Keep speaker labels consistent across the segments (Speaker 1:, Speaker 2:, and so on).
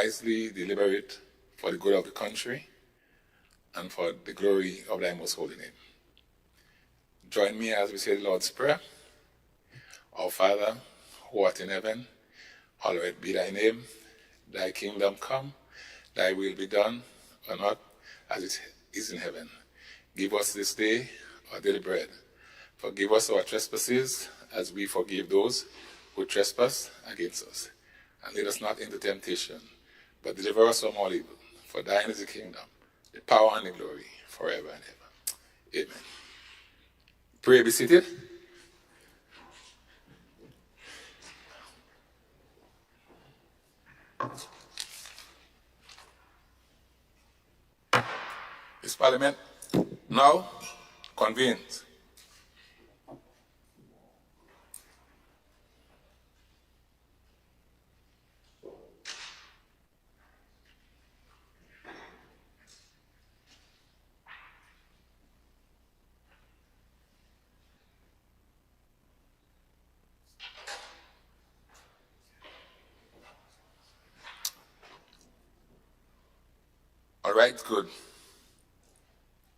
Speaker 1: wisely deliberate for the good of the country and for the glory of thy most holy name. Join me as we say the Lord's Prayer. Our Father, who art in heaven, hallowed be thy name. Thy kingdom come, thy will be done on earth as it is in heaven. Give us this day our daily bread. Forgive us our trespasses as we forgive those who trespass against us. And lead us not into temptation, but deliver us from all evil. For thine is the kingdom, the power and the glory, forever and ever. Amen. Pray, be seated. This Parliament now convenes. All right, good.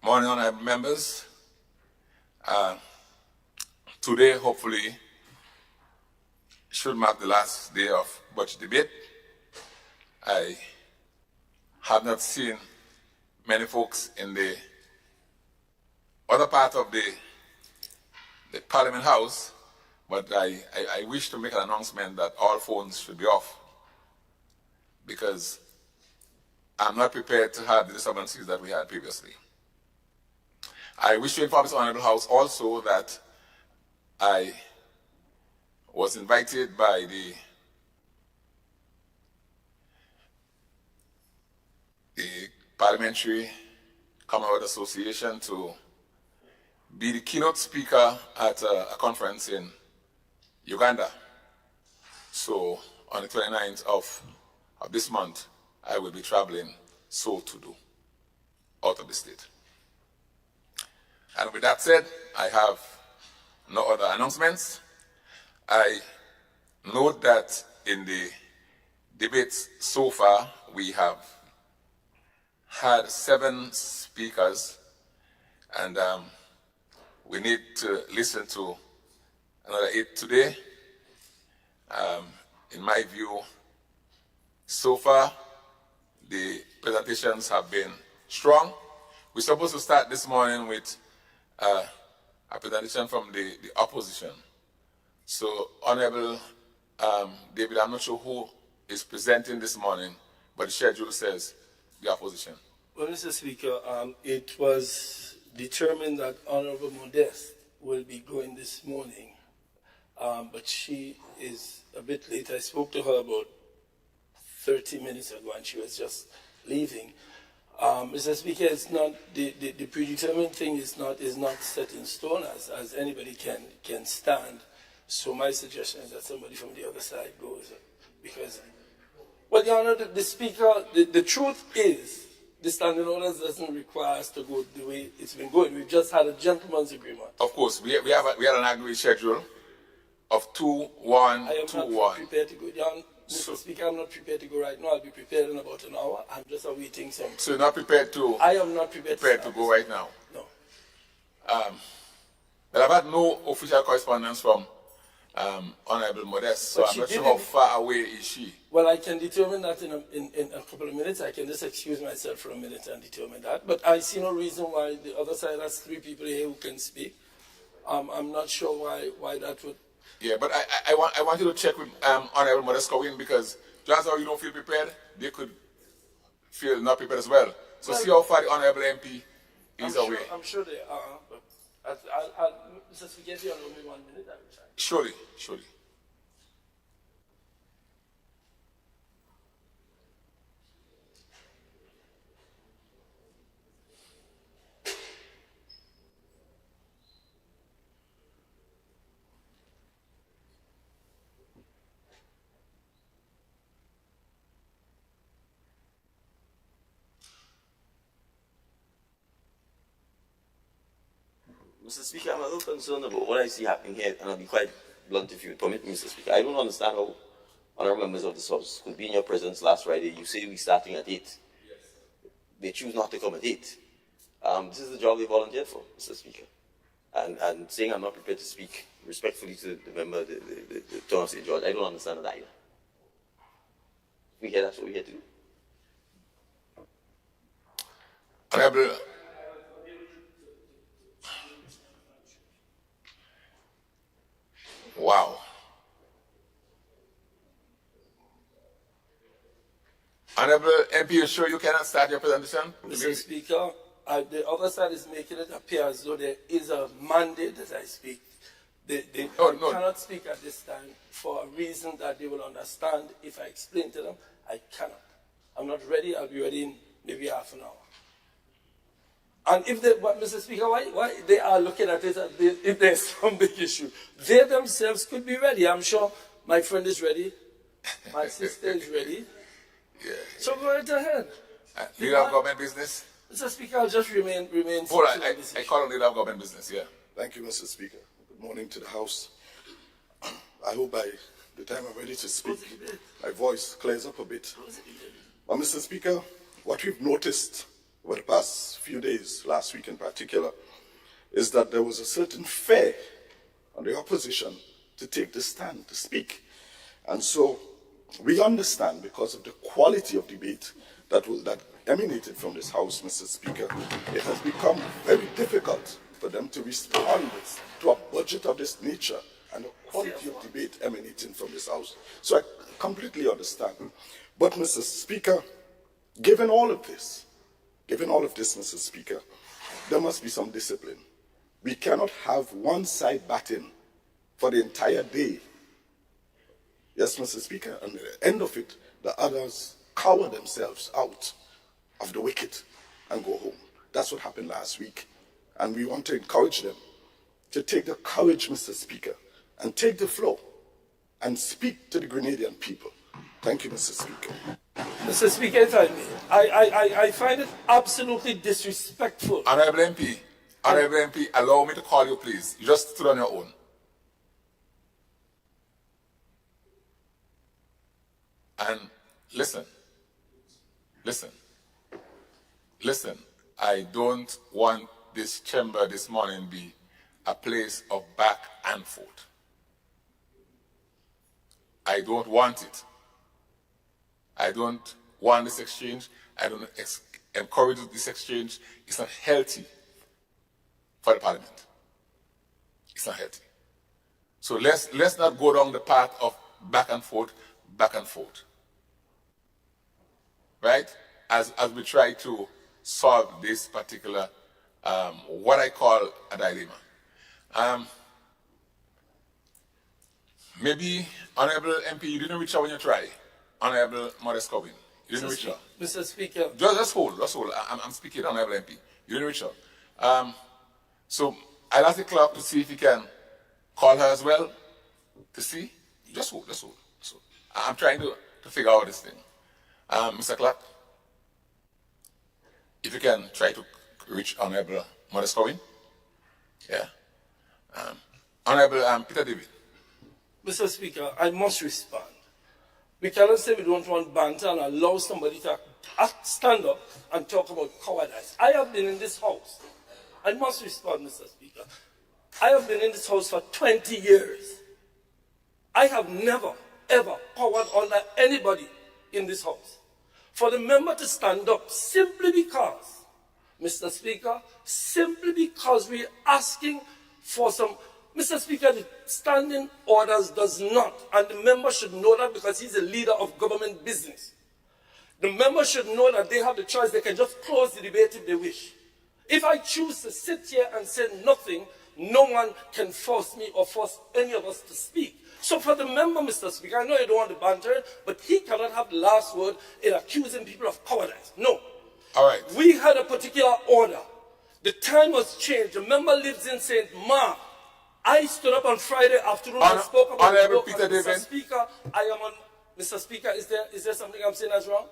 Speaker 1: Morning, honorable members. Today, hopefully, should mark the last day of budget debate. I have not seen many folks in the other part of the Parliament House, but I wish to make an announcement that all phones should be off, because I'm not prepared to have the disturbances that we had previously. I wish to inform this Honorable House also that I was invited by the Parliamentary Commonwealth Association to be the keynote speaker at a conference in Uganda. So on the 29th of this month, I will be traveling so to do out of the state. And with that said, I have no other announcements. I note that in the debates so far, we have had 7 speakers, and we need to listen to another 8 today. In my view, so far, the presentations have been strong. We're supposed to start this morning with a presentation from the opposition. So, Honorable David, I'm not sure who is presenting this morning, but the schedule says the opposition.
Speaker 2: Well, Mr. Speaker, it was determined that Honorable Modeste will be going this morning, but she is a bit late. I spoke to her about 30 minutes ago, and she was just leaving. Mr. Speaker, it's not the predetermined thing is not set in stone as anybody can stand. So my suggestion is that somebody from the other side goes, because, well, Your Honor, the Speaker, the truth is, the standing orders doesn't require us to go the way it's been going. We've just had a gentleman's agreement.
Speaker 1: Of course, we had an agreed schedule of 2-1-2-1.
Speaker 2: I am not prepared to go down. Mr. Speaker, I'm not prepared to go right now. I'll be prepared in about an hour. I'm just awaiting some.
Speaker 1: So you're not prepared to?
Speaker 2: I am not prepared
Speaker 1: to go right now?
Speaker 2: No.
Speaker 1: But I've had no official correspondence from Honorable Modeste, so I'm not sure how far away is she.
Speaker 2: Well, I can determine that in a couple of minutes. I can just excuse myself for a minute and determine that. But I see no reason why the other side has 3 people here who can speak. I'm not sure why that would.
Speaker 1: Yeah, but I want you to check with Honorable Modeste Cohen, because just how you don't feel prepared, they could feel not prepared as well. So see how far the Honorable MP is away.
Speaker 2: I'm sure they are, but Mr. Speaker, if you allow me 1 minute, I will try.
Speaker 1: Surely.
Speaker 3: Mr. Speaker, I'm a little concerned about what I see happening here, and I'll be quite blunt if you permit me, Mr. Speaker. I don't understand how honorable members of this House could be in your presence last Friday. You say we're starting at 8. Yes. They choose not to come at 8. This is the job they volunteered for, Mr. Speaker. And saying I'm not prepared to speak respectfully to the member, the town of St. George, I don't understand that either. That's what we're here to do.
Speaker 1: Honorable. Wow. Honorable MP, you sure you cannot start your presentation?
Speaker 2: Mr. Speaker, the other side is making it appear as though there is a mandate that I speak. They cannot speak at this time for a reason that they will understand. If I explain to them, I cannot. I'm not ready. I'll be ready in maybe half an hour. And if they, but Mr. Speaker, why they are looking at it as if there's some big issue? They themselves could be ready. I'm sure my friend is ready. My sister is ready.
Speaker 1: Yeah.
Speaker 2: So go right ahead.
Speaker 1: Leader of government business?
Speaker 2: Mr. Speaker, I'll just remain.
Speaker 1: Hold on, I call on leader of government business, yeah.
Speaker 4: Thank you, Mr. Speaker. Good morning to the House. I hope by the time I'm ready to speak, my voice clears up a bit. But Mr. Speaker, what we've noticed over the past few days, last week in particular, is that there was a certain fear on the opposition to take the stand, to speak. And so we understand, because of the quality of debate that emanated from this House, Mr. Speaker, it has become very difficult for them to respond to a budget of this nature and the quality of debate emanating from this House. So I completely understand. But, Mr. Speaker, given all of this, Mr. Speaker, there must be some discipline. We cannot have one side batting for the entire day. Yes, Mr. Speaker, and at the end of it, the others cower themselves out of the wicket and go home. That's what happened last week. And we want to encourage them to take the courage, Mr. Speaker, and take the floor and speak to the Grenadian people. Thank you, Mr. Speaker.
Speaker 2: Mr. Speaker, if I may, I find it absolutely disrespectful.
Speaker 1: Honorable MP, allow me to call you, please. You just stood on your own. And listen, I don't want this chamber this morning be a place of back and forth. I don't want it. I don't want this exchange. I don't encourage this exchange. It's not healthy for the parliament. It's not healthy. So let's not go down the path of back and forth. Right? As we try to solve this particular, what I call a dilemma. Maybe, Honorable MP, you didn't reach out when you tried. Honorable Modest Corbin, you didn't reach out.
Speaker 2: Mr. Speaker.
Speaker 1: Just hold. I'm speaking, Honorable MP. You didn't reach out. So I'll ask the clerk to see if he can call her as well, to see. Just hold. I'm trying to figure out this thing. Mr. Clerk, if you can try to reach Honorable Modest Corbin. Yeah. Honorable Peter David.
Speaker 2: Mr. Speaker, I must respond. We cannot say we don't want banter and allow somebody to stand up and talk about cowardice. I have been in this House. I must respond, Mr. Speaker. I have been in this House for 20 years. I have never, ever cowered under anybody in this House. For the member to stand up simply because, Mr. Speaker, simply because we're asking for some... Mr. Speaker, the standing orders does not, and the member should know that because he's a leader of government business. The member should know that they have the choice. They can just close the debate if they wish. If I choose to sit here and say nothing, no one can force me or force any of us to speak. So for the member, Mr. Speaker, I know you don't want to banter, but he cannot have the last word in accusing people of cowardice. No.
Speaker 1: All right.
Speaker 2: We had a particular order. The time was changed. The member lives in St. Mark. I stood up on Friday afternoon and spoke about
Speaker 1: Honorable Peter David.
Speaker 2: Mr. Speaker, I am on... Mr. Speaker, is there something I'm saying that's wrong?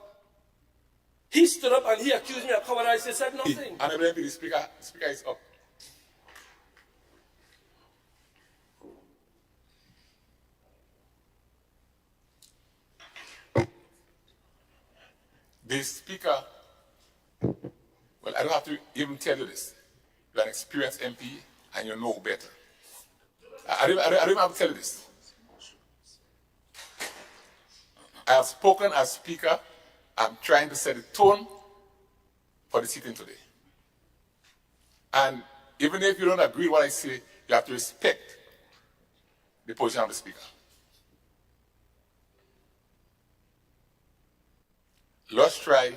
Speaker 2: He stood up and he accused me of cowardice. He said nothing.
Speaker 1: Honorable MP, the speaker is up. The speaker, well, I don't have to even tell you this. You're an experienced MP and you know better. I don't even have to tell you this. I have spoken as speaker. I'm trying to set the tone for the sitting today. And even if you don't agree with what I say, you have to respect the position of the speaker. Let's try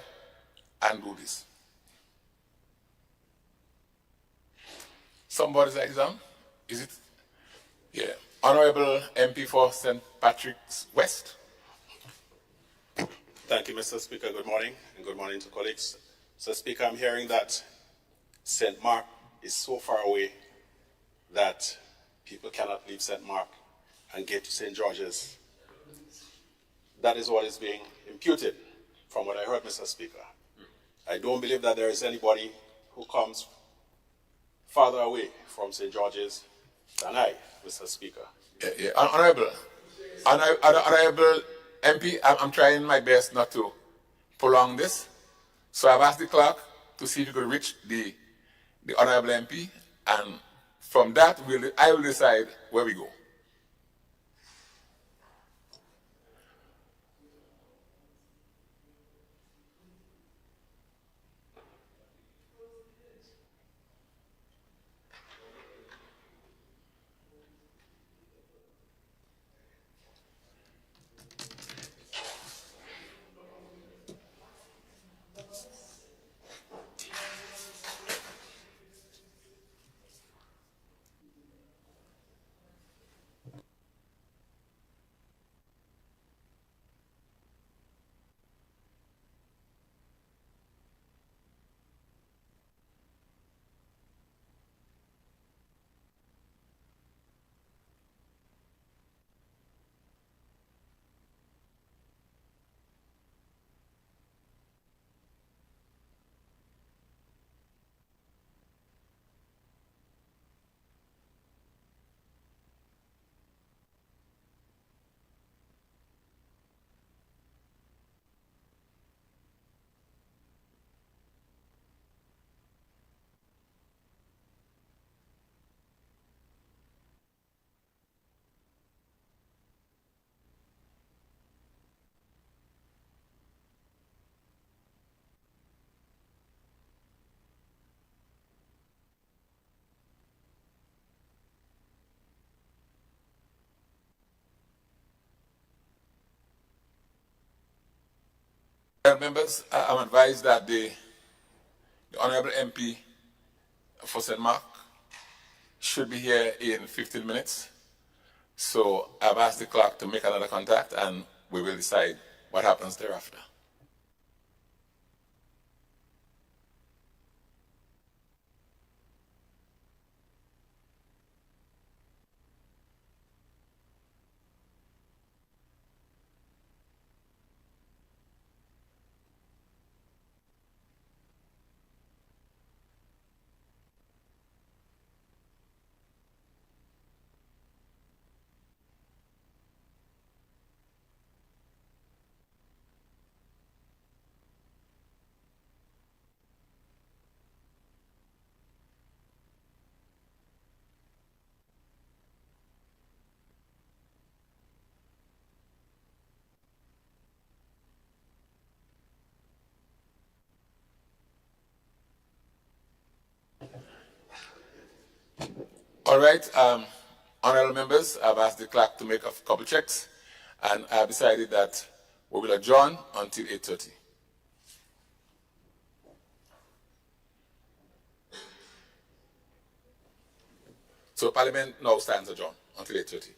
Speaker 1: and do this. Somebody's exam? Is it? Yeah. Honorable MP for St. Patrick's West.
Speaker 5: Thank you, Mr. Speaker. Good morning, and good morning to colleagues. Mr. Speaker, I'm hearing that St. Mark is so far away that people cannot leave St. Mark and get to St. George's. That is what is being imputed from what I heard, Mr. Speaker. I don't believe that there is anybody who comes farther away from St. George's than I, Mr. Speaker.
Speaker 1: Yeah. Honorable MP, I'm trying my best not to prolong this. So I've asked the clerk to see if you could reach the Honorable MP, and from that, I will decide where we go. Members, I'm advised that the Honorable MP for St. Mark should be here in 15 minutes. So I've asked the clerk to make another contact, and we will decide what happens thereafter. All right, honorable members, I've asked the clerk to make a couple checks, and I've decided that we will adjourn until 8:30. So Parliament now stands adjourned until 8:30.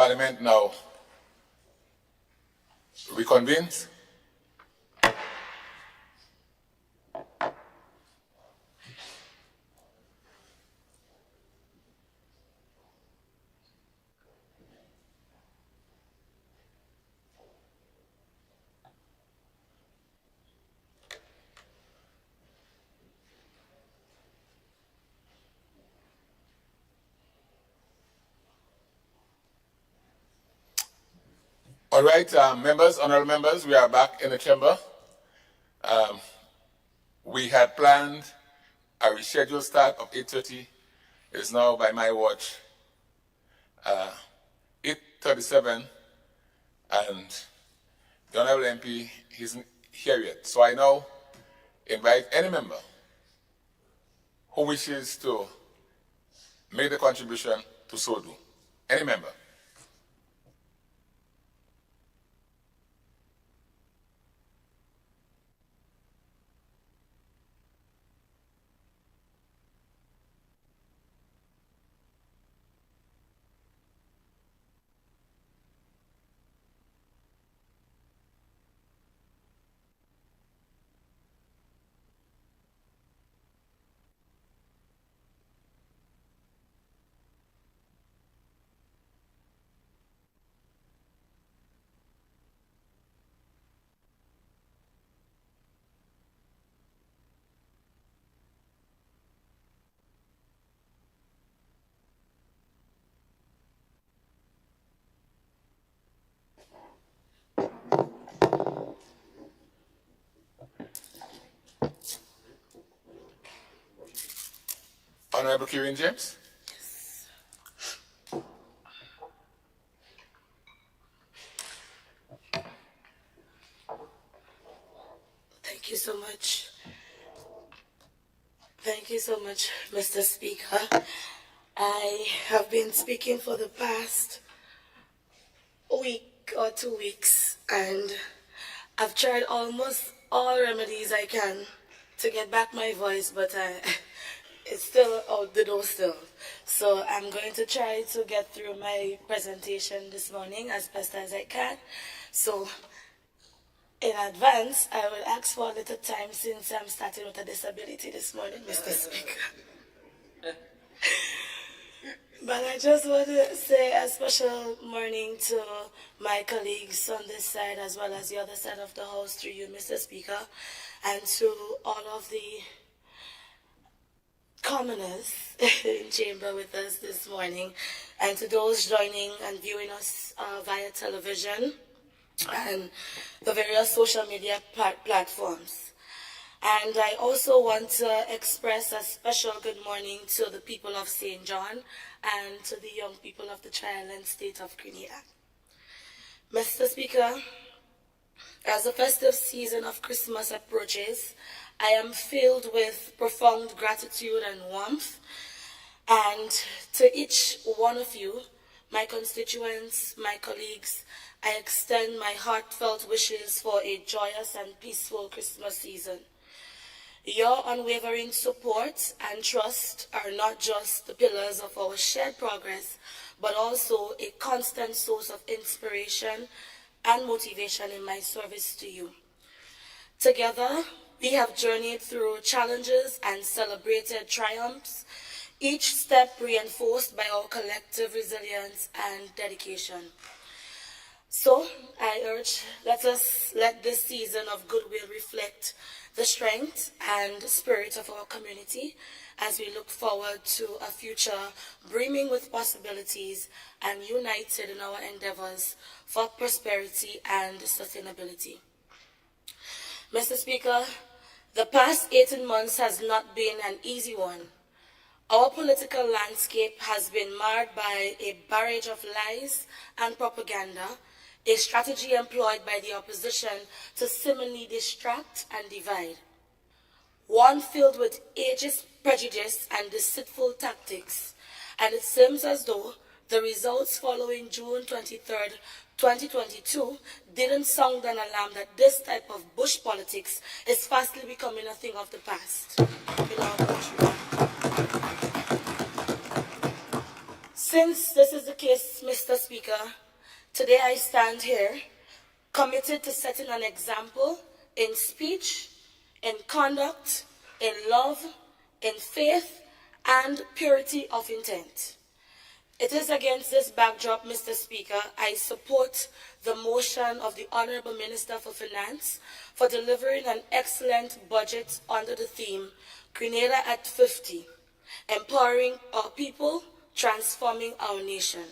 Speaker 1: Parliament now reconvenes. All right, members, honorable members, we are back in the chamber. We had planned a rescheduled start of 8:30. It's now, by my watch, 8:37, and the honorable MP isn't here yet. So I now invite any member who wishes to make the contribution to so do. Any member. Honorable Kieran James.
Speaker 6: Thank you so much. Thank you so much, Mr. Speaker. I have been speaking for the past week or 2 weeks, and I've tried almost all remedies I can to get back my voice, but it's still out the door still. So I'm going to try to get through my presentation this morning as best as I can. So in advance, I will ask for a little time since I'm starting with a disability this morning, Mr. Speaker. But I just want to say a special morning to my colleagues on this side as well as the other side of the House through you, Mr. Speaker, and to all of the commoners in chamber with us this morning, and to those joining and viewing us via television and the various social media platforms. And I also want to express a special good morning to the people of St. John and to the young people of the Tri-Island state of Grenada. Mr. Speaker, as the festive season of Christmas approaches, I am filled with profound gratitude and warmth. And to each one of you, my constituents, my colleagues, I extend my heartfelt wishes for a joyous and peaceful Christmas season. Your unwavering support and trust are not just the pillars of our shared progress, but also a constant source of inspiration and motivation in my service to you. Together, we have journeyed through challenges and celebrated triumphs, each step reinforced by our collective resilience and dedication. So, I urge, let this season of goodwill reflect the strength and spirit of our community as we look forward to a future brimming with possibilities and united in our endeavors for prosperity and sustainability. Mr. Speaker, the past 18 months has not been an easy one. Our political landscape has been marred by a barrage of lies and propaganda, a strategy employed by the opposition to seemingly distract and divide. One filled with ageist prejudice and deceitful tactics, and it seems as though the results following June 23rd, 2022 didn't sound an alarm that this type of bush politics is fastly becoming a thing of the past in our country. Since this is the case, Mr. Speaker, today I stand here committed to setting an example in speech, in conduct, in love, in faith, and purity of intent. It is against this backdrop, Mr. Speaker, I support the motion of the Honorable Minister for Finance for delivering an excellent budget under the theme, Grenada at 50, empowering our people, transforming our nation.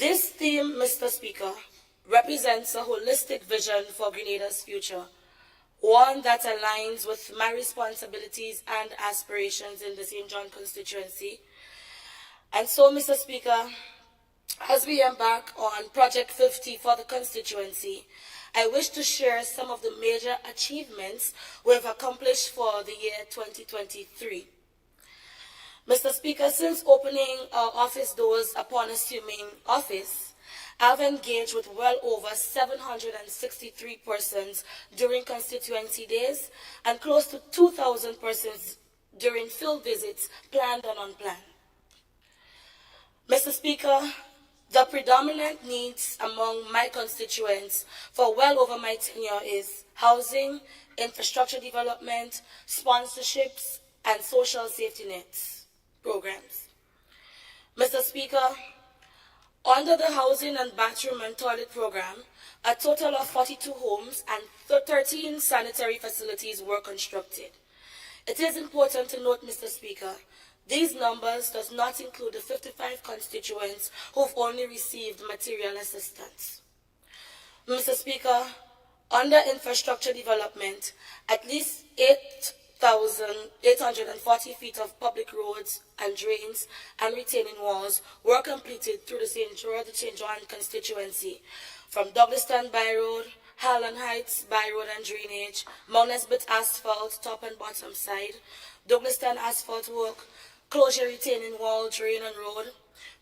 Speaker 6: This theme, Mr. Speaker, represents a holistic vision for Grenada's future, one that aligns with my responsibilities and aspirations in the St. John constituency. And so, Mr. Speaker, as we embark on Project 50 for the constituency, I wish to share some of the major achievements we have accomplished for the year 2023. Mr. Speaker, since opening our office doors upon assuming office, I've engaged with well over 763 persons during constituency days and close to 2,000 persons during field visits, planned and unplanned. Mr. Speaker, the predominant needs among my constituents for well over my tenure is housing, infrastructure development, sponsorships, and social safety nets programs. Mr. Speaker, under the housing and bathroom and toilet program, a total of 42 homes and 13 sanitary facilities were constructed. It is important to note, Mr. Speaker, these numbers does not include the 55 constituents who've only received material assistance. Mr. Speaker, under infrastructure development, at least 8,840 feet of public roads and drains and retaining walls were completed through the St. John constituency, from Douglaston By Road, Harlan Heights By Road and Drainage, Mount Nesbitt Asphalt, top and bottom side, Douglaston Asphalt Work, Closure Retaining Wall, Drain and Road,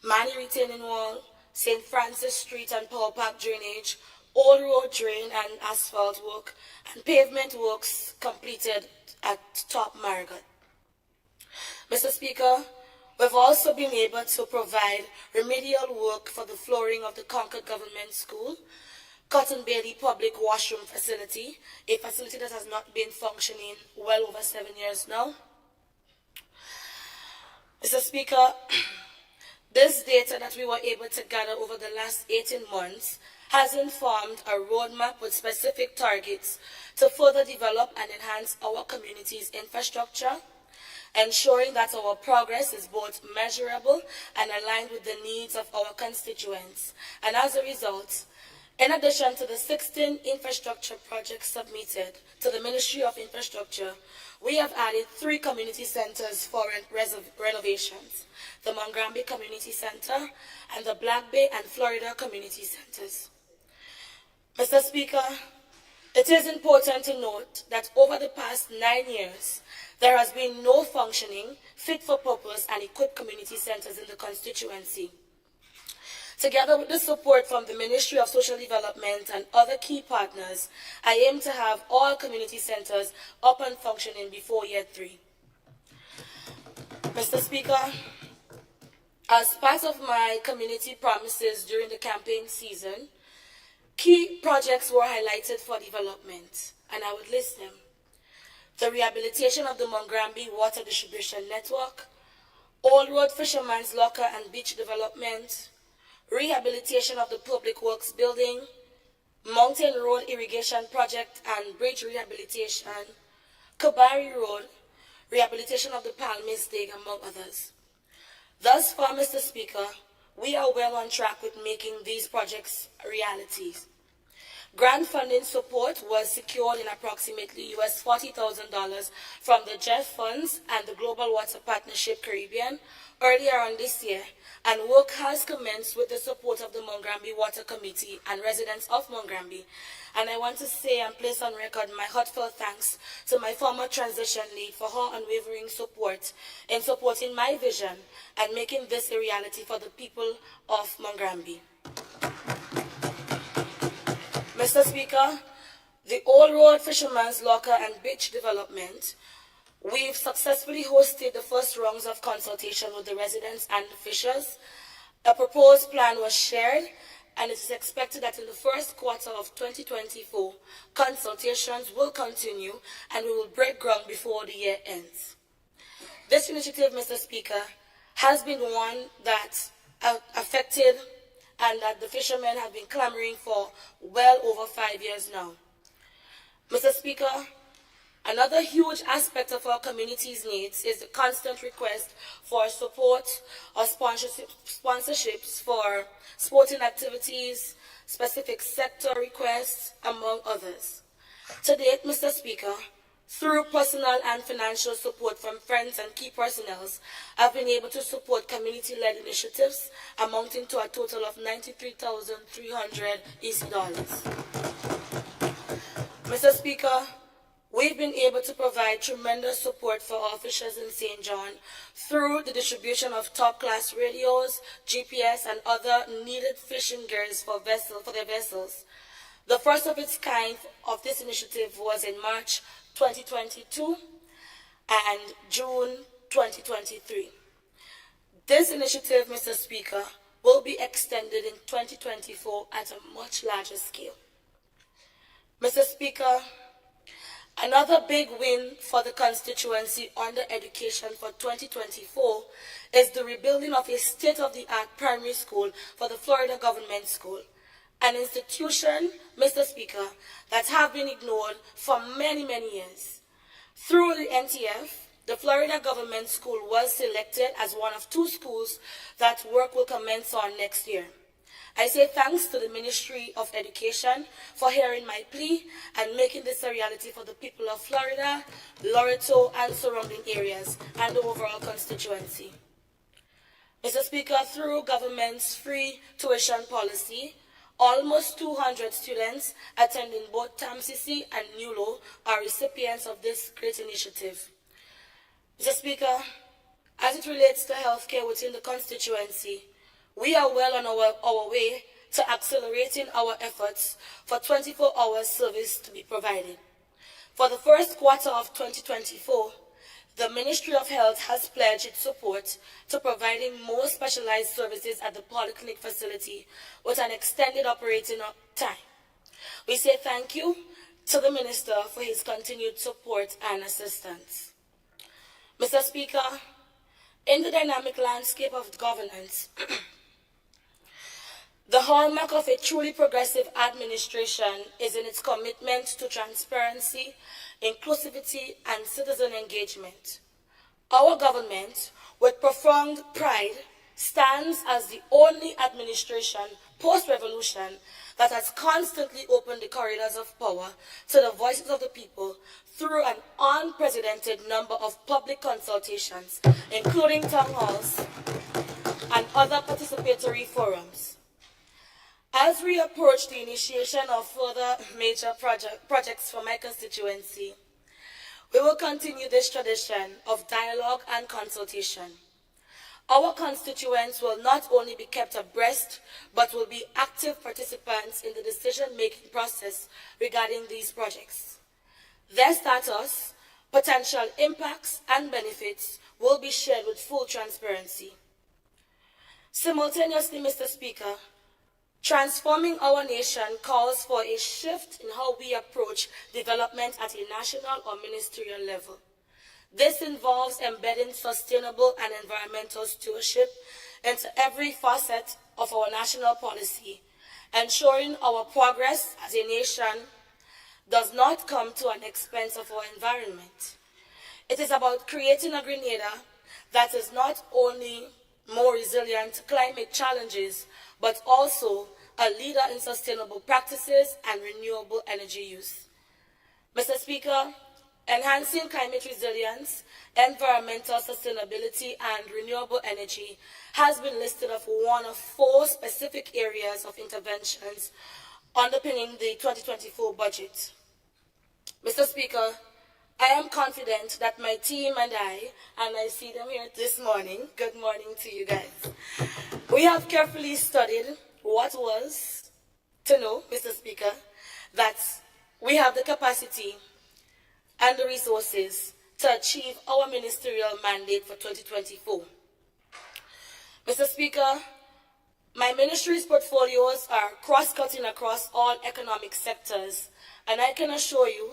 Speaker 6: Manny Retaining Wall, St. Francis Street and Power Park Drainage, Old Road Drain and Asphalt Work, and pavement works completed at Top Marigot. Mr. Speaker, we've also been able to provide remedial work for the flooring of the Concord Government School, Cotton Bailey Public Washroom Facility, a facility that has not been functioning well over 7 years now. Mr. Speaker, this data that we were able to gather over the last 18 months has informed a roadmap with specific targets to further develop and enhance our community's infrastructure, ensuring that our progress is both measurable and aligned with the needs of our constituents. And as a result, in addition to the 16 infrastructure projects submitted to the Ministry of Infrastructure, we have added 3 community centers for renovations, the Mongrambi Community Center and the Black Bay and Florida Community Centers. Mr. Speaker, it is important to note that over the past 9 years, there has been no functioning, fit-for-purpose and equipped community centers in the constituency. Together with the support from the Ministry of Social Development and other key partners, I aim to have all community centers up and functioning before year 3. Mr. Speaker, as part of my community promises during the campaign season, key projects were highlighted for development, and I would list them. The rehabilitation of the Mongrambi Water Distribution Network, Old Road Fisherman's Locker and Beach Development, rehabilitation of the Public Works Building, Mountain Road Irrigation Project and Bridge Rehabilitation, Kabari Road, rehabilitation of the Palm Mistake, among others. Thus far, Mr. Speaker, we are well on track with making these projects realities. Grant funding support was secured in approximately US $40,000 from the JEF funds and the Global Water Partnership Caribbean earlier on this year, and work has commenced with the support of the Mongrambi Water Committee and residents of Mongrambi. And I want to say and place on record my heartfelt thanks to my former transition lead for her unwavering support in supporting my vision and making this a reality for the people of Mongrambi. Mr. Speaker, the Old Road Fisherman's Locker and Beach Development We've successfully hosted the first rounds of consultation with the residents and officials. A proposed plan was shared, and it is expected that in the first quarter of 2024, consultations will continue and we will break ground before the year ends. This initiative, Mr. Speaker, has been one that affected and that the fishermen have been clamoring for well over 5 years now. Mr. Speaker, another huge aspect of our community's needs is the constant request for support or sponsorships for sporting activities, specific sector requests, among others. To date, Mr. Speaker, through personal and financial support from friends and key personnel, I've been able to support community-led initiatives amounting to a total of $93,300 EC dollars. Mr. Speaker, we've been able to provide tremendous support for our fishers in St. John through the distribution of top-class radios, GPS, and other needed fishing gears for their vessels. The first of its kind of this initiative was in March 2022 and June 2023. This initiative, Mr. Speaker, will be extended in 2024 at a much larger scale. Mr. Speaker, another big win for the constituency under education for 2024 is the rebuilding of a state-of-the-art primary school for the Florida Government School, an institution, Mr. Speaker, that have been ignored for many, many years. Through the NTF, the Florida Government School was selected as one of 2 schools that work will commence on next year. I say thanks to the Ministry of Education for hearing my plea and making this a reality for the people of Florida, Loreto, and surrounding areas, and the overall constituency. Mr. Speaker, through government's free tuition policy, almost 200 students attending both TAMCC and NULO are recipients of this great initiative. Mr. Speaker, as it relates to healthcare within the constituency, we are well on our way to accelerating our efforts for 24-hour service to be provided. For the first quarter of 2024, the Ministry of Health has pledged its support to providing more specialized services at the polyclinic facility with an extended operating time. We say thank you to the Minister for his continued support and assistance. Mr. Speaker, in the dynamic landscape of governance, the hallmark of a truly progressive administration is in its commitment to transparency, inclusivity, and citizen engagement. Our government, with profound pride, stands as the only administration post-revolution that has constantly opened the corridors of power to the voices of the people through an unprecedented number of public consultations, including town halls and other participatory forums. As we approach the initiation of further major projects for my constituency, we will continue this tradition of dialogue and consultation. Our constituents will not only be kept abreast, but will be active participants in the decision-making process regarding these projects. Their status, potential impacts, and benefits will be shared with full transparency. Simultaneously, Mr. Speaker, transforming our nation calls for a shift in how we approach development at a national or ministerial level. This involves embedding sustainable and environmental stewardship into every facet of our national policy, ensuring our progress as a nation does not come to an expense of our environment. It is about creating a Grenada that is not only more resilient to climate challenges, but also a leader in sustainable practices and renewable energy use. Mr. Speaker, enhancing climate resilience, environmental sustainability, and renewable energy has been listed as one of 4 specific areas of interventions underpinning the 2024 budget. Mr. Speaker, I am confident that my team and I see them here this morning, good morning to you guys, we have carefully studied what was to know, Mr. Speaker, that we have the capacity and the resources to achieve our ministerial mandate for 2024. Mr. Speaker, my ministry's portfolios are cross-cutting across all economic sectors, and I can assure you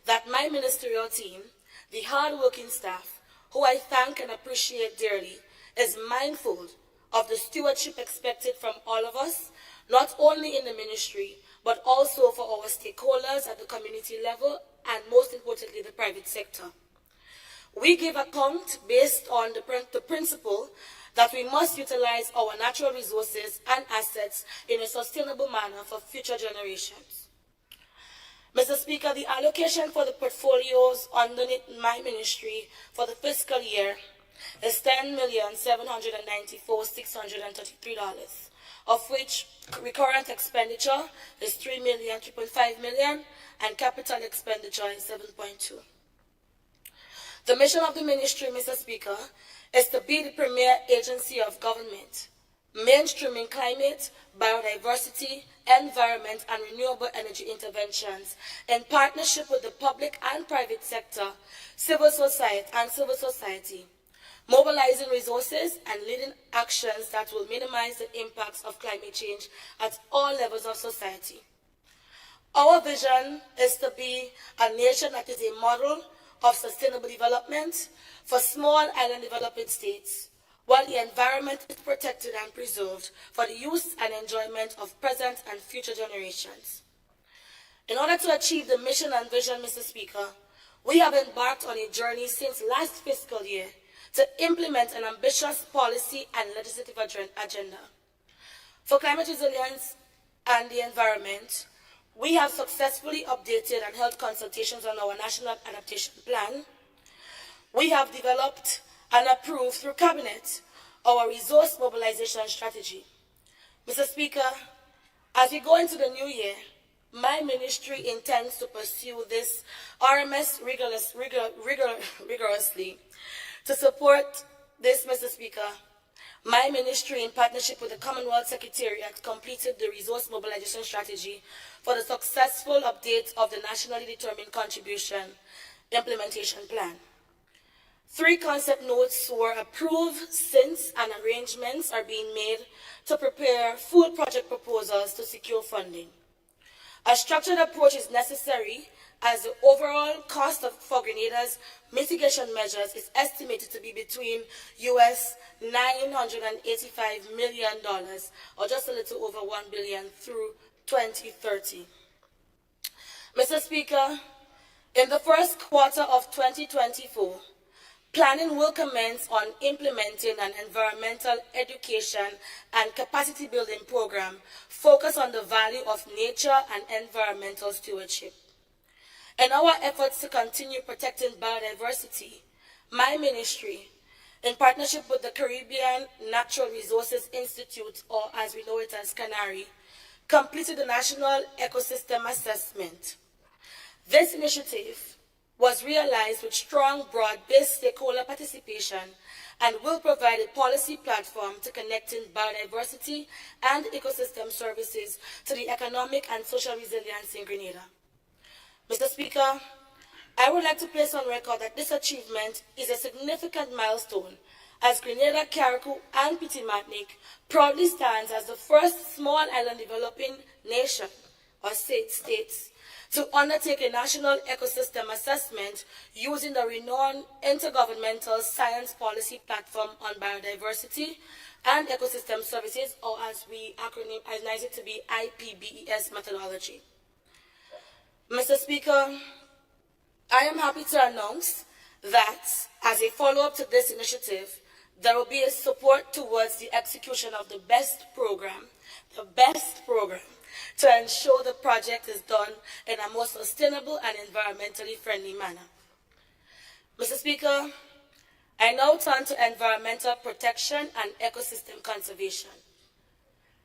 Speaker 6: that my ministerial team, the hard-working staff, who I thank and appreciate dearly, is mindful of the stewardship expected from all of us, not only in the ministry, but also for our stakeholders at the community level and most importantly, the private sector. We give account based on the principle that we must utilize our natural resources and assets in a sustainable manner for future generations. Mr. Speaker, the allocation for the portfolios underneath my ministry for the fiscal year is $10,794,633, of which recurrent expenditure is $3.5 million, and capital expenditure is $7.2. The mission of the ministry, Mr. Speaker, is to be the premier agency of government, mainstreaming climate, biodiversity, environment, and renewable energy interventions in partnership with the public and private sector, civil society, mobilizing resources and leading actions that will minimize the impacts of climate change at all levels of society. Our vision is to be a nation that is a model of sustainable development for small island developing states, while the environment is protected and preserved for the use and enjoyment of present and future generations. In order to achieve the mission and vision, Mr. Speaker, we have embarked on a journey since last fiscal year to implement an ambitious policy and legislative agenda. For climate resilience and the environment, we have successfully updated and held consultations on our National Adaptation Plan. We have developed and approved through Cabinet our resource mobilization strategy. Mr. Speaker, as we go into the new year, my ministry intends to pursue this RMS rigorously. To support this, Mr. Speaker, my ministry, in partnership with the Commonwealth Secretariat, completed the resource mobilization strategy for the successful update of the Nationally Determined Contribution Implementation Plan. 3 concept notes were approved since, and arrangements are being made to prepare full project proposals to secure funding. A structured approach is necessary as the overall cost for Grenada's mitigation measures is estimated to be between US $985 million, or just a little over $1 billion, through 2030. Mr. Speaker, in the first quarter of 2024, planning will commence on implementing an environmental education and capacity building program focused on the value of nature and environmental stewardship. In our efforts to continue protecting biodiversity, my ministry, in partnership with the Caribbean Natural Resources Institute, or as we know it as CANARI, completed the National Ecosystem Assessment. This initiative was realized with strong, broad-based stakeholder participation and will provide a policy platform to connecting biodiversity and ecosystem services to the economic and social resilience in Grenada. Mr. Speaker, I would like to place on record that this achievement is a significant milestone, as Grenada, Carriacou, and Petit Martinique proudly stands as the first small island developing nation, or states, to undertake a national ecosystem assessment using the renowned Intergovernmental Science Policy Platform on Biodiversity and Ecosystem Services, or as we acronymize it to be IPBES methodology. Mr. Speaker, I am happy to announce that as a follow-up to this initiative, there will be a support towards the execution of the best program, to ensure the project is done in a more sustainable and environmentally friendly manner. Mr. Speaker, I now turn to environmental protection and ecosystem conservation.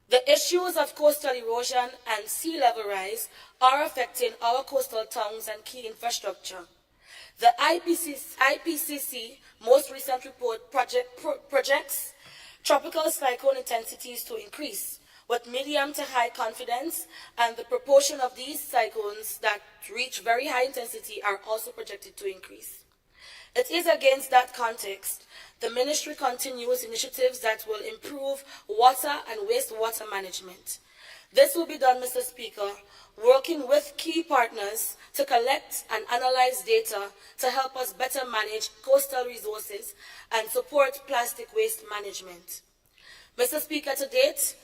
Speaker 6: The issues of coastal erosion and sea level rise are affecting our coastal towns and key infrastructure. The IPCC most recent report projects tropical cyclone intensities to increase, with medium to high confidence, and the proportion of these cyclones that reach very high intensity are also projected to increase. It is against that context the ministry continues initiatives that will improve water and wastewater management. This will be done, Mr. Speaker, working with key partners to collect and analyze data to help us better manage coastal resources and support plastic waste management. Mr. Speaker, to date,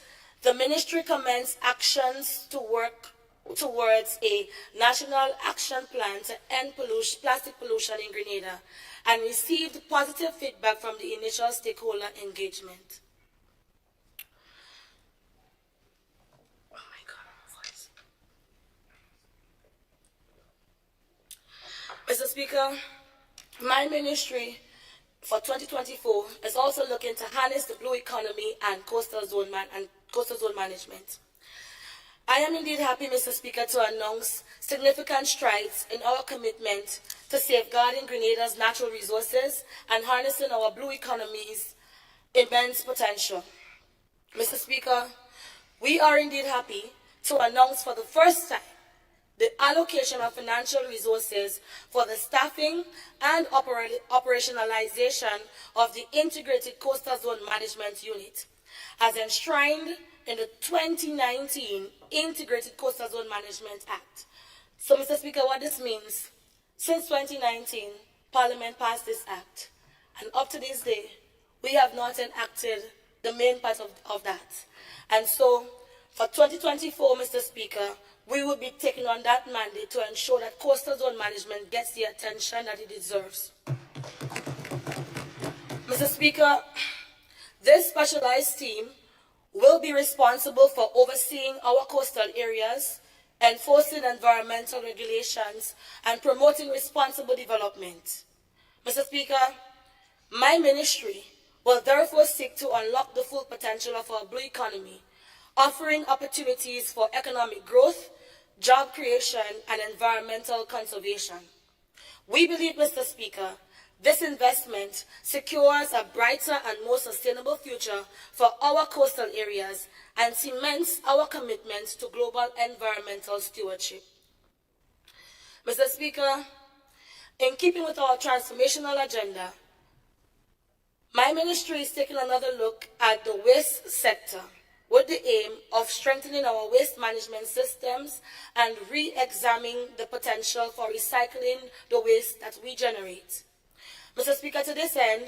Speaker 6: the ministry commenced actions to work towards a national action plan to end plastic pollution in Grenada and received positive feedback from the initial stakeholder engagement. Oh my God, my voice. Mr. Speaker, my ministry for 2024 is also looking to harness the blue economy and coastal zone management. I am indeed happy, Mr. Speaker, to announce significant strides in our commitment to safeguarding Grenada's natural resources and harnessing our blue economy's immense potential. Mr. Speaker, we are indeed happy to announce for the first time the allocation of financial resources for the staffing and operationalization of the Integrated Coastal Zone Management Unit, as enshrined in the 2019 Integrated Coastal Zone Management Act. So, Mr. Speaker, what this means, since 2019, Parliament passed this act, and up to this day, we have not enacted the main part of that. And so, for 2024, Mr. Speaker, we will be taking on that mandate to ensure that coastal zone management gets the attention that it deserves. Mr. Speaker, this specialized team will be responsible for overseeing our coastal areas, enforcing environmental regulations, and promoting responsible development. Mr. Speaker, my ministry will therefore seek to unlock the full potential of our blue economy, offering opportunities for economic growth, job creation, and environmental conservation. We believe, Mr. Speaker, this investment secures a brighter and more sustainable future for our coastal areas and cements our commitment to global environmental stewardship. Mr. Speaker, in keeping with our transformational agenda, my ministry is taking another look at the waste sector with the aim of strengthening our waste management systems and re-examining the potential for recycling the waste that we generate. Mr. Speaker, to this end,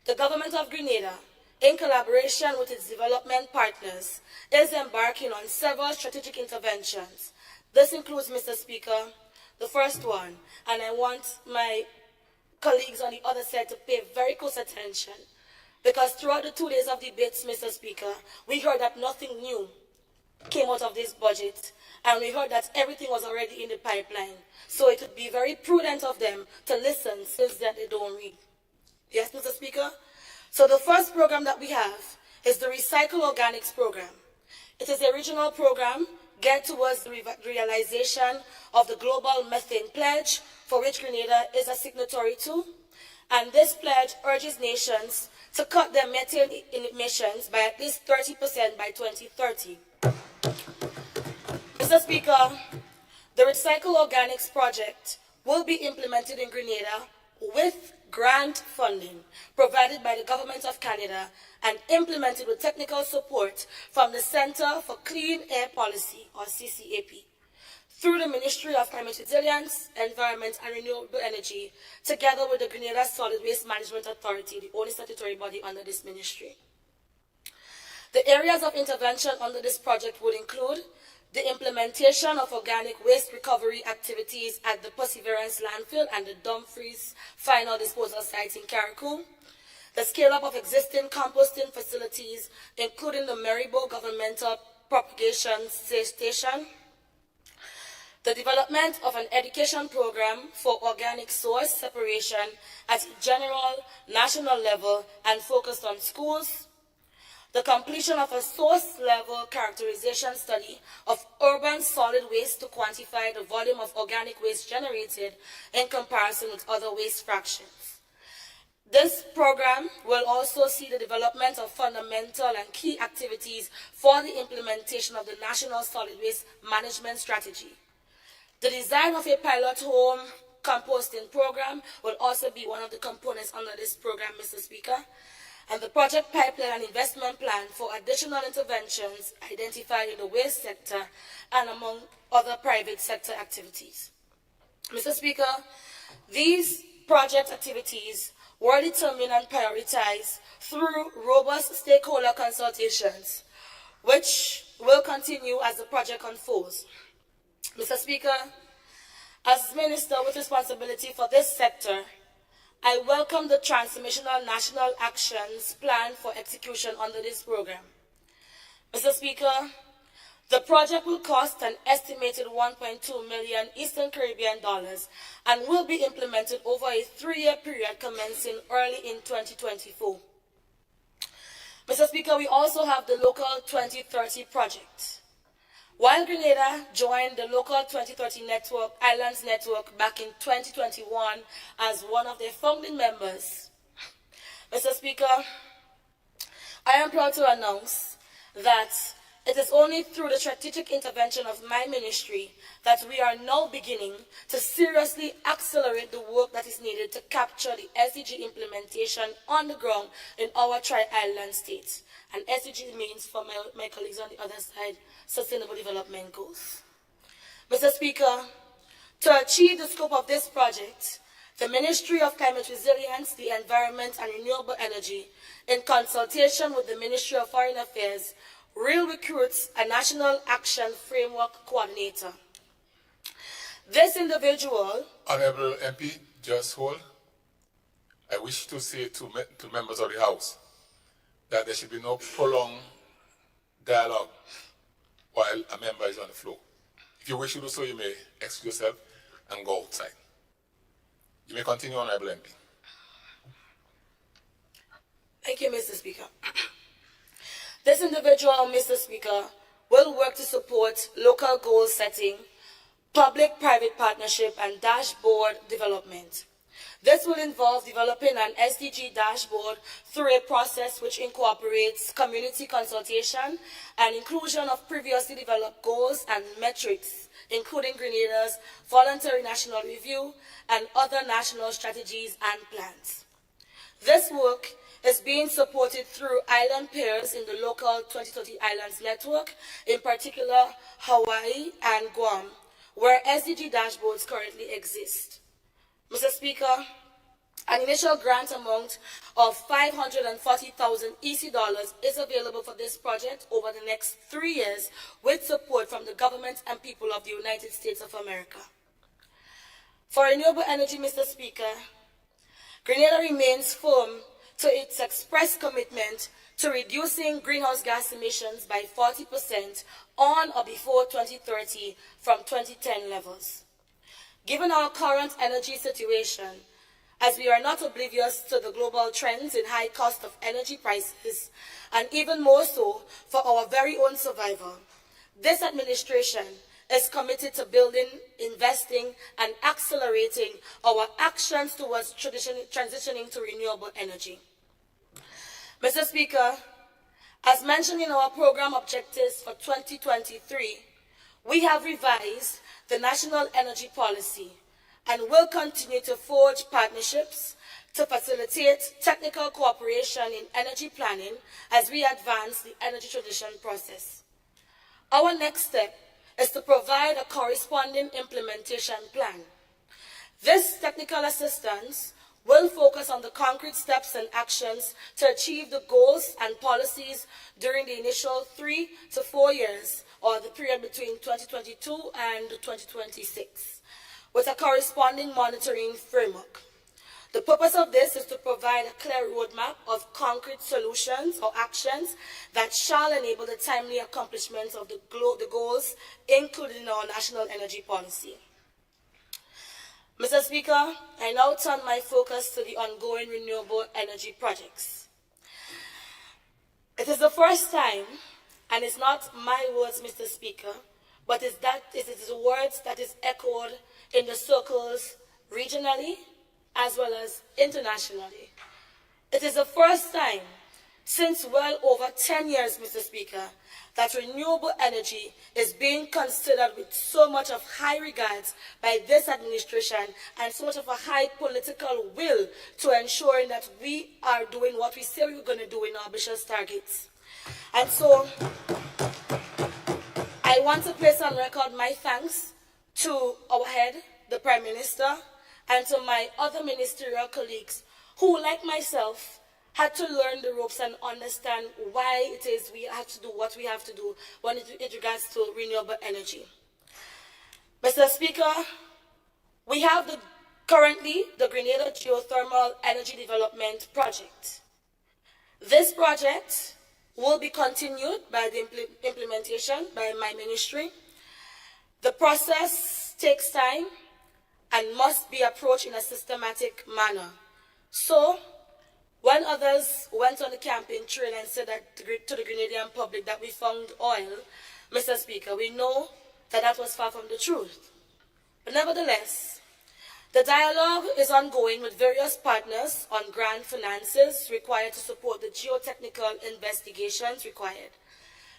Speaker 6: the Government of Grenada, in collaboration with its development partners, is embarking on several strategic interventions. This includes, Mr. Speaker, the first one, and I want my colleagues on the other side to pay very close attention, because throughout the 2 days of debates, Mr. Speaker, we heard that nothing new came out of this budget, and we heard that everything was already in the pipeline. So it would be very prudent of them to listen since that they don't read. Yes, Mr. Speaker? So the first program that we have is the Recycle Organics program. It is a regional program geared towards the realization of the Global Methane Pledge, for which Grenada is a signatory to. And this pledge urges nations to cut their methane emissions by at least 30% by 2030. Mr. Speaker, the Recycle Organics project will be implemented in Grenada with grant funding provided by the Government of Canada and implemented with technical support from the Center for Clean Air Policy, or CCAP, through the Ministry of Climate Resilience, Environment and Renewable Energy, together with the Grenada Solid Waste Management Authority, the only statutory body under this ministry. The areas of intervention under this project would include the implementation of organic waste recovery activities at the Perseverance landfill and the Dumfries final disposal site in Carriacou, the scale-up of existing composting facilities, including the Maribo Governmental Propagation Station, the development of an education program for organic source separation at a general national level and focused on schools, the completion of a source-level characterization study of urban solid waste to quantify the volume of organic waste generated in comparison with other waste fractions. This program will also see the development of fundamental and key activities for the implementation of the National Solid Waste Management Strategy, the design of a pilot home composting program will also be one of the components under this program, Mr. Speaker. And the project pipeline and investment plan for additional interventions identified in the waste sector and among other private sector activities. Mr. Speaker, these project activities were determined and prioritized through robust stakeholder consultations, which will continue as the project unfolds. Mr. Speaker, as Minister with responsibility for this sector, I welcome the Transformational National Actions Plan for execution under this program. Mr. Speaker, the project will cost an estimated $1.2 million Eastern Caribbean dollars and will be implemented over a 3-year period commencing early in 2024. Mr. Speaker, we also have the Local 2030 project. While Grenada joined the Local 2030 network, Islands Network back in 2021 as one of their founding members, Mr. Speaker, I am proud to announce that it is only through the strategic intervention of my ministry that we are now beginning to seriously accelerate the work that is needed to capture the SDG implementation on the ground in our tri-island states. And SDG means, for my colleagues on the other side, Sustainable Development Goals. Mr. Speaker, to achieve the scope of this project, the Ministry of Climate Resilience, the Environment and Renewable Energy, in consultation with the Ministry of Foreign Affairs, will recruit a National Action Framework Coordinator. This individual...
Speaker 1: Honorable MP, just hold. I wish to say to members of the House that there should be no prolonged dialogue while a member is on the floor. If you wish to do so, you may excuse yourself and go outside. You may continue, Honorable MP.
Speaker 6: Thank you, Mr. Speaker. This individual, Mr. Speaker, will work to support local goal setting, public-private partnership, and dashboard development. This will involve developing an SDG dashboard through a process which incorporates community consultation and inclusion of previously developed goals and metrics, including Grenada's voluntary national review and other national strategies and plans. This work is being supported through island peers in the Local 2030 Islands Network, in particular Hawaii and Guam, where SDG dashboards currently exist. Mr. Speaker, an initial grant amount of 540,000 EC dollars is available for this project over the next 3 years with support from the government and people of the United States of America. For renewable energy, Mr. Speaker, Grenada remains firm to its express commitment to reducing greenhouse gas emissions by 40% on or before 2030 from 2010 levels. Given our current energy situation, as we are not oblivious to the global trends in high cost of energy prices, and even more so for our very own survival, this administration is committed to building, investing, and accelerating our actions towards transitioning to renewable energy. Mr. Speaker, as mentioned in our program objectives for 2023, we have revised the National Energy Policy and will continue to forge partnerships to facilitate technical cooperation in energy planning as we advance the energy transition process. Our next step is to provide a corresponding implementation plan. This technical assistance will focus on the concrete steps and actions to achieve the goals and policies during the initial 3 to 4 years, or the period between 2022 and 2026, with a corresponding monitoring framework. The purpose of this is to provide a clear roadmap of concrete solutions or actions that shall enable the timely accomplishment of the goals included in our national energy policy. Mr. Speaker, I now turn my focus to the ongoing renewable energy projects. It is the first time, and it's not my words, Mr. Speaker, but it is the words that is echoed in the circles regionally as well as internationally. It is the first time since well over 10 years, Mr. Speaker, that renewable energy is being considered with so much of high regards by this administration and so much of a high political will to ensuring that we are doing what we say we were going to do in our ambitious targets. And so I want to place on record my thanks to our head, the Prime Minister, and to my other ministerial colleagues who, like myself, had to learn the ropes and understand why it is we have to do what we have to do when it regards to renewable energy. Mr. Speaker, we have currently the Grenada Geothermal Energy Development Project. This project will be continued by the implementation by my ministry. The process takes time and must be approached in a systematic manner. So, when others went on the campaign trail and said that to the Grenadian public that we found oil, Mr. Speaker, we know that that was far from the truth. But nevertheless, the dialogue is ongoing with various partners on grant finances required to support the geotechnical investigations required.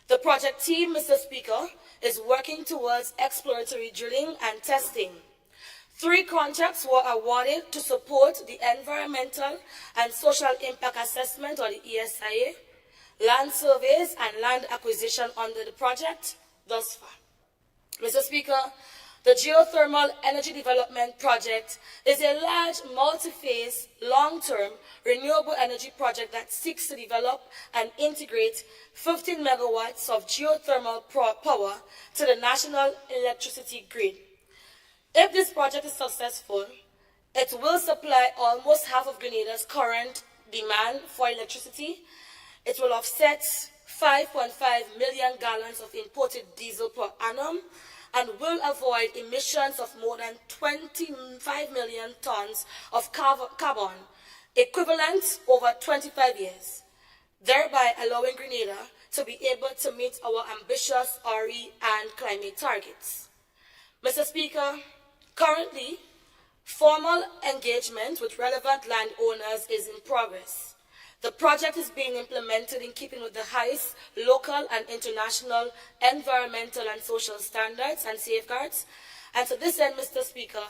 Speaker 6: The project team, Mr. Speaker, is working towards exploratory drilling and testing. 3 contracts were awarded to support the Environmental and Social Impact Assessment, or the ESIA, land surveys and land acquisition under the project thus far. Mr. Speaker, the Geothermal Energy Development Project is a large, multi-phase, long-term renewable energy project that seeks to develop and integrate 15 megawatts of geothermal power to the national electricity grid. If this project is successful, it will supply almost half of Grenada's current demand for electricity. It will offset 5.5 million gallons of imported diesel per annum and will avoid emissions of more than 25 million tons of carbon, equivalent over 25 years, thereby allowing Grenada to be able to meet our ambitious RE and climate targets. Mr. Speaker, currently, formal engagement with relevant landowners is in progress. The project is being implemented in keeping with the highest local and international environmental and social standards and safeguards. And to this end, Mr. Speaker,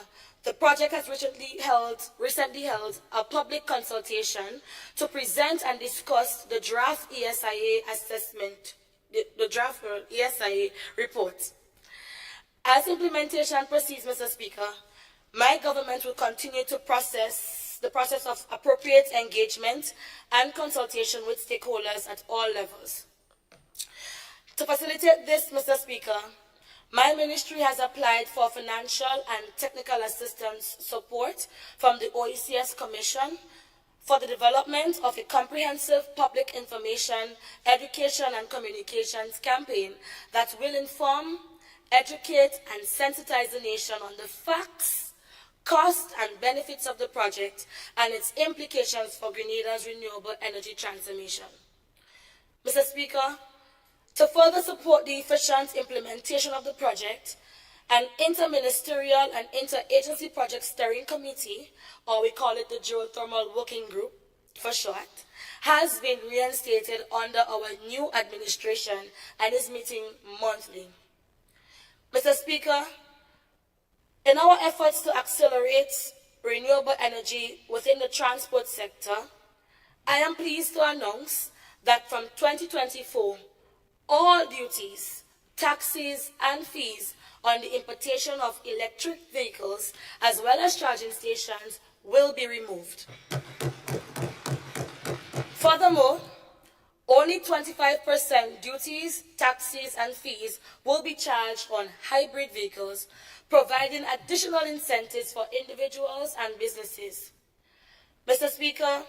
Speaker 6: the project has recently held a public consultation to present and discuss the draft ESIA assessment, the draft ESIA report. As implementation proceeds, Mr. Speaker, my government will continue to the process of appropriate engagement and consultation with stakeholders at all levels. To facilitate this, Mr. Speaker, my ministry has applied for financial and technical assistance support from the OECS Commission for the development of a comprehensive public information, education and communications campaign that will inform, educate and sensitize the nation on the facts, costs and benefits of the project and its implications for Grenada's renewable energy transformation. Mr. Speaker, to further support the efficient implementation of the project, an interministerial and interagency project steering committee, or we call it the Geothermal Working Group for short, has been reinstated under our new administration and is meeting monthly. Mr. Speaker, in our efforts to accelerate renewable energy within the transport sector, I am pleased to announce that from 2024, all duties, taxes, and fees on the importation of electric vehicles as well as charging stations will be removed. Furthermore, only 25% duties, taxes, and fees will be charged on hybrid vehicles, providing additional incentives for individuals and businesses. Mr. Speaker,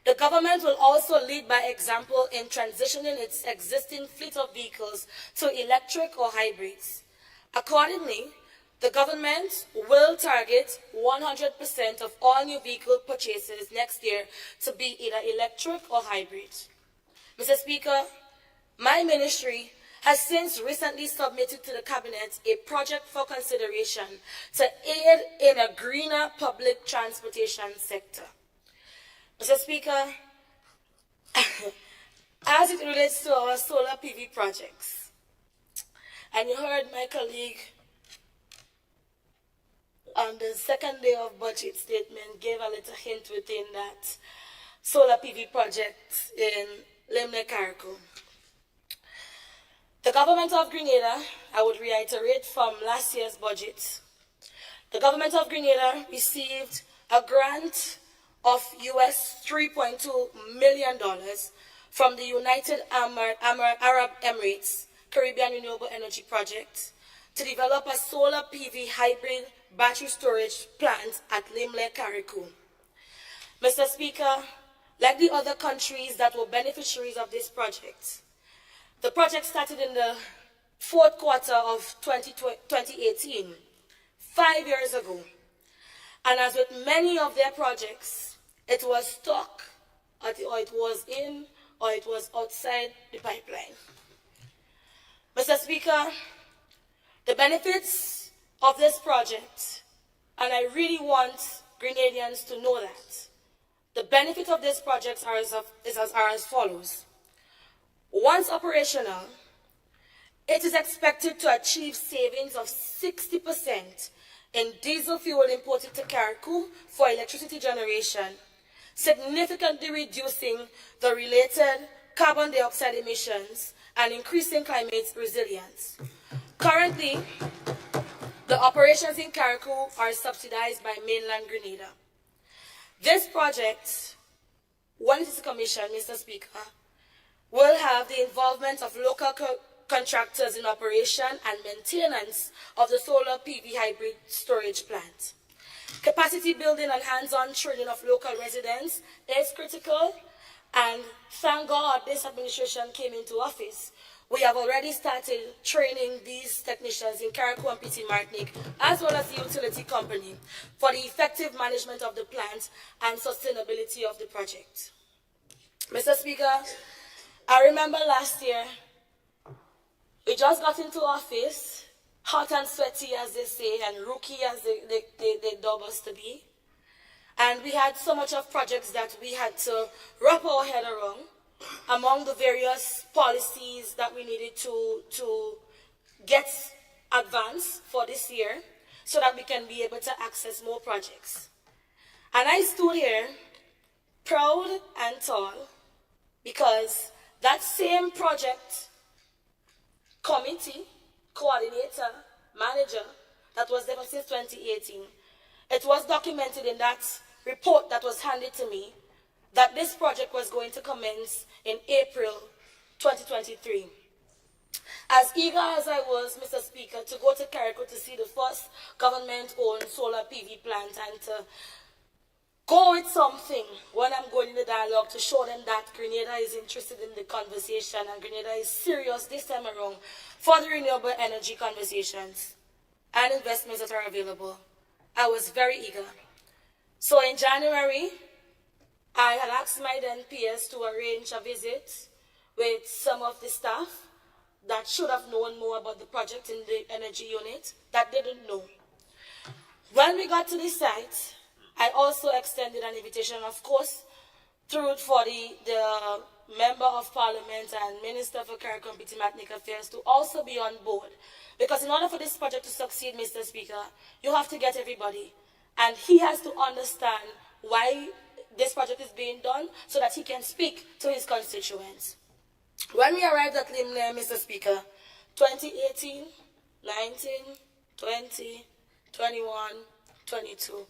Speaker 6: the government will also lead by example in transitioning its existing fleet of vehicles to electric or hybrids. Accordingly, the government will target 100% of all new vehicle purchases next year to be either electric or hybrid. Mr. Speaker, my ministry has since recently submitted to the Cabinet a project for consideration to aid in a greener public transportation sector. Mr. Speaker, as it relates to our solar PV projects. And you heard my colleague on the second day of budget statement gave a little hint within that solar PV project in Limne Carrico. The government of Grenada, I would reiterate from last year's budget, the government of Grenada received a grant of US $3.2 million from the United Arab Emirates Caribbean Renewable Energy Project to develop a solar PV hybrid battery storage plant at Limle Carrico. Mr. Speaker, like the other countries that were beneficiaries of this project, the project started in the fourth quarter of 2018, 5 years ago. And as with many of their projects, it was stuck, or it was in, or it was outside the pipeline. Mr. Speaker, the benefits of this project, and I really want Grenadians to know that, the benefits of this project are as follows. Once operational, it is expected to achieve savings of 60% in diesel fuel imported to Carrico for electricity generation, significantly reducing the related carbon dioxide emissions and increasing climate resilience. Currently, the operations in Carrico are subsidized by mainland Grenada. This project, when it is commissioned, Mr. Speaker, will have the involvement of local contractors in operation and maintenance of the solar PV hybrid storage plant. Capacity building and hands-on training of local residents is critical, and thank God this administration came into office. We have already started training these technicians in Carrico and Petit Martinique, as well as the utility company, for the effective management of the plant and sustainability of the project. Mr. Speaker, I remember last year, we just got into office, hot and sweaty as they say, and rookie as they dub us to be. And we had so much of projects that we had to wrap our head around among the various policies that we needed to get advanced for this year so that we can be able to access more projects. And I stood here proud and tall because that same project committee, coordinator, manager that was there since 2018, it was documented in that report that was handed to me that this project was going to commence in April 2023. As eager as I was, Mr. Speaker, to go to Carrico to see the first government-owned solar PV plant and to go with something when I'm going in the dialogue to show them that Grenada is interested in the conversation and Grenada is serious this time around for the renewable energy conversations and investments that are available, I was very eager. So in January, I had asked my then PS to arrange a visit with some of the staff that should have known more about the project in the energy unit that didn't know. When we got to the site, I also extended an invitation, of course, through for the Member of Parliament and Minister for Carrico and Petit Martinique Affairs to also be on board. Because in order for this project to succeed, Mr. Speaker, you have to get everybody. And he has to understand why this project is being done so that he can speak to his constituents. When we arrived at Limne, Mr. Speaker, 2018, 19, 20, 21, 22,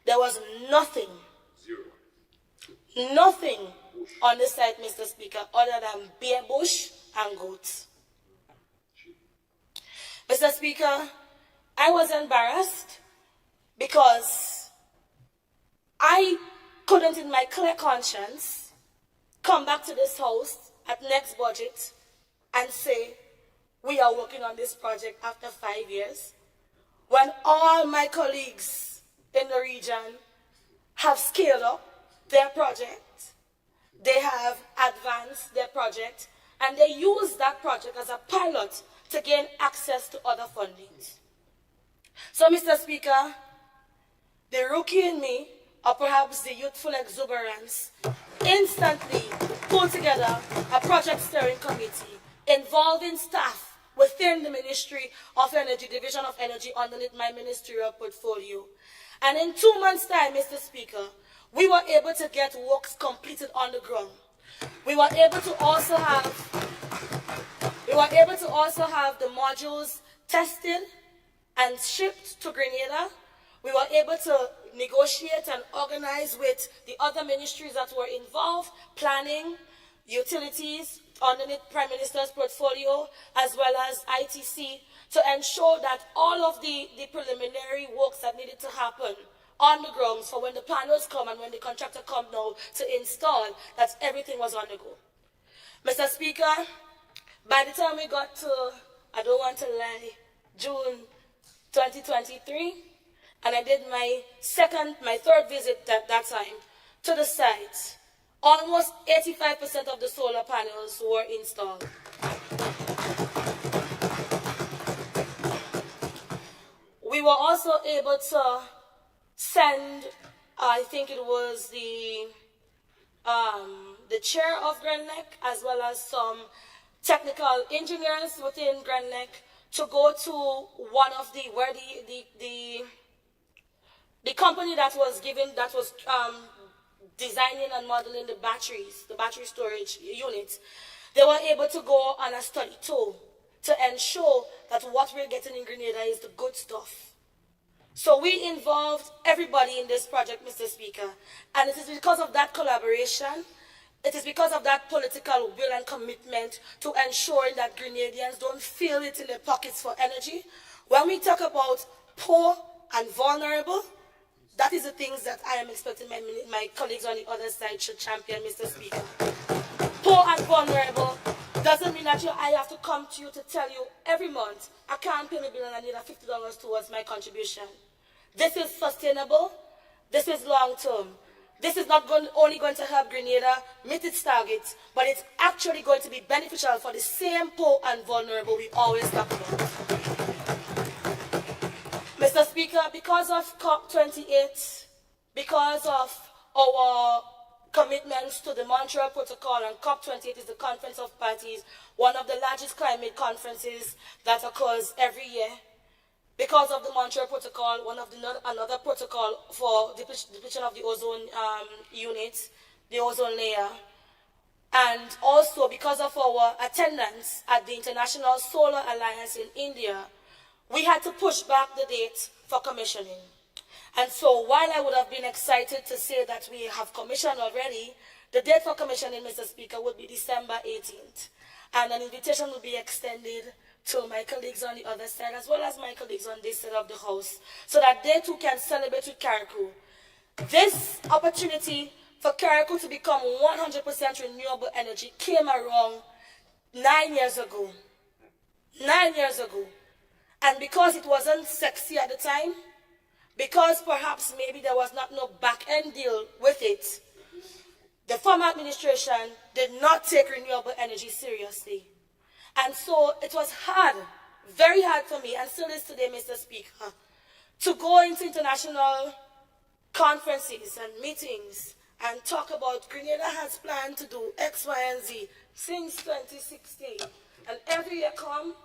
Speaker 6: there was nothing, nothing on the site, Mr. Speaker, other than bare bush and goats. Mr. Speaker, I was embarrassed because I couldn't, in my clear conscience, come back to this house at next budget and say, we are working on this project after 5 years, when all my colleagues in the region have scaled up their project, they have advanced their project, and they use that project as a pilot to gain access to other fundings. So, Mr. Speaker, the rookie in me, or perhaps the youthful exuberance, instantly pulled together a project steering committee involving staff within the Ministry of Energy, Division of Energy, underneath my ministerial portfolio. And in 2 months' time, Mr. Speaker, we were able to get works completed on the ground. We were able to also have the modules tested and shipped to Grenada. We were able to negotiate and organize with the other ministries that were involved, planning, utilities, underneath Prime Minister's portfolio, as well as ITC, to ensure that all of the preliminary works that needed to happen on the grounds for when the panels come and when the contractor come now to install, that everything was on the go. Mr. Speaker, by the time we got to, I don't want to lie, June 2023, and I did my third visit at that time to the site, almost 85% of the solar panels were installed. We were also able to send, I think it was the chair of Grenlec, as well as some technical engineers within Grenlec, to go to one of the company that was designing and modeling the battery storage units. They were able to go on a study tour to ensure that what we're getting in Grenada is the good stuff. So we involved everybody in this project, Mr. Speaker, and it is because of that collaboration, it is because of that political will and commitment to ensuring that Grenadians don't feel it in their pockets for energy. When we talk about poor and vulnerable, that is the things that I am expecting my colleagues on the other side should champion, Mr. Speaker. Poor and vulnerable doesn't mean that I have to come to you to tell you every month, I can't pay my bill and I need $50 towards my contribution. This is sustainable. This is long term. This is not only going to help Grenada meet its targets, but it's actually going to be beneficial for the same poor and vulnerable we always talk about. Mr. Speaker, because of COP28, because of our commitments to the Montreal Protocol, and COP28 is the Conference of Parties, one of the largest climate conferences that occurs every year. Because of the Montreal Protocol, another protocol for depletion of the ozone unit, the ozone layer, and also because of our attendance at the International Solar Alliance in India, we had to push back the date for commissioning. And so while I would have been excited to say that we have commissioned already, the date for commissioning, Mr. Speaker, would be December 18th. And an invitation will be extended to my colleagues on the other side, as well as my colleagues on this side of the House, so that they too can celebrate with Carriacou. This opportunity for Carriacou to become 100% renewable energy came around 9 years ago. 9 years ago. And because it wasn't sexy at the time, because perhaps maybe there was not no back-end deal with it, the former administration did not take renewable energy seriously. And so it was hard, very hard for me, and still is today, Mr. Speaker, to go into international conferences and meetings and talk about Grenada has planned to do X, Y, and Z since 2016. And every year come,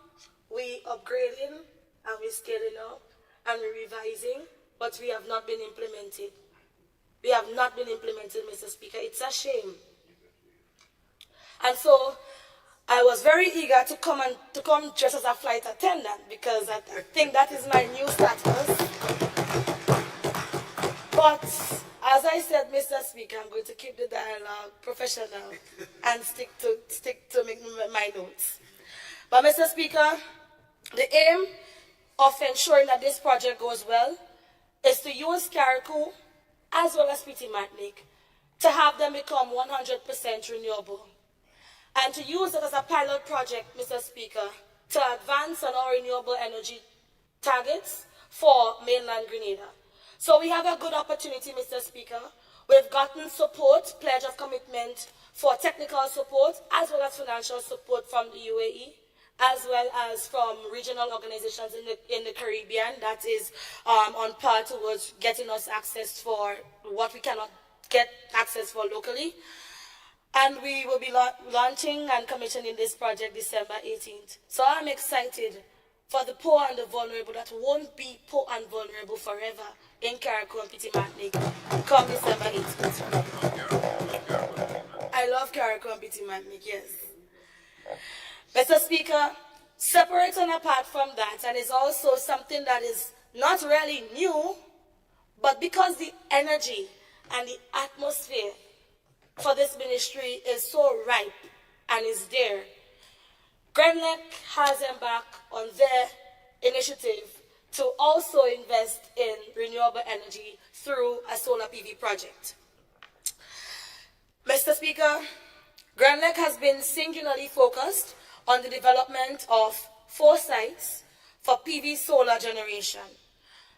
Speaker 6: we upgrading and we scaling up and we revising, but we have not been implemented. We have not been implemented, Mr. Speaker. It's a shame. And so I was very eager to come just as a flight attendant, because I think that is my new status. But as I said, Mr. Speaker, I'm going to keep the dialogue professional and stick to my notes. But Mr. Speaker, the aim of ensuring that this project goes well is to use Carriacou as well as PT Martinique to have them become 100% renewable, and to use it as a pilot project, Mr. Speaker, to advance on our renewable energy targets for mainland Grenada. So we have a good opportunity, Mr. Speaker. We've gotten support, pledge of commitment for technical support, as well as financial support from the UAE, as well as from regional organizations in the Caribbean that is on par towards getting us access for what we cannot get access for locally. And we will be launching and commissioning this project December 18th. So I'm excited for the poor and the vulnerable that won't be poor and vulnerable forever in Carriacou and Petit-Martinique come December 18th. I love Carriacou and Petit-Martinique, yes. Mr. Speaker, separate and apart from that, and is also something that is not really new, but because the energy and the atmosphere for this ministry is so ripe and is there, Grenlec has embarked on their initiative to also invest in renewable energy through a solar PV project. Mr. Speaker, Grenlec has been singularly focused on the development of 4 sites for PV solar generation.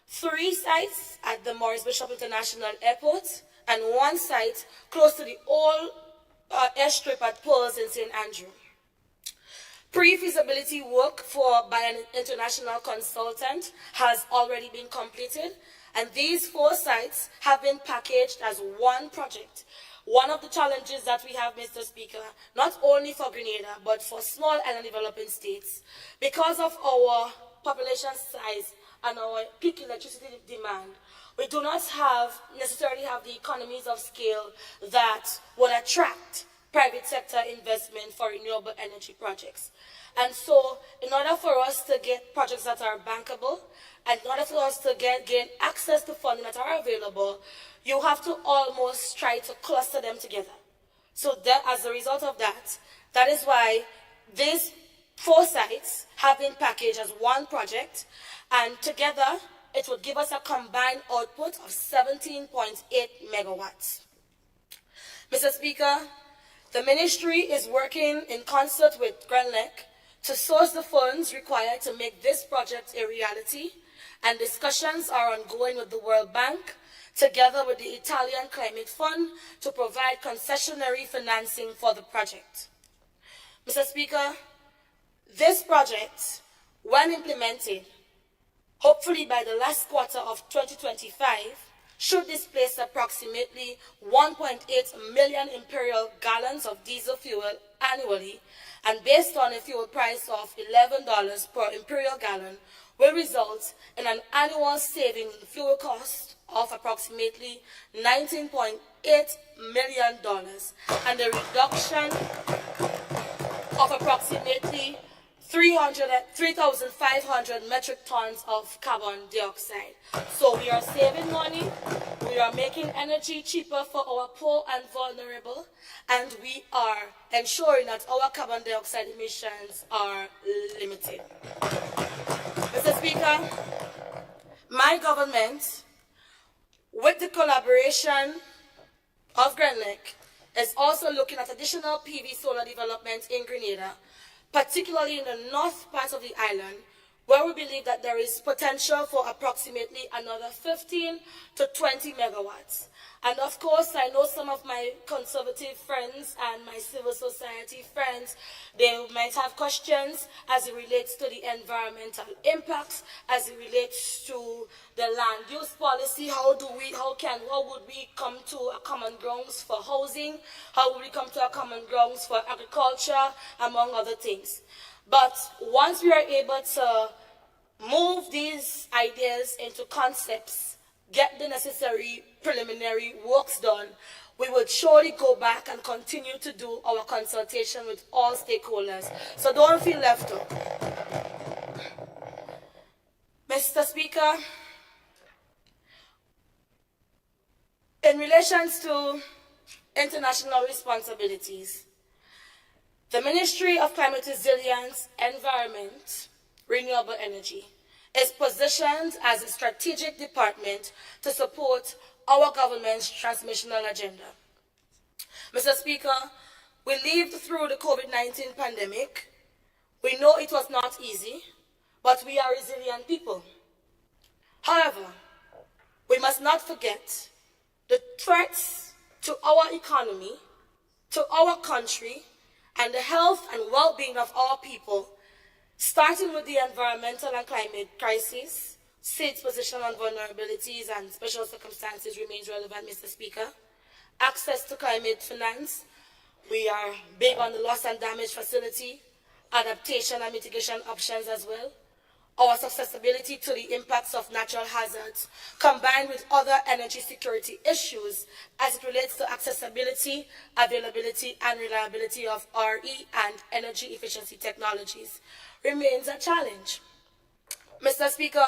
Speaker 6: 3 sites at the Maurice Bishop International Airport and 1 site close to the old airstrip at Pearls in St. Andrew. Pre-feasibility work by an international consultant has already been completed, and these 4 sites have been packaged as one project. One of the challenges that we have, Mr. Speaker, not only for Grenada, but for small island developing states, because of our population size and our peak electricity demand, we do not necessarily have the economies of scale that would attract private sector investment for renewable energy projects. And so, in order for us to get projects that are bankable, and in order for us to gain access to funding that are available, you have to almost try to cluster them together. So that, as a result of that, that is why these 4 sites have been packaged as one project, and together it would give us a combined output of 17.8 megawatts. Mr. Speaker, the ministry is working in concert with Grenlec to source the funds required to make this project a reality, and discussions are ongoing with the World Bank, together with the Italian Climate Fund, to provide concessionary financing for the project. Mr. Speaker, this project, when implemented, hopefully by the last quarter of 2025, should displace approximately 1.8 million imperial gallons of diesel fuel annually, and based on a fuel price of $11 per imperial gallon, will result in an annual saving in fuel cost of approximately $19.8 million and a reduction of approximately 3,500 metric tons of carbon dioxide. So we are saving money, we are making energy cheaper for our poor and vulnerable, and we are ensuring that our carbon dioxide emissions are limited. Mr. Speaker, my government, with the collaboration of Grenlec, is also looking at additional PV solar development in Grenada, particularly in the north part of the island, where we believe that there is potential for approximately another 15 to 20 megawatts. And of course, I know some of my conservative friends and my civil society friends, they might have questions as it relates to the environmental impacts, as it relates to the land use policy. How would we come to a common grounds for housing? How would we come to a common grounds for agriculture, among other things? But once we are able to move these ideas into concepts, get the necessary preliminary works done, we will surely go back and continue to do our consultation with all stakeholders. So don't feel left out. Mr. Speaker, in relation to international responsibilities, the Ministry of Climate Resilience, Environment, Renewable Energy is positioned as a strategic department to support our government's transmissional agenda. Mr. Speaker, we lived through the COVID-19 pandemic. We know it was not easy, but we are resilient people. However, we must not forget the threats to our economy, to our country, and the health and well-being of our people, starting with the environmental and climate crisis. State's position on vulnerabilities and special circumstances remains relevant, Mr. Speaker. Access to climate finance, We are big on the loss and damage facility, adaptation and mitigation options as well. Our susceptibility to the impacts of natural hazards, combined with other energy security issues as it relates to accessibility, availability, and reliability of RE and energy efficiency technologies, remains a challenge. Mr. Speaker,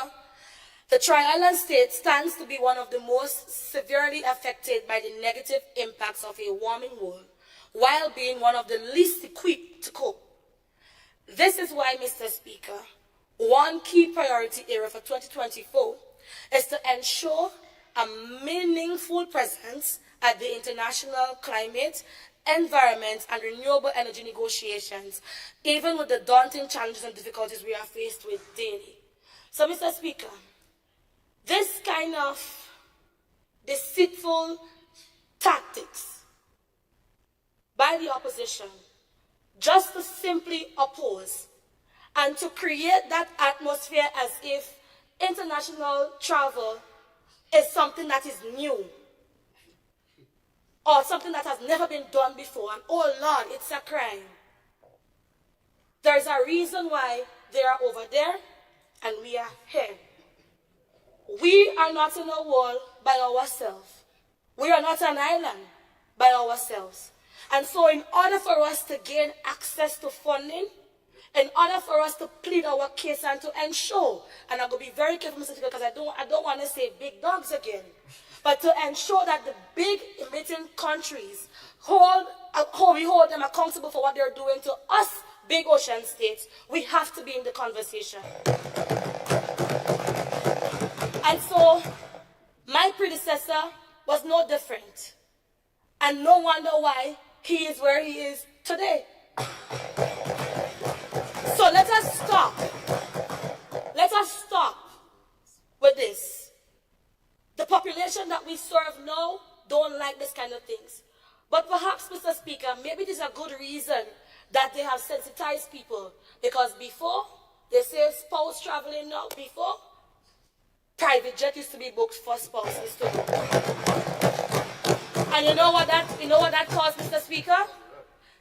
Speaker 6: the Tri-Island state stands to be one of the most severely affected by the negative impacts of a warming world, while being one of the least equipped to cope. This is why, Mr. Speaker, one key priority area for 2024 is to ensure a meaningful presence at the international climate, environment, and renewable energy negotiations, even with the daunting challenges and difficulties we are faced with daily. So, Mr. Speaker, this kind of deceitful tactics by the opposition just to simply oppose and to create that atmosphere as if international travel is something that is new or something that has never been done before, and oh Lord, it's a crime. There is a reason why they are over there and we are here. We are not in a world by ourselves. We are not an island by ourselves. And so in order for us to gain access to funding, in order for us to plead our case and to ensure, and I'm going to be very careful, Mr. Speaker, because I don't want to say big dogs again, but to ensure that the big emitting countries we hold them accountable for what they're doing to us big ocean states, we have to be in the conversation. And so my predecessor was no different. And no wonder why he is where he is today. So let us stop. Let us stop with this. The population that we serve now don't like this kind of things. But perhaps, Mr. Speaker, maybe it is a good reason that they have sensitized people. Because before, they say spouse traveling now, before, private jet used to be booked for spouses to go. And you know what that caused, Mr. Speaker?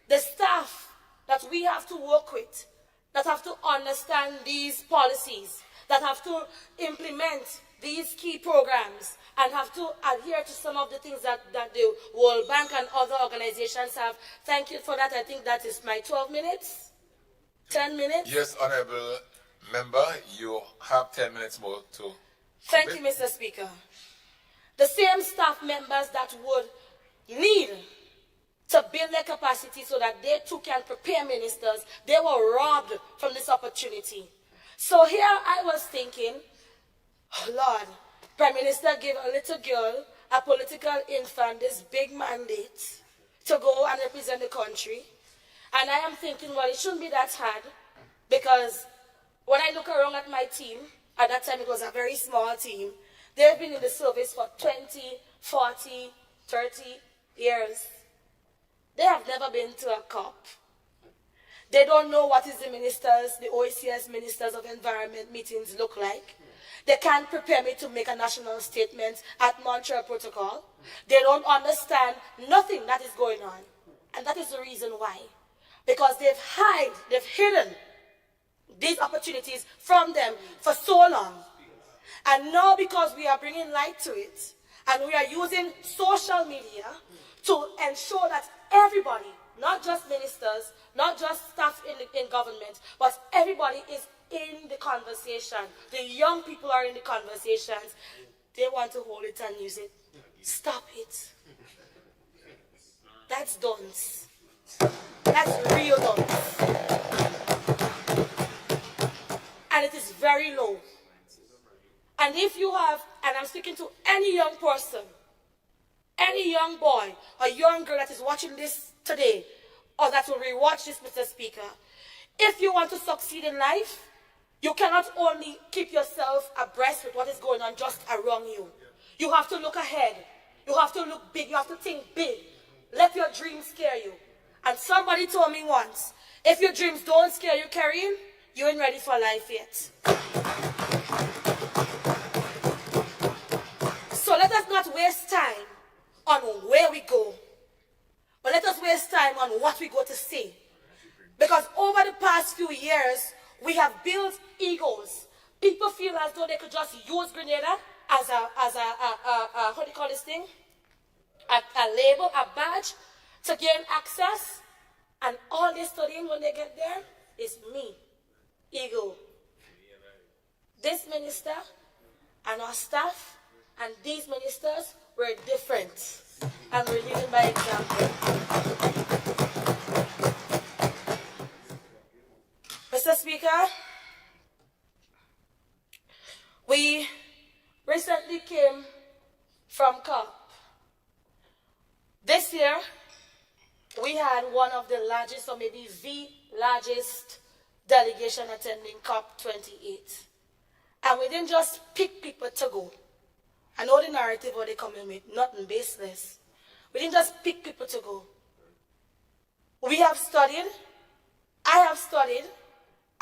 Speaker 6: The staff that we have to work with, that have to understand these policies, that have to implement these key programs, and have to adhere to some of the things that the World Bank and other organizations have. Thank you for that. I think that is my 12 minutes, 10 minutes.
Speaker 1: Yes, Honorable Member, you have 10 minutes more to...
Speaker 6: Thank you, Mr. Speaker. The same staff members that would need to build their capacity so that they too can prepare ministers, they were robbed from this opportunity. So here I was thinking, oh Lord, Prime Minister gave a little girl, a political infant, this big mandate to go and represent the country. And I am thinking, well, it shouldn't be that hard, because when I look around at my team, at that time it was a very small team, they've been in the service for 20, 40, 30 years. They have never been to a COP. They don't know what is the OECS Ministers of Environment meetings look like. They can't prepare me to make a national statement at Montreal Protocol. They don't understand nothing that is going on. And that is the reason why. Because they've hidden these opportunities from them for so long. And now, because we are bringing light to it, and we are using social media to ensure that everybody, not just ministers, not just staff in government, but everybody is in the conversation. The young people are in the conversations. They want to hold it and use it. Stop it. That's dunce. That's real dunce. And it is very low. And if you have, and I'm speaking to any young person, any young boy or young girl that is watching this today, or that will rewatch this, Mr. Speaker, if you want to succeed in life, you cannot only keep yourself abreast with what is going on just around you. You have to look ahead. You have to look big. You have to think big. Let your dreams scare you. And somebody told me once, if your dreams don't scare you, Kareem, you ain't ready for life yet. So let us not waste time on where we go. But let us waste time on what we go to say. Because over the past few years, we have built egos. People feel as though they could just use Grenada as how do you call this thing? A label, a badge to gain access. And all they're studying when they get there is me, ego. This minister and our staff and these ministers were different. And we're leading by example. Mr. Speaker, we recently came from COP. This year, we had one of the largest, or maybe the largest delegation attending COP 28. And we didn't just pick people to go. I know the narrative what they come in with, nothing baseless. We didn't just pick people to go. We have studied, I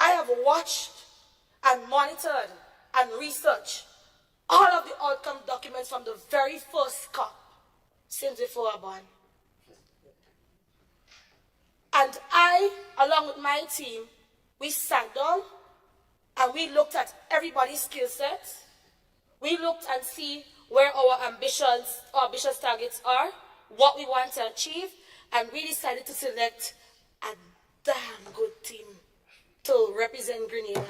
Speaker 6: have watched and monitored and researched all of the outcome documents from the very first COP since before I born. And I, along with my team, we sat down and we looked at everybody's skill set. We looked and see where our ambitious targets are, what we want to achieve, and we decided to select a damn good team to represent Grenada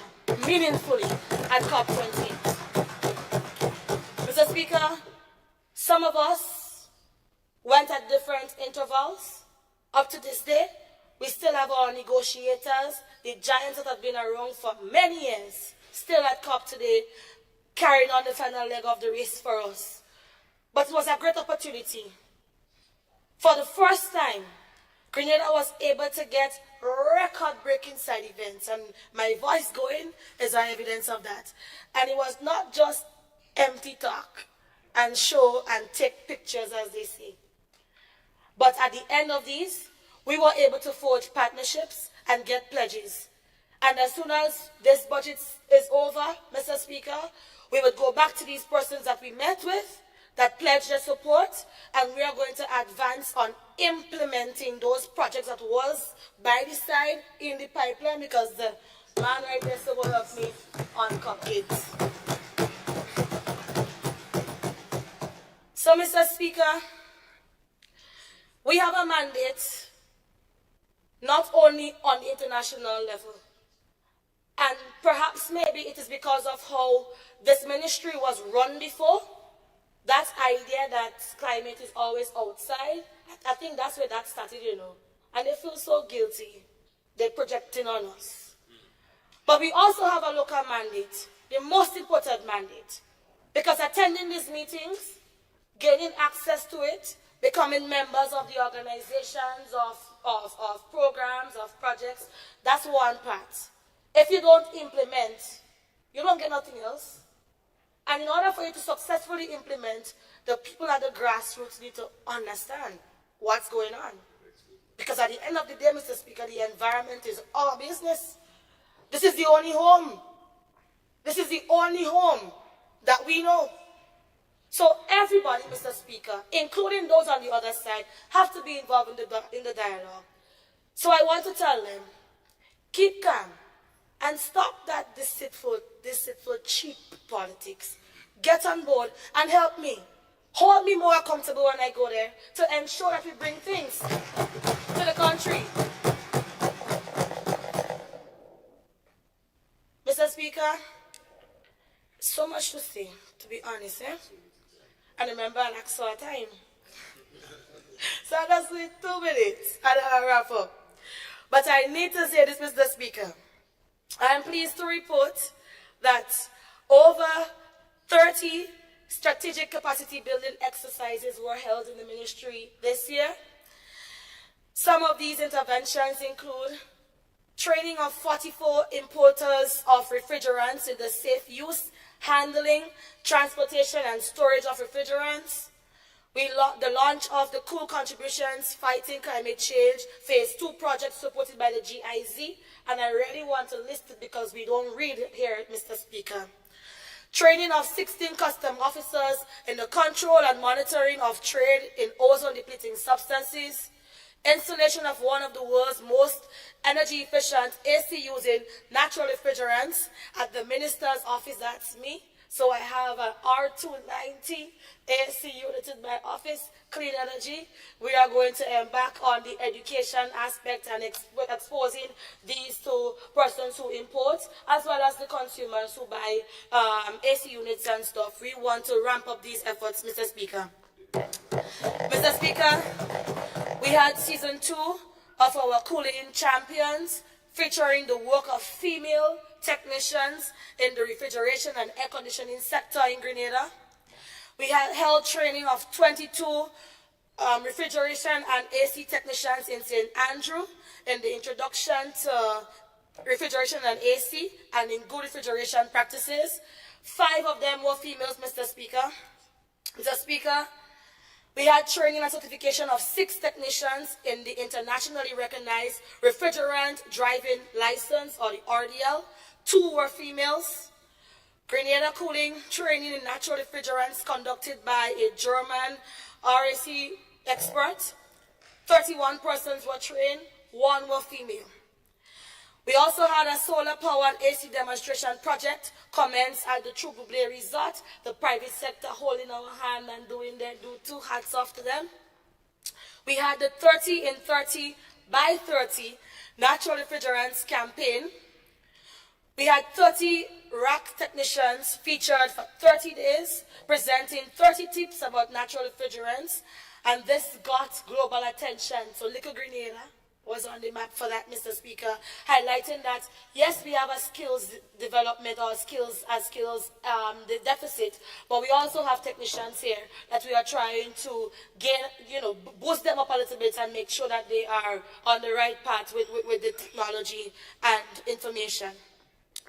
Speaker 6: meaningfully at COP28. Mr. Speaker, some of us went at different intervals. Up to this day, we still have our negotiators, the giants that have been around for many years, still at COP today, carrying on the final leg of the race for us. But it was a great opportunity. For the first time, Grenada was able to get record-breaking side events, and my voice going is an evidence of that. And it was not just empty talk and show and take pictures, as they say. But at the end of these, we were able to forge partnerships and get pledges. And as soon as this budget is over, Mr. Speaker, we would go back to these persons that we met with, that pledged their support, and we are going to advance on implementing those projects that was by the side in the pipeline, because the man right there so will help me on cupcakes. So, Mr. Speaker, we have a mandate not only on the international level, and perhaps maybe it is because of how this ministry was run before, that idea that climate is always outside. I think that's where that started, you know. And they feel so guilty. They're projecting on us. But we also have a local mandate, the most important mandate. Because attending these meetings, gaining access to it, becoming members of the organizations, of programs, of projects, that's one part. If you don't implement, you don't get nothing else. And in order for you to successfully implement, the people at the grassroots need to understand what's going on. Because at the end of the day, Mr. Speaker, the environment is our business. This is the only home. This is the only home that we know. So everybody, Mr. Speaker, including those on the other side, have to be involved in the dialogue. So I want to tell them, keep calm and stop that deceitful, cheap politics. Get on board and help me. Hold me more accountable when I go there to ensure that we bring things to the country. Mr. Speaker, so much to say, to be honest, eh? And remember, I lack so time. So that's with 2 minutes, and I'll wrap up. But I need to say this, Mr. Speaker. I am pleased to report that over 30 strategic capacity building exercises were held in the ministry this year. Some of these interventions include training of 44 importers of refrigerants in the safe use, handling, transportation, and storage of refrigerants. The launch of the Cool Contributions Fighting Climate Change Phase 2 project supported by the GIZ, and I really want to list it because we don't read it here, Mr. Speaker. Training of 16 custom officers in the control and monitoring of trade in ozone-depleting substances. installation of one of the world's most energy efficient AC using natural refrigerants at the minister's office. That's me. So I have an R290 AC unit in my office, clean energy. We are going to embark on the education aspect and exposing these to persons who import, as well as the consumers who buy AC units and stuff. We want to ramp up these efforts, Mr. Speaker. Mr. Speaker, we had season 2 of our Cooling Champions, featuring the work of female technicians in the refrigeration and air conditioning sector in Grenada. We had held training of 22 refrigeration and AC technicians in St. Andrew in the introduction to refrigeration and AC and in good refrigeration practices. 5 of them were females, Mr. Speaker. Mr. Speaker, we had training and certification of 6 technicians in the internationally recognized refrigerant driving license, or the RDL. 2 were females. Grenada cooling training in natural refrigerants conducted by a German RAC expert. 31 persons were trained, 1 were female. We also had a solar-powered AC demonstration project commenced at the True Boublé Resort, the private sector holding our hand and doing their due too. Hats off to them. We had the 30 in 30 by 30 natural refrigerants campaign. We had 30 rack technicians featured for 30 days, presenting 30 tips about natural refrigerants, and this got global attention. So Little Grenada was on the map for that, Mr. Speaker, highlighting that, yes, we have a skills development or skills the deficit, but we also have technicians here that we are trying to gain, boost them up a little bit and make sure that they are on the right path with the technology and information.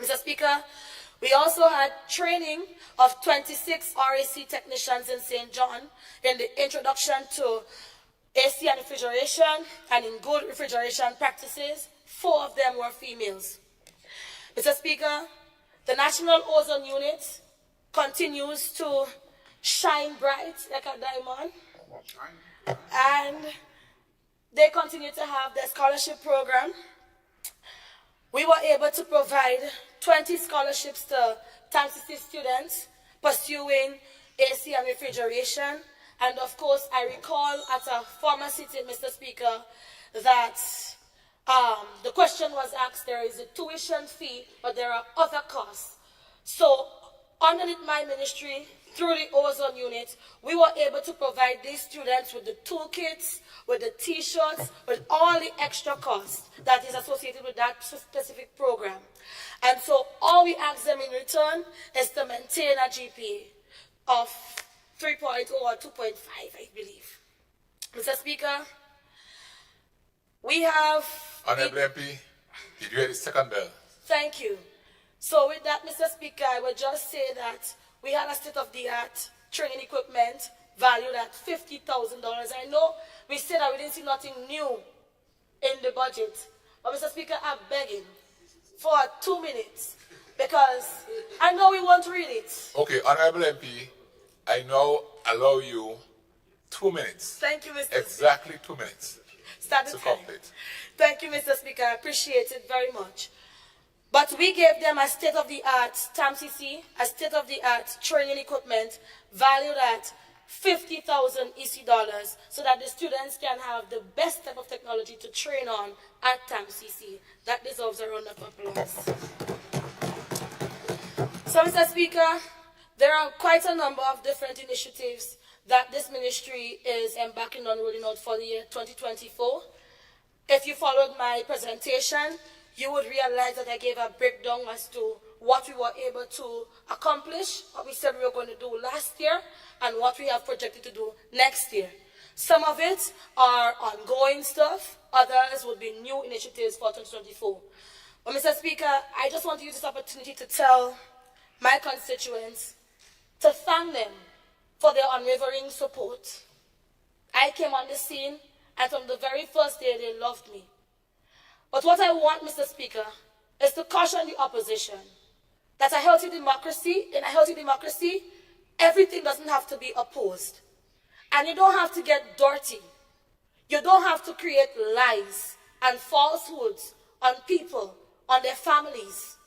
Speaker 6: Mr. Speaker, we also had training of 26 RAC technicians in St. John in the introduction to AC and refrigeration and in good refrigeration practices. 4 of them were females. Mr. Speaker, the National Ozone Unit continues to shine bright like a diamond, and they continue to have their scholarship program. We were able to provide 20 scholarships to TAMCC students pursuing AC and refrigeration. And of course, I recall at a former sitting, Mr. Speaker, that the question was asked, there is a tuition fee, but there are other costs. So underneath my ministry, through the Ozone Unit, we were able to provide these students with the toolkits, with the t-shirts, with all the extra costs that is associated with that specific program. And so all we ask them in return is to maintain a GPA of 3.0 or 2.5, I believe. Mr. Speaker, we have...
Speaker 1: Honorable MP, did you hear the second bell?
Speaker 6: Thank you. So with that, Mr. Speaker, I would just say that we had a state-of-the-art training equipment valued at $50,000. I know we said that we didn't see nothing new in the budget, but Mr. Speaker, I'm begging for 2 minutes because I know we won't read it.
Speaker 1: Okay, Honorable MP, I now allow you 2 minutes.
Speaker 6: Thank you, Mr.
Speaker 1: Exactly 2 minutes.
Speaker 6: Start the
Speaker 1: to
Speaker 6: time.
Speaker 1: complete.
Speaker 6: Thank you, Mr. Speaker. I appreciate it very much. But we gave them a state-of-the-art TAMCC, a state-of-the-art training equipment valued at 50,000 EC dollars so that the students can have the best type of technology to train on at TAMCC. That deserves a round of applause. So, Mr. Speaker, there are quite a number of different initiatives that this ministry is embarking on rolling out for the year 2024. If you followed my presentation, you would realize that I gave a breakdown as to what we were able to accomplish, what we said we were going to do last year, and what we have projected to do next year. Some of it are ongoing stuff, others would be new initiatives for 2024. But Mr. Speaker, I just want to use this opportunity to tell my constituents, to thank them for their unwavering support. I came on the scene, and from the very first day, they loved me. But what I want, Mr. Speaker, is to caution the opposition that in a healthy democracy, everything doesn't have to be opposed. And you don't have to get dirty. You don't have to create lies and falsehoods on people, on their families,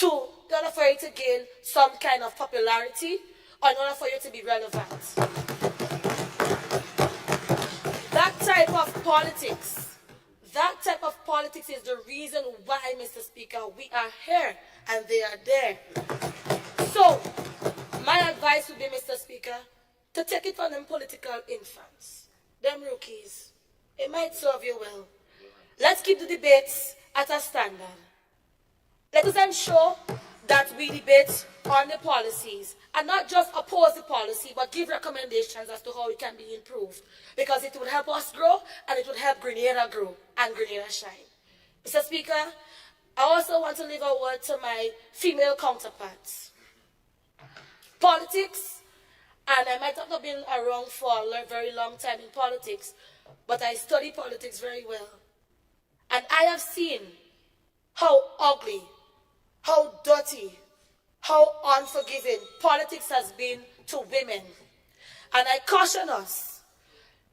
Speaker 6: in order for you to gain some kind of popularity, or in order for you to be relevant. That type of politics is the reason why, Mr. Speaker, we are here and they are there. So, my advice would be, Mr. Speaker, to take it from them political infants, them rookies. It might serve you well. Let's keep the debates at a standard. Let us ensure that we debate on the policies and not just oppose the policy, but give recommendations as to how it can be improved, because it would help us grow and it would help Grenada grow and Grenada shine. Mr. Speaker, I also want to leave a word to my female counterparts. Politics, and I might not have been around for a very long time in politics, but I study politics very well. And I have seen how ugly, how dirty, how unforgiving politics has been to women. And I caution us,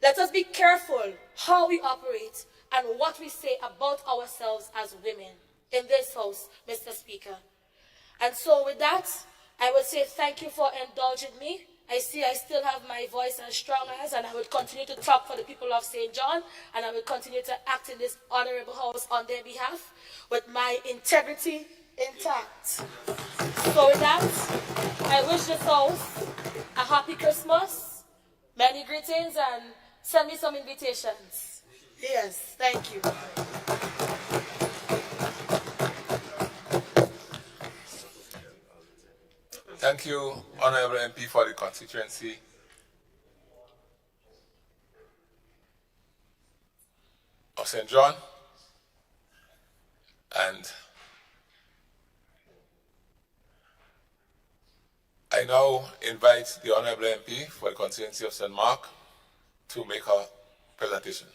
Speaker 6: let us be careful how we operate and what we say about ourselves as women in this house, Mr. Speaker. And so with that, I would say thank you for indulging me. I see I still have my voice as strong as, and I will continue to talk for the people of St. John, and I will continue to act in this honorable house on their behalf with my integrity intact. So with that, I wish this house a happy Christmas, many greetings, and send me some invitations. Yes, thank you.
Speaker 1: Thank you, Honorable MP, for the constituency. Of St. John. And I now invite the Honorable MP for the constituency of St. Mark to make her presentation.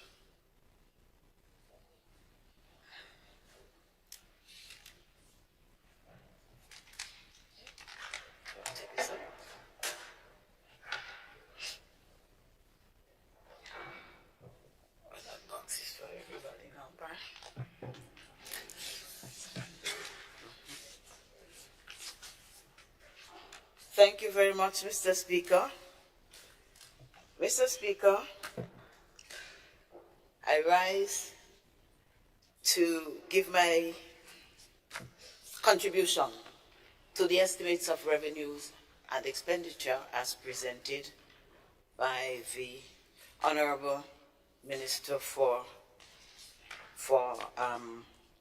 Speaker 7: Thank you very much, Mr. Speaker. Mr. Speaker, I rise to give my contribution to the estimates of revenues and expenditure as presented by the Honorable Minister for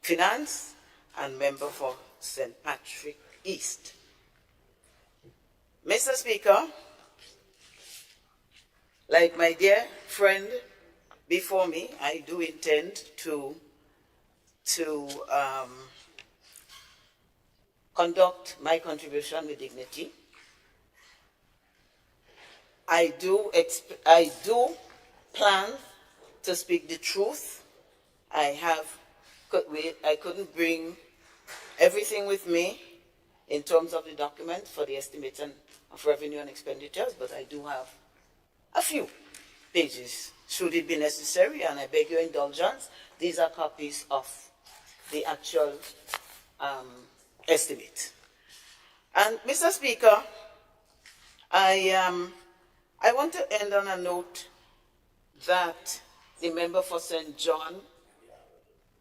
Speaker 7: Finance and Member for St. Patrick East. Mr. Speaker, like my dear friend before me, I do intend to conduct my contribution with dignity. I do plan to speak the truth. I couldn't bring everything with me in terms of the document for the estimation of revenue and expenditures, but I do have a few pages, should it be necessary, and I beg your indulgence. These are copies of the actual estimate. And Mr. Speaker, I want to end on a note that the member for St. John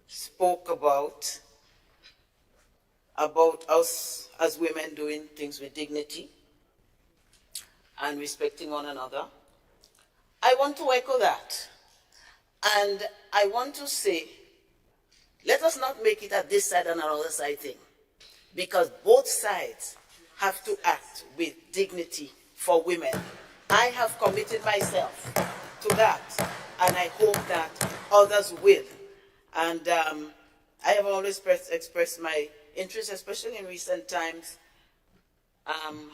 Speaker 7: spoke about us as women doing things with dignity and respecting one another. I want to echo that. And I want to say, let us not make it a this side and another side thing, because both sides have to act with dignity for women. I have committed myself to that, and I hope that others will. And I have always expressed my interest, especially in recent times,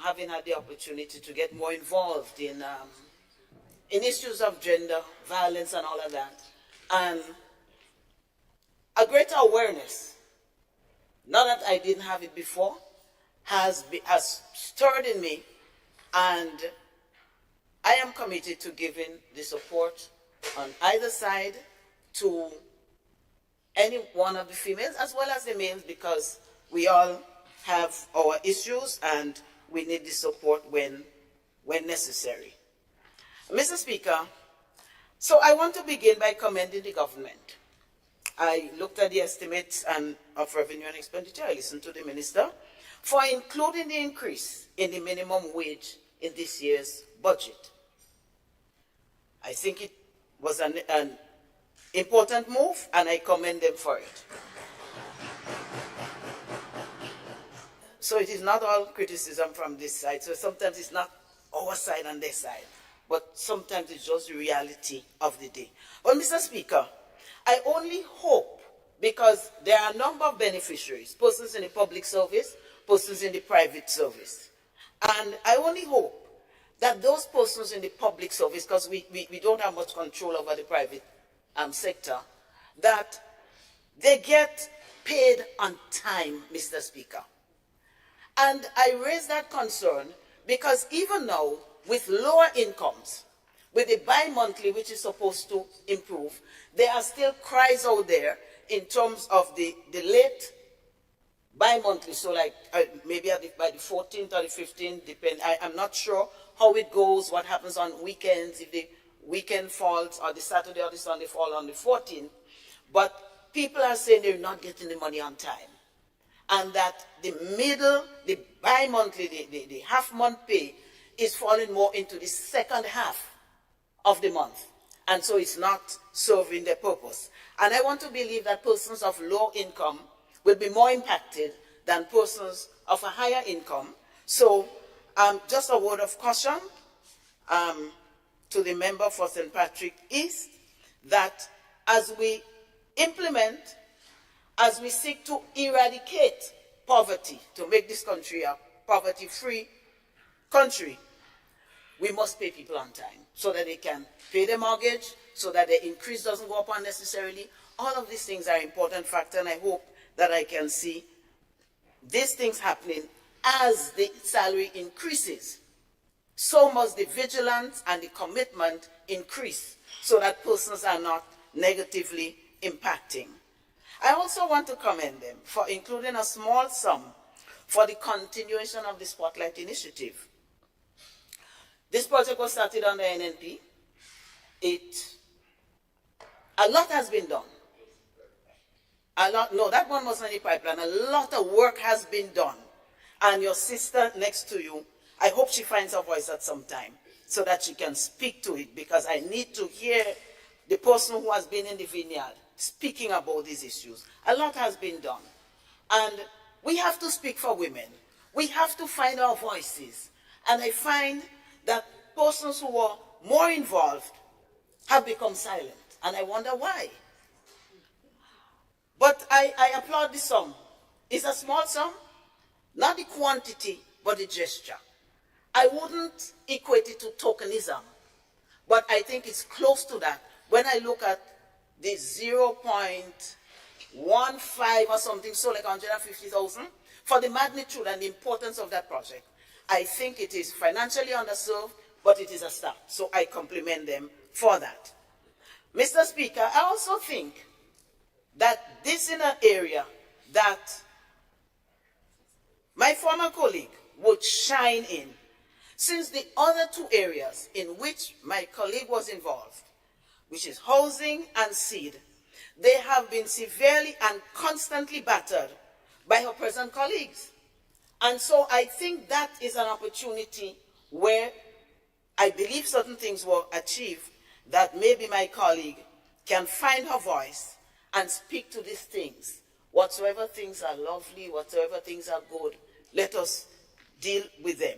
Speaker 7: having had the opportunity to get more involved in issues of gender violence and all of that, and a greater awareness, not that I didn't have it before, has stirred in me, and I am committed to giving the support on either side to any one of the females as well as the males, because we all have our issues and we need the support when necessary. Mr. Speaker, so I want to begin by commending the government. I looked at the estimates of revenue and expenditure. I listened to the minister for including the increase in the minimum wage in this year's budget. I think it was an important move, and I commend them for it. So it is not all criticism from this side. So sometimes it's not our side and their side, but sometimes it's just the reality of the day. But Mr. Speaker, I only hope, because there are a number of beneficiaries, persons in the public service, persons in the private service, and I only hope that those persons in the public service, because we don't have much control over the private sector, that they get paid on time, Mr. Speaker. And I raise that concern because even now, with lower incomes, with the bi-monthly, which is supposed to improve, there are still cries out there in terms of the late bi-monthly. So like maybe by the 14th or the 15th, I'm not sure how it goes, what happens on weekends, if the weekend falls or the Saturday or the Sunday fall on the 14th. But people are saying they're not getting the money on time. And that the bi-monthly, the half-month pay is falling more into the second half of the month. And so it's not serving their purpose. And I want to believe that persons of low income will be more impacted than persons of a higher income. So just a word of caution to the member for St. Patrick East, that as we implement, as we seek to eradicate poverty, to make this country a poverty-free country, we must pay people on time so that they can pay their mortgage, so that the increase doesn't go up unnecessarily. All of these things are important factors, and I hope that I can see these things happening as the salary increases. So must the vigilance and the commitment increase so that persons are not negatively impacting. I also want to commend them for including a small sum for the continuation of the Spotlight Initiative. This project was started under NNP. A lot has been done. No, that one was on the pipeline. A lot of work has been done. And your sister next to you, I hope she finds her voice at some time so that she can speak to it, because I need to hear the person who has been in the vineyard speaking about these issues. A lot has been done. And we have to speak for women. We have to find our voices. And I find that persons who are more involved have become silent. And I wonder why. But I applaud the sum. It's a small sum, not the quantity, but the gesture. I wouldn't equate it to tokenism, but I think it's close to that. When I look at the 0.15 or something, so like 150,000, for the magnitude and the importance of that project, I think it is financially underserved, but it is a start. So I compliment them for that. Mr. Speaker, I also think that this is an area that my former colleague would shine in, since the other two areas in which my colleague was involved, which is housing and seed, they have been severely and constantly battered by her present colleagues. And so I think that is an opportunity where I believe certain things were achieved, that maybe my colleague can find her voice and speak to these things. Whatsoever things are lovely, whatsoever things are good, let us deal with them.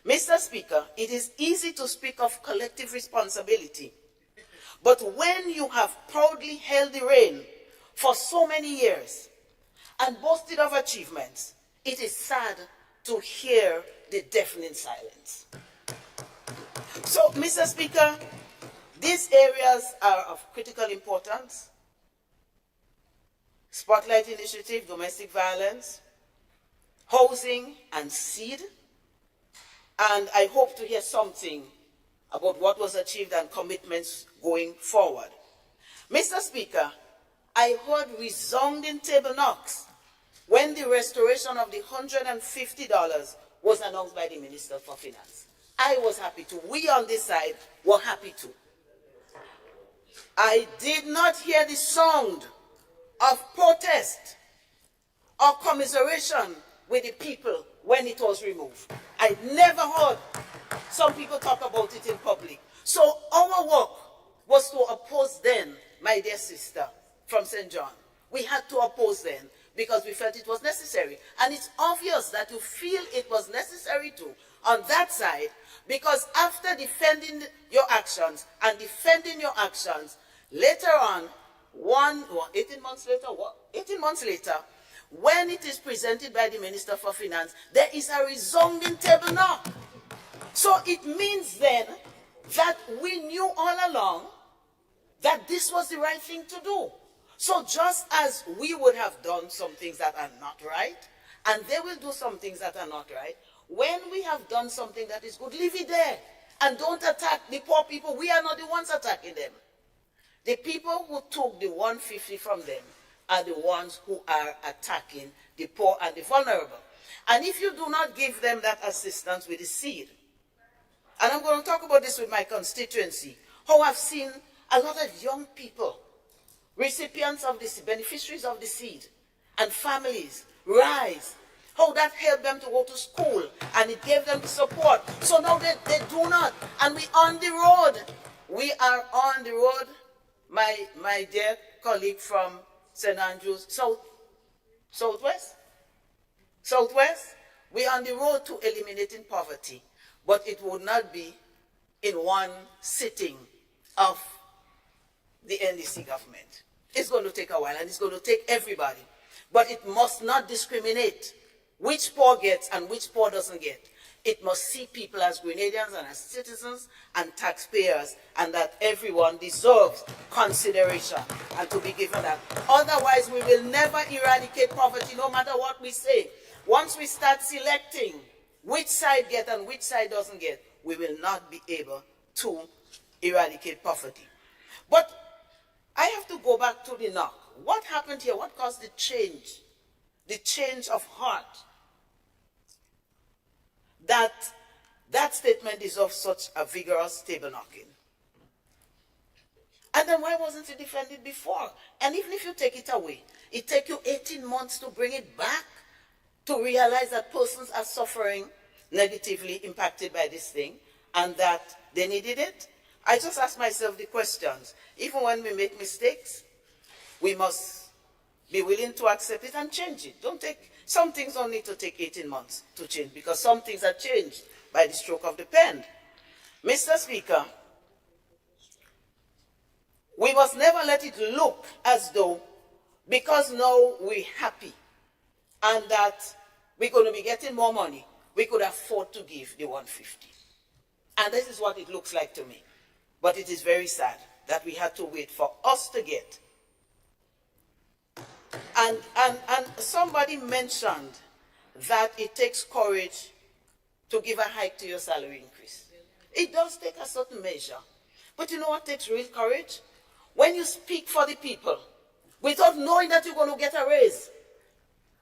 Speaker 7: Mr. Speaker, it is easy to speak of collective responsibility, but when you have proudly held the reign for so many years and boasted of achievements, it is sad to hear the deafening silence. So, Mr. Speaker, these areas are of critical importance. Spotlight Initiative, domestic violence, housing and seed. And I hope to hear something about what was achieved and commitments going forward. Mr. Speaker, I heard resounding table knocks when the restoration of the $150 was announced by the Minister for Finance. I was happy to. We on this side were happy to. I did not hear the sound of protest or commiseration with the people when it was removed. I never heard some people talk about it in public. So our work was to oppose then, my dear sister from St. John. We had to oppose then because we felt it was necessary. And it's obvious that you feel it was necessary to on that side, because after defending your actions and defending your actions, later on, 18 months later, when it is presented by the Minister for Finance, there is a resounding table knock. So it means then that we knew all along that this was the right thing to do. So just as we would have done some things that are not right, and they will do some things that are not right, when we have done something that is good, leave it there. And don't attack the poor people. We are not the ones attacking them. The people who took the 150 from them are the ones who are attacking the poor and the vulnerable. And if you do not give them that assistance with the seed, and I'm going to talk about this with my constituency, how I've seen a lot of young people, recipients of this, beneficiaries of the seed, and families rise, how that helped them to go to school, and it gave them the support. So now they do not, and we on the road. We are on the road, my dear colleague from St. Andrews, Southwest, we are on the road to eliminating poverty, but it would not be in one sitting of the NDC government. It's going to take a while, and it's going to take everybody. But it must not discriminate which poor gets and which poor doesn't get. It must see people as Grenadians and as citizens and taxpayers, and that everyone deserves consideration and to be given that. Otherwise, we will never eradicate poverty, no matter what we say. Once we start selecting which side gets and which side doesn't get, we will not be able to eradicate poverty. But I have to go back to the knock. What happened here? What caused the change? The change of heart. That statement deserves such a vigorous table knocking. And then why wasn't it defended before? And even if you take it away, it takes you 18 months to bring it back, to realize that persons are suffering negatively impacted by this thing and that they needed it. I just ask myself the questions. Even when we make mistakes, we must be willing to accept it and change it. Some things don't need to take 18 months to change, because some things are changed by the stroke of the pen. Mr. Speaker, we must never let it look as though, because now we're happy and that we're going to be getting more money, we could afford to give the 150. And this is what it looks like to me. But it is very sad that we had to wait for us to get. And somebody mentioned that it takes courage to give a hike to your salary increase. It does take a certain measure. But you know what takes real courage? When you speak for the people, without knowing that you're going to get a raise,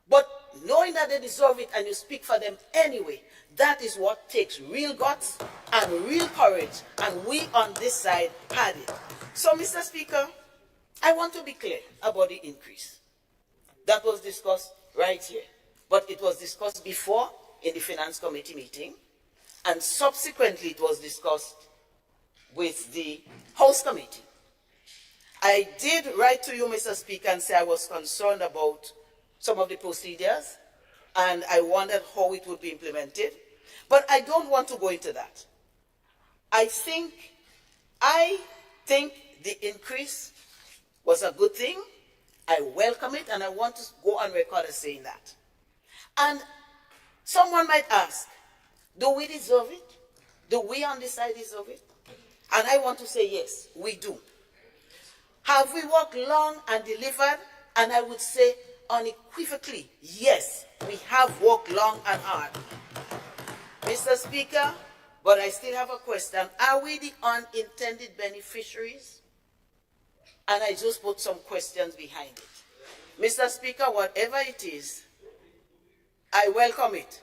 Speaker 7: but knowing that they deserve it and you speak for them anyway, that is what takes real guts and real courage. And we on this side had it. So, Mr. Speaker, I want to be clear about the increase. That was discussed right here. But it was discussed before in the Finance Committee meeting, and subsequently it was discussed with the House Committee. I did write to you, Mr. Speaker, and say I was concerned about some of the procedures, and I wondered how it would be implemented. But I don't want to go into that. I think the increase was a good thing. I welcome it, and I want to go on record as saying that. And someone might ask, do we deserve it? Do we on this side deserve it? And I want to say yes, we do. Have we worked long and delivered? And I would say unequivocally, yes, we have worked long and hard. Mr. Speaker, but I still have a question. Are we the unintended beneficiaries? And I just put some questions behind it. Mr. Speaker, whatever it is, I welcome it.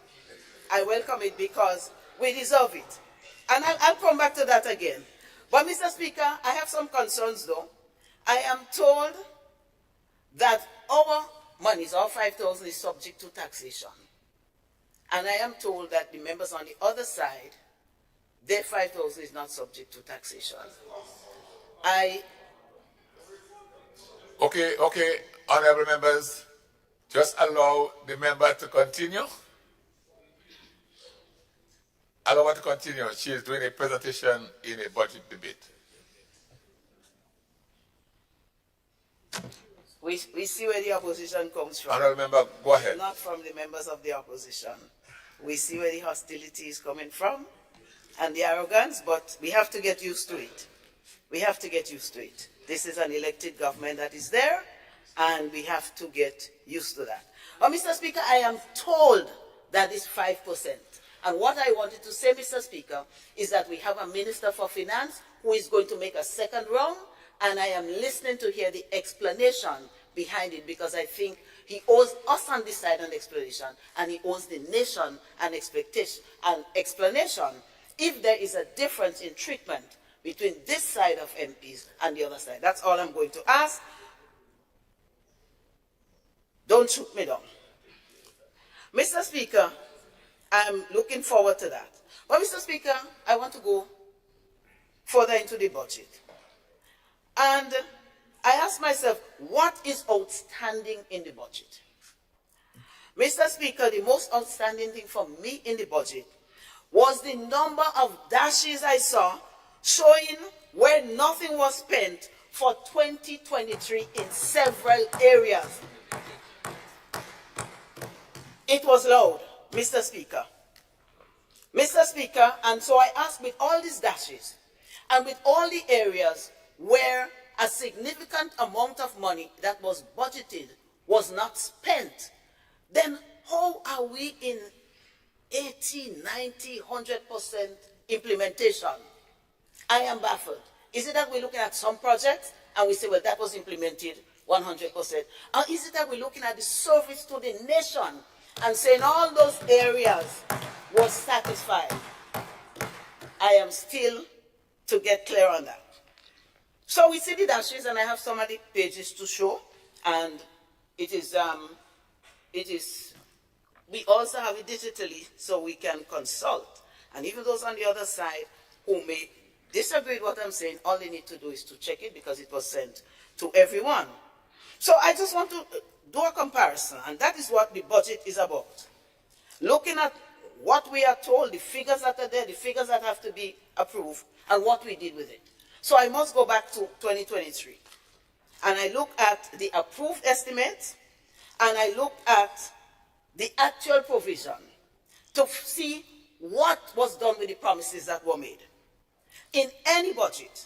Speaker 7: I welcome it because we deserve it. And I'll come back to that again. But Mr. Speaker, I have some concerns though. I am told that our monies, our 5,000 is subject to taxation. And I am told that the members on the other side, their 5,000 is not subject to taxation.
Speaker 1: Okay, honorable members, just allow the member to continue. Allow her to continue. She is doing a presentation in a budget debate.
Speaker 7: We see where the opposition comes from.
Speaker 1: Honorable member, go ahead.
Speaker 7: Not from the members of the opposition. We see where the hostility is coming from and the arrogance, but we have to get used to it. We have to get used to it. This is an elected government that is there, and we have to get used to that. But Mr. Speaker, I am told that it's 5%. And what I wanted to say, Mr. Speaker, is that we have a Minister for Finance who is going to make a second round, and I am listening to hear the explanation behind it, because I think he owes us on this side an explanation, and he owes the nation an explanation if there is a difference in treatment between this side of MPs and the other side. That's all I'm going to ask. Don't shoot me down. Mr. Speaker, I'm looking forward to that. But Mr. Speaker, I want to go further into the budget. And I ask myself, what is outstanding in the budget? Mr. Speaker, the most outstanding thing for me in the budget was the number of dashes I saw showing where nothing was spent for 2023 in several areas. It was loud, Mr. Speaker. Mr. Speaker, and so I asked, with all these dashes and with all the areas where a significant amount of money that was budgeted was not spent, then how are we in 80, 90, 100% implementation? I am baffled. Is it that we're looking at some projects and we say, well, that was implemented 100%? Or is it that we're looking at the service to the nation and saying all those areas was satisfied? I am still to get clear on that. So we see the dashes, and I have some of the pages to show, and it is, we also have it digitally so we can consult. And even those on the other side who may disagree with what I'm saying, all they need to do is to check it because it was sent to everyone. So I just want to do a comparison, and that is what the budget is about. Looking at what we are told, the figures that are there, the figures that have to be approved, and what we did with it. So I must go back to 2023. And I look at the approved estimates, and I look at the actual provision to see what was done with the promises that were made. In any budget,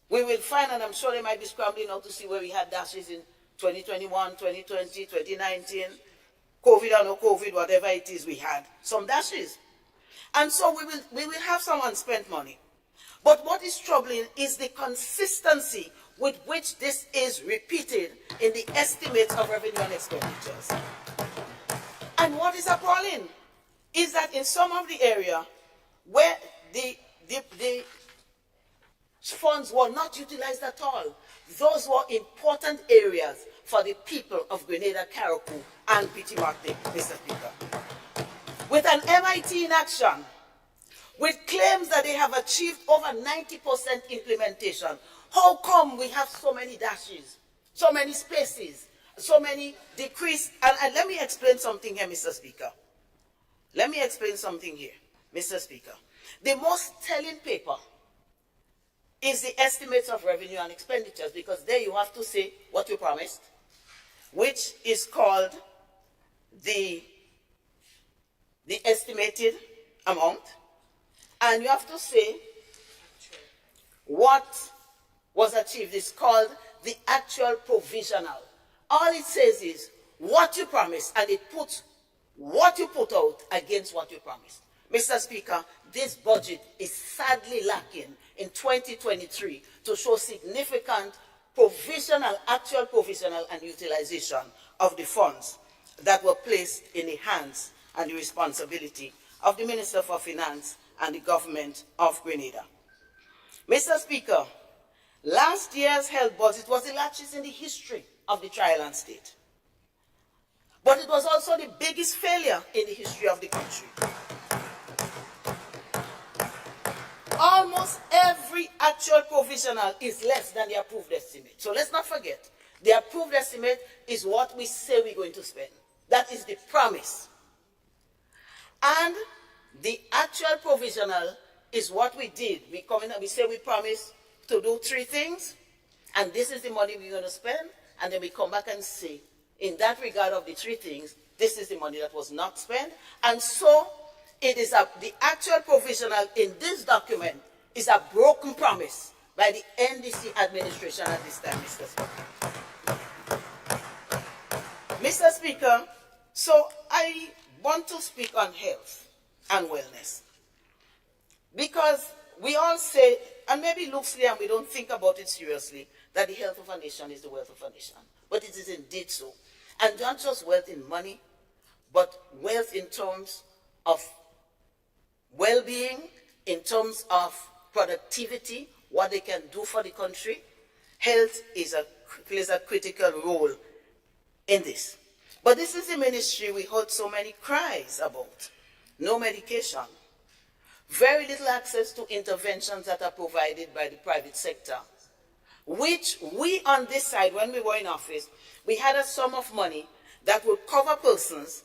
Speaker 7: we will find, and I'm sure they might be scrambling now to see where we had dashes in 2021, 2020, 2019, COVID or no COVID, whatever it is, we had some dashes. And so we will have some unspent money. But what is troubling is the consistency with which this is repeated in the estimates of revenue and expenditures. And what is appalling is that in some of the area where the funds were not utilized at all, those were important areas for the people of Grenada, Carriacou, and Petit Martin, Mr. Speaker. With an MIT in action, with claims that they have achieved over 90% implementation, how come we have so many dashes, so many spaces, so many decreased? And let me explain something here, Mr. Speaker. Let me explain something here, Mr. Speaker. The most telling paper is the estimates of revenue and expenditures, because there you have to say what you promised, which is called the estimated amount, and you have to say what was achieved. It's called the actual provisional. All it says is what you promised, and it puts what you put out against what you promised. Mr. Speaker, this budget is sadly lacking in 2023 to show significant provisional, actual provisional and utilization of the funds that were placed in the hands and the responsibility of the Minister for Finance and the government of Grenada. Mr. Speaker, last year's health budget was the largest in the history of the tri-island state. But it was also the biggest failure in the history of the country. Almost every actual provisional is less than the approved estimate. So let's not forget, the approved estimate is what we say we're going to spend. That is the promise. And the actual provisional is what we did. We come in and we say we promise to do 3 things, and this is the money we're going to spend, and then we come back and say, in that regard of the 3 things, this is the money that was not spent. And so it is the actual provisional in this document is a broken promise by the NDC administration at this time, Mr. Speaker. Mr. Speaker, so I want to speak on health and wellness. Because we all say, and maybe loosely and we don't think about it seriously, that the health of a nation is the wealth of a nation. But it is indeed so. And not just wealth in money, but wealth in terms of well-being, in terms of productivity, what they can do for the country. Health plays a critical role in this. But this is the ministry we heard so many cries about. No medication. Very little access to interventions that are provided by the private sector, which we on this side, when we were in office, we had a sum of money that would cover persons.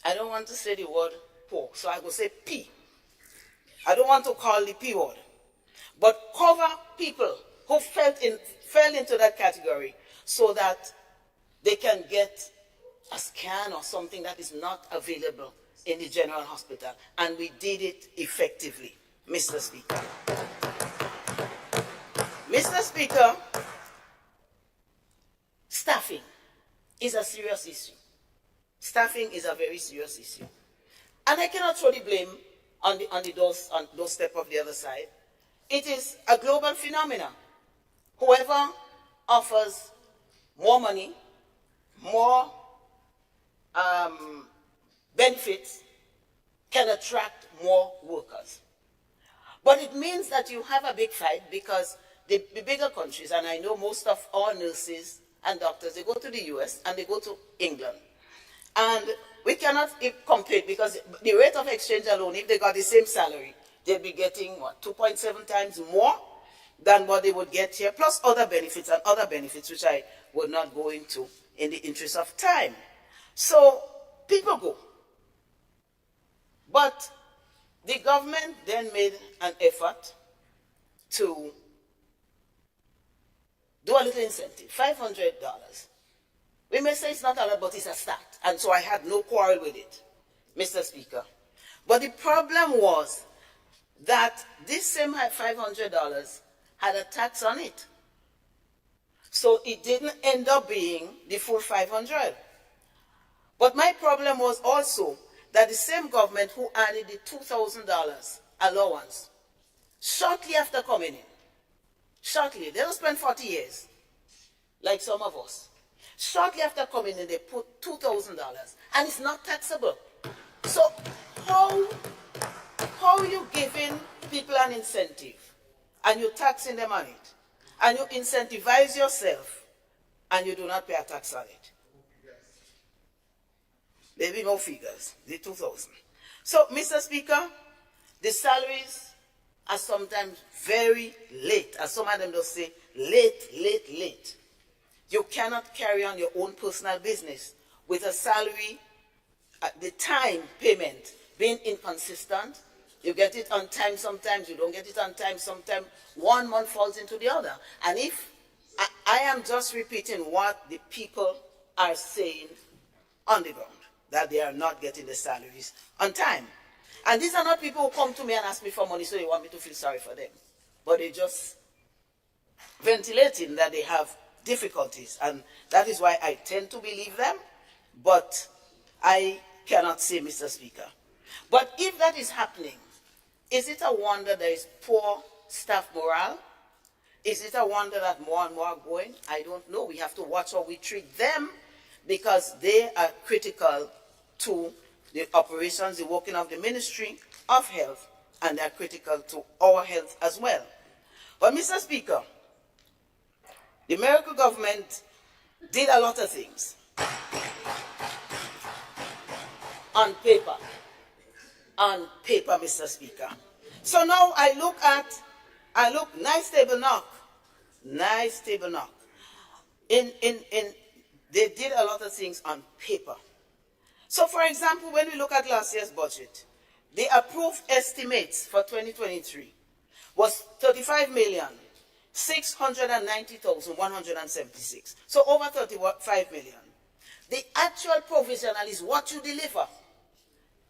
Speaker 7: I don't want to say the word poor, so I will say P. I don't want to call the P word, but cover people who fell into that category so that they can get a scan or something that is not available in the general hospital. And we did it effectively, Mr. Speaker. Mr. Speaker, staffing is a serious issue. Staffing is a very serious issue. And I cannot throw the blame on those step of the other side. It is a global phenomenon. Whoever offers more money, more benefits, can attract more workers. But it means that you have a big fight because the bigger countries, and I know most of our nurses and doctors, they go to the US and they go to England. And we cannot compete because the rate of exchange alone, if they got the same salary, they'd be getting, what, 2.7 times more than what they would get here, plus other benefits and other benefits, which I would not go into in the interest of time. So people go. But the government then made an effort to do a little incentive, $500. We may say it's not a lot, but it's a start. And so I had no quarrel with it, Mr. Speaker. But the problem was that this same $500 had a tax on it. So it didn't end up being the full 500. But my problem was also that the same government who added the $2,000 allowance shortly after coming in, shortly, they don't spend 40 years, like some of us. Shortly after coming in, they put $2,000, and it's not taxable. So how are you giving people an incentive, and you're taxing them on it, and you incentivize yourself, and you do not pay a tax on it? Maybe more figures, the 2,000. So, Mr. Speaker, the salaries are sometimes very late, as some of them just say, late. You cannot carry on your own personal business with a salary at the time payment being inconsistent. You get it on time sometimes, you don't get it on time sometimes. 1 month falls into the other. And if I am just repeating what the people are saying on the ground, that they are not getting the salaries on time. And these are not people who come to me and ask me for money so they want me to feel sorry for them. But they just ventilating that they have difficulties. And that is why I tend to believe them. But I cannot say, Mr. Speaker. But if that is happening, is it a wonder there is poor staff morale? Is it a wonder that more and more are going? I don't know. We have to watch how we treat them because they are critical to the operations, the working of the Ministry of Health, and they are critical to our health as well. But Mr. Speaker, the American government did a lot of things on paper, Mr. Speaker. So now I look, nice table knock. They did a lot of things on paper. So for example, when we look at last year's budget, the approved estimates for 2023 was 35,690,176. So over 35 million. The actual provisional is what you deliver.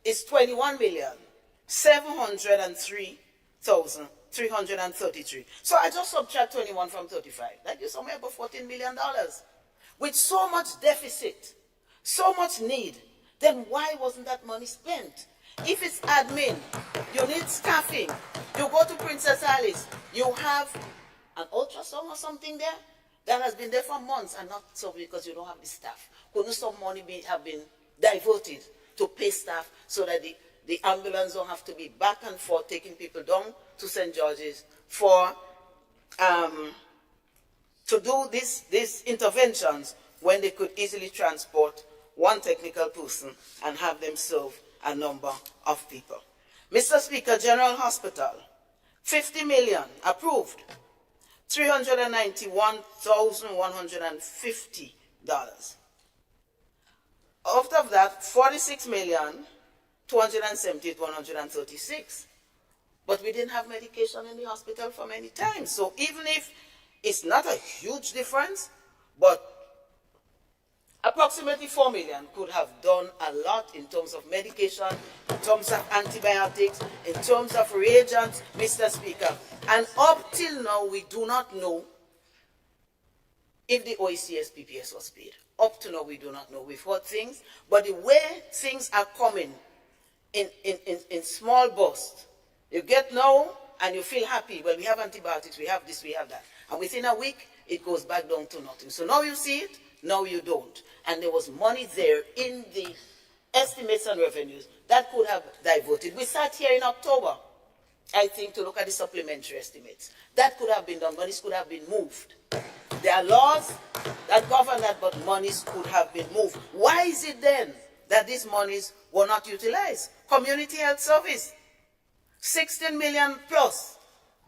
Speaker 7: It's 21,703,333. So I just subtract 21 from 35. That gives somewhere about $14 million. With so much deficit, so much need, then why wasn't that money spent? If it's admin, you need staffing, you go to Princess Alice, you have an ultrasound or something there that has been there for months and not so because you don't have the staff. Couldn't some money have been diverted to pay staff so that the ambulance don't have to be back and forth taking people down to St. George's for to do these interventions when they could easily transport one technical person and have them serve a number of people. Mr. Speaker, General Hospital, 50 million approved, $391,150. Out of that, 46,278,136. But we didn't have medication in the hospital for many times. So even if it's not a huge difference, but approximately 4 million could have done a lot in terms of medication, in terms of antibiotics, in terms of reagents, Mr. Speaker. And up till now, we do not know if the OECS PPS was paid. Up to now, we do not know. We've heard things, but the way things are coming in small bursts, you get now and you feel happy. Well, we have antibiotics, we have this, we have that. And within a week, it goes back down to nothing. So now you see it, now you don't. And there was money there in the estimates and revenues that could have diverted. We sat here in October, I think, to look at the supplementary estimates. That could have been done. Monies could have been moved. There are laws that govern that, but monies could have been moved. Why is it then that these monies were not utilized? Community health service, 16 million plus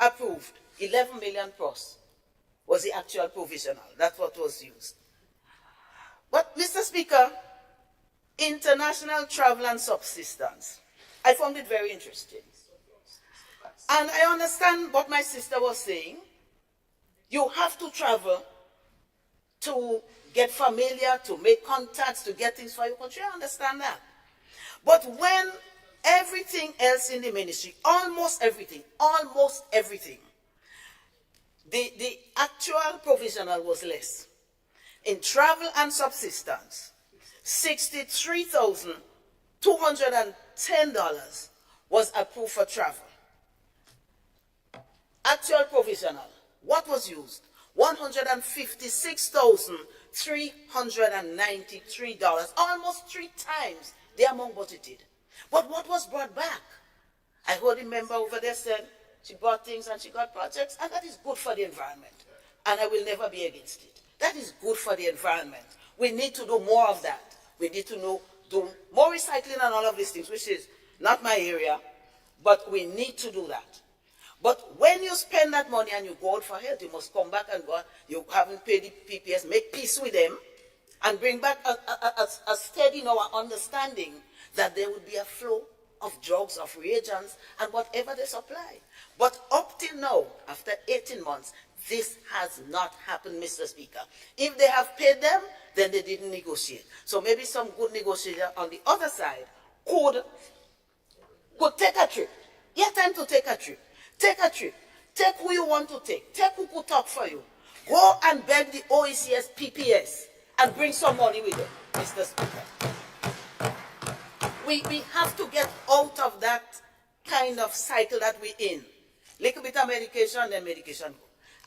Speaker 7: approved, 11 million plus was the actual provisional. That's what was used. But, Mr. Speaker, international travel and subsistence, I found it very interesting. And I understand what my sister was saying. You have to travel to get familiar, to make contacts, to get things for your country. I understand that. But when everything else in the ministry, almost everything, the actual provisional was less. In travel and subsistence, $63,210 was approved for travel. Actual provisional, what was used? $156,393, almost 3 times the amount budgeted. But what was brought back? I heard a member over there said she bought things and she got projects, and that is good for the environment. And I will never be against it. That is good for the environment. We need to do more of that. We need to do more recycling and all of these things, which is not my area, but we need to do that. But when you spend that money and you go out for health, you must come back and go, you haven't paid the PPS, make peace with them, and bring back a steady understanding that there would be a flow of drugs, of reagents, and whatever they supply. But up till now, after 18 months, this has not happened, Mr. Speaker. If they have paid them, then they didn't negotiate. So maybe some good negotiator on the other side could take a trip. You have time to take a trip. Take a trip. Take who you want to take. Take who could talk for you. Go and beg the OECS PPS and bring some money with them, Mr. Speaker. We have to get out of that kind of cycle that we're in. Little bit of medication, then medication go.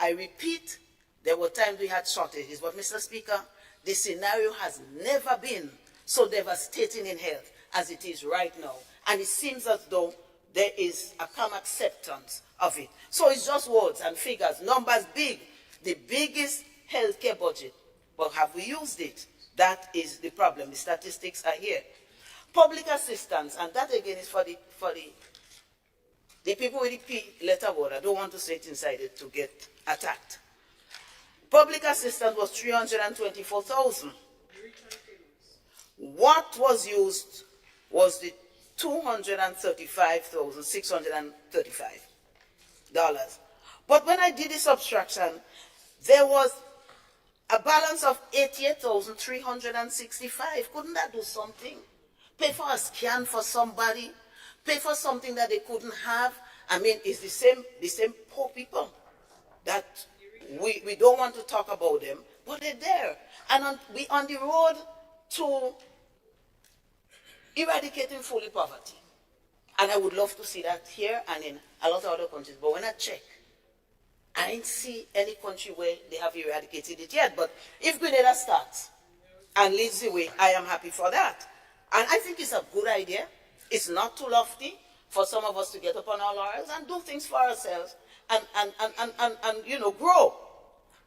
Speaker 7: I repeat, there were times we had shortages, but Mr. Speaker, the scenario has never been so devastating in health as it is right now. And it seems as though there is a calm acceptance of it. So it's just words and figures, numbers big, the biggest healthcare budget. But have we used it? That is the problem. The statistics are here. Public assistance, and that again is for the people with the P letter word. I don't want to say it inside it to get attacked. Public assistance was 324,000. What was used was the $235,635. But when I did the subtraction, there was a balance of 88,365. Couldn't that do something? Pay for a scan for somebody, pay for something that they couldn't have. I mean, it's the same poor people that we don't want to talk about them, but they're there. And we're on the road to eradicating fully poverty. And I would love to see that here and in a lot of other countries. But when I check, I ain't see any country where they have eradicated it yet. But if Grenada starts and leads the way, I am happy for that. And I think it's a good idea. It's not too lofty for some of us to get upon our laurels and do things for ourselves and you know, grow.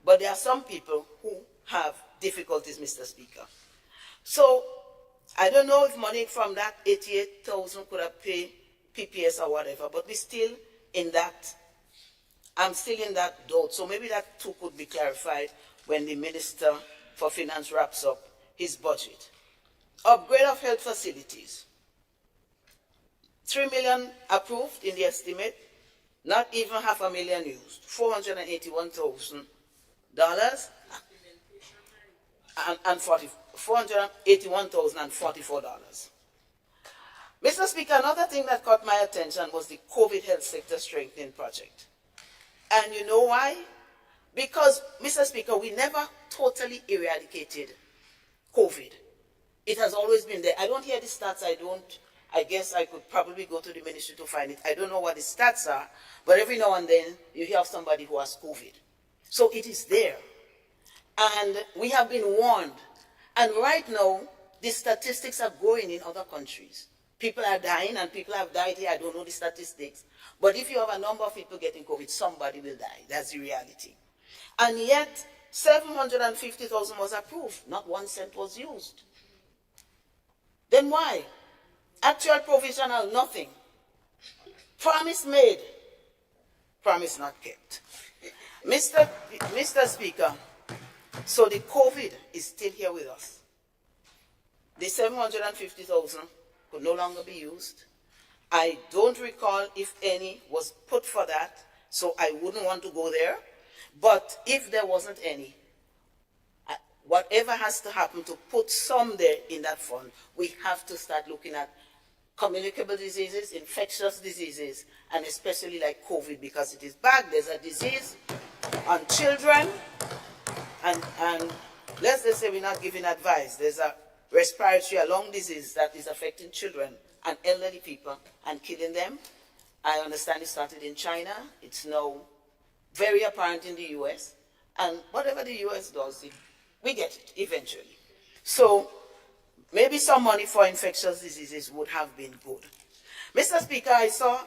Speaker 7: But there are some people who have difficulties, Mr. Speaker. So I don't know if money from that 88,000 could have paid PPS or whatever, but we're still in that. I'm still in that doubt. So maybe that too could be clarified when the Minister for Finance wraps up his budget. Upgrade of health facilities. 3 million approved in the estimate, not even $500,000 used. $481,000 and $481,044. Mr. Speaker, another thing that caught my attention was the COVID health sector strengthening project. And you know why? Because, Mr. Speaker, we never totally eradicated COVID. It has always been there. I don't hear the stats. I guess I could probably go to the ministry to find it. I don't know what the stats are, but every now and then you hear of somebody who has COVID. So it is there. And we have been warned. And right now, the statistics are growing in other countries. People are dying, and people have died here. I don't know the statistics. But if you have a number of people getting COVID, somebody will die. That's the reality. And yet, 750,000 was approved. Not 1 cent was used. Then why? Actual provisional, nothing. Promise made, promise not kept. Mr. Speaker, so the COVID is still here with us. The 750,000 could no longer be used. I don't recall if any was put for that, so I wouldn't want to go there. But if there wasn't any, whatever has to happen to put some there in that fund, we have to start looking at communicable diseases, infectious diseases, and especially like COVID, because it is back. There's a disease on children, and let's just say we're not giving advice. There's a respiratory, a lung disease that is affecting children and elderly people and killing them. I understand it started in China. It's now very apparent in the US. And whatever the US does, we get it eventually. So maybe some money for infectious diseases would have been good. Mr. Speaker, I saw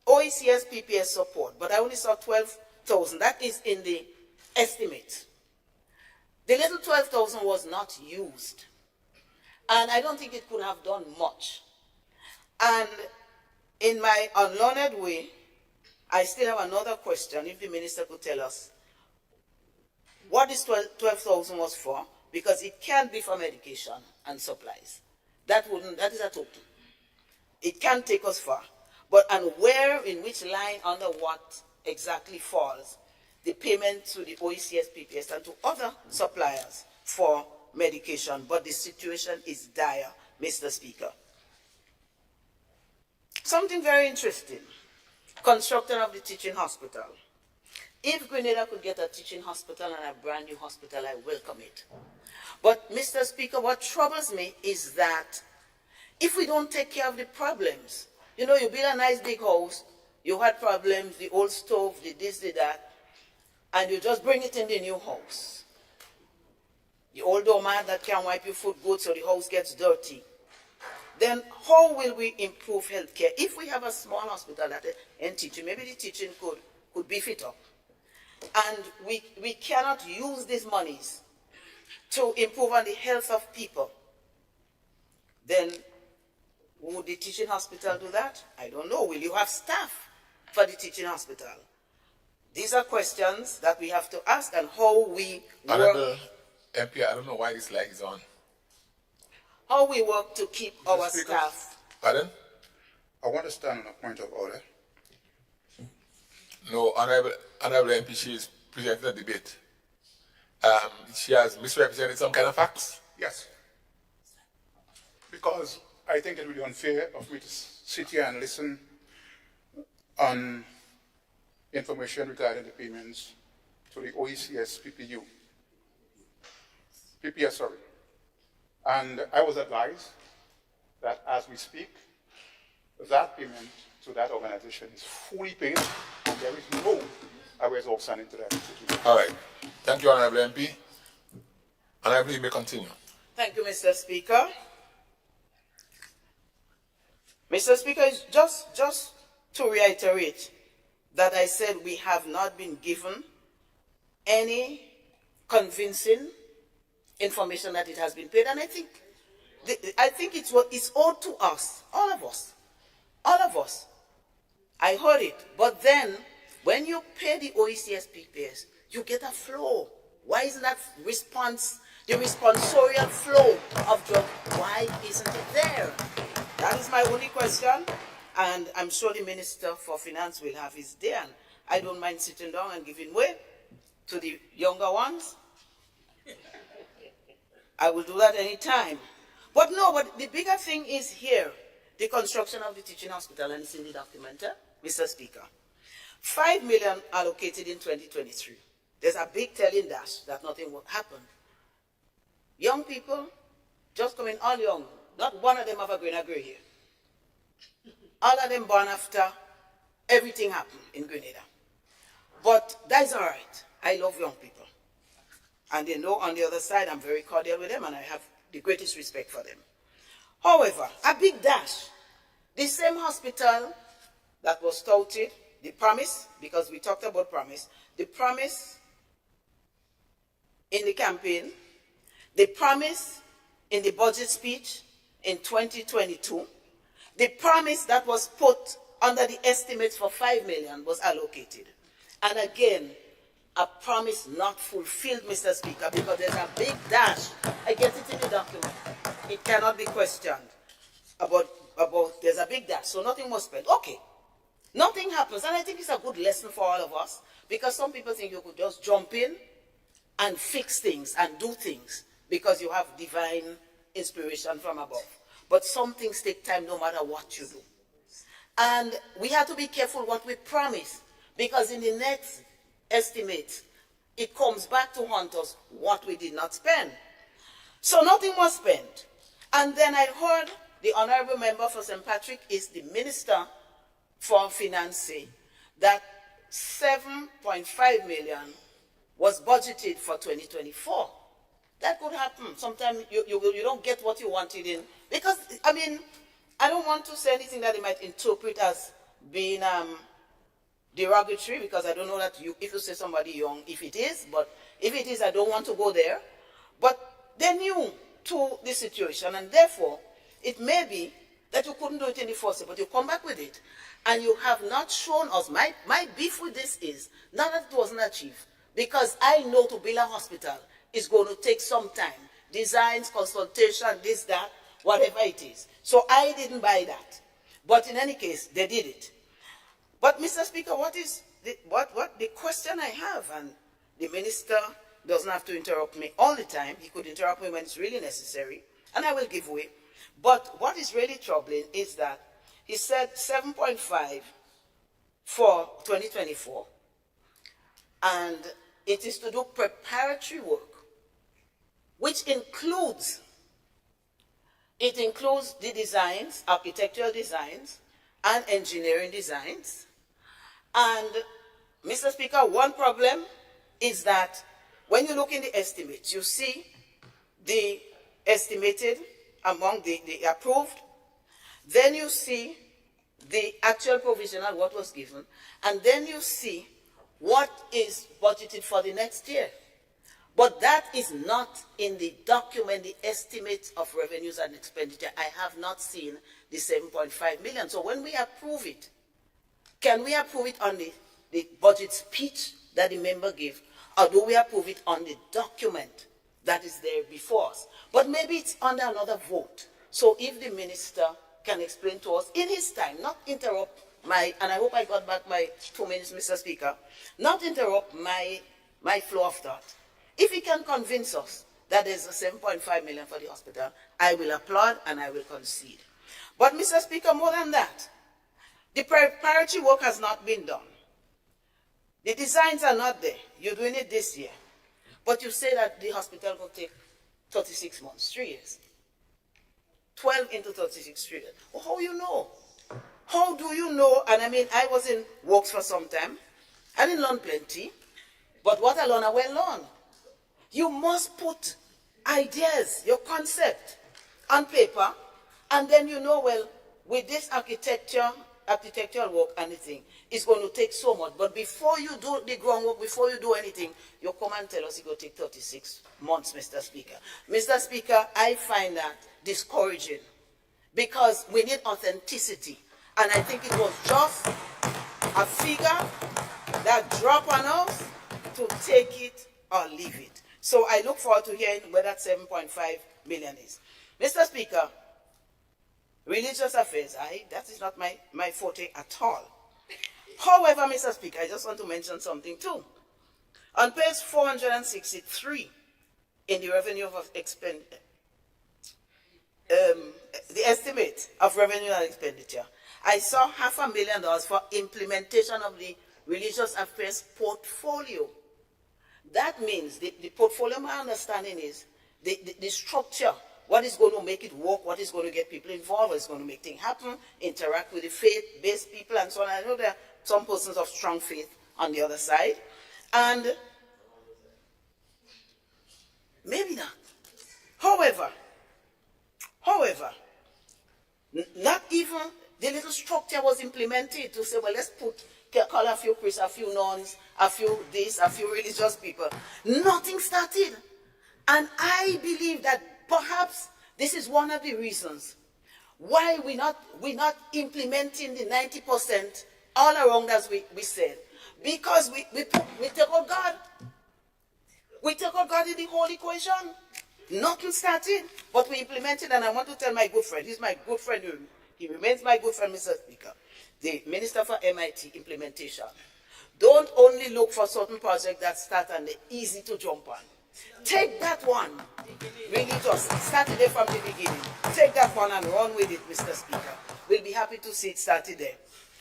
Speaker 7: OECS PPS support, but I only saw 12,000. That is in the estimate. The little 12,000 was not used. And I don't think it could have done much. And in my unlearned way, I still have another question, if the minister could tell us what this 12,000 was for, because it can't be for medication and supplies. That is a total. It can't take us far. But, and where, in which line, under what exactly falls the payment to the OECS PPS and to other suppliers for medication. But the situation is dire, Mr. Speaker. Something very interesting. Construction of the teaching hospital. If Grenada could get a teaching hospital and a brand new hospital, I welcome it. But, Mr. Speaker, what troubles me is that If we don't take care of the problems, you know, you build a nice big house, you had problems, the old stove, the this, the that, and you just bring it in the new house. The old doormat that can't wipe your foot good, so the house gets dirty. Then how will we improve healthcare? If we have a small hospital that and teaching, maybe the teaching could beef it up. And we cannot use these monies to improve on the health of people. Then would the teaching hospital do that? I don't know. Will you have staff for the teaching hospital? These are questions that we have to ask, and how we
Speaker 1: Honorable MP, I don't know why this light is on.
Speaker 7: how we work to keep our
Speaker 8: Speaker.
Speaker 7: staff.
Speaker 1: Pardon?
Speaker 8: I want to stand on a point of order.
Speaker 1: No, Honorable MP, she is presenting a debate. She has misrepresented some kind of facts.
Speaker 8: Yes. Because I think it would be unfair of me to sit here and listen on information regarding the payments to the OECS PPS, sorry. And I was advised that as we speak, that payment to that organization is fully paid, and there is no arrears outstanding to that institution.
Speaker 1: All right. Thank you, Honorable MP. Honorable, you may continue.
Speaker 7: Thank you, Mr. Speaker. Mr. Speaker, just to reiterate that I said we have not been given any convincing information that it has been paid, and I think it's owed to us, all of us. I heard it, but then when you pay the OECS PPS, you get a flow. Why isn't that the responsorial flow of drugs? Why isn't it there? That is my only question, and I'm sure the Minister for Finance will have his day, and I don't mind sitting down and giving way to the younger ones. I will do that any time. But the bigger thing is here, the construction of the teaching hospital, and it's in the document, Mr. Speaker. 5 million allocated in 2023. There's a big telling dash that nothing will happen. Young people, just coming all young, not one of them have a grain of gray here. All of them born after everything happened in Grenada. But that's all right. I love young people. And they know on the other side I'm very cordial with them, and I have the greatest respect for them. However, a big dash. The same hospital that was touted, the promise, because we talked about promise, the promise in the campaign, the promise in the budget speech in 2022, the promise that was put under the estimates for 5 million was allocated. And again, a promise not fulfilled, Mr. Speaker, because there's a big dash. I get it in the document. It cannot be questioned about there's a big dash, so nothing was spent. Okay, nothing happens, and I think it's a good lesson for all of us, because some people think you could just jump in and fix things and do things because you have divine inspiration from above. But some things take time no matter what you do. And we have to be careful what we promise, because in the next estimate, it comes back to haunt us what we did not spend. So nothing was spent. And then I heard the honorable member for St. Patrick is the Minister for Finance say that 7.5 million was budgeted for 2024. That could happen. Sometimes you don't get what you wanted in. Because, I mean, I don't want to say anything that they might interpret as being derogatory, because I don't know that if you say somebody young, if it is, but if it is, I don't want to go there. But they're new to the situation, and therefore, it may be that you couldn't do it in the first step, but you come back with it, and you have not shown us. My beef with this is not that it wasn't achieved, because I know to build a hospital is going to take some time. Designs, consultation, this, that, whatever it is. So I didn't buy that. But in any case, they did it. But Mr. Speaker, what the question I have, and the minister doesn't have to interrupt me all the time. He could interrupt me when it's really necessary, and I will give way. But what is really troubling is that he said 7.5 for 2024, and it is to do preparatory work, which includes It includes the designs, architectural designs, and engineering designs. And, Mr. Speaker, one problem is that when you look in the estimates, you see the estimated among the approved, then you see the actual provisional, what was given, and then you see what is budgeted for the next year. But that is not in the document, the estimate of revenues and expenditure. I have not seen the 7.5 million. So when we approve it, can we approve it on the budget speech that the member gave, or do we approve it on the document that is there before us? But maybe it's under another vote. So if the minister can explain to us in his time, not interrupt and I hope I got back my 2 minutes, Mr. Speaker, not interrupt my flow of thought. If he can convince us that there's a 7.5 million for the hospital, I will applaud and I will concede. But, Mr. Speaker, more than that, the preparatory work has not been done. The designs are not there. You're doing it this year. But you say that the hospital will take 36 months, 3 years. 12 into 36, 3 years. Well, how you know? How do you know? And I mean, I was in works for some time. I didn't learn plenty. But what I learned, I well learned. You must put ideas, your concept, on paper, and then you know, well, with this architectural work and anything, it's going to take so much. But before you do the groundwork, before you do anything, you come and tell us it's going to take 36 months, Mr. Speaker. Mr. Speaker, I find that discouraging because we need authenticity. And I think it was just a figure that dropped on us to take it or leave it. So I look forward to hearing where that 7.5 million is. Mr. Speaker, religious affairs, that is not my forte at all. However, Mr. Speaker, I just want to mention something too. On page 463 in the revenue of expenditure, the estimate of revenue and expenditure, I saw $500,000 for implementation of the religious affairs portfolio. That means the portfolio, my understanding is the structure, what is going to make it work, what is going to get people involved, what is going to make things happen, interact with the faith-based people and so on. I know there are some persons of strong faith on the other side. And maybe not. However, not even the little structure was implemented to say, well, let's call a few priests, a few nuns, a few this, a few religious people. Nothing started. And I believe that perhaps this is one of the reasons why we're not implementing the 90% all around as we said. Because we take out God. We take out God in the whole equation. Nothing started, but we implemented, and I want to tell my good friend, he's my good friend, he remains my good friend, Mr. Speaker, the Minister for MIT implementation. Don't only look for certain projects that start and they're easy to jump on. Take that one, really just start it from the beginning. Take that one and run with it, Mr. Speaker. We'll be happy to see it started there.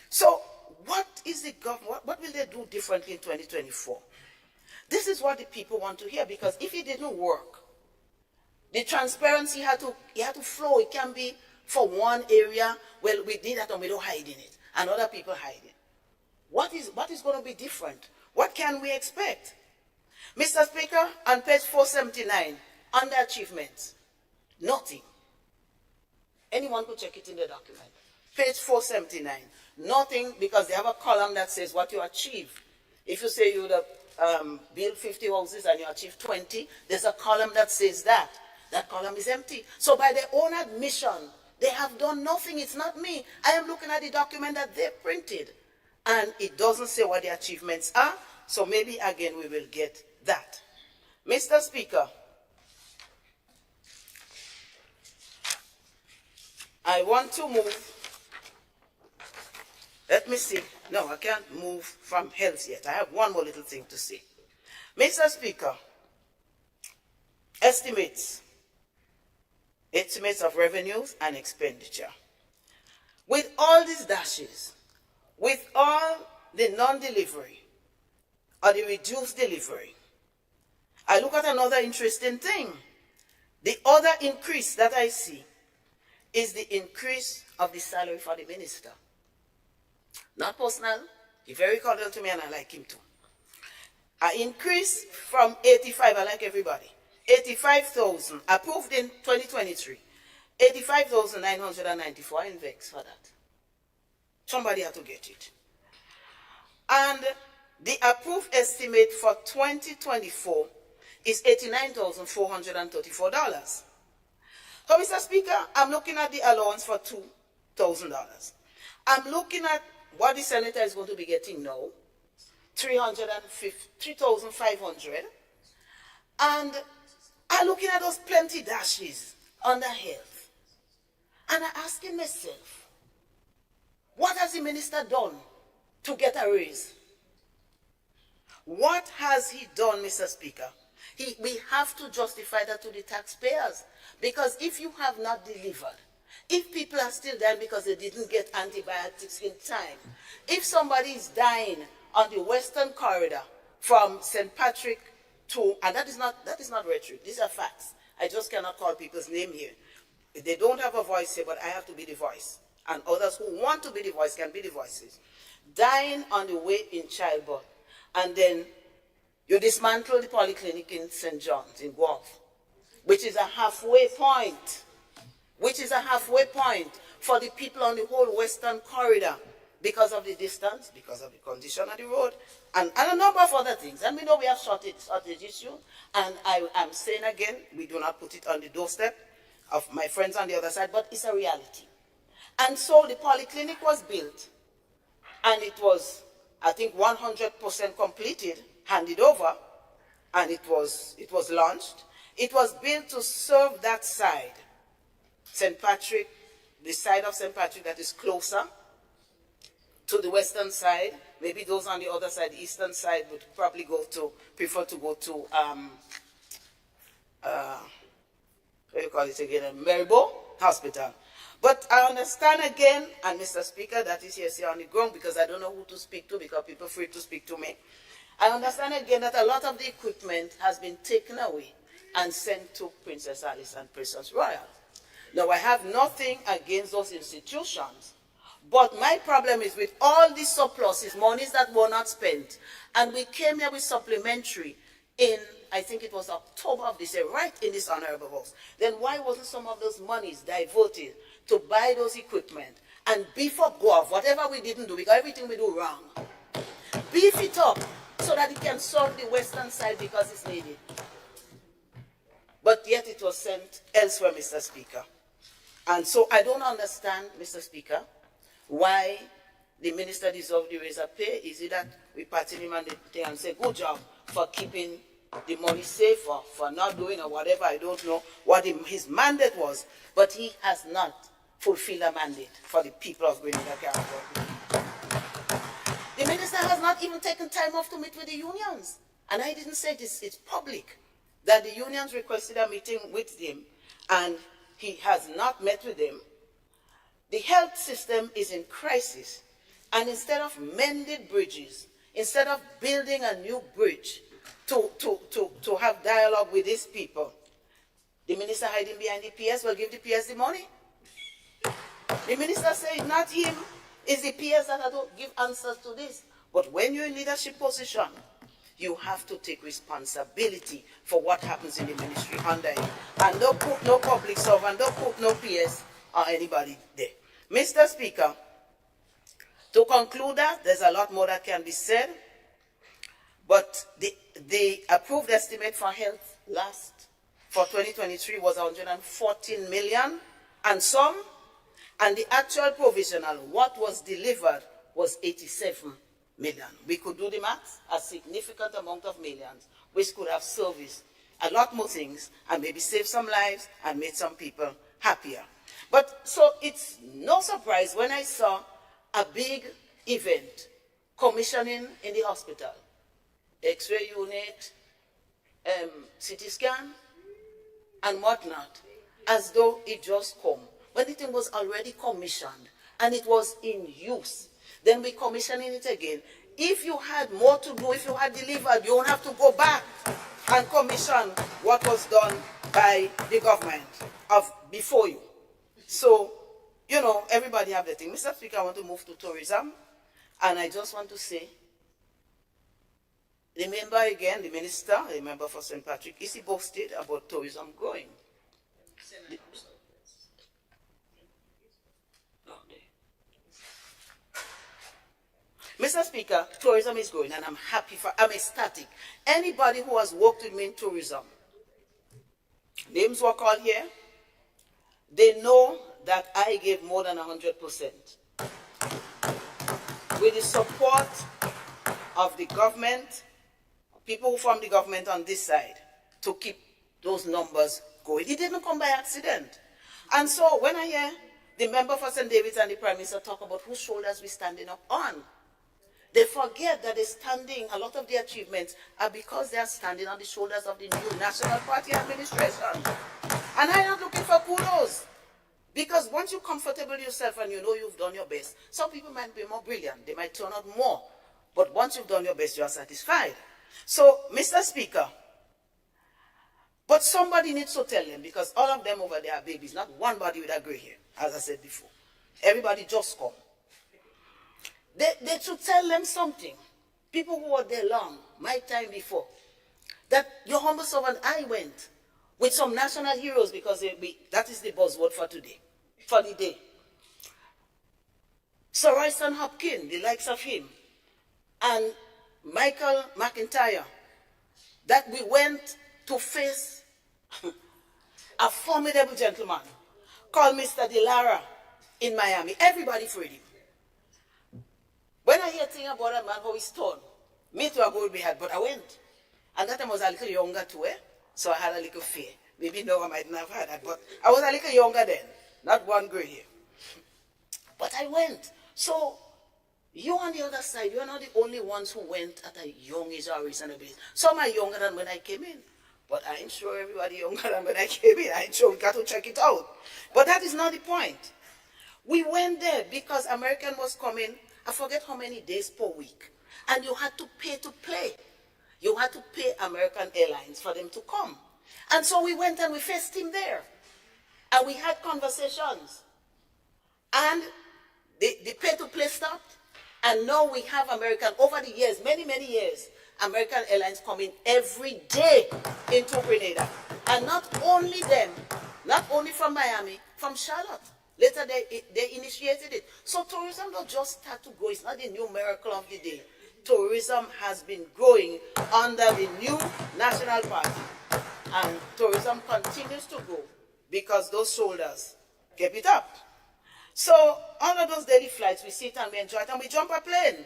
Speaker 7: So, what is the government, what will they do differently in 2024? This is what the people want to hear, because if it didn't work, the transparency had to flow. It can be for one area, well, we did that and we don't hide in it, and other people hide it. What is going to be different? What can we expect? Mr. Speaker, on page 479, under achievements, nothing. Anyone could check it in the document. Page 479, nothing, because they have a column that says what you achieve. If you say you would have built 50 houses and you achieve 20, there's a column that says that. That column is empty. So by their own admission, they have done nothing. It's not me. I am looking at the document that they printed. And it doesn't say what the achievements are. So maybe again we will get that. Mr. Speaker, I want to move. Let me see. No, I can't move from health yet. I have one more little thing to say. Mr. Speaker, estimates of revenues and expenditure. With all these dashes, with all the non-delivery or the reduced delivery, I look at another interesting thing. The other increase that I see is the increase of the salary for the minister. Not personal, he's very cordial to me and I like him too. An increase from 85, I like everybody, 85,000, approved in 2023, 85,994, I vex for that. Somebody had to get it. And the approved estimate for 2024 is $89,434. So, Mr. Speaker, I'm looking at the allowance for $2,000. I'm looking at what the senator is going to be getting now, $3,500. And I'm looking at those plenty dashes under health. And I'm asking myself, what has the minister done to get a raise? What has he done, Mr. Speaker? We have to justify that to the taxpayers. Because if you have not delivered, if people are still dying because they didn't get antibiotics in time, if somebody is dying on the Western Corridor from St. Patrick to, and that is not rhetoric, these are facts. I just cannot call people's name here. They don't have a voice here, but I have to be the voice. And others who want to be the voice can be the voices. Dying on the way in childbirth. And then you dismantle the polyclinic in St. John's in Guelph, which is a halfway point. Which is a halfway point for the people on the whole Western Corridor because of the distance, because of the condition of the road, and a number of other things. And we know we have shortage issue, and I am saying again, we do not put it on the doorstep of my friends on the other side, but it's a reality. And so the polyclinic was built, and it was, I think, 100% completed, handed over, and it was launched. It was built to serve that side, St. Patrick, the side of St. Patrick that is closer to the western side. Maybe those on the other side, the eastern side, would probably prefer to go to, what do you call it again, Maribo Hospital. But I understand again, and Mr. Speaker, that is here on the ground, because I don't know who to speak to, because people are free to speak to me. I understand again that a lot of the equipment has been taken away and sent to Princess Alice and Princess Royal. Now, I have nothing against those institutions, but my problem is with all these surpluses, monies that were not spent, and we came here with supplementary in, I think it was October of this year, right in this honorable house. Then why wasn't some of those monies diverted to buy those equipment and beef up Guelph, whatever we didn't do, because everything we do wrong, beef it up so that it can serve the western side because it's needed. But yet it was sent elsewhere, Mr. Speaker. And so I don't understand, Mr. Speaker, why the minister deserves the raise of pay. Is it that we pat him on the thing and say, good job for keeping the money safe, or for not doing, or whatever? I don't know what his mandate was, but he has not fulfilled a mandate for the people of Grenada Caribbean. The minister has not even taken time off to meet with the unions. And I didn't say this, it's public, that the unions requested a meeting with him, and he has not met with them. The health system is in crisis, and instead of mended bridges, instead of building a new bridge to have dialogue with these people, the minister hiding behind the PS will give the PS the money. The minister said not him, it's the PS that don't give answers to this. But when you're in leadership position, you have to take responsibility for what happens in the ministry under him. And don't put no public servant, don't put no PS or anybody there. Mr. Speaker, to conclude that, there's a lot more that can be said, but the approved estimate for health for 2023 was 114 million and some, and the actual provisional, what was delivered, was 87 million. We could do the math, a significant amount of millions, which could have serviced a lot more things and maybe saved some lives and made some people happier. But so it's no surprise when I saw a big event commissioning in the hospital, X-ray unit, CT scan, and whatnot, as though it just come, when the thing was already commissioned and it was in use. Then we commissioning it again. If you had more to do, if you had delivered, you won't have to go back and commission what was done by the government of before you. So, you know, everybody have their thing. Mr. Speaker, I want to move to tourism. And I just want to say, remember again, the minister, the member for St. Patrick, is he boasted about tourism growing? Mr. Speaker, tourism is growing and I'm happy I'm ecstatic. Anybody who has worked with me in tourism, names were called here, they know that I gave more than 100%. With the support of the government, people who form the government on this side, to keep those numbers going. It didn't come by accident. And so when I hear the member for St. David's and the Prime Minister talk about whose shoulders we're standing up on, they forget that they're standing, a lot of the achievements are because they are standing on the shoulders of the new National Party administration. And I'm not looking for kudos. Because once you're comfortable yourself and you know you've done your best, some people might be more brilliant, they might turn out more. But once you've done your best, you are satisfied. So, Mr. Speaker, but somebody needs to tell them, because all of them over there are babies, not one body with a gray hair, as I said before. Everybody just come. They should tell them something. People who were there long, my time before, that your humble servant, I went with some national heroes, because that is the buzzword for today, for the day. Sir Royston Hopkins, the likes of him, and Michael McIntyre, that we went to face a formidable gentleman called Mr. Delara in Miami. Everybody afraid him. When I hear things about a man how he's torn, me too I go behind, but I went. And that time I was a little younger too, so I had a little fear. Maybe now I might not have had that, but I was a little younger then, not one gray hair. But I went. So you on the other side, you're not the only ones who went at a young age or reasonable age. Some are younger than when I came in. But I ain't sure everybody younger than when I came in. I ain't sure, we got to check it out. But that is not the point. We went there because American was coming, I forget how many days per week. And you had to pay to play. You had to pay American Airlines for them to come. And so we went and we faced him there. And we had conversations. And the pay to play stopped. And now we have American, over the years, many, many years, American Airlines coming every day into Grenada. And not only them, not only from Miami, from Charlotte. Later they initiated it. So tourism don't just start to grow. It's not the new miracle of the day. Tourism has been growing under the new National Party. And tourism continues to grow because those shoulders kept it up. So all of those daily flights, we sit and we enjoy it and we jump a plane.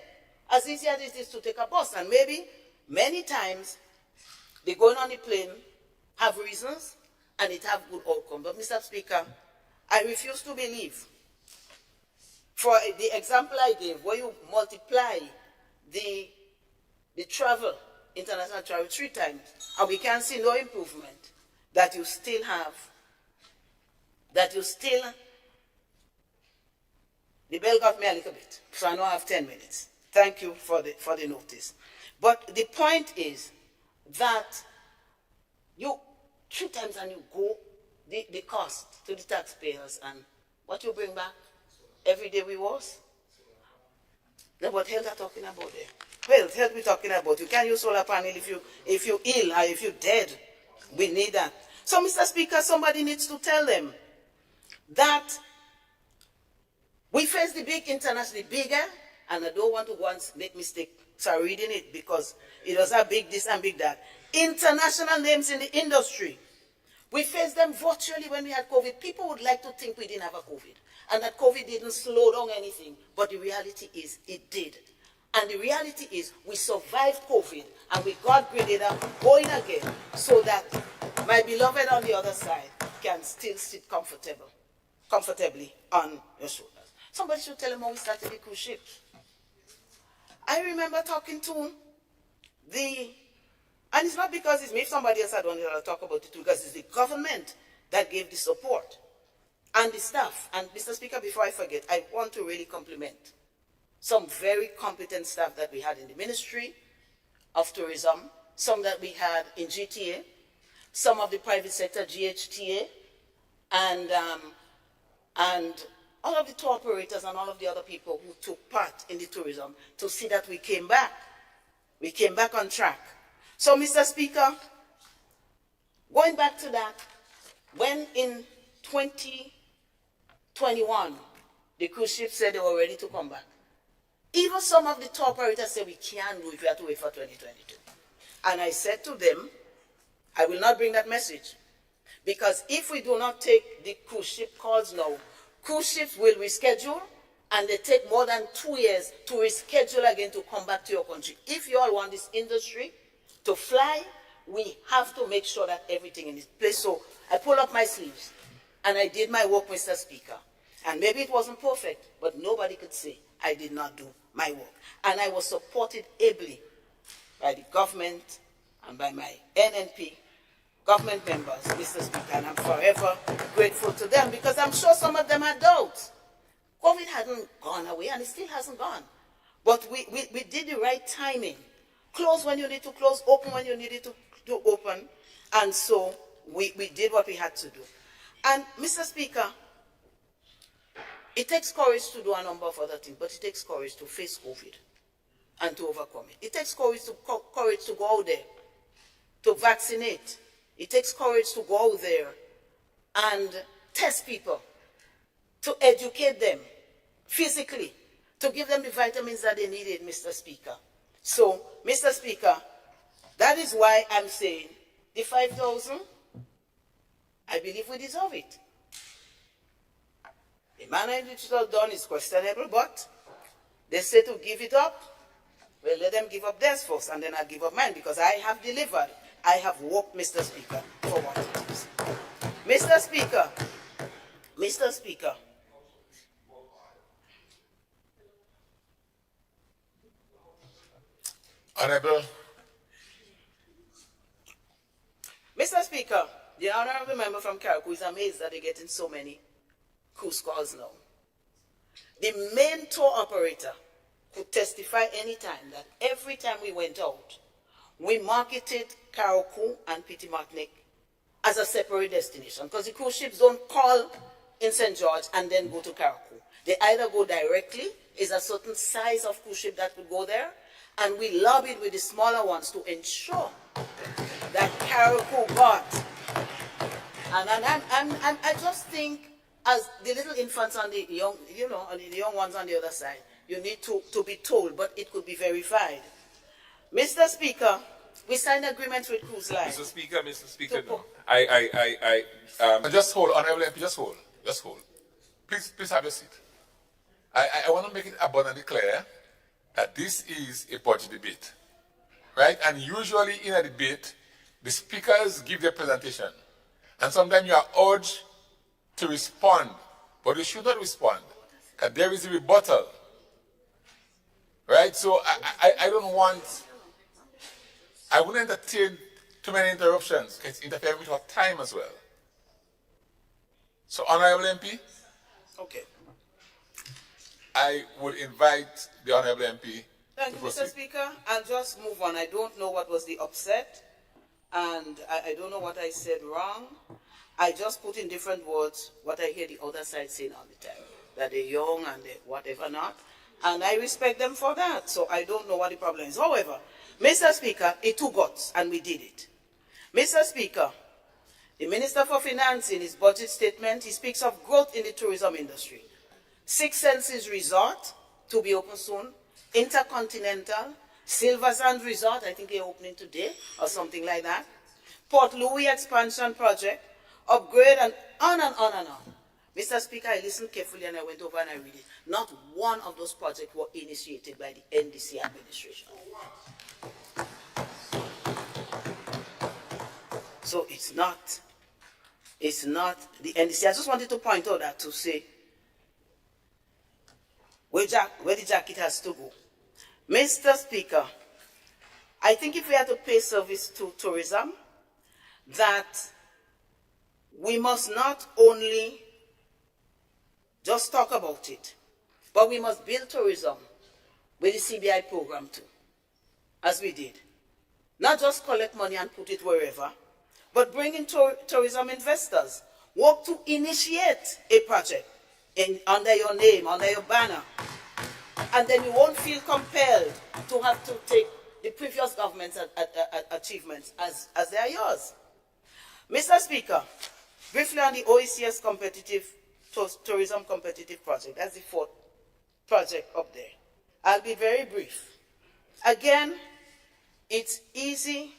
Speaker 7: As easy as it is to take a bus. And maybe many times they going on the plane have reasons and it have good outcome. But Mr. Speaker, I refuse to believe, for the example I gave, where you multiply the travel, international travel 3 times, and we can see no improvement, that you still, the bell got me a little bit, so I now have 10 minutes. Thank you for the notice. But the point is that you 3 times and you go, the cost to the taxpayers and what you bring back every day we was. Then what health are talking about there? Well, health we're talking about. You can't use solar panel if you're ill or if you're dead. We need that. So, Mr. Speaker, somebody needs to tell them that we face the big international, bigger, and I don't want to once make mistake, start reading it because it was a big this and big that. International names in the industry. We faced them virtually when we had COVID. People would like to think we didn't have a COVID and that COVID didn't slow down anything. But the reality is it did. And the reality is we survived COVID and we got Grenada going again so that my beloved on the other side can still sit comfortably on your shoulders. Somebody should tell them how we started the cruise ship. I remember talking to and it's not because it's me, if somebody else had wanted to talk about it too, because it's the government that gave the support and the staff. And Mr. Speaker, before I forget, I want to really compliment some very competent staff that we had in the Ministry of Tourism, some that we had in GTA, some of the private sector, GHTA, and and all of the tour operators and all of the other people who took part in the tourism to see that we came back. We came back on track. So, Mr. Speaker, going back to that, when in 2021, the cruise ship said they were ready to come back, even some of the tour operators said we can't do it, we have to wait for 2022. And I said to them, I will not bring that message. Because if we do not take the cruise ship calls now, cruise ships will reschedule, and they take more than 2 years to reschedule again to come back to your country. If you all want this industry to fly, we have to make sure that everything is in place. So I pulled up my sleeves, and I did my work, Mr. Speaker. And maybe it wasn't perfect, but nobody could say I did not do my work. And I was supported ably by the government and by my NNP government members, Mr. Speaker, and I'm forever grateful to them, because I'm sure some of them had doubts. COVID hadn't gone away, and it still hasn't gone. But we did the right timing. Close when you need to close, open when you needed to open. And so we did what we had to do. And Mr. Speaker, it takes courage to do a number of other things, but it takes courage to face COVID and to overcome it. It takes courage to go out there, to vaccinate. It takes courage to go out there and test people, to educate them physically, to give them the vitamins that they needed, Mr. Speaker. So, Mr. Speaker, that is why I'm saying the 5,000, I believe we deserve it. The manner in which it was done is questionable, but they say to give it up. Well, let them give up theirs first, and then I'll give up mine, because I have delivered. I have worked, Mr. Speaker, for what it is. Mr. Speaker, Mr. Speaker,
Speaker 1: Honorable.
Speaker 7: Mr. Speaker, the honorable member from Carriacou is amazed that they're getting so many cruise calls now. The main tour operator could testify anytime that every time we went out, we marketed Carriacou and Petit Martinique as a separate destination, because the cruise ships don't call in St. George and then go to Carriacou. They either go directly, is a certain size of cruise ship that could go there, and we lobbied with the smaller ones to ensure that Carriacou got. And I just think, as the little infants and the young, and the young ones on the other side, you need to be told, but it could be verified. Mr. Speaker, we signed agreements with cruise lines.
Speaker 1: Mr. Speaker, no. Just hold, Honorable MP, just hold. Please have your seat. I want to make it abundantly clear that this is a budget debate, right? And usually in a debate, the speakers give their presentation, and sometimes you are urged to respond, but you should not respond, because there is a rebuttal, right? So I don't want, I wouldn't entertain too many interruptions, because it's interfering with our time as well. So, Honorable MP?
Speaker 7: Okay.
Speaker 1: I would invite the Honorable MP
Speaker 7: Thank
Speaker 1: to
Speaker 7: you,
Speaker 1: proceed.
Speaker 7: Mr. Speaker. I'll just move on. I don't know what was the upset, and I don't know what I said wrong. I just put in different words what I hear the other side saying all the time, that they're young and they're whatever not, and I respect them for that, so I don't know what the problem is. However, Mr. Speaker, it took guts, and we did it. Mr. Speaker, the Minister for Finance, in his budget statement, he speaks of growth in the tourism industry. Six Senses Resort, to be open soon, Intercontinental, Silver Sand Resort, I think they're opening today, or something like that, Port Louis Expansion Project, upgrade, and on and on and on. Mr. Speaker, I listened carefully and I went over and I read it. Not one of those projects were initiated by the NDC administration. So it's not the NDC. I just wanted to point out that to say where the jacket has to go. Mr. Speaker, I think if we are to pay service to tourism, that we must not only just talk about it, but we must build tourism with the CBI program too, as we did. Not just collect money and put it wherever, but bring in tourism investors, work to initiate a project under your name, under your banner. And then you won't feel compelled to have to take the previous government's achievements as they are yours. Mr. Speaker, briefly on the OECS tourism competitive project, that's the fourth project up there. I'll be very brief. Again, it's easy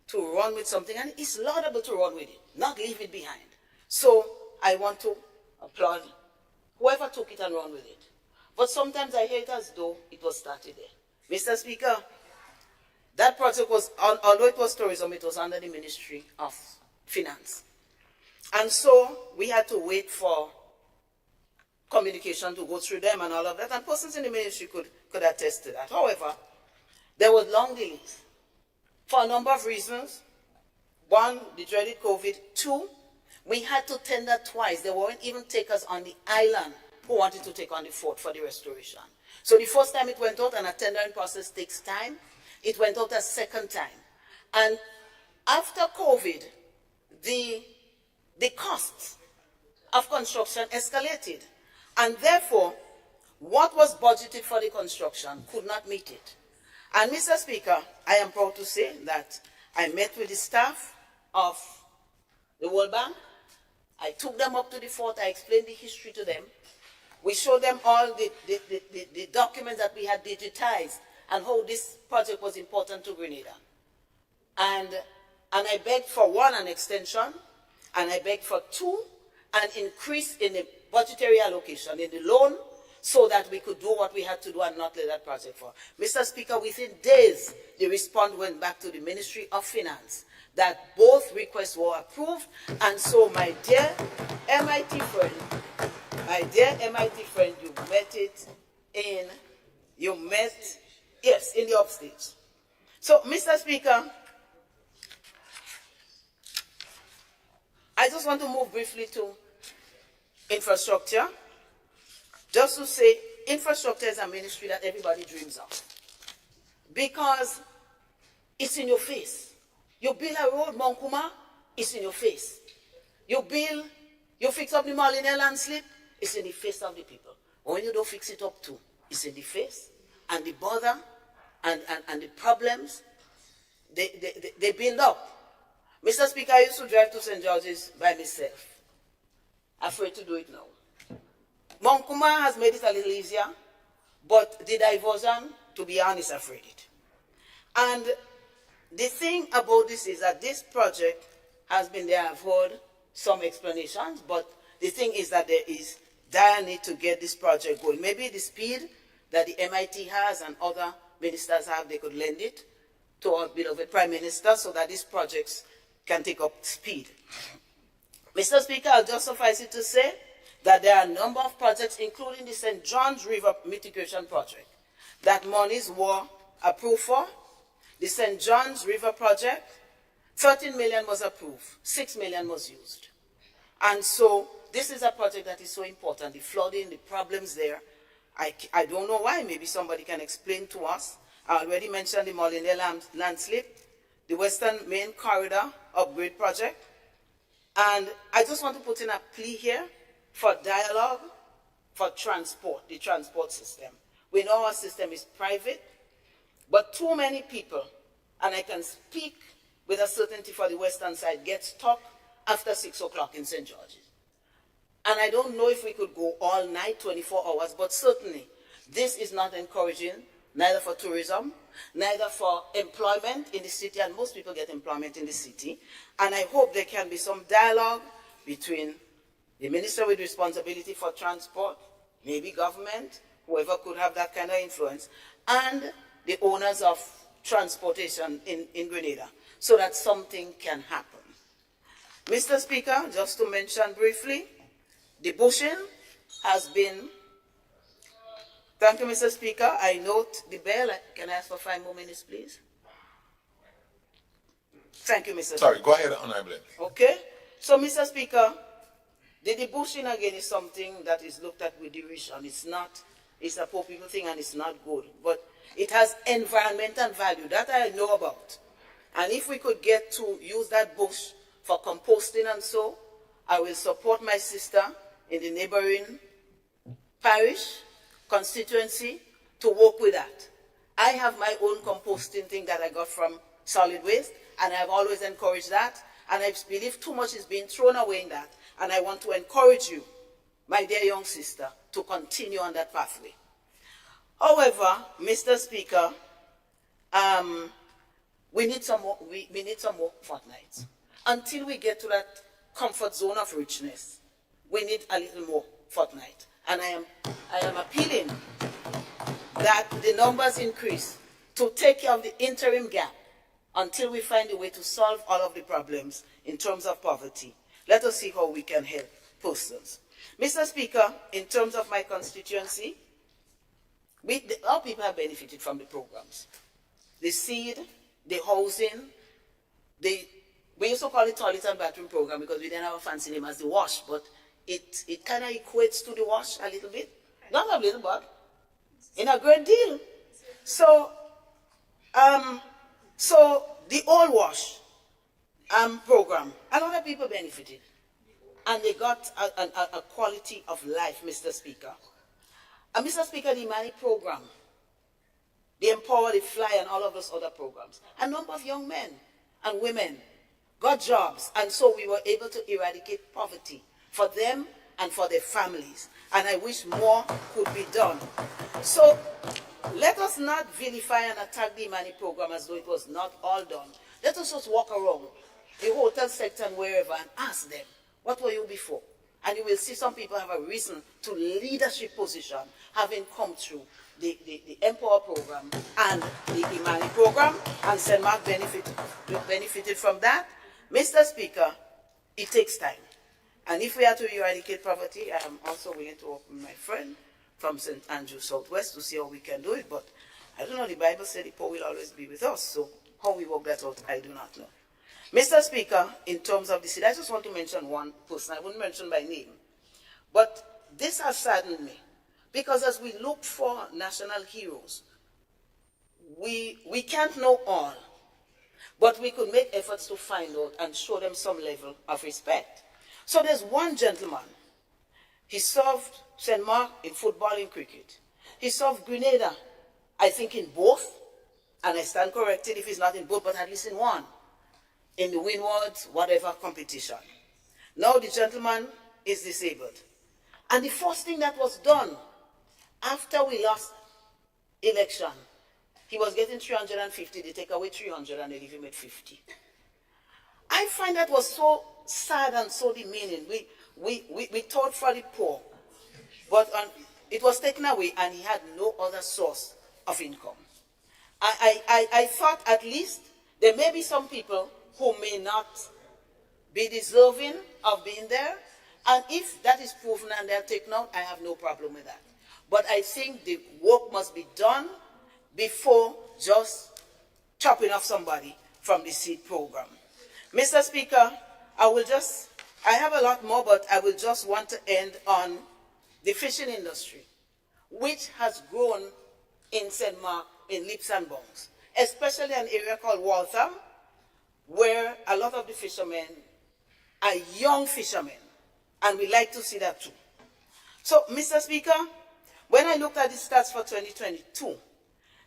Speaker 7: to run with something, and it's laudable to run with it, not leave it behind. So I want to applaud whoever took it and run with it. But sometimes I hear it as though it was started there. Mr. Speaker, that project was, although it was tourism, it was under the Ministry of Finance. And so we had to wait for communication to go through them and all of that, and persons in the ministry could attest to that. However, there was long delays for a number of reasons. One, the dreaded COVID. Two, we had to tender twice. There weren't even takers on the island who wanted to take on the fort for the restoration. So the first time it went out, and a tendering process takes time, it went out a second time. And after COVID, the costs of construction escalated. And therefore, what was budgeted for the construction could not meet it. And Mr. Speaker, I am proud to say that I met with the staff of the World Bank. I took them up to the fort. I explained the history to them. We showed them all the documents that we had digitized and how this project was important to Grenada. And I begged for one, an extension, and I begged for two, an increase in the budgetary allocation, in the loan, so that we could do what we had to do and not let that project fall. Mr. Speaker, within days, the response went back to the Ministry of Finance that both requests were approved. And so, my dear MIT friend, you met it in, yes, in the upstage. So, Mr. Speaker, I just want to move briefly to infrastructure. Just to say, infrastructure is a ministry that everybody dreams of, because it's in your face. You build a road, Monkuma, it's in your face. You fix up the Molineux landslip, it's in the face of the people. But when you don't fix it up too, it's in the face. And the bother and the problems, they build up. Mr. Speaker, I used to drive to St. George's by myself. Afraid to do it now. Monkuma has made it a little easier, but the diversion, to be honest, afraid it. And the thing about this is that this project has been there. I've heard some explanations, but the thing is that there is dire need to get this project going. Maybe the speed that the MIT has and other ministers have, they could lend it to our beloved Prime Minister so that these projects can take up speed. Mr. Speaker, I'll just suffice it to say that there are a number of projects, including the St. John's River mitigation project, that monies were approved for. The St. John's River project, 13 million was approved, 6 million was used. And so this is a project that is so important. The flooding, the problems there, I don't know why. Maybe somebody can explain to us. I already mentioned the Molineux landslip, the Western Main Corridor upgrade project. And I just want to put in a plea here for dialogue for transport, the transport system. We know our system is private, but too many people, and I can speak with a certainty for the western side, get stuck after 6 o'clock in St. George's. And I don't know if we could go all night, 24 hours, but certainly this is not encouraging, neither for tourism, neither for employment in the city, and most people get employment in the city. And I hope there can be some dialogue between the minister with responsibility for transport, maybe government, whoever could have that kind of influence, and the owners of transportation in Grenada, so that something can happen. Mr. Speaker, just to mention briefly, the bushing has been, thank you, Mr. Speaker. I note the bell. Can I ask for 5 more minutes, please? Thank you, Mr. Speaker.
Speaker 1: Sorry, go ahead, Honorable.
Speaker 7: Okay. So, Mr. Speaker, the debushing again is something that is looked at with derision. It's not, it's a poor people thing and it's not good. But it has environmental value. That I know about. And if we could get to use that bush for composting and so, I will support my sister in the neighboring parish, constituency, to work with that. I have my own composting thing that I got from solid waste, and I've always encouraged that, and I believe too much is being thrown away in that, and I want to encourage you, my dear young sister, to continue on that pathway. However, Mr. Speaker, we need some more, we need some more fortnights. Until we get to that comfort zone of richness, we need a little more fortnight. And I am appealing that the numbers increase to take care of the interim gap until we find a way to solve all of the problems in terms of poverty. Let us see how we can help persons. Mr. Speaker, in terms of my constituency, our people have benefited from the programs. The seed, the housing, we used to call it toilet and bathroom program because we didn't have a fancy name as the wash, but it kind of equates to the wash a little bit. Not a little, but in a great deal. So, the old wash program, a lot of people benefited. And they got a quality of life, Mr. Speaker. And Mr. Speaker, the Imani program, the Empower, the Fly, and all of those other programs, a number of young men and women got jobs, and so we were able to eradicate poverty for them and for their families. And I wish more could be done. So let us not vilify and attack the Imani program as though it was not all done. Let us just walk around the hotel sector and wherever and ask them, what were you before? And you will see some people have a reason to leadership position, having come through the Empower program and the Imani program, and St. Mark benefited from that. Mr. Speaker, it takes time. And if we are to eradicate poverty, I am also willing to work with my friend from St. Andrew Southwest to see how we can do it. But I don't know, the Bible said the poor will always be with us. So how we work that out, I do not know. Mr. Speaker, in terms of the city, I just want to mention one person. I wouldn't mention by name. But this has saddened me. Because as we look for national heroes, we can't know all. But we could make efforts to find out and show them some level of respect. So there's one gentleman. He served St. Mark in football and cricket. He served Grenada, I think in both. And I stand corrected if he's not in both, but at least in one. In the Windwards, whatever competition. Now the gentleman is disabled. And the first thing that was done after we lost election, he was getting 350, they take away 300 and they leave him at 50. I find that was so sad and so demeaning. We thought for the poor, but it was taken away and he had no other source of income. I thought at least there may be some people who may not be deserving of being there, and if that is proven and they're taken out, I have no problem with that. But I think the work must be done before just chopping off somebody from the seed program. Mr. Speaker, I have a lot more, but I will just want to end on the fishing industry, which has grown in St. Mark in leaps and bounds, especially an area called Waltham, where a lot of the fishermen are young fishermen, and we like to see that too. So, Mr. Speaker, when I looked at the stats for 2022,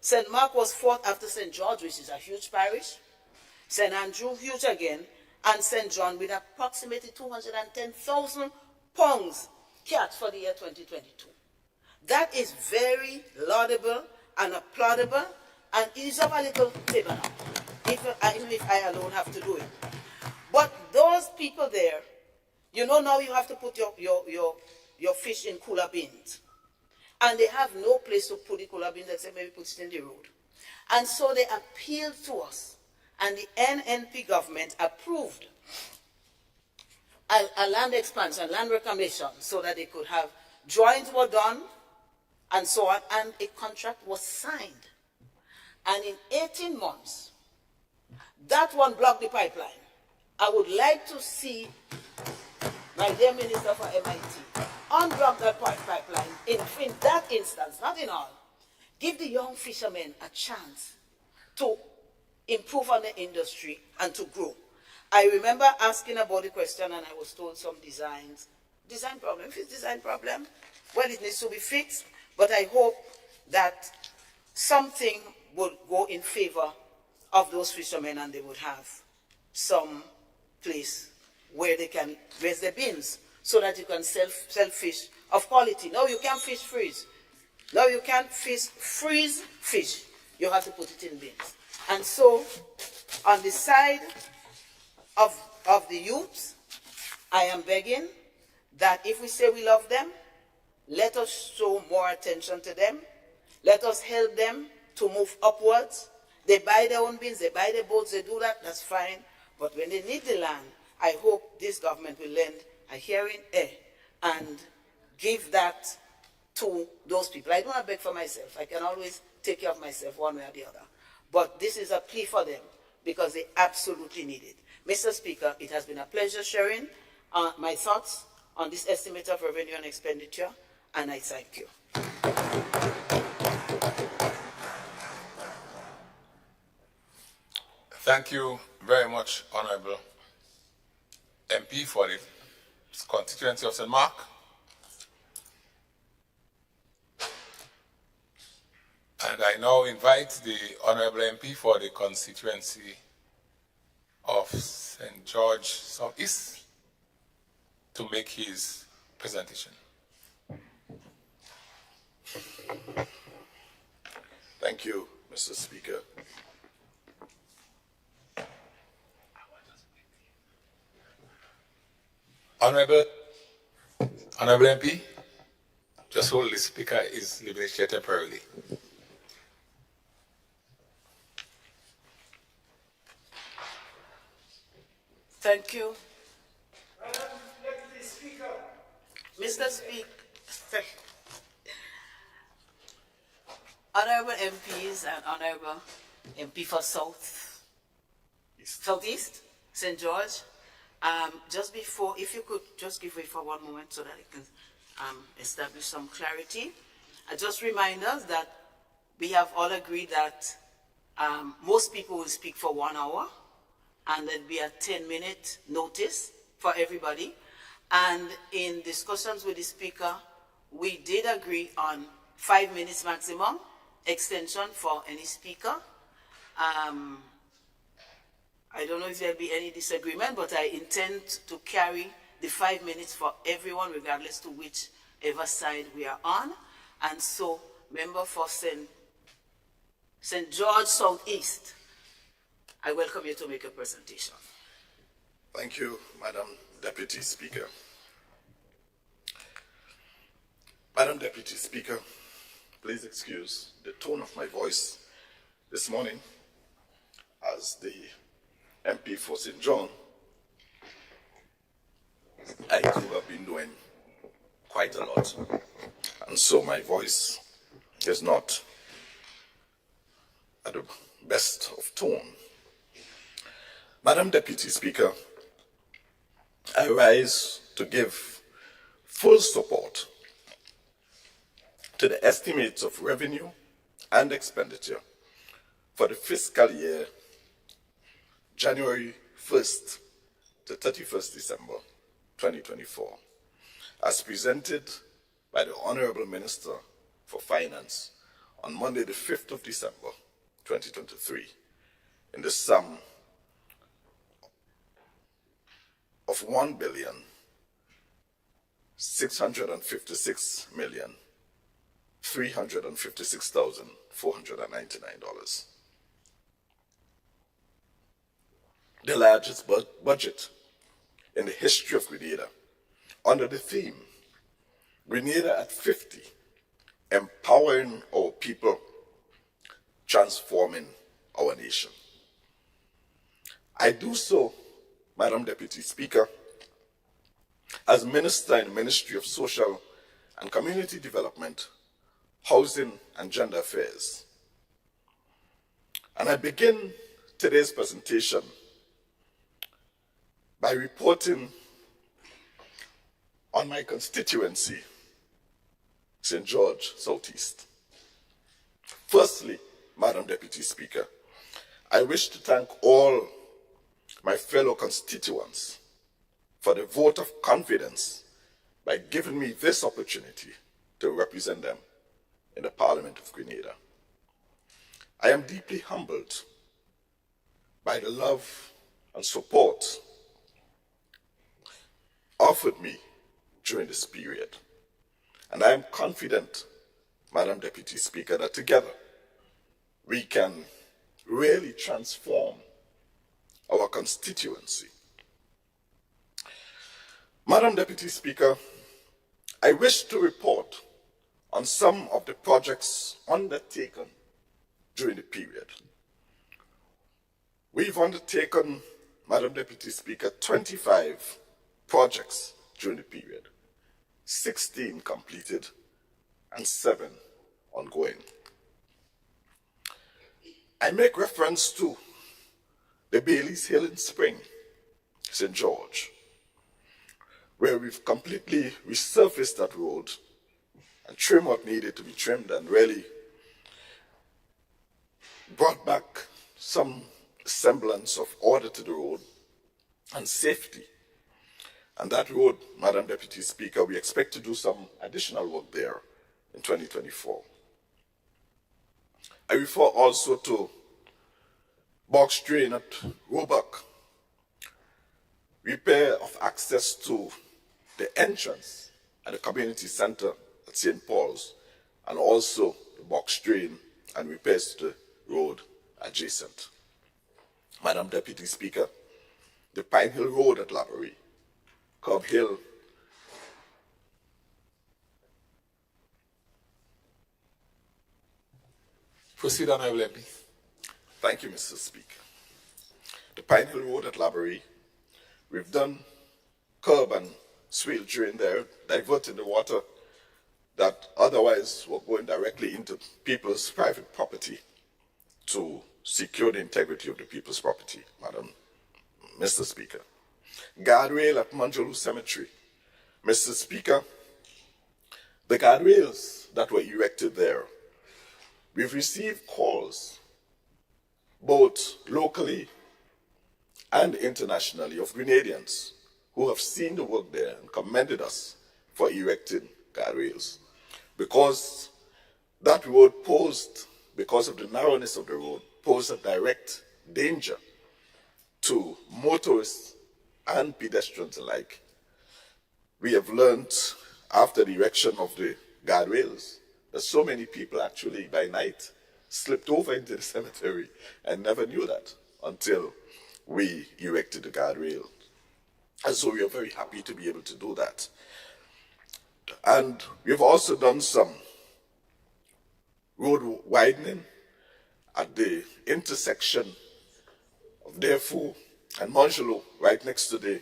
Speaker 7: St. Mark was fourth after St. George, which is a huge parish, St. Andrew, huge again, and St. John with approximately 210,000 pounds catch for the year 2022. That is very laudable and applaudable, and it is of a little favor now, even if I alone have to do it. But those people there, you know, now you have to put your fish in cooler bins. And they have no place to put the cooler bins except maybe put it in the road. And so they appealed to us, and the NNP government approved a land expansion, land reclamation, so that they could have drawings were done, and so on, and a contract was signed. And in 18 months, that one blocked the pipeline. I would like to see my dear Minister for MIT unblock that pipeline in that instance, not in all. Give the young fishermen a chance to improve on the industry and to grow. I remember asking about the question and I was told some designs design problem. If it's design problem, well, it needs to be fixed, but I hope that something would go in favor of those fishermen and they would have some place where they can raise their bins so that you can sell fish of quality. No, you can't fish freeze. No, you can't freeze fish. You have to put it in bins. And so, on the side of the youths, I am begging that if we say we love them, let us show more attention to them. Let us help them to move upwards. They buy their own bins, they buy their boats, they do that, that's fine. But when they need the land, I hope this government will lend a hearing ear and give that to those people. I don't want to beg for myself. I can always take care of myself one way or the other. But this is a plea for them because they absolutely need it. Mr. Speaker, it has been a pleasure sharing my thoughts on this estimate of revenue and expenditure, and I thank you.
Speaker 1: Thank you very much, Honorable MP, for the constituency of St. Mark. And I now invite the Honorable MP for the constituency of St. George Southeast to make his presentation.
Speaker 4: Thank you, Mr. Speaker.
Speaker 1: Honorable MP, just hold the speaker is leaving the chair temporarily.
Speaker 7: Thank you. Mr. Speaker, Honorable MPs and Honorable MP for Southeast, St. George, just before, if you could just give way for one moment so that I can establish some clarity. I just remind us that we have all agreed that most people will speak for 1 hour, and there'll be a 10-minute notice for everybody. And in discussions with the speaker, we did agree on 5 minutes maximum extension for any speaker. I don't know if there'll be any disagreement, but I intend to carry the 5 minutes for everyone, regardless to whichever side we are on. And so, member for St. George Southeast, I welcome you to make a presentation.
Speaker 4: Thank you, Madam Deputy Speaker. Madam Deputy Speaker, please excuse the tone of my voice this morning as the MP for St. John. I too have been doing quite a lot, and so my voice is not at the best of tone. Madam Deputy Speaker, I rise to give full support to the estimates of revenue and expenditure for the fiscal year January 1st to 31st December 2024, as presented by the Honorable Minister for Finance on Monday the 5th of December 2023, in the sum of $1,656,356,499. The largest budget in the history of Grenada, under the theme, Grenada at 50, empowering our people, transforming our nation. I do so, Madam Deputy Speaker, as Minister in the Ministry of Social and Community Development, Housing and Gender Affairs. And I begin today's presentation by reporting on my constituency, St. George Southeast. Firstly, Madam Deputy Speaker, I wish to thank all my fellow constituents for the vote of confidence by giving me this opportunity to represent them in the Parliament of Grenada. I am deeply humbled by the love and support offered me during this period. And I am confident, Madam Deputy Speaker, that together we can really transform our constituency. Madam Deputy Speaker, I wish to report on some of the projects undertaken during the period. We've undertaken, Madam Deputy Speaker, 25 projects during the period, 16 completed and 7 ongoing. I make reference to the Bailey's Hill in Spring, St. George, where we've completely resurfaced that road and trimmed what needed to be trimmed and really brought back some semblance of order to the road and safety. And that road, Madam Deputy Speaker, we expect to do some additional work there in 2024. I refer also to box drain at Roebuck, repair of access to the entrance at the community center at St. Paul's, and also the box drain and repairs to the road adjacent. Madam Deputy Speaker, the Pine Hill Road at Laborie, Cobb Hill,
Speaker 1: Proceed, Honorable MP.
Speaker 4: Thank you, Mr. Speaker. The Pine Hill Road at Laborie, we've done curb and swale drain there, diverting the water that otherwise were going directly into people's private property to secure the integrity of the people's property, Mr. Speaker. Guardrail at Manjulu Cemetery. Mr. Speaker, the guardrails that were erected there, we've received calls, both locally and internationally, of Grenadians who have seen the work there and commended us for erecting guardrails. Because that road posed, because of the narrowness of the road, posed a direct danger to motorists and pedestrians alike. We have learned after the erection of the guardrails that so many people actually by night slipped over into the cemetery and never knew that until we erected the guardrail. And so we are very happy to be able to do that. And we've also done some road widening at the intersection of Defu and Manjulu, right next to the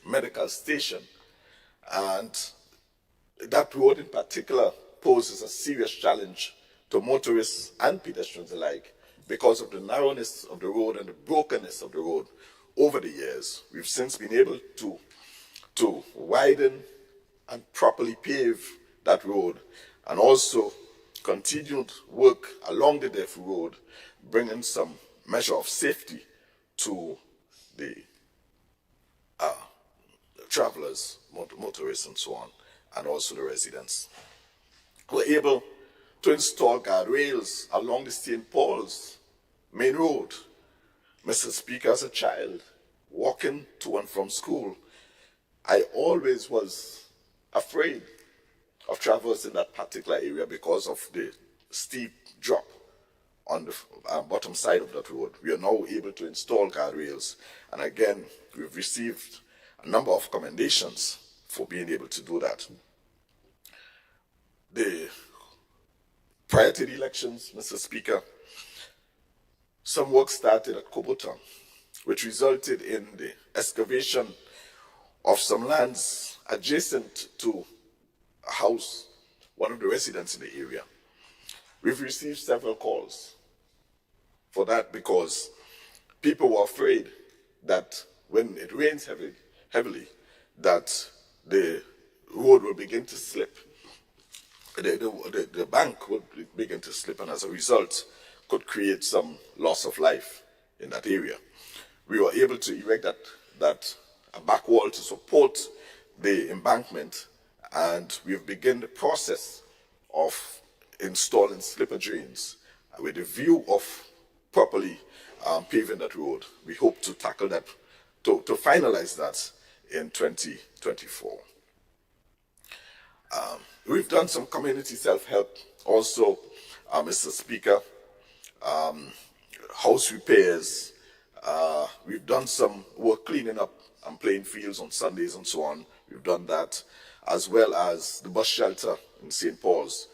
Speaker 4: medical station. And that road in particular poses a serious challenge to motorists and pedestrians alike because of the narrowness of the road and the brokenness of the road over the years. We've since been able to widen and properly pave that road, and also continued work along the Defu Road, bringing some measure of safety to the travelers, motorists and so on, and also the residents. We're able to install guardrails along the St. Paul's main road. Mr. Speaker, as a child, walking to and from school, I always was afraid of traversing that particular area because of the steep drop on the bottom side of that road. We are now able to install guardrails, and again, we've received a number of commendations for being able to do that. Prior to the elections, Mr. Speaker, some work started at Kobota, which resulted in the excavation of some lands adjacent to a house, one of the residents in the area. We've received several calls for that because people were afraid that when it rains heavily, that the road will begin to slip. The bank will begin to slip, and as a result, could create some loss of life in that area. We were able to erect a back wall to support the embankment, and we've begun the process of installing slipper drains with a view of properly paving that road. We hope to tackle that, to finalize that in 2024. We've done some community self-help also, Mr. Speaker, house repairs. We've done some work cleaning up and playing fields on Sundays and so on. We've done that, as well as the bus shelter in St. Paul's.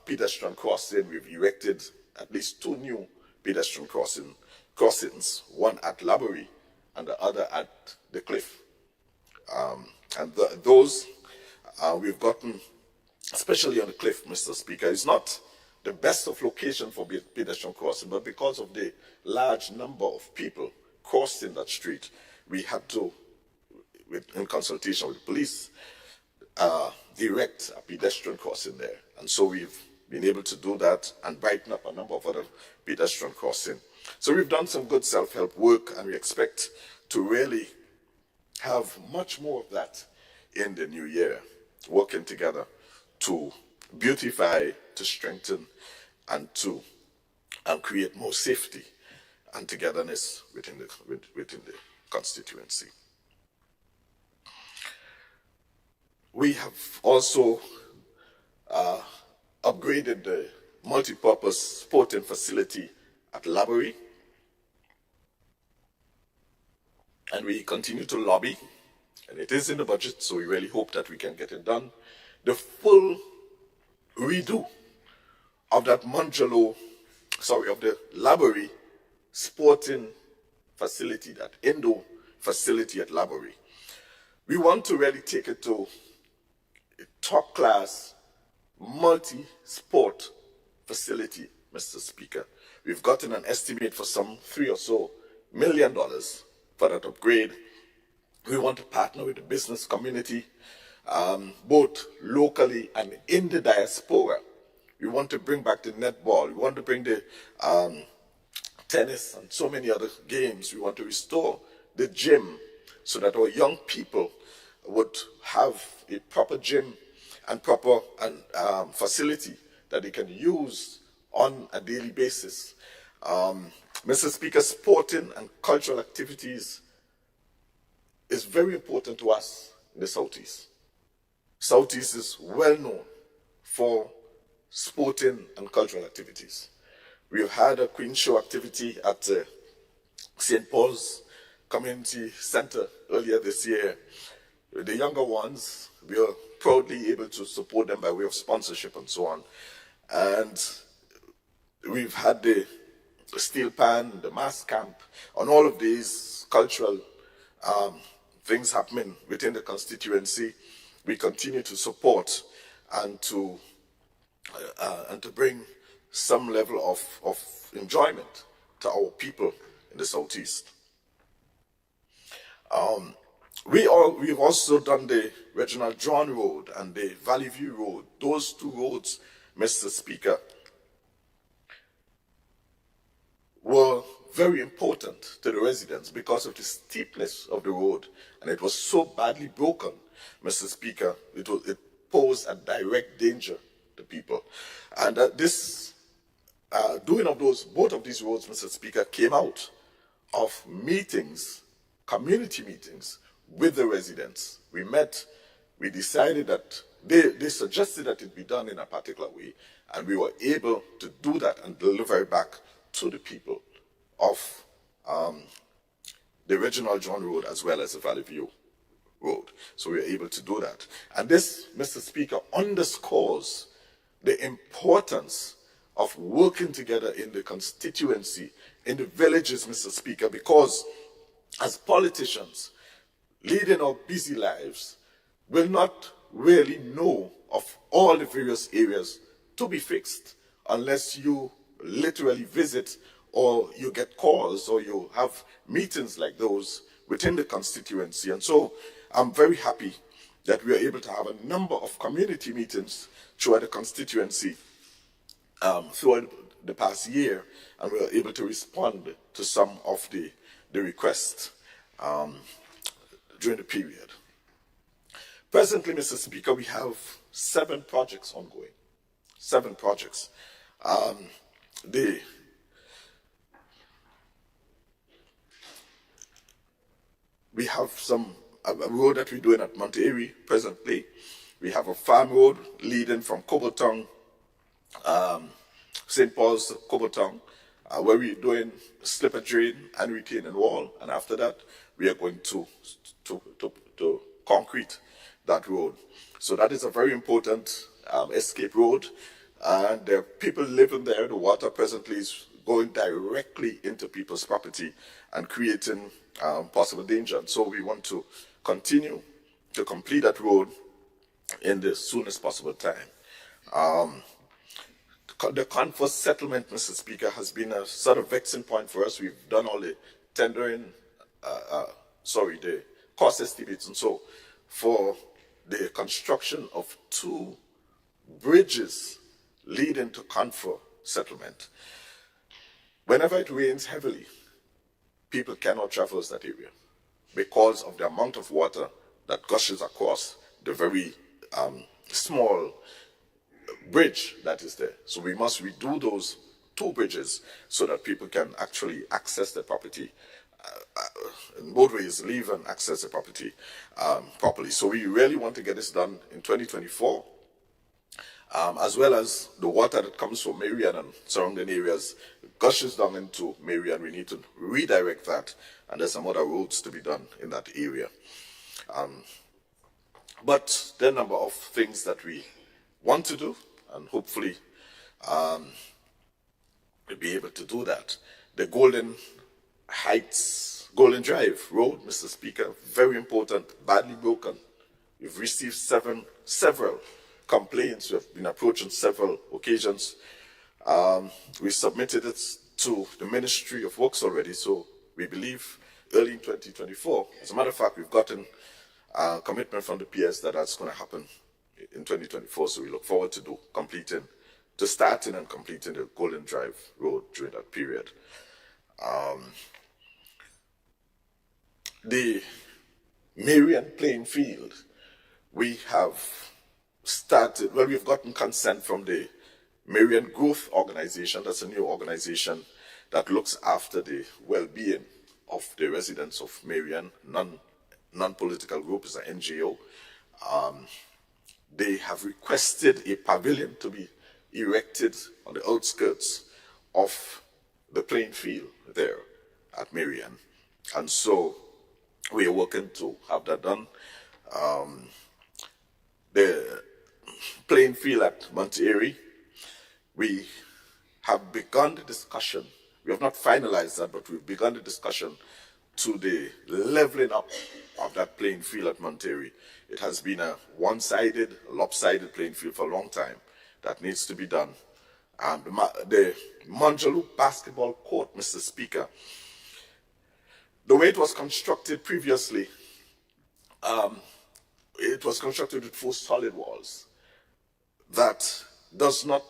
Speaker 4: Pedestrian crossing, we've erected at least 2 new pedestrian crossings, one at Laborie and the other at the cliff. Those we've gotten, especially on the cliff, Mr. Speaker, it's not the best of location for pedestrian crossing, but because of the large number of people crossing that street, we had to, in consultation with the police, direct a pedestrian crossing there. And so we've been able to do that and brighten up a number of other pedestrian crossing. So we've done some good self-help work, and we expect to really have much more of that in the new year, working together to beautify, to strengthen, and to create more safety and togetherness within the constituency. We have also upgraded the multi-purpose sporting facility at Laborie, and we continue to lobby, and it is in the budget, so we really hope that we can get it done. The full redo of that of the Laborie sporting facility, that indoor facility at Laborie. We want to really take it to a top-class multi-sport facility, Mr. Speaker. We've gotten an estimate for some $3 or so million for that upgrade. We want to partner with the business community, both locally and in the diaspora. We want to bring back the netball. We want to bring the tennis and so many other games. We want to restore the gym so that our young people would have a proper gym and proper facility that they can use on a daily basis. Mr. Speaker, sporting and cultural activities is very important to us in the Southeast. Southeast is well known for sporting and cultural activities. We've had a Queen Show activity at St. Paul's Community Center earlier this year. The younger ones, we are proudly able to support them by way of sponsorship and so on. And we've had the steel pan, the mass camp, on all of these cultural things happening within the constituency. We continue to support and to bring some level of enjoyment to our people in the Southeast. We've also done the Reginald John Road and the Valley View Road. Those 2 roads, Mr. Speaker, were very important to the residents because of the steepness of the road, and it was so badly broken, Mr. Speaker, it posed a direct danger to people. And this doing of both of these roads, Mr. Speaker, came out of meetings, community meetings with the residents. We met, we decided that they suggested that it be done in a particular way, and we were able to do that and deliver it back to the people of the Reginald John Road as well as the Valley View Road. So we were able to do that. And this, Mr. Speaker, underscores the importance of working together in the constituency, in the villages, Mr. Speaker, because as politicians leading our busy lives will not really know of all the various areas to be fixed unless you literally visit or you get calls or you have meetings like those within the constituency. And so I'm very happy that we are able to have a number of community meetings throughout the constituency throughout the past year, and we are able to respond to some of the requests during the period. Presently, Mr. Speaker, we have 7 projects ongoing. 7 projects. We have a road that we're doing at Monterey presently. We have a farm road leading from Cobletown, St. Paul's to Cobletown, where we're doing slipper drain and retaining wall. And after that, we are going to concrete that road. So that is a very important escape road. And there are people living there. The water presently is going directly into people's property and creating possible danger. And so we want to continue to complete that road in the soonest possible time. The Confer settlement, Mr. Speaker, has been a sort of vexing point for us. We've done all the tendering, the cost estimates and so for the construction of 2 bridges leading to Confer settlement. Whenever it rains heavily, people cannot traverse that area because of the amount of water that gushes across the very small bridge that is there. So we must redo those 2 bridges so that people can actually access the property in both ways, leave and access the property properly. So we really want to get this done in 2024, as well as the water that comes from Marion and surrounding areas gushes down into Marion. We need to redirect that, and there's some other roads to be done in that area. But there are a number of things that we want to do, and hopefully we'll be able to do that. The Golden Drive Road, Mr. Speaker, very important, badly broken. We've received several complaints. We have been approached on several occasions. We submitted it to the Ministry of Works already, so we believe early in 2024. As a matter of fact, we've gotten a commitment from the PS that that's going to happen in 2024, so we look forward to starting and completing the Golden Drive Road during that period. The Marion playing field, we have started, well, we've gotten consent from the Marion Growth Organization. That's a new organization that looks after the well-being of the residents of Marion, non-political group, is an NGO. They have requested a pavilion to be erected on the outskirts of the playing field there at Marion. And so we are working to have that done. The playing field at Monterey, we have begun the discussion. We have not finalized that, but we've begun the discussion to the leveling up of that playing field at Monterey. It has been a one-sided, lopsided playing field for a long time. That needs to be done. The Manjaloo basketball court, Mr. Speaker, the way it was constructed previously, it was constructed with 4 solid walls. That does not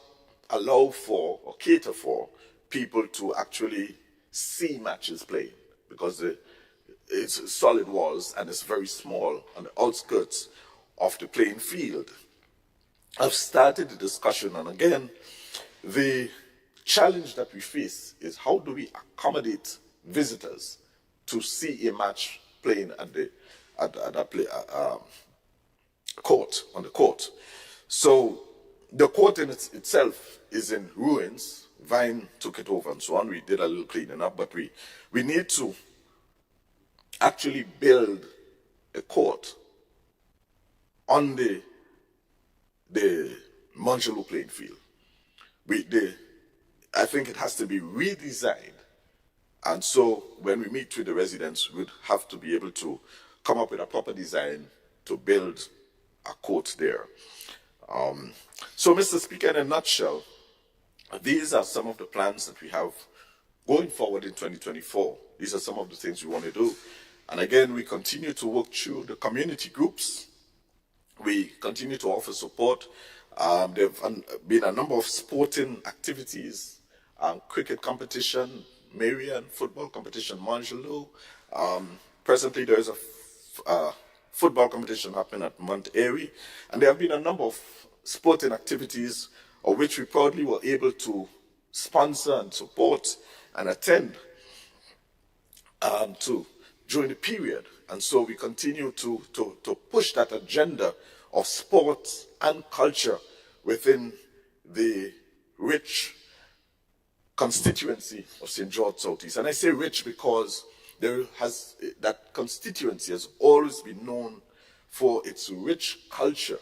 Speaker 4: allow for or cater for people to actually see matches playing, because it's solid walls and it's very small on the outskirts of the playing field. I've started the discussion, and again, the challenge that we face is how do we accommodate visitors to see a match playing on the court. So the court in itself is in ruins. Vine took it over and so on. We did a little cleaning up, but we need to actually build a court on the Manjaloo playing field. I think it has to be redesigned. And so when we meet with the residents, we'd have to be able to come up with a proper design to build a court there. So, Mr. Speaker, in a nutshell, these are some of the plans that we have going forward in 2024. These are some of the things we want to do. And again, we continue to work through the community groups. We continue to offer support. There have been a number of sporting activities, cricket competition, Marion football competition, Manjaloo. Presently, there is a football competition happening at Mount Airy, and there have been a number of sporting activities of which we proudly were able to sponsor and support and attend to during the period. And so we continue to push that agenda of sports and culture within the rich constituency of St. George Southeast. And I say rich because that constituency has always been known for its rich culture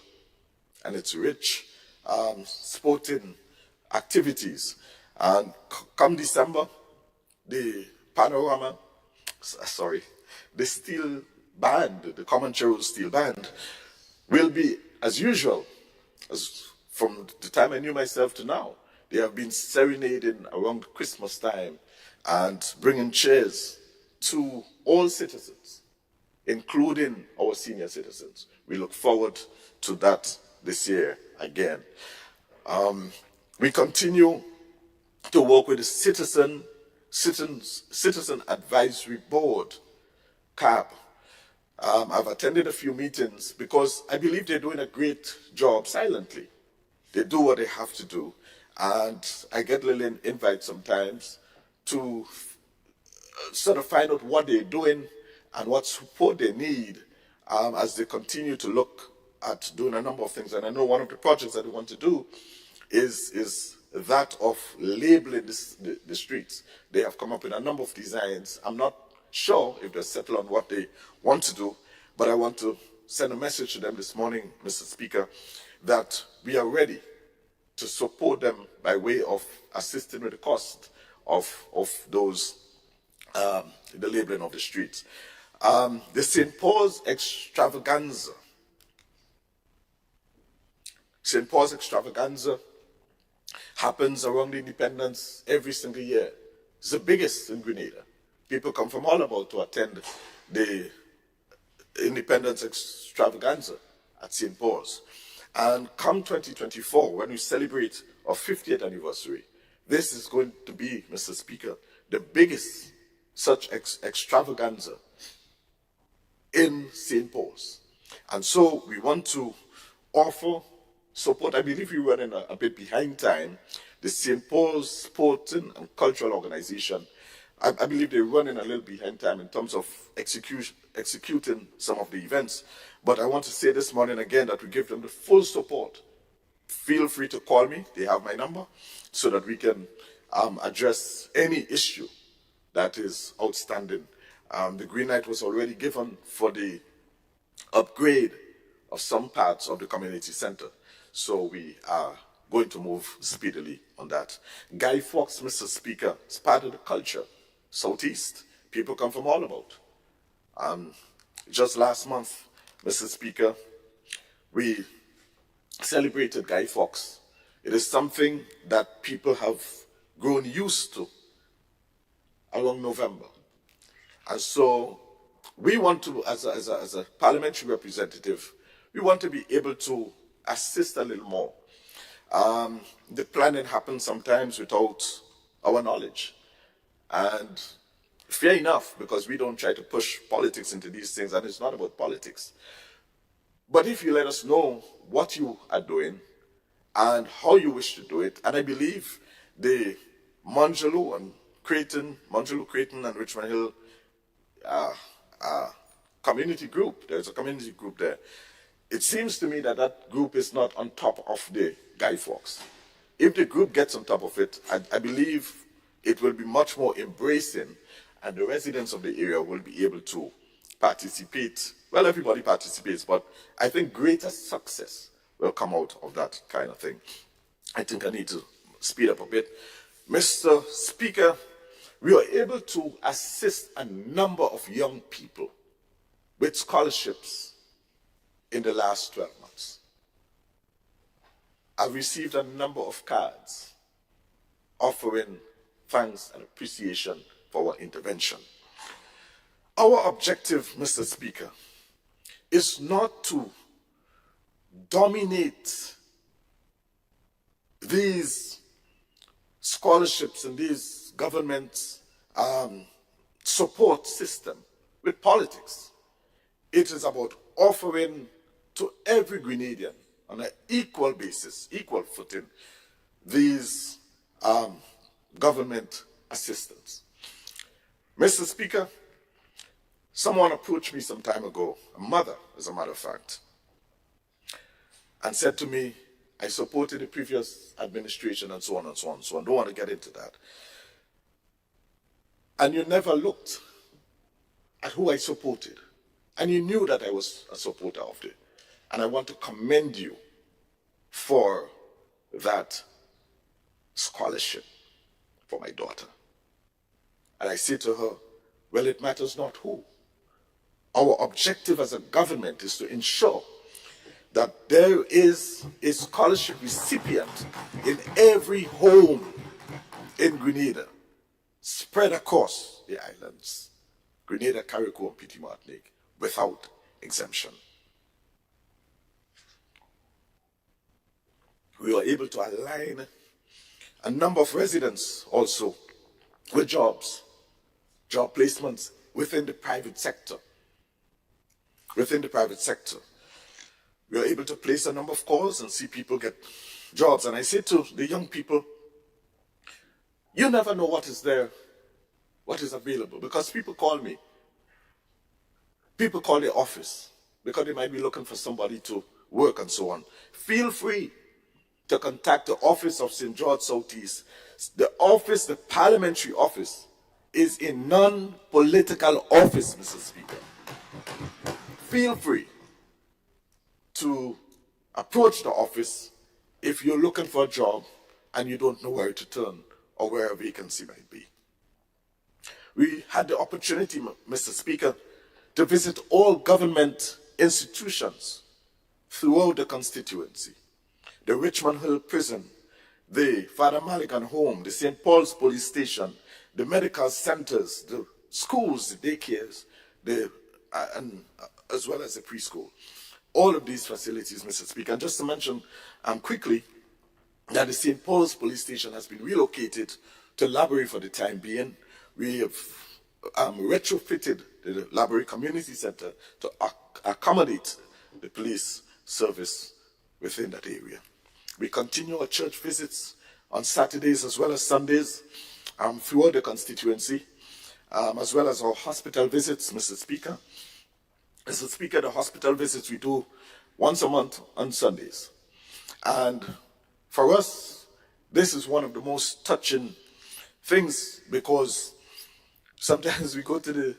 Speaker 4: and its rich sporting activities. And come December, the the steel band, the Procedural steel band, will be as usual, as from the time I knew myself to now. They have been serenading around Christmas time and bringing cheers to all citizens, including our senior citizens. We look forward to that this year again. We continue to work with the Citizen Advisory Board, CAB. I've attended a few meetings because I believe they're doing a great job silently. They do what they have to do. And I get little invites sometimes to sort of find out what they're doing and what support they need as they continue to look at doing a number of things. And I know one of the projects that they want to do is that of labeling the streets. They have come up with a number of designs. I'm not sure if they're settled on what they want to do, but I want to send a message to them this morning, Mr. Speaker, that we are ready to support them by way of assisting with the cost of those, the labeling of the streets. The St. Paul's Extravaganza. St. Paul's Extravaganza happens around Independence every single year. It's the biggest in Grenada. People come from all about to attend the Independence Extravaganza at St. Paul's. And come 2024, when we celebrate our 50th anniversary, this is going to be, Mr. Speaker, the biggest such extravaganza in St. Paul's. And so we want to offer support. I believe we're running a bit behind time. The St. Paul's Sporting and Cultural Organization, I believe they're running a little behind time in terms of executing some of the events. But I want to say this morning again that we give them the full support. Feel free to call me. They have my number so that we can address any issue that is outstanding. The green light was already given for the upgrade of some parts of the community center. So we are going to move speedily on that. Guy Fawkes, Mr. Speaker, is part of the culture. Southeast, people come from all about. Just last month, Mr. Speaker, we celebrated Guy Fawkes. It is something that people have grown used to around November. And so we want to, as a parliamentary representative, we want to be able to assist a little more. The planning happens sometimes without our knowledge. And fair enough, because we don't try to push politics into these things, and it's not about politics. But if you let us know what you are doing and how you wish to do it, and I believe the Mongeloo, Creighton, and Richmond Hill community group, there's a community group there. It seems to me that that group is not on top of the Guy Fawkes. If the group gets on top of it, I believe it will be much more embracing, and the residents of the area will be able to participate. Well, everybody participates, but I think greater success will come out of that kind of thing. I think I need to speed up a bit. Mr. Speaker, we are able to assist a number of young people with scholarships in the last 12 months. I've received a number of cards offering thanks and appreciation for our intervention. Our objective, Mr. Speaker, is not to dominate these scholarships and these government support system with politics. It is about offering to every Grenadian on an equal basis, equal footing, these government assistance. Mr. Speaker, someone approached me some time ago, a mother, as a matter of fact, and said to me, I supported the previous administration and so on and so on and so on. Don't want to get into that. And you never looked at who I supported. And you knew that I was a supporter of it. And I want to commend you for that scholarship for my daughter. And I say to her, well, it matters not who. Our objective as a government is to ensure that there is a scholarship recipient in every home in Grenada, spread across the islands, Grenada, Carriacou, and Petit Martinique, without exemption. We were able to align a number of residents also with jobs, job placements within the private sector. Within the private sector, we are able to place a number of calls and see people get jobs. And I say to the young people, you never know what is there, what is available, because people call me. People call the office because they might be looking for somebody to work and so on. Feel free to contact the office of St. George Southeast. The office, the parliamentary office, is a non-political office, Mr. Speaker. Feel free to approach the office if you're looking for a job and you don't know where to turn or where a vacancy might be. We had the opportunity, Mr. Speaker, to visit all government institutions throughout the constituency. The Richmond Hill Prison, the Father Maligan Home, the St. Paul's Police Station, the medical centers, the schools, the daycares, as well as the preschool. All of these facilities, Mr. Speaker. And just to mention quickly that the St. Paul's Police Station has been relocated to Library for the time being. We have retrofitted the Library Community Center to accommodate the police service within that area. We continue our church visits on Saturdays as well as Sundays throughout the constituency, as well as our hospital visits, Mr. Speaker. Mr. Speaker, the hospital visits we do once a month on Sundays. And for us, this is one of the most touching things because sometimes we go to the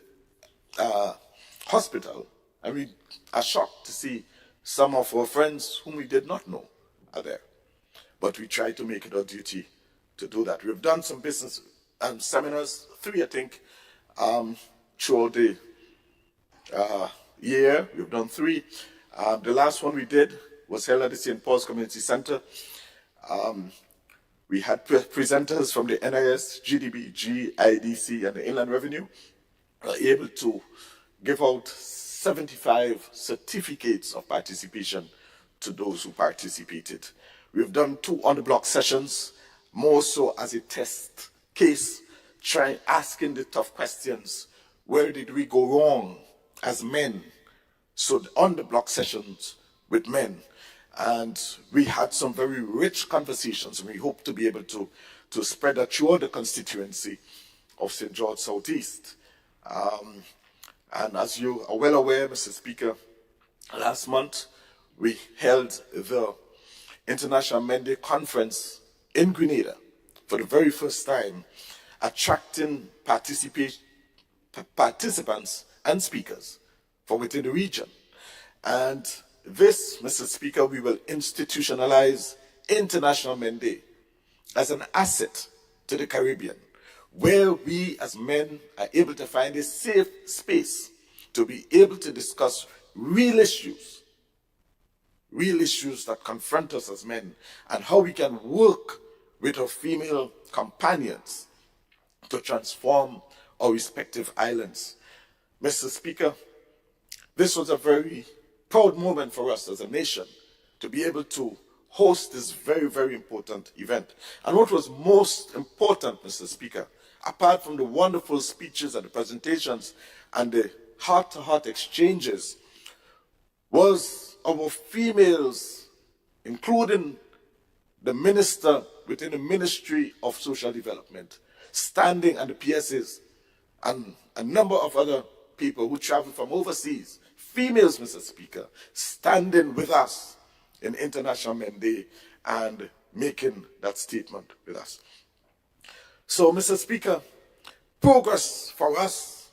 Speaker 4: hospital and we are shocked to see some of our friends whom we did not know are there. But we try to make it our duty to do that. We've done some business seminars, 3 I think, throughout the year. We've done 3. The last one we did was held at the St. Paul's Community Center. We had presenters from the NIS, GDB, GIDC, and the Inland Revenue. We were able to give out 75 certificates of participation to those who participated. We've done 2 on-the-block sessions, more so as a test case, asking the tough questions. Where did we go wrong as men? So on-the-block sessions with men. And we had some very rich conversations, and we hope to be able to spread that throughout the constituency of St. George Southeast. And as you are well aware, Mr. Speaker, last month we held the International Men Day Conference in Grenada for the very first time, attracting participants and speakers from within the region. And this, Mr. Speaker, we will institutionalize International Men Day as an asset to the Caribbean, where we as men are able to find a safe space to be able to discuss real issues that confront us as men, and how we can work with our female companions to transform our respective islands. Mr. Speaker, this was a very proud moment for us as a nation to be able to host this very, very important event. And what was most important, Mr. Speaker, apart from the wonderful speeches and the presentations and the heart-to-heart exchanges, was our females, including the minister within the Ministry of Social Development, standing at the PSs, and a number of other people who traveled from overseas, females, Mr. Speaker, standing with us in International Men Day and making that statement with us. So, Mr. Speaker, progress for us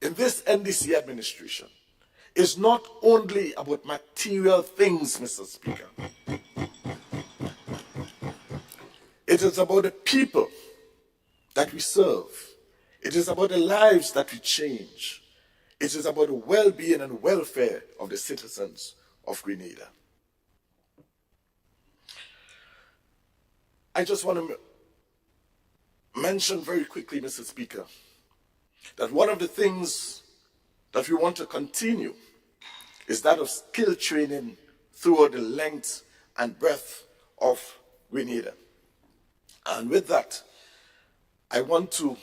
Speaker 4: in this NDC administration is not only about material things, Mr. Speaker. It is about the people that we serve. It is about the lives that we change. It is about the well-being and welfare of the citizens of Grenada. I just want to mention very quickly, Mr. Speaker, that one of the things that we want to continue is that of skill training throughout the length and breadth of Grenada. And with that, I want to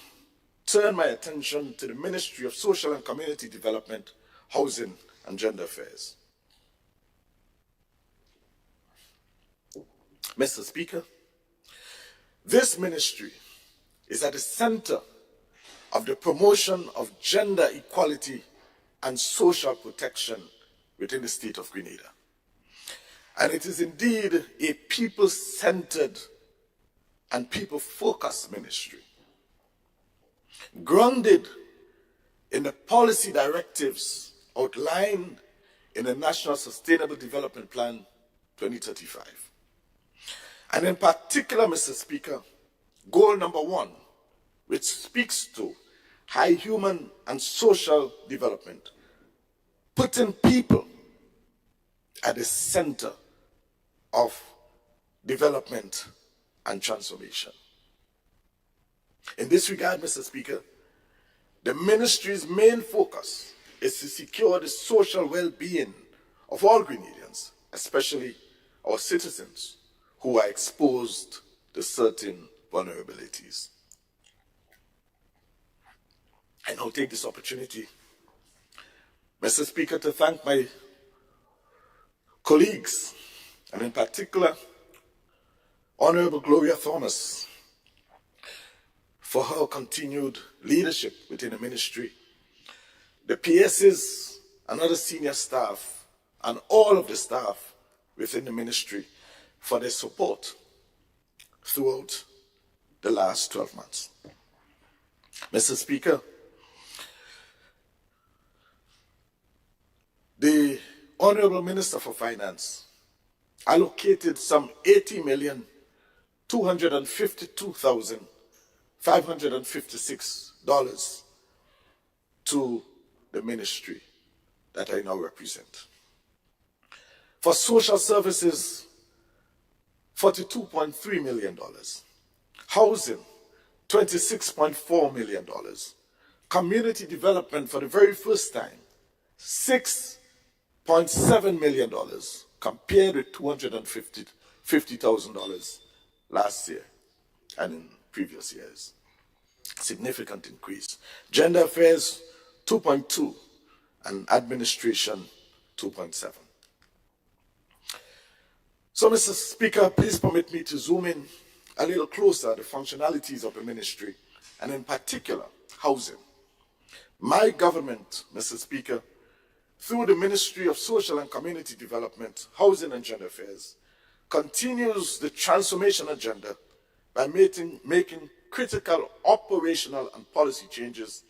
Speaker 4: turn my attention to the Ministry of Social and Community Development, Housing and Gender Affairs. Mr. Speaker, this ministry is at the center of the promotion of gender equality and social protection within the state of Grenada. And it is indeed a people-centered and people-focused ministry, grounded in the policy directives outlined in the National Sustainable Development Plan 2035. And in particular, Mr. Speaker, goal number 1, which speaks to high human and social development, putting people at the center of development and transformation. In this regard, Mr. Speaker, the ministry's main focus is to secure the social well-being of all Grenadians, especially our citizens who are exposed to certain vulnerabilities. I now take this opportunity, Mr. Speaker, to thank my colleagues, and in particular, Honorable Gloria Thomas, for her continued leadership within the ministry, the PSs and other senior staff, and all of the staff within the ministry for their support throughout the last 12 months. Mr. Speaker, the Honorable Minister for Finance allocated some $80,252,556 to the ministry that I now represent. For social services, $42.3 million. Housing, $26.4 million. Community development, for the very first time, $6.7 million, compared with $250,000 last year and in previous years. Significant increase. Gender affairs, 2.2, and administration, 2.7. So, Mr. Speaker, please permit me to zoom in a little closer at the functionalities of the ministry, and in particular, housing. My government, Mr. Speaker, through the Ministry of Social and Community Development, Housing and Gender Affairs, continues the transformation agenda by making critical operational and policy changes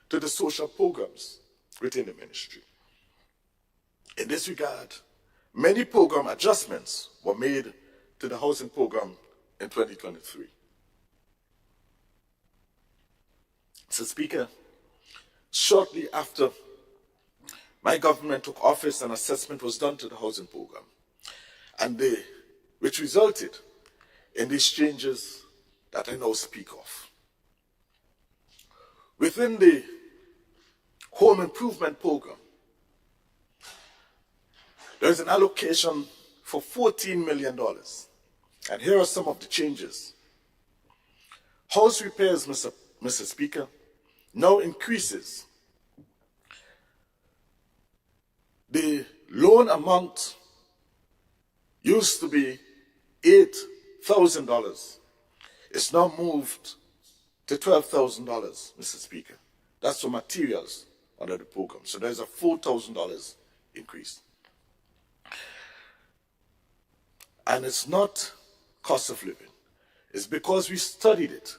Speaker 4: to the social programs within the ministry. In this regard, many program adjustments were made to the housing program in 2023. Mr. Speaker, shortly after my government took office, an assessment was done to the housing program, which resulted in these changes that I now speak of. Within the home improvement program, there is an allocation for $14 million. And here are some of the changes. House repairs, Mr. Speaker, now increases the loan amount used to be $8,000. It's now moved to $12,000, Mr. Speaker. That's for materials under the program. So there's a $4,000 increase. And it's not cost of living. It's because we studied it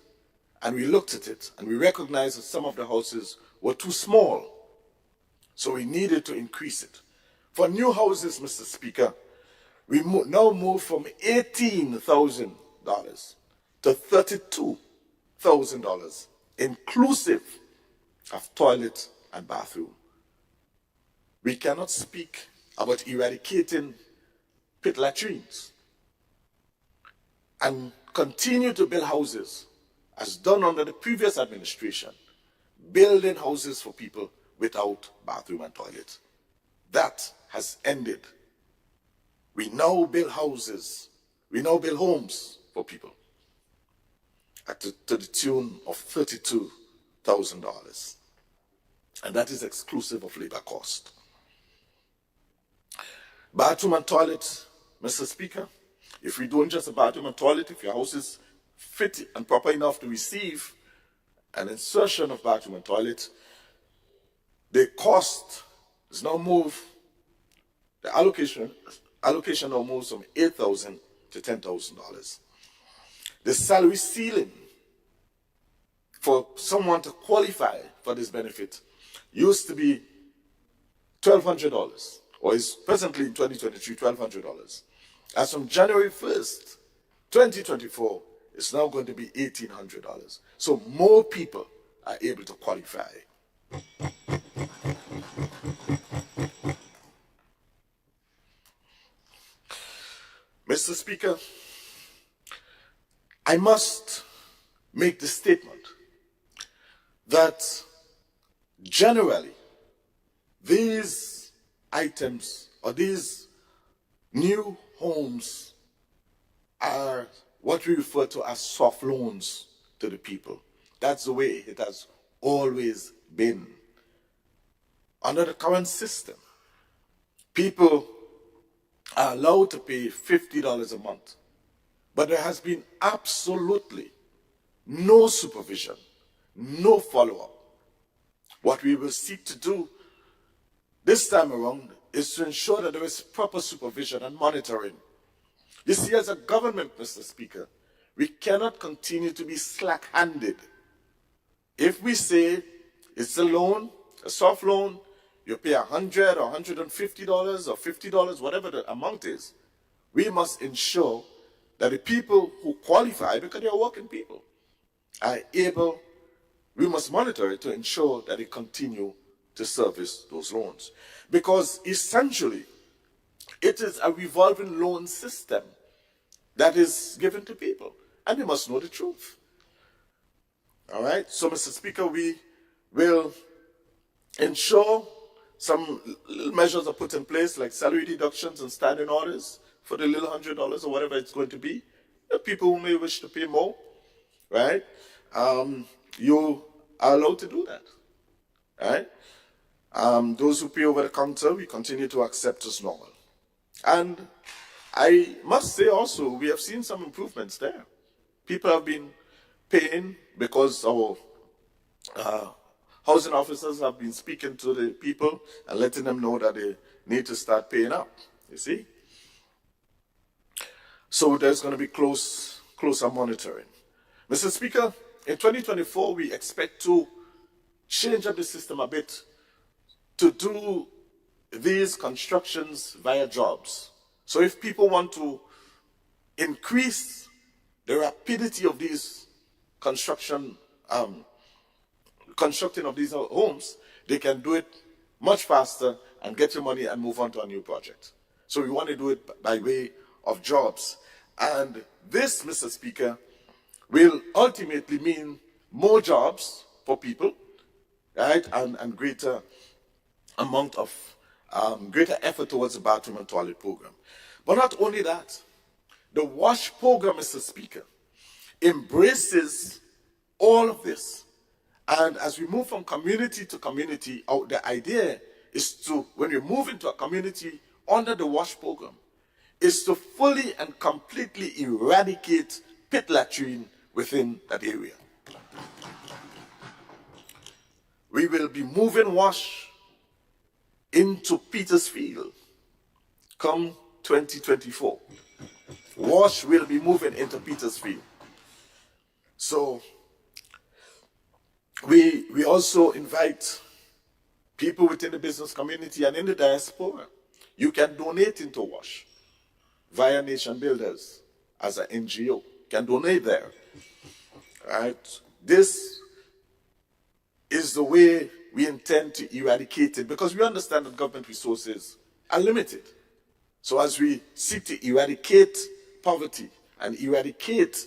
Speaker 4: and we looked at it and we recognized that some of the houses were too small. So we needed to increase it. For new houses, Mr. Speaker, we now move from $18,000 to $32,000, inclusive of toilet and bathroom. We cannot speak about eradicating pit latrines and continue to build houses as done under the previous administration, building houses for people without bathroom and toilet. That has ended. We now build houses, we now build homes for people to the tune of $32,000. And that is exclusive of labor cost. Bathroom and toilet, Mr. Speaker, if we're doing just a bathroom and toilet, if your house is fit and proper enough to receive an insertion of bathroom and toilet, the cost is now moved, the allocation now moves from $8,000 to $10,000. The salary ceiling for someone to qualify for this benefit used to be $1,200, or is presently in 2023 $1,200. As from January 1st, 2024, it's now going to be $1,800. So more people are able to qualify. Mr. Speaker, I must make the statement that generally these items or these new homes are what we refer to as soft loans to the people. That's the way it has always been. Under the current system, people are allowed to pay $50 a month, but there has been absolutely no supervision, no follow-up. What we will seek to do this time around is to ensure that there is proper supervision and monitoring. You see, as a government, Mr. Speaker, we cannot continue to be slack-handed. If we say it's a loan, a soft loan, you pay $100 or $150 or $50, whatever the amount is, we must ensure that the people who qualify, because they are working people, are able, we must monitor it to ensure that they continue to service those loans. Because essentially, it is a revolving loan system that is given to people, and they must know the truth. All right? So, Mr. Speaker, we will ensure some measures are put in place, like salary deductions and standing orders for the little $100 or whatever it's going to be. The people who may wish to pay more, right? You are allowed to do that, right? Those who pay over the counter, we continue to accept as normal. And I must say also, we have seen some improvements there. People have been paying because our housing officers have been speaking to the people and letting them know that they need to start paying up, you see? So there's going to be closer monitoring. Mr. Speaker, in 2024, we expect to change up the system a bit to do these constructions via jobs. So if people want to increase the rapidity of these constructing of these homes, they can do it much faster and get your money and move on to a new project. So we want to do it by way of jobs. And this, Mr. Speaker, will ultimately mean more jobs for people, right? And greater amount of, greater effort towards the bathroom and toilet program. But not only that, the WASH program, Mr. Speaker, embraces all of this. And as we move from community to community, the idea is to, when we move into a community under the WASH program, is to fully and completely eradicate pit latrine within that area. We will be moving WASH into Petersfield come 2024. WASH will be moving into Petersfield. So we also invite people within the business community and in the diaspora. You can donate into WASH via Nation Builders as an NGO. You can donate there. Right? This is the way we intend to eradicate it, because we understand that government resources are limited. So as we seek to eradicate poverty and eradicate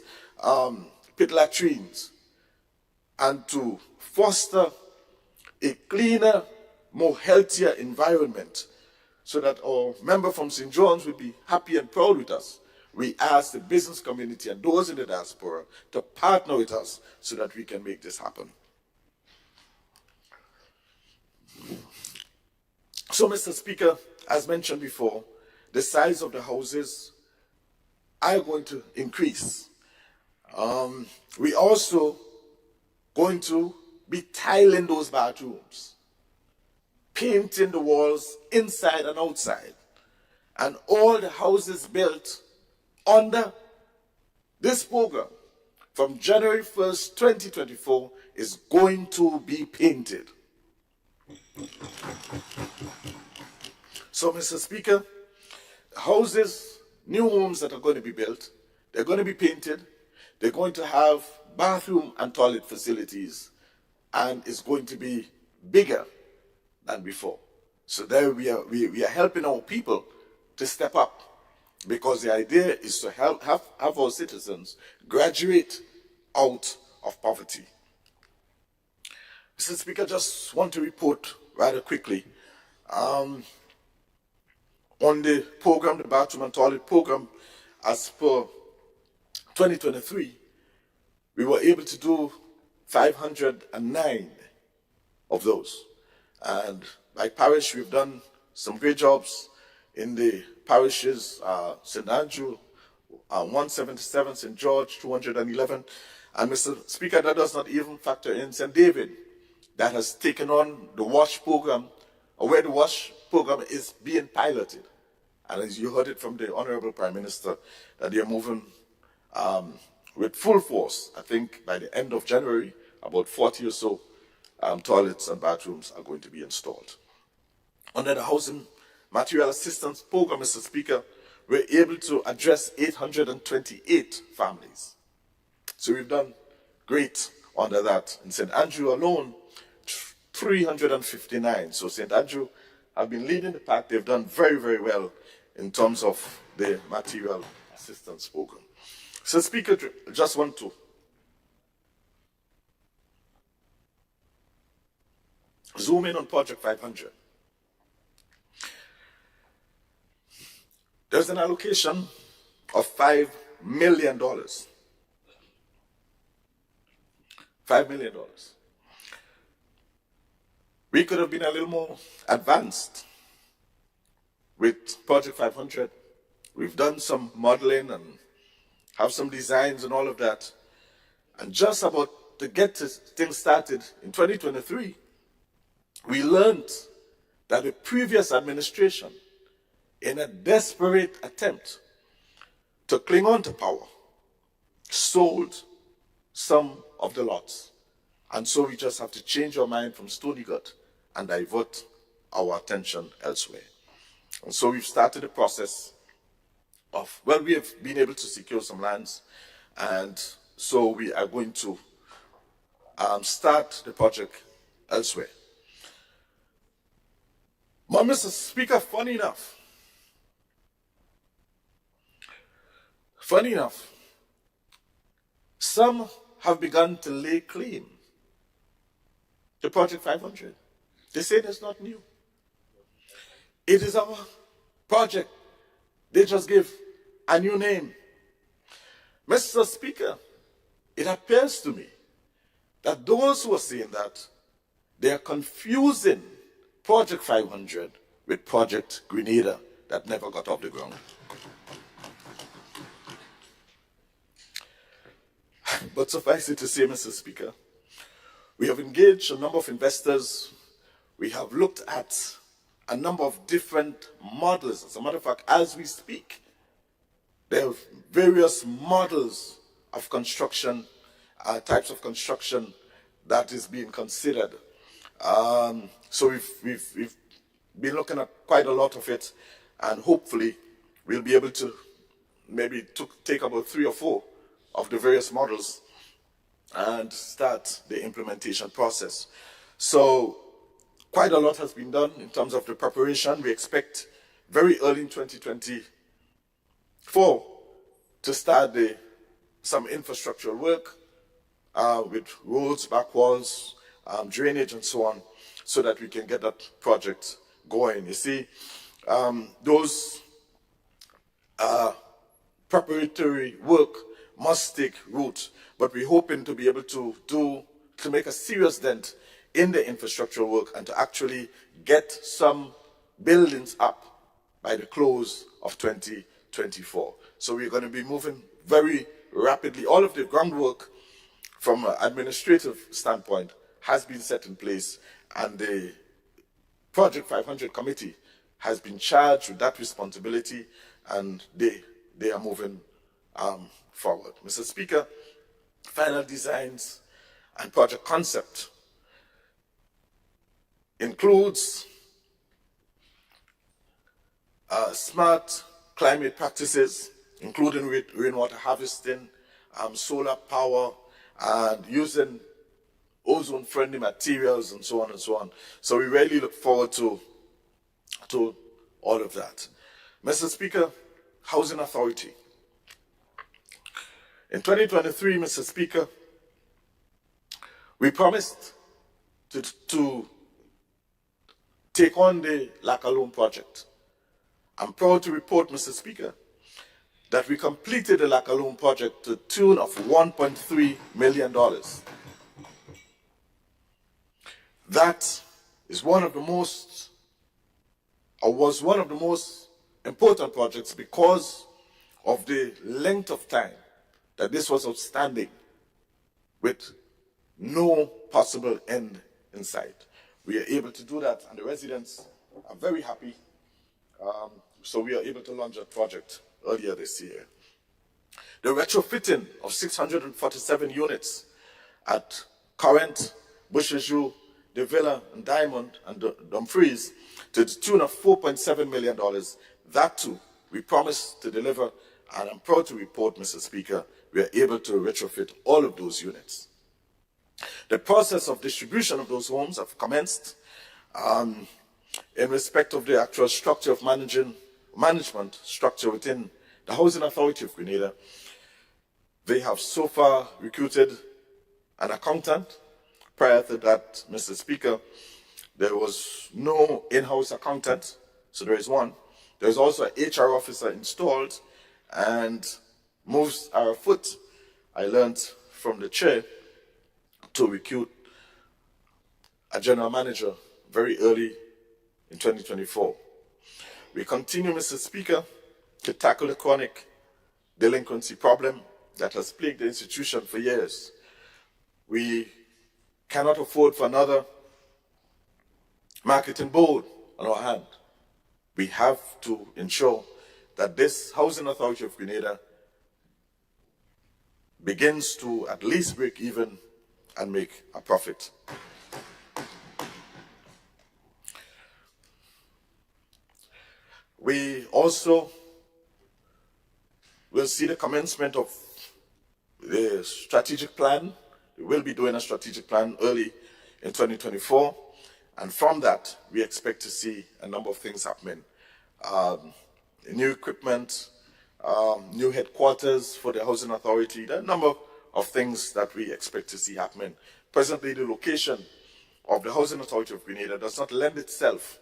Speaker 4: pit latrines and to foster a cleaner, more healthier environment so that our member from St. John's will be happy and proud with us, we ask the business community and those in the diaspora to partner with us so that we can make this happen. So, Mr. Speaker, as mentioned before, the size of the houses are going to increase. We also going to be tiling those bathrooms, painting the walls inside and outside, and all the houses built under this program from January 1st, 2024 is going to be painted. So, Mr. Speaker, houses, new homes that are going to be built, they're going to be painted, they're going to have bathroom and toilet facilities, and it's going to be bigger than before. So there we are helping our people to step up, because the idea is to have our citizens graduate out of poverty. Mr. Speaker, just want to report rather quickly on the program, the bathroom and toilet program. As per 2023, we were able to do 509 of those. And by parish, we've done some great jobs in the parishes, St. Andrew, 177, St. George, 211. And Mr. Speaker, that does not even factor in St. David, that has taken on the WASH program, or where the WASH program is being piloted. And as you heard it from the Honorable Prime Minister, that they are moving with full force. I think by the end of January, about 40 or so toilets and bathrooms are going to be installed. Under the Housing Material Assistance Program, Mr. Speaker, we're able to address 828 families. So we've done great under that. In St. Andrew alone, 359. So St. Andrew have been leading the pack. They've done very, very well in terms of the material assistance program. So, Speaker, just want to zoom in on Project 500. There's an allocation of $5 million. $5 million. We could have been a little more advanced with Project 500. We've done some modeling and have some designs and all of that. And just about to get things started in 2023, we learned that the previous administration, in a desperate attempt to cling on to power, sold some of the lots. And so we just have to change our mind from Stony Gut and divert our attention elsewhere. And so we've started the process of, well, we have been able to secure some lands, and so we are going to start the project elsewhere. But Mr. Speaker, funny enough, some have begun to lay claim to Project 500. They say it's not new. It is our project. They just give a new name. Mr. Speaker, it appears to me that those who are saying that, they are confusing Project 500 with Project Grenada that never got off the ground. But suffice it to say, Mr. Speaker, we have engaged a number of investors. We have looked at a number of different models. As a matter of fact, as we speak, there are various models of construction, types of construction that is being considered. So we've been looking at quite a lot of it, and hopefully we'll be able to maybe take about 3 or 4 of the various models and start the implementation process. So quite a lot has been done in terms of the preparation. We expect very early in 2024 to start some infrastructural work with roads, back walls, drainage and so on, so that we can get that project going. You see, those preparatory work must take root, but we're hoping to be able to make a serious dent in the infrastructural work and to actually get some buildings up by the close of 2024. So we're going to be moving very rapidly. All of the groundwork from an administrative standpoint has been set in place, and the Project 500 committee has been charged with that responsibility, and they are moving forward. Mr. Speaker, final designs and project concept includes smart climate practices, including rainwater harvesting, solar power, and using ozone-friendly materials, and so on and so on. So we really look forward to all of that. Mr. Speaker, Housing Authority. In 2023, Mr. Speaker, we promised to take on the Lacalone project. I'm proud to report, Mr. Speaker, that we completed the Lacalone project to the tune of $1.3 million. That is one of the most, or was one of the most important projects because of the length of time that this was outstanding with no possible end in sight. We are able to do that, and the residents are very happy. So we are able to launch that project earlier this year. The retrofitting of 647 units at Current, Bushaju, De Villa, and Diamond, and Dumfries to the tune of $4.7 million. That too, we promised to deliver, and I'm proud to report, Mr. Speaker, we are able to retrofit all of those units. The process of distribution of those homes have commenced. In respect of the actual structure of management structure within the Housing Authority of Grenada, they have so far recruited an accountant. Prior to that, Mr. Speaker, there was no in-house accountant, so there is one. There is also an HR officer installed, and moves are afoot. I learned from the chair to recruit a general manager very early in 2024. We continue, Mr. Speaker, to tackle the chronic delinquency problem that has plagued the institution for years. We cannot afford for another marketing board on our hand. We have to ensure that this Housing Authority of Grenada begins to at least break even and make a profit. We also will see the commencement of the strategic plan. We will be doing a strategic plan early in 2024. And from that, we expect to see a number of things happening. New equipment, new headquarters for the Housing Authority, there are a number of things that we expect to see happening. Presently, the location of the Housing Authority of Grenada does not lend itself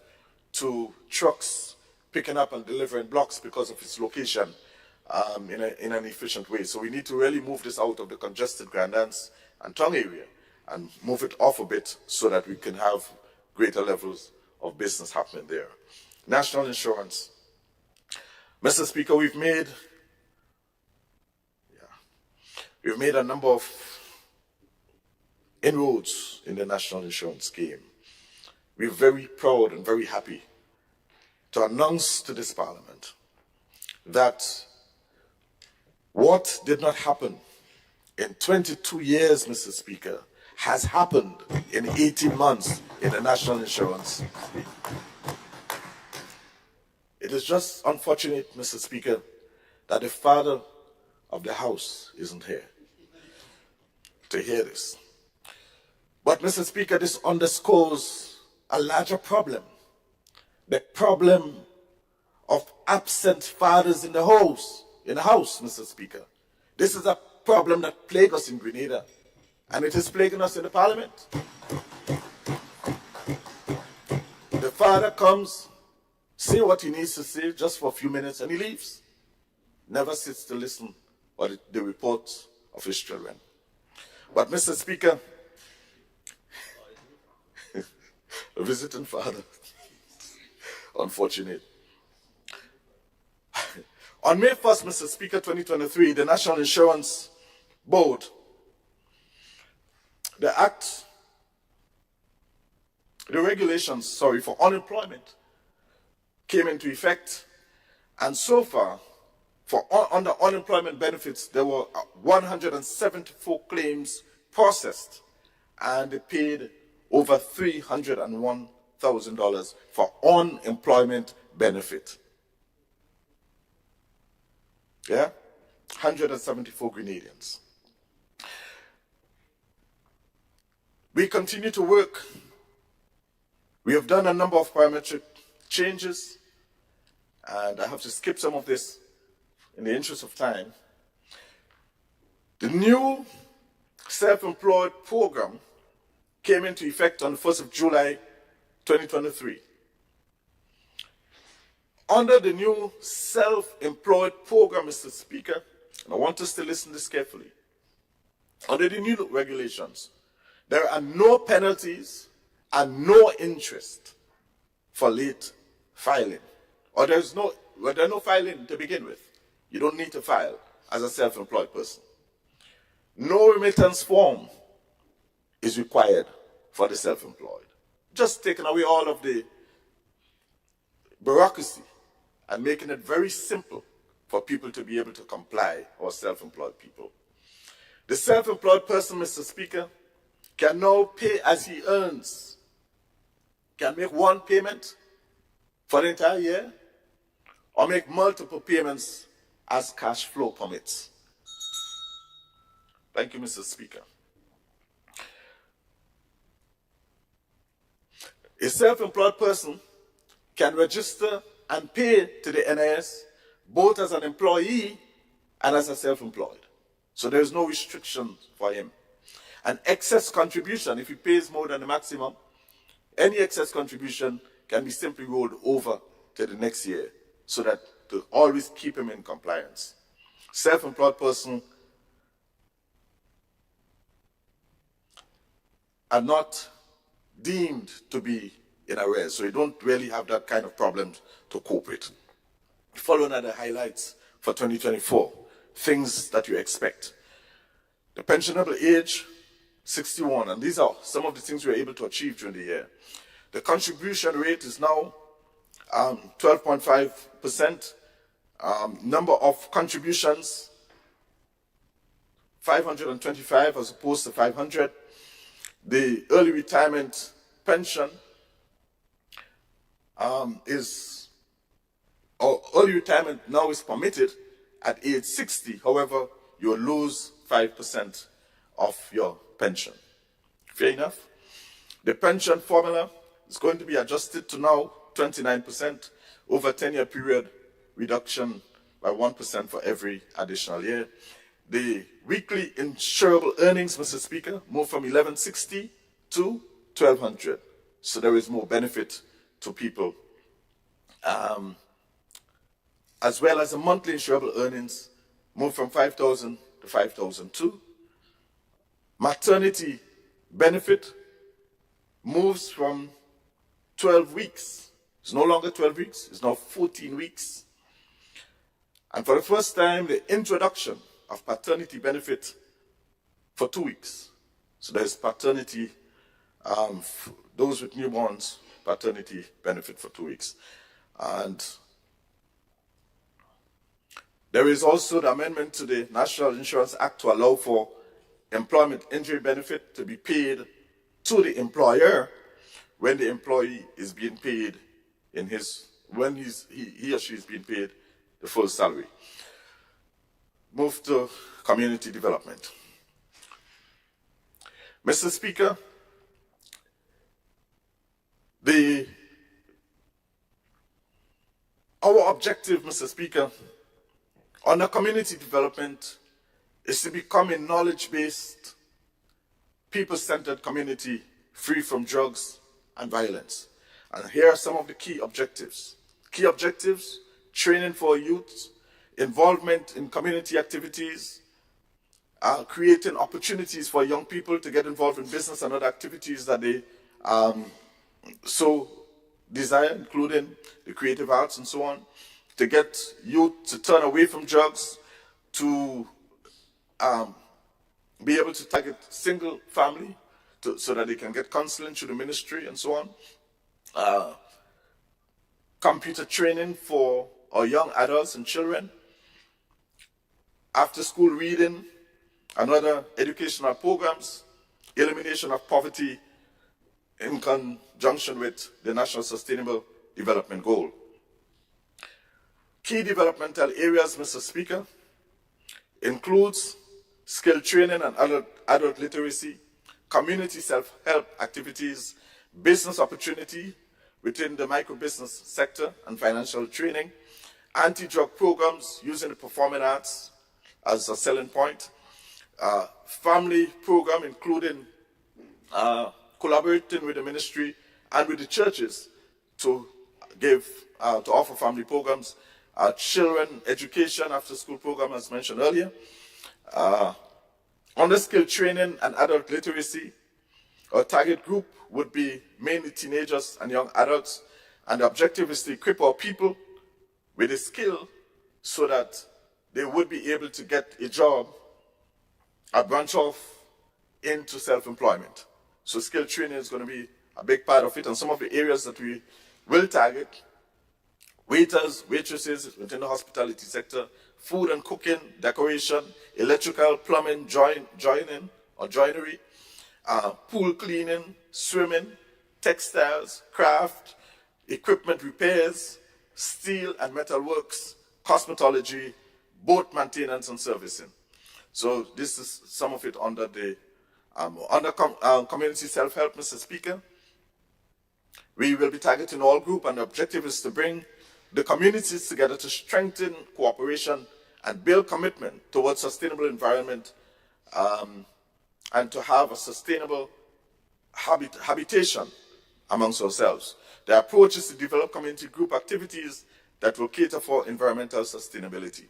Speaker 4: to trucks picking up and delivering blocks because of its location in an efficient way. So we need to really move this out of the congested Grand Anse and Tongue area and move it off a bit so that we can have greater levels of business happening there. National insurance. Mr. Speaker, we've made a number of inroads in the national insurance scheme. We're very proud and very happy to announce to this Parliament that what did not happen in 22 years, Mr. Speaker, has happened in 18 months in the national insurance. It is just unfortunate, Mr. Speaker, that the father of the house isn't here to hear this. But, Mr. Speaker, this underscores a larger problem. The problem of absent fathers in the house, Mr. Speaker. This is a problem that plagues us in Grenada, and it is plaguing us in the Parliament. The father comes, say what he needs to say just for a few minutes, and he leaves. Never sits to listen to the reports of his children. But, Mr. Speaker, a visiting father, unfortunate. On May 1st, Mr. Speaker, 2023, the National Insurance Board, the regulations for unemployment came into effect, and so far, under unemployment benefits, there were 174 claims processed, and they paid over $301,000 for unemployment benefit. Yeah? 174 Grenadians. We continue to work. We have done a number of parametric changes, and I have to skip some of this in the interest of time. The new self-employed program came into effect on the 1st of July 2023. Under the new self-employed program, Mr. Speaker, and I want us to listen to this carefully, under the new regulations, there are no penalties and no interest for late filing. Or there's no filing to begin with. You don't need to file as a self-employed person. No remittance form is required for the self-employed. Just taking away all of the bureaucracy and making it very simple for people to be able to comply, or self-employed people. The self-employed person, Mr. Speaker, can now pay as he earns. Can make one payment for the entire year, or make multiple payments as cash flow permits. Thank you, Mr. Speaker. A self-employed person can register and pay to the NIS both as an employee and as a self-employed. So there's no restriction for him. An excess contribution, if he pays more than the maximum, any excess contribution can be simply rolled over to the next year, so that to always keep him in compliance. Self-employed person are not deemed to be in arrears, so you don't really have that kind of problem to cope with. Following are the highlights for 2024, things that you expect. The pensionable age, 61, and these are some of the things we were able to achieve during the year. The contribution rate is now 12.5%. Number of contributions, 525 as opposed to 500. The early retirement pension early retirement now is permitted at age 60. However, you'll lose 5% of your pension. Fair enough? The pension formula is going to be adjusted to now 29% over a 10-year period, reduction by 1% for every additional year. The weekly insurable earnings, Mr. Speaker, moved from $1,160 to $1,200. So there is more benefit to people. As well as the monthly insurable earnings moved from $5,000 to $5,002. Maternity benefit moves from 12 weeks. It's no longer 12 weeks, it's now 14 weeks. And for the first time, the introduction of paternity benefit for 2 weeks. So there's paternity, those with newborns, paternity benefit for 2 weeks. And there is also the amendment to the National Insurance Act to allow for employment injury benefit to be paid to the employer when the employee is being paid when he or she is being paid the full salary. Move to community development. Mr. Speaker, our objective, Mr. Speaker, under community development is to become a knowledge-based, people-centered community free from drugs and violence. And here are some of the key objectives. Key objectives: training for youth, involvement in community activities, creating opportunities for young people to get involved in business and other activities that they so desire, including the creative arts and so on, to get youth to turn away from drugs, to be able to target single family so that they can get counseling through the ministry and so on. Computer training for our young adults and children, after school reading and other educational programs, elimination of poverty in conjunction with the National Sustainable Development Goal. Key developmental areas, Mr. Speaker, includes skill training and adult literacy, community self-help activities, business opportunity within the micro-business sector and financial training, anti-drug programs using the performing arts as a selling point, family program including collaborating with the ministry and with the churches to offer family programs, children education after school program as mentioned earlier, under skill training and adult literacy. Our target group would be mainly teenagers and young adults, and the objective is to equip our people with a skill so that they would be able to get a job, a branch off into self-employment. So skill training is going to be a big part of it, and some of the areas that we will target: waiters, waitresses within the hospitality sector, food and cooking, decoration, electrical, plumbing, joinery, pool cleaning, swimming, textiles, craft, equipment repairs, steel and metal works, cosmetology, boat maintenance and servicing. So this is some of it under the community self-help, Mr. Speaker. We will be targeting all groups, and the objective is to bring the communities together to strengthen cooperation and build commitment towards sustainable environment, and to have a sustainable habitation amongst ourselves. The approach is to develop community group activities that will cater for environmental sustainability.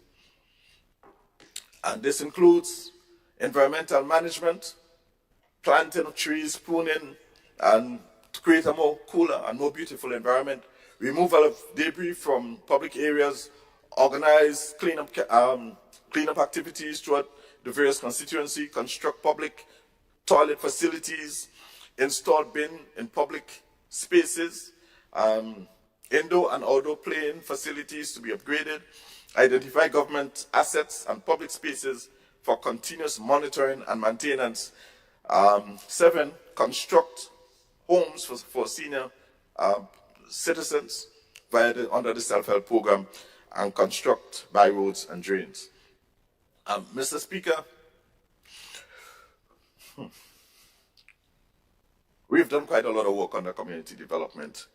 Speaker 4: And this includes environmental management, planting of trees, pruning, and to create a more cooler and more beautiful environment, removal of debris from public areas, organize cleanup activities throughout the various constituency, construct public toilet facilities, install bin in public spaces, indoor and outdoor playing facilities to be upgraded, identify government assets and public spaces for continuous monitoring and maintenance. 7, construct homes for senior citizens under the self-help program, and construct byroads and drains. Mr. Speaker, we've done quite a lot of work on the community development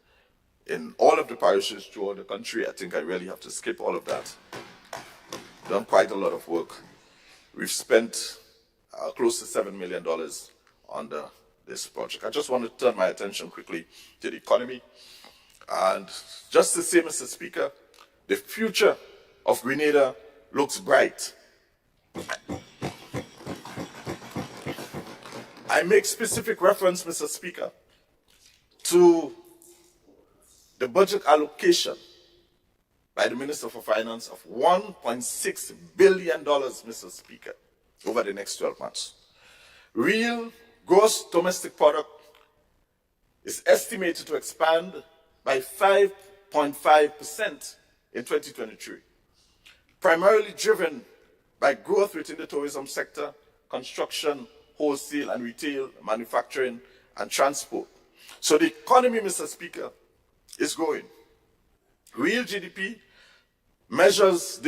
Speaker 4: in all of the parishes throughout the country. I think I really have to skip all of that. Done quite a lot of work. We've spent close to $7 million on this project. I just want to turn my attention quickly to the economy. And just to say, Mr. Speaker, the future of Grenada looks bright. I make specific reference, Mr. Speaker, to the budget allocation by the Minister for Finance of $1.6 billion, Mr. Speaker, over the next 12 months. Real gross domestic product is estimated to expand by 5.5% in 2023, primarily driven by growth within the tourism sector, construction, wholesale and retail, manufacturing, and transport. So the economy, Mr. Speaker, is growing. Real GDP measures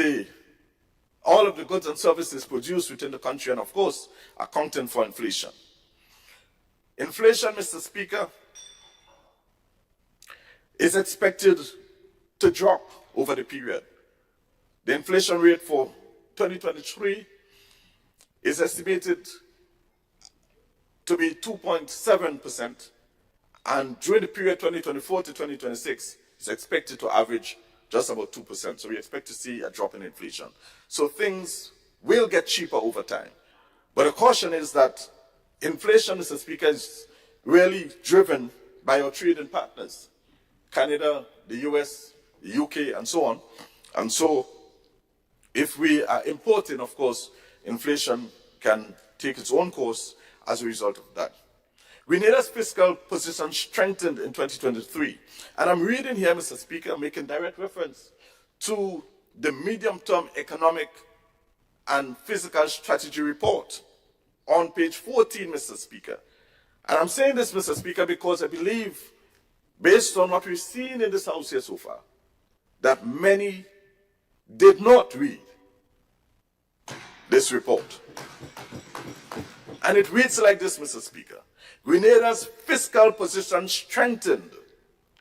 Speaker 4: all of the goods and services produced within the country and, of course, accounting for inflation. Inflation, Mr. Speaker, is expected to drop over the period. The inflation rate for 2023 is estimated to be 2.7%, and during the period 2024 to 2026, it's expected to average just about 2%. So we expect to see a drop in inflation. So things will get cheaper over time. But the caution is that inflation, Mr. Speaker, is really driven by our trading partners, Canada, the US, the UK, and so on. And so if we are importing, of course, inflation can take its own course as a result of that. Grenada's fiscal position strengthened in 2023. And I'm reading here, Mr. Speaker, making direct reference to the medium-term economic and fiscal strategy report on page 14, Mr. Speaker. And I'm saying this, Mr. Speaker, because I believe, based on what we've seen in this House here so far, that many did not read this report. And it reads like this, Mr. Speaker. Grenada's fiscal position strengthened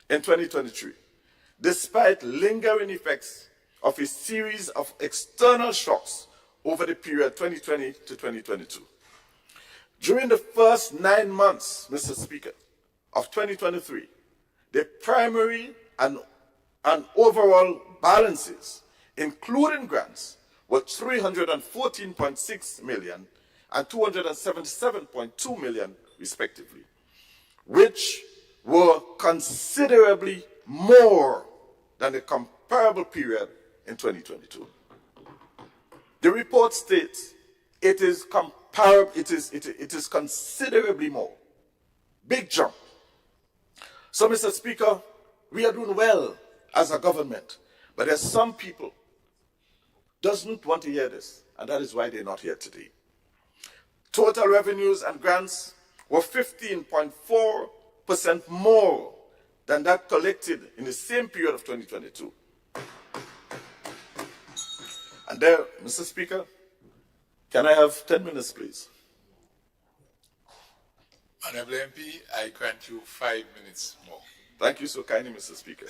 Speaker 4: in 2023, despite lingering effects of a series of external shocks over the period 2020 to 2022. During the first 9 months, Mr. Speaker, of 2023, the primary and overall balances, including grants, were $314.6 million and $277.2 million, respectively, which were considerably more than the comparable period in 2022. The report states it is comparable, it is considerably more. Big jump. So, Mr. Speaker, we are doing well as a government, but there's some people doesn't want to hear this, and that is why they're not here today. Total revenues and grants were 15.4% more than that collected in the same period of 2022. And there, Mr. Speaker, can I have 10 minutes, please?
Speaker 1: Honorable MP, I grant you 5 minutes more.
Speaker 4: Thank you so kindly, Mr. Speaker.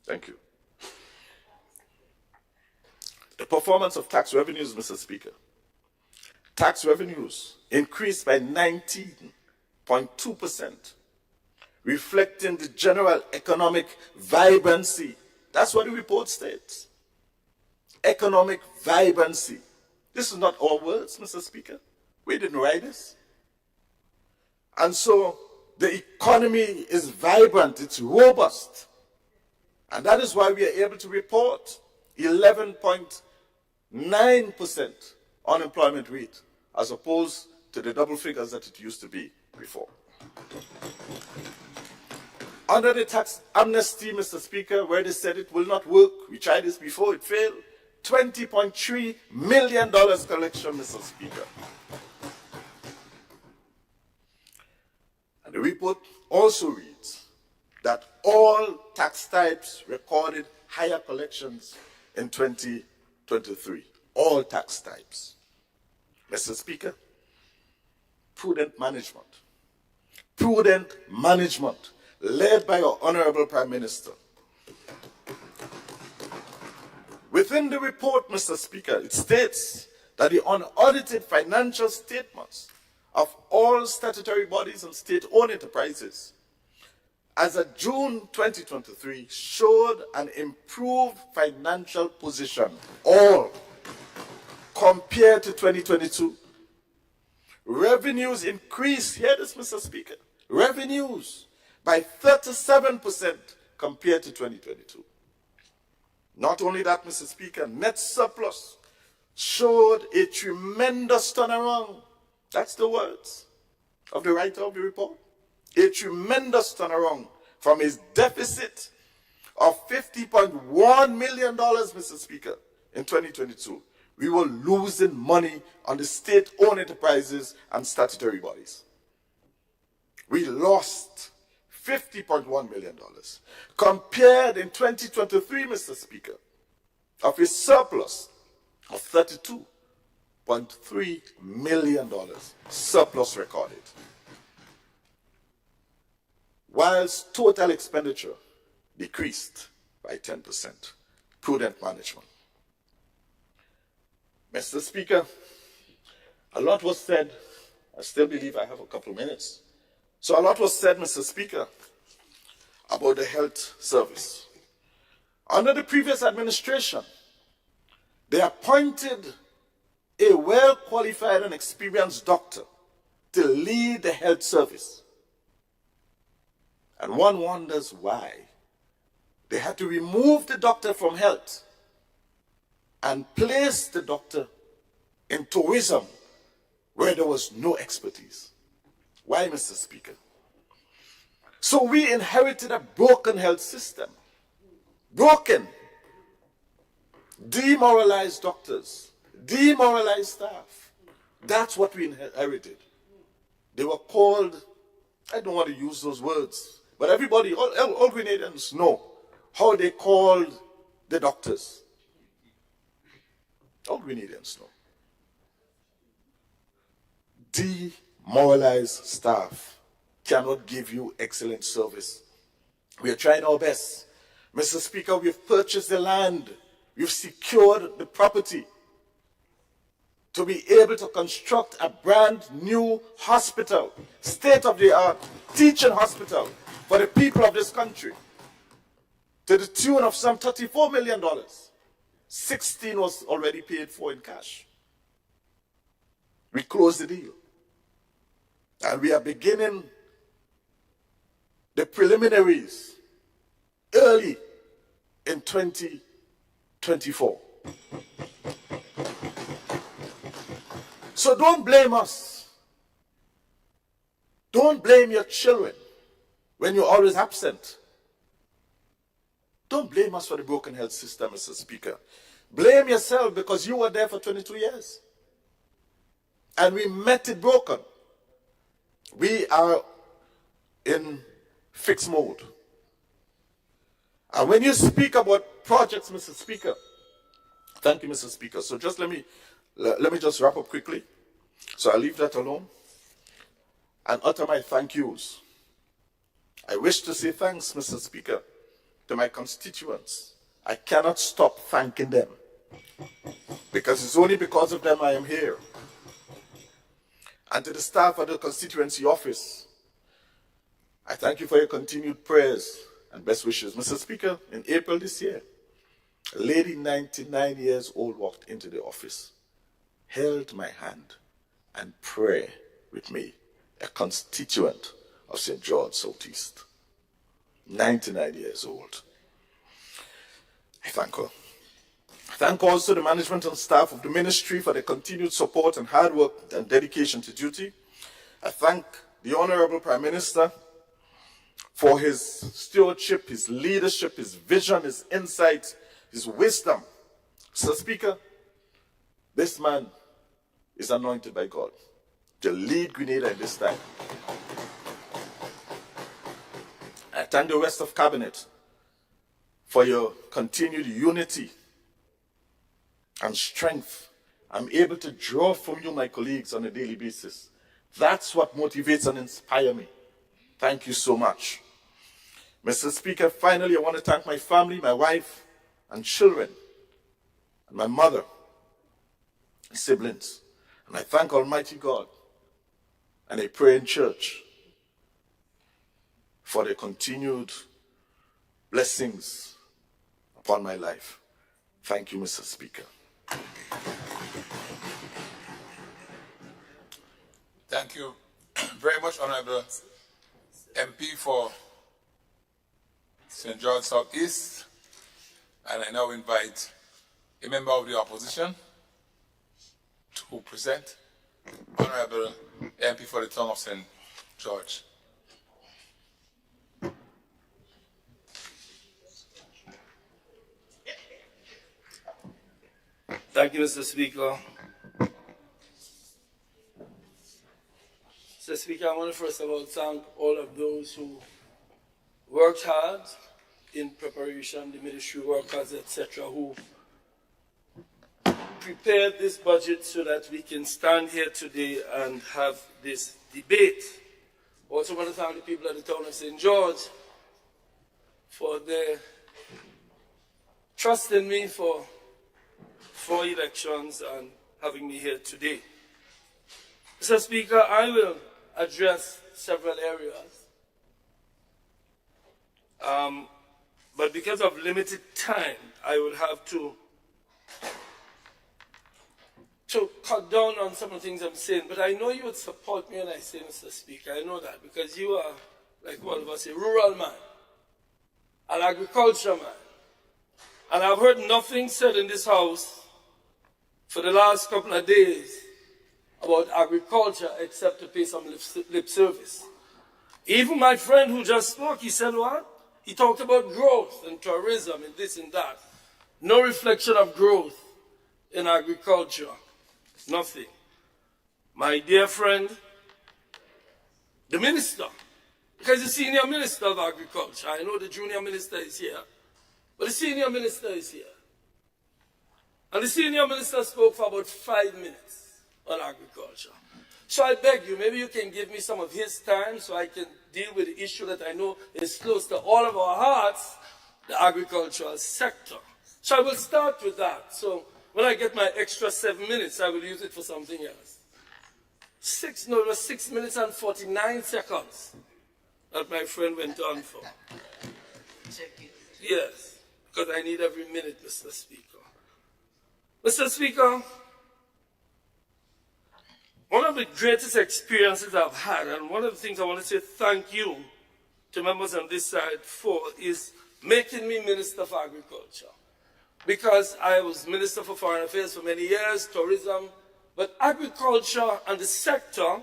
Speaker 4: Thank you. The performance of tax revenues, Mr. Speaker. Tax revenues increased by 19.2%, reflecting the general economic vibrancy. That's what the report states. Economic vibrancy. This is not our words, Mr. Speaker. We didn't write this. And so the economy is vibrant, it's robust. And that is why we are able to report 11.9% unemployment rate, as opposed to the double figures that it used to be before. Under the tax amnesty, Mr. Speaker, where they said it will not work, we tried this before, it failed, $20.3 million collection, Mr. Speaker. And the report also reads that all tax types recorded higher collections in 2023. All tax types. Mr. Speaker, prudent management led by our Honorable Prime Minister. Within the report, Mr. Speaker, it states that the unaudited financial statements of all statutory bodies and state-owned enterprises as of June 2023 showed an improved financial position, all compared to 2022. Revenues increased, hear this, Mr. Speaker, revenues by 37% compared to 2022. Not only that, Mr. Speaker, net surplus showed a tremendous turnaround. That's the words of the writer of the report. A tremendous turnaround from his deficit of $50.1 million, Mr. Speaker, in 2022. We were losing money on the state-owned enterprises and statutory bodies. We lost $50.1 million. Compared in 2023, Mr. Speaker, of a surplus of $32.3 million surplus recorded. Whilst total expenditure decreased by 10%. Prudent management. Mr. Speaker, a lot was said. I still believe I have a couple of minutes. So a lot was said, Mr. Speaker, about the health service. Under the previous administration, they appointed a well-qualified and experienced doctor to lead the health service. And one wonders why. They had to remove the doctor from health and place the doctor in tourism where there was no expertise. Why, Mr. Speaker? So we inherited a broken health system. Broken. Demoralized doctors. Demoralized staff. That's what we inherited. They were called, I don't want to use those words, but everybody, all Grenadians know how they called the doctors. All Grenadians know. Demoralized staff cannot give you excellent service. We are trying our best. Mr. Speaker, we've purchased the land. We've secured the property to be able to construct a brand new hospital, state-of-the-art teaching hospital for the people of this country to the tune of some $34 million. 16 was already paid for in cash. We closed the deal. And we are beginning the preliminaries early in 2024. So don't blame us. Don't blame your children when you're always absent. Don't blame us for the broken health system, Mr. Speaker. Blame yourself because you were there for 22 years. And we met it broken. We are in fixed mode. And when you speak about projects, Mr. Speaker, thank you, Mr. Speaker. So just let me just wrap up quickly. So I'll leave that alone and utter my thank yous. I wish to say thanks, Mr. Speaker, to my constituents. I cannot stop thanking them because it's only because of them I am here. And to the staff of the constituency office, I thank you for your continued prayers and best wishes. Mr. Speaker, in April this year, a lady 99 years old walked into the office, held my hand, and prayed with me, a constituent of St. George Southeast. 99 years old. I thank her. I thank also the management and staff of the ministry for their continued support and hard work and dedication to duty. I thank the Honorable Prime Minister for his stewardship, his leadership, his vision, his insight, his wisdom. Mr. Speaker, this man is anointed by God to lead Grenada in this time. I thank the rest of Cabinet for your continued unity and strength. I'm able to draw from you, my colleagues, on a daily basis. That's what motivates and inspires me. Thank you so much. Mr. Speaker, finally, I want to thank my family, my wife and children, and my mother, siblings. And I thank Almighty God, and I pray in church for the continued blessings upon my life. Thank you, Mr. Speaker.
Speaker 1: Thank you very much, Honorable MP, for St. George Southeast, and I now invite a member of the opposition to present, Honorable MP for the town of St. George.
Speaker 2: Thank you, Mr. Speaker. Mr. Speaker, I want to first of all thank all of those who worked hard in preparation, the ministry workers, etc., who prepared this budget so that we can stand here today and have this debate. I also want to thank the people of the town of St. George for their trust in me for 4 elections and having me here today. Mr. Speaker, I will address several areas. But because of limited time, I will have to cut down on some of the things I'm saying. But I know you would support me when I say, Mr. Speaker. I know that because you are, like all of us, a rural man, an agriculture man. And I've heard nothing said in this house for the last couple of days about agriculture except to pay some lip service. Even my friend who just spoke, he said what? He talked about growth and tourism and this and that. No reflection of growth in agriculture. Nothing. My dear friend, the minister, because the senior minister of agriculture, I know the junior minister is here, but the senior minister is here. And the senior minister spoke for about 5 minutes on agriculture. So I beg you, maybe you can give me some of his time so I can deal with the issue that I know is close to all of our hearts, the agricultural sector. So I will start with that. So when I get my extra 7 minutes, I will use it for something else. It was 6 minutes and 49 seconds that my friend went on for. Yes, because I need every minute, Mr. Speaker. Mr. Speaker, one of the greatest experiences I've had, and one of the things I want to say thank you to members on this side for, is making me Minister for Agriculture. Because I was Minister for Foreign Affairs for many years, tourism, but agriculture and the sector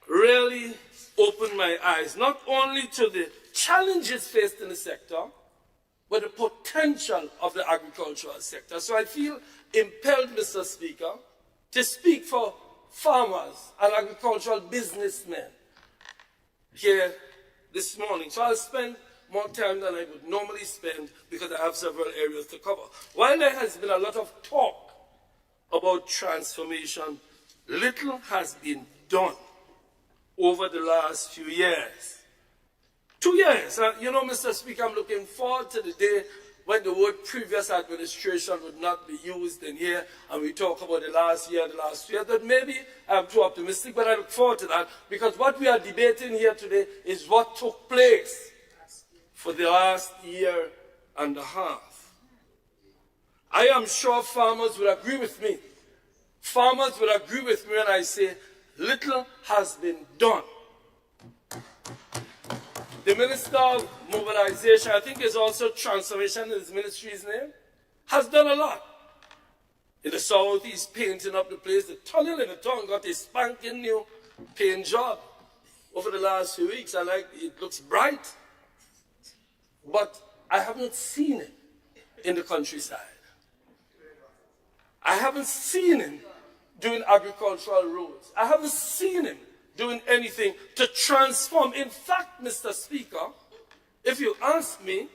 Speaker 2: really opened my eyes, not only to the challenges faced in the sector, but the potential of the agricultural sector. So I feel impelled, Mr. Speaker, to speak for farmers and agricultural businessmen here this morning. So I'll spend more time than I would normally spend because I have several areas to cover. While there has been a lot of talk about transformation, little has been done over the last few years. 2 years. You know, Mr. Speaker, I'm looking forward to the day when the word previous administration would not be used in here and we talk about the last year, the last 2 years. But maybe I'm too optimistic, but I look forward to that because what we are debating here today is what took place for the last year and a half. I am sure farmers will agree with me. Farmers will agree with me when I say little has been done. The Minister of Mobilization, I think is also transformation in his ministry's name, has done a lot. In the south, he's painting up the place. The tunnel in the town got a spanking new paint job over the last few weeks. It looks bright. But I haven't seen it in the countryside. I haven't seen him doing agricultural roads. I haven't seen him doing anything to transform. In fact, Mr. Speaker, if you ask me,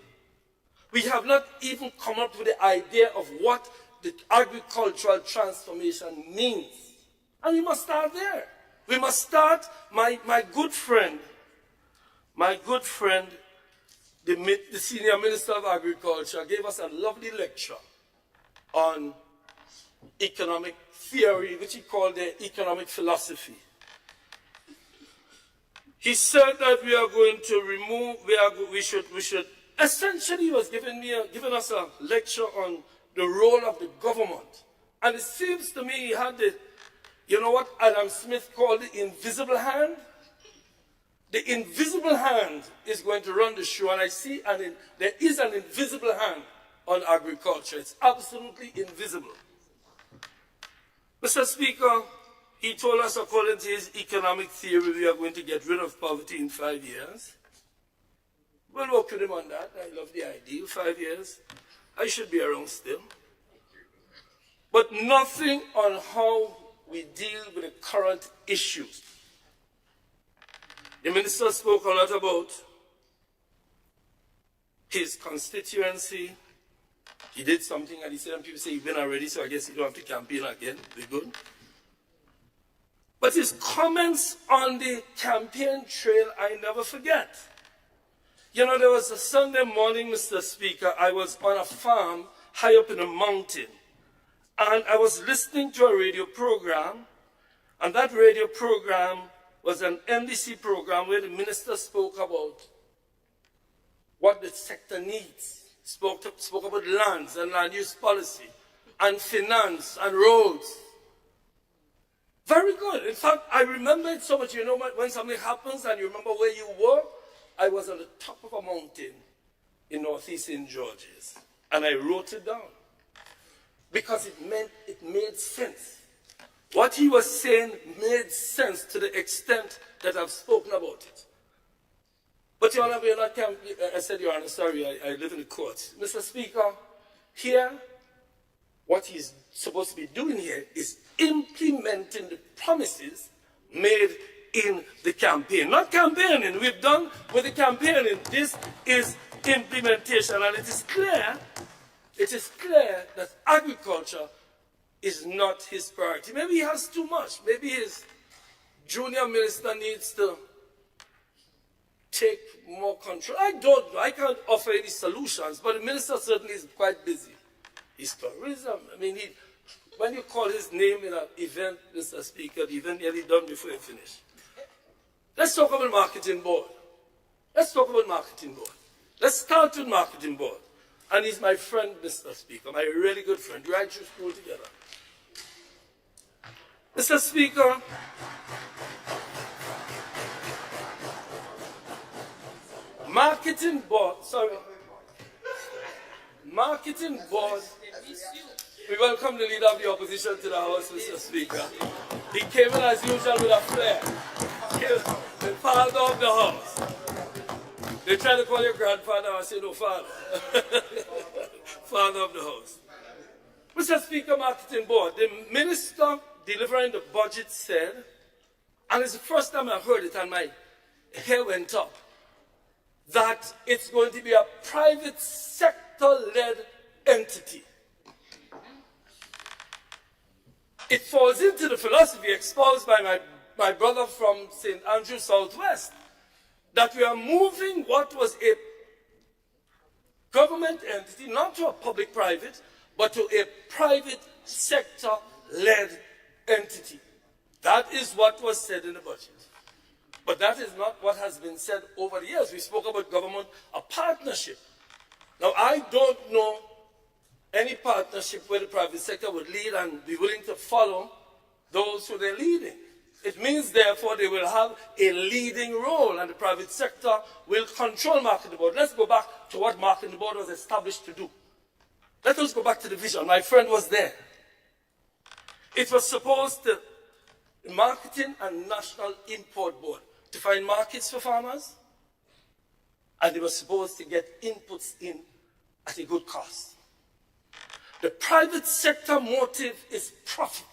Speaker 2: we have not even come up with the idea of what the agricultural transformation means. And we must start there. We must start, my good friend, the Senior Minister of Agriculture gave us a lovely lecture on economic theory, which he called the economic philosophy. He said that we are going to remove, we should, essentially he was giving us a lecture on the role of the government. And it seems to me he had the, you know what Adam Smith called the invisible hand? the invisible hand is going to run the show, and I see there is an invisible hand on agriculture. It's absolutely invisible. Mr. Speaker, he told us, according to his economic theory, we are going to get rid of poverty in 5 years. We'll work with him on that. I love the idea. 5 years. I should be around still. But nothing on how we deal with the current issues. The minister spoke a lot about his constituency. He did something and he said, and people say he's been already, so I guess you don't have to campaign again. We're good. But his comments on the campaign trail, I never forget. You know, there was a Sunday morning, Mr. Speaker, I was on a farm high up in a mountain. And I was listening to a radio program, and that radio program was an NBC program where the minister spoke about what the sector needs, spoke about lands and land use policy, and finance and roads. Very good. In fact, I remember it so much. You know, when something happens and you remember where you were, I was on the top of a mountain in northeastern Georgia, and I wrote it down because it made sense. What he was saying made sense to the extent that I've spoken about it. But Your Honor, I said, Your Honor, sorry, I live in the court. Mr. Speaker, here, what he's supposed to be doing here is implementing the promises made in the campaign. Not campaigning. We've done with the campaigning. This is implementation, and it is clear that agriculture is not his priority. Maybe he has too much. Maybe his junior minister needs to take more control. I don't know. I can't offer any solutions, but the minister certainly is quite busy. His tourism, I mean, when you call his name in an event, Mr. Speaker, the event nearly done before you finish. Let's talk about marketing board. Let's talk about marketing board. Let's start with marketing board. And he's my friend, Mr. Speaker, my really good friend. We went through school together. Mr. Speaker, marketing board, we welcome the leader of the opposition to the House, Mr. Speaker. He came in as usual with a flair. The father of the House. They try to call you grandfather, I say no, father. Father of the House. Mr. Speaker, marketing board, the minister delivering the budget said, and it's the first time I heard it and my hair went up, that it's going to be a private sector-led entity. It falls into the philosophy espoused by my brother from St. Andrew, Southwest, that we are moving what was a government entity, not to a public-private, but to a private sector-led entity. That is what was said in the budget. But that is not what has been said over the years. We spoke about government, a partnership. Now, I don't know any partnership where the private sector would lead and be willing to follow those who they're leading. It means, therefore, they will have a leading role and the private sector will control marketing board. Let's go back to what marketing board was established to do. Let us go back to the vision. My friend was there. It was supposed to, Marketing and National Import Board, to find markets for farmers, and they were supposed to get inputs in at a good cost. The private sector motive is profit.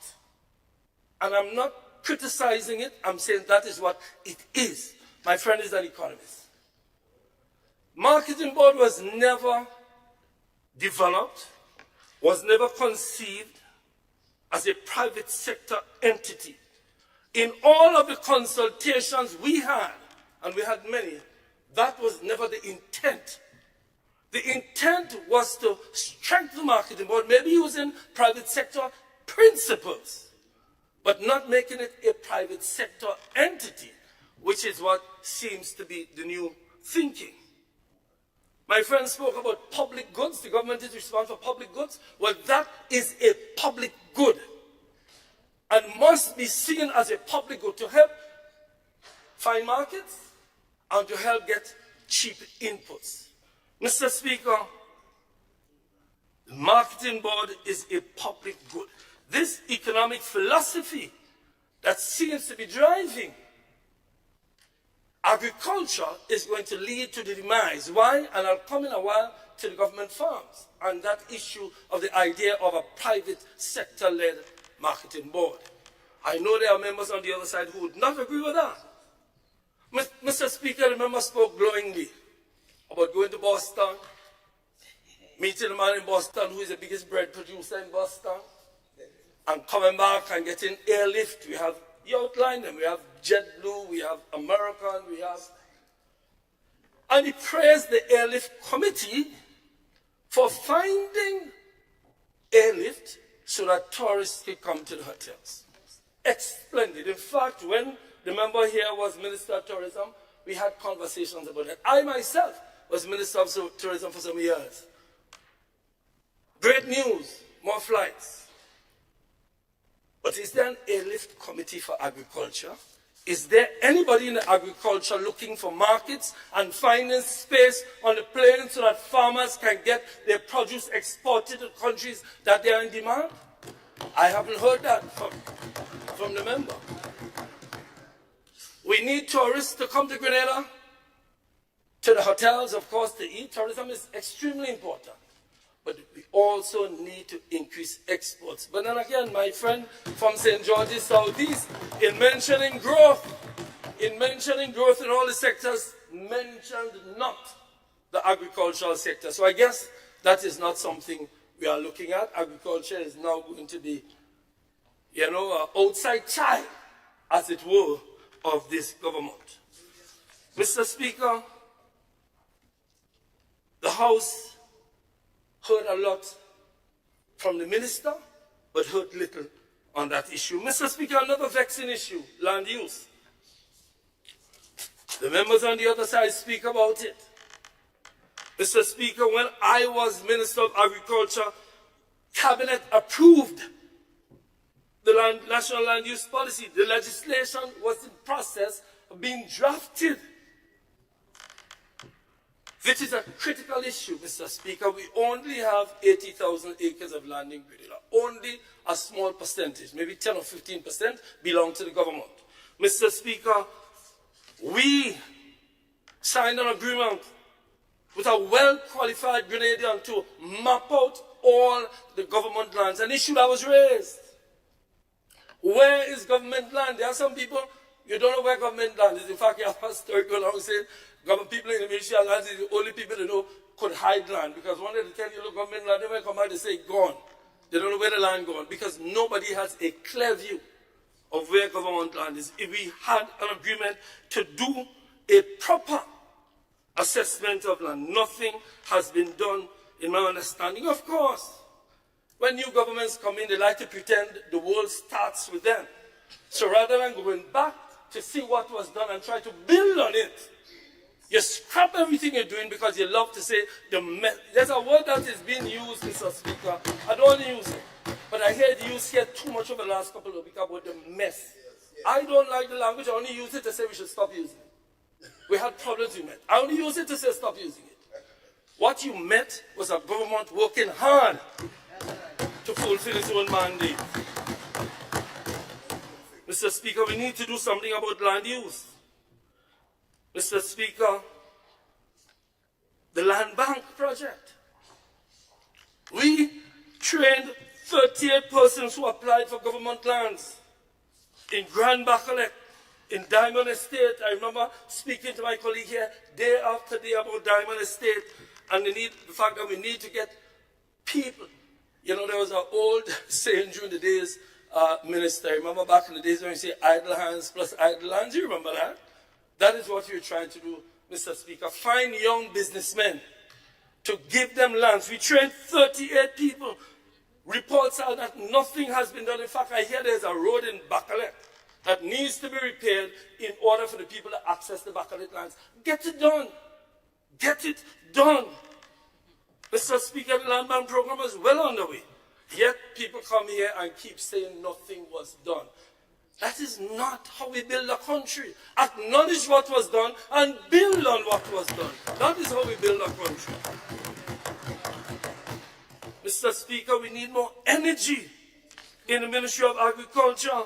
Speaker 2: And I'm not criticizing it, I'm saying that is what it is. My friend is an economist. Marketing board was never developed, was never conceived as a private sector entity. In all of the consultations we had, and we had many, that was never the intent. The intent was to strengthen the marketing board, maybe using private sector principles, but not making it a private sector entity, which is what seems to be the new thinking. My friend spoke about public goods. The government is responsible for public goods. Well, that is a public good and must be seen as a public good to help find markets, and to help get cheap inputs. Mr. Speaker, the marketing board is a public good. This economic philosophy that seems to be driving agriculture is going to lead to the demise. Why? And I'll come in a while to the government farms and that issue of the idea of a private sector-led marketing board. I know there are members on the other side who would not agree with that. Mr. Speaker, the member spoke glowingly about going to Boston, meeting a man in Boston who is the biggest bread producer in Boston, and coming back and getting airlift. We have, you outlined them, we have JetBlue, we have American, we have... And he praised the airlift committee for finding airlift so that tourists could come to the hotels. Splendid. In fact, when the member here was Minister of Tourism, we had conversations about it. I myself was Minister of Tourism for some years. Great news, more flights. But is there an airlift committee for agriculture? Is there anybody in the agriculture looking for markets and finding space on the plains so that farmers can get their produce exported to countries that they are in demand? I haven't heard that from the member. We need tourists to come to Grenada, to the hotels, of course, to eat. Tourism is extremely important. But we also need to increase exports. But then again, my friend from St. George's Southeast, in mentioning growth in all the sectors, mentioned not the agricultural sector. So I guess that is not something we are looking at. Agriculture is now going to be, you know, an outside child, as it were, of this government. Mr. Speaker, the House heard a lot from the minister, but heard little on that issue. Mr. Speaker, another vexing issue, land use. The members on the other side speak about it. Mr. Speaker, when I was Minister of Agriculture, Cabinet approved the National Land Use Policy. The legislation was in process of being drafted. This is a critical issue, Mr. Speaker. We only have 80,000 acres of land in Grenada. Only a small percentage, maybe 10 or 15%, belong to the government. Mr. Speaker, we signed an agreement with a well-qualified Grenadian to map out all the government lands, an issue that was raised. Where is government land? There are some people, you don't know where government land is. In fact, you have a story going on saying government people in the Ministry of Lands is the only people they know could hide land. Because when they tell you, look, government land, they might come out and say, gone. They don't know where the land gone. Because nobody has a clear view of where government land is. If we had an agreement to do a proper assessment of land, nothing has been done in my understanding. Of course, when new governments come in, they like to pretend the world starts with them. So rather than going back to see what was done and try to build on it, you scrap everything you're doing because you love to say the mess. There's a word that is being used, Mr. Speaker. I don't want to use it, but I heard it used here too much over the last couple of weeks about the mess. I don't like the language. I only use it to say we should stop using it. We had problems with it. I only use it to say stop using it. What you meant was a government working hard to fulfill its own mandate. Mr. Speaker, we need to do something about land use. Mr. Speaker, the land bank project. We trained 38 persons who applied for government lands in Grand Bacalet, in Diamond Estate. I remember speaking to my colleague here day after day about Diamond Estate and the fact that we need to get people. You know, there was an old saying during the days, Minister, I remember back in the days when you say idle hands plus idle hands, you remember that? That is what you're trying to do, Mr. Speaker. Find young businessmen to give them lands. We trained 38 people. Reports are that nothing has been done. In fact, I hear there's a road in Bacalet that needs to be repaired in order for the people to access the Bacalet lands. Get it done. Get it done. Mr. Speaker, the land bank program is well underway. Yet people come here and keep saying nothing was done. That is not how we build a country. Acknowledge what was done and build on what was done. That is how we build a country. Mr. Speaker, we need more energy in the Ministry of Agriculture.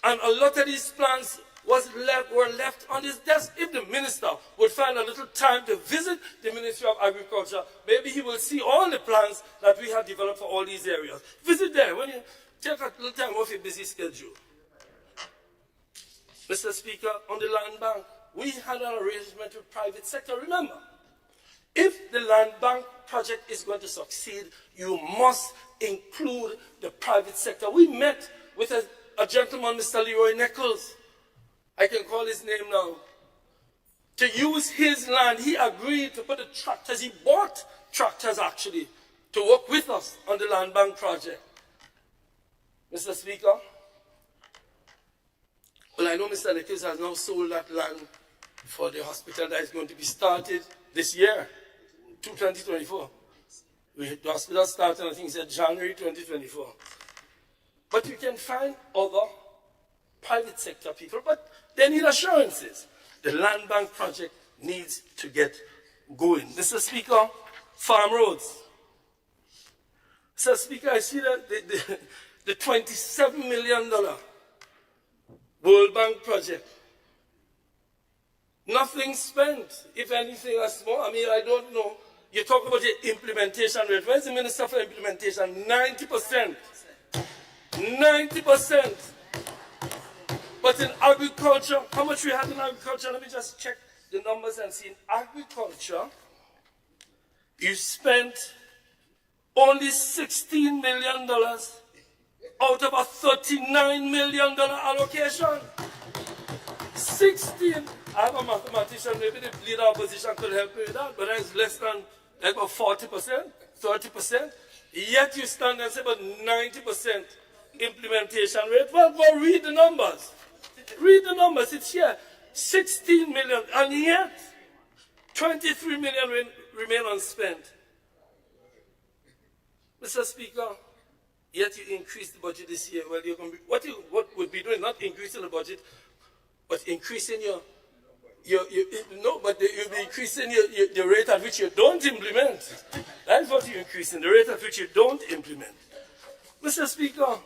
Speaker 2: And a lot of these plans were left on his desk. If the minister would find a little time to visit the Ministry of Agriculture, maybe he will see all the plans that we have developed for all these areas. Visit there when you take a little time off your busy schedule. Mr. Speaker, on the land bank, we had an arrangement with private sector. Remember, if the land bank project is going to succeed, you must include the private sector. We met with a gentleman, Mr. Leroy Nichols. I can call his name now. To use his land, he agreed to put the tractors. He bought tractors, actually, to work with us on the land bank project. Mr. Speaker, well, I know Mr. Nichols has now sold that land for the hospital that is going to be started this year, 2024. The hospital started, I think he said January 2024. But you can find other private sector people, but they need assurances. The land bank project needs to get going. Mr. Speaker, farm roads. Mr. Speaker, I see that the $27 million World Bank project. Nothing spent, if anything, that's more. I mean, I don't know. You talk about the implementation rate. Where's the Minister for Implementation? 90%. 90%. But in agriculture, how much we had in agriculture? Let me just check the numbers and see. In agriculture, you spent only $16 million out of a $39 million allocation. 16. I have a mathematician, maybe the leader opposition could help me with that, but that's less than like about 40%, 30%. Yet you stand and say about 90% implementation rate. Well, go read the numbers. Read the numbers, it's here. 16 million, and yet 23 million remain unspent. Mr. Speaker, yet you increased the budget this year. Well, you're going to be, what would be doing, not increasing the budget, but increasing you'll be increasing the rate at which you don't implement. That's what you're increasing, the rate at which you don't implement. Mr. Speaker,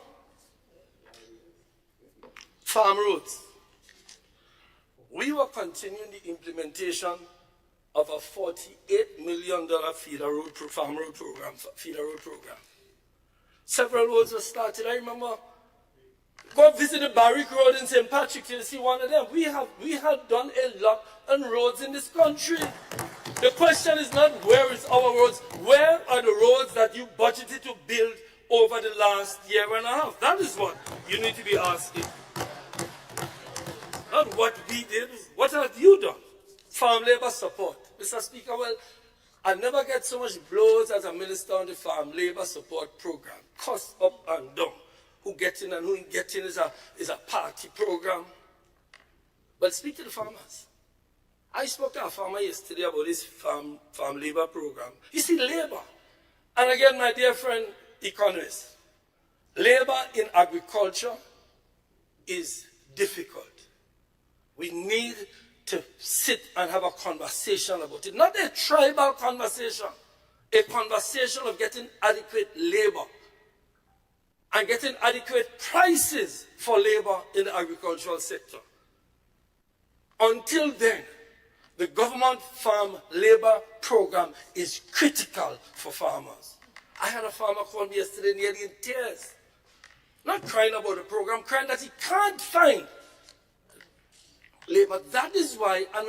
Speaker 2: farm roads. We were continuing the implementation of a $48 million farm road program. Several roads were started. I remember, go visit the Barrick Road in St. Patrick to see one of them. We have done a lot on roads in this country. The question is not where is our roads, where are the roads that you budgeted to build over the last year and a half? That is what you need to be asking. Not what we did, what have you done? Farm labor support. Mr. Speaker, well, I never get so much blows as a minister on the farm labor support program. Cost up and down. Who gets in and who ain't getting is a party program. But speak to the farmers. I spoke to a farmer yesterday about this farm labor program. You see, labor. And again, my dear friend, economist, labor in agriculture is difficult. We need to sit and have a conversation about it. Not a tribal conversation. A conversation of getting adequate labor and getting adequate prices for labor in the agricultural sector. Until then, the government farm labor program is critical for farmers. I had a farmer call me yesterday nearly in tears. Not crying about the program, crying that he can't find labor. That is why, and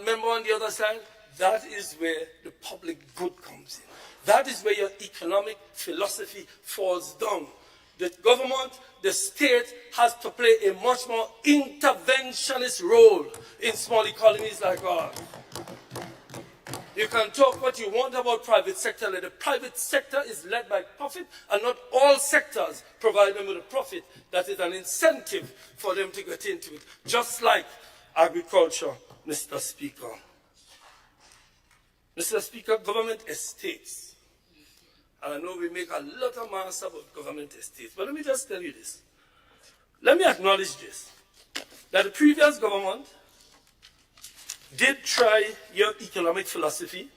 Speaker 2: member on the other side, that is where the public good comes in. That is where your economic philosophy falls down. The government, the state has to play a much more interventionist role in small economies like ours. You can talk what you want about private sector. The private sector is led by profit, and not all sectors provide them with a profit. That is an incentive for them to get into it, just like agriculture, Mr. Speaker. Mr. Speaker, government estates. And I know we make a lot of mass about government estates, but let me just tell you this. let me acknowledge this, that the previous government did try your economic philosophy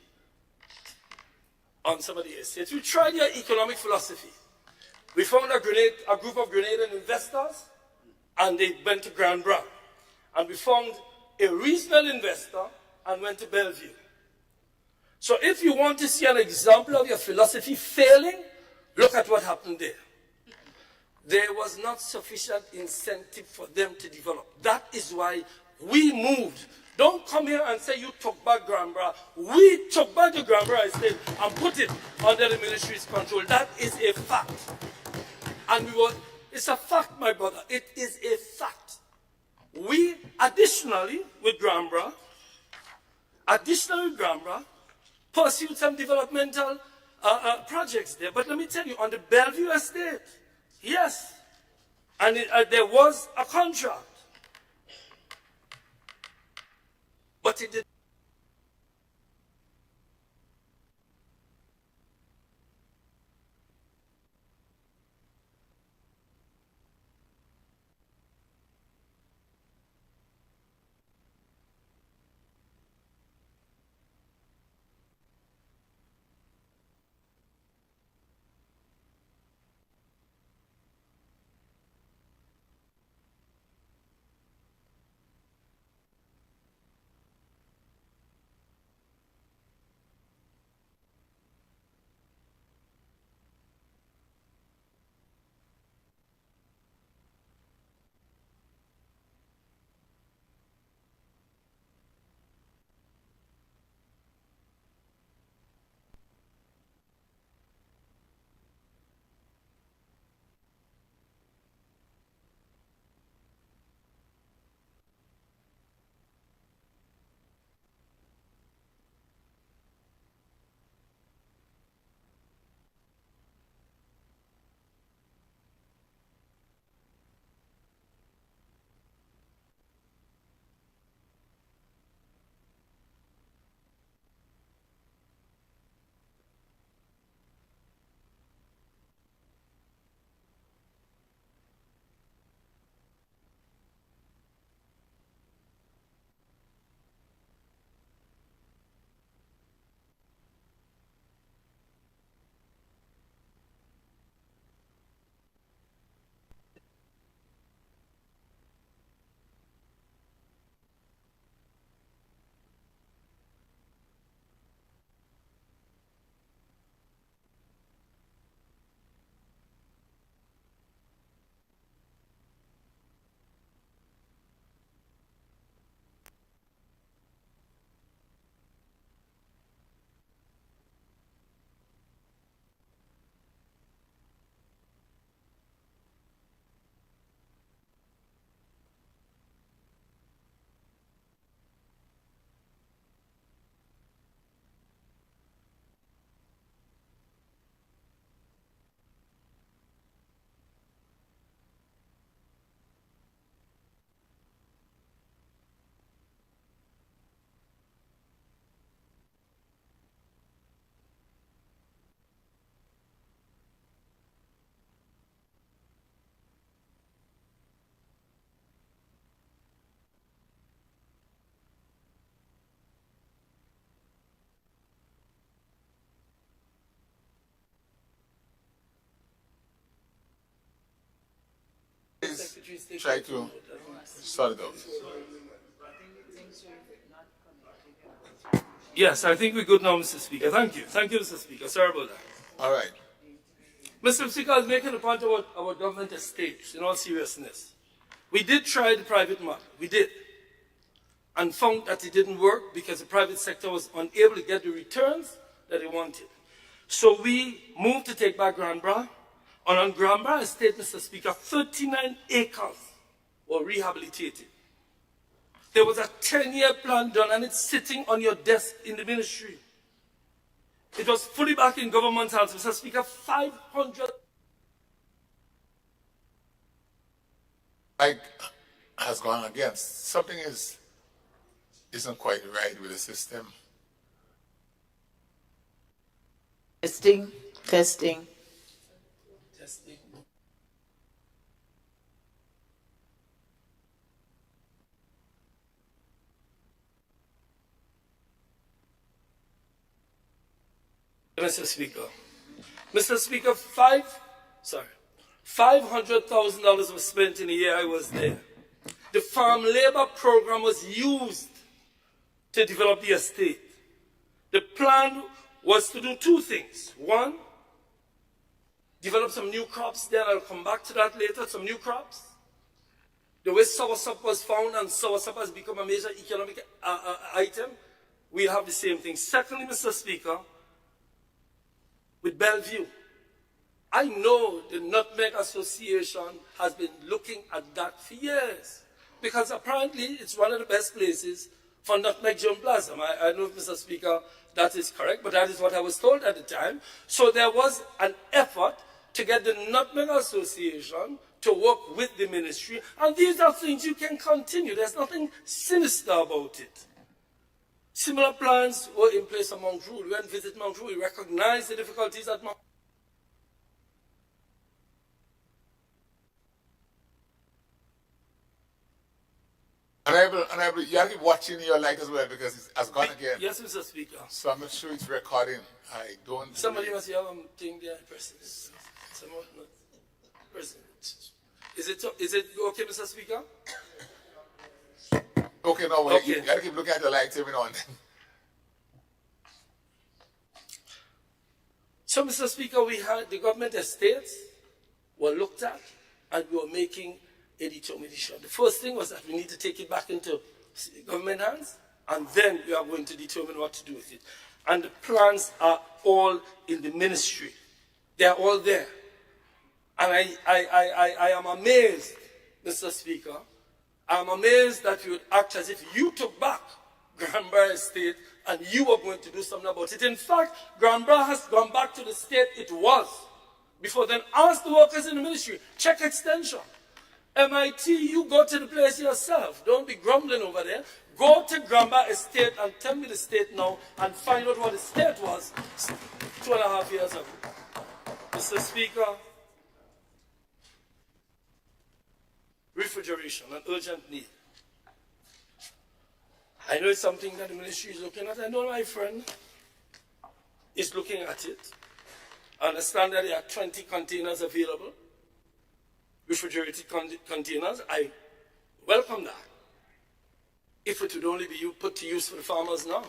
Speaker 2: on some of the estates. We tried your economic philosophy. We found a group of Grenadian investors, and they went to Grand Bras. And we found a regional investor and went to Bellevue. So if you want to see an example of your philosophy failing, look at what happened there. There was not sufficient incentive for them to develop. That is why we moved. Don't come here and say you took back Grand Bras. We took back the Grand Bras estate and put it under the ministry's control. That is a fact. And it's a fact, my brother. It is a fact. We, additionally, with Grand Bras, pursued some developmental projects there. But let me tell you, on the Bellevue estate, yes, and there was a contract. But it did.
Speaker 1: Please try to sort it out.
Speaker 2: Yes, I think we're good now, Mr. Speaker. Thank you. Thank you, Mr. Speaker. Sorry about that.
Speaker 1: All right.
Speaker 2: Mr. Speaker, I was making a point about our government estates, in all seriousness. We did try the private model. We did. And found that it didn't work because the private sector was unable to get the returns that they wanted. So we moved to take back Grand Bras. And on Grand Bras estate, Mr. Speaker, 39 acres were rehabilitated. There was a 10-year plan done, and it's sitting on your desk in the ministry. It was fully back in government hands, Mr. Speaker, 500.
Speaker 1: Has gone against. Something isn't quite right with the system.
Speaker 7: Testing, testing.
Speaker 2: Mr. Speaker. Mr. Speaker, $500,000 was spent in the year I was there. The farm labor program was used to develop the estate. The plan was to do two things. One, develop some new crops, then I'll come back to that later, some new crops. The way soursop was found and soursop has become a major economic item, we'll have the same thing. Secondly, Mr. Speaker, with Bellevue, I know the Nutmeg Association has been looking at that for years, because apparently it's one of the best places for nutmeg germplasm. I don't know if, Mr. Speaker, that is correct, but that is what I was told at the time. So there was an effort to get the Nutmeg Association to work with the ministry, and these are things you can continue. There's nothing sinister about it. Similar plans were in place at Mount Rule. We went to visit Mount Rule. We recognized the difficulties at Mount Rule.
Speaker 1: Honorable, you have to keep watching your light as well because it has gone again.
Speaker 2: Yes, Mr. Speaker.
Speaker 1: So I'm not sure it's recording. I don't.
Speaker 2: Somebody must have a thing there, President. Someone not. President. Is it okay, Mr. Speaker?
Speaker 1: Okay, no, well,
Speaker 2: Okay.
Speaker 1: you got to keep looking at the lights every now and then.
Speaker 2: So, Mr. Speaker, we had the government estates were looked at, and we were making a determination. The first thing was that we need to take it back into government hands, and then we are going to determine what to do with it. And the plans are all in the ministry. They are all there. And I am amazed, Mr. Speaker, I am amazed that you would act as if you took back Granborough Estate and you were going to do something about it. In fact, Granborough has gone back to the state it was before then. Ask the workers in the ministry, check extension. MIT, you go to the place yourself. Don't be grumbling over there. Go to Granborough Estate and tell me the state now and find out what the state was 2.5 years ago. Mr. Speaker, refrigeration, an urgent need. I know it's something that the ministry is looking at. I know my friend is looking at it. I understand that there are 20 containers available, refrigerated containers. I welcome that. If it would only be put to use for the farmers now.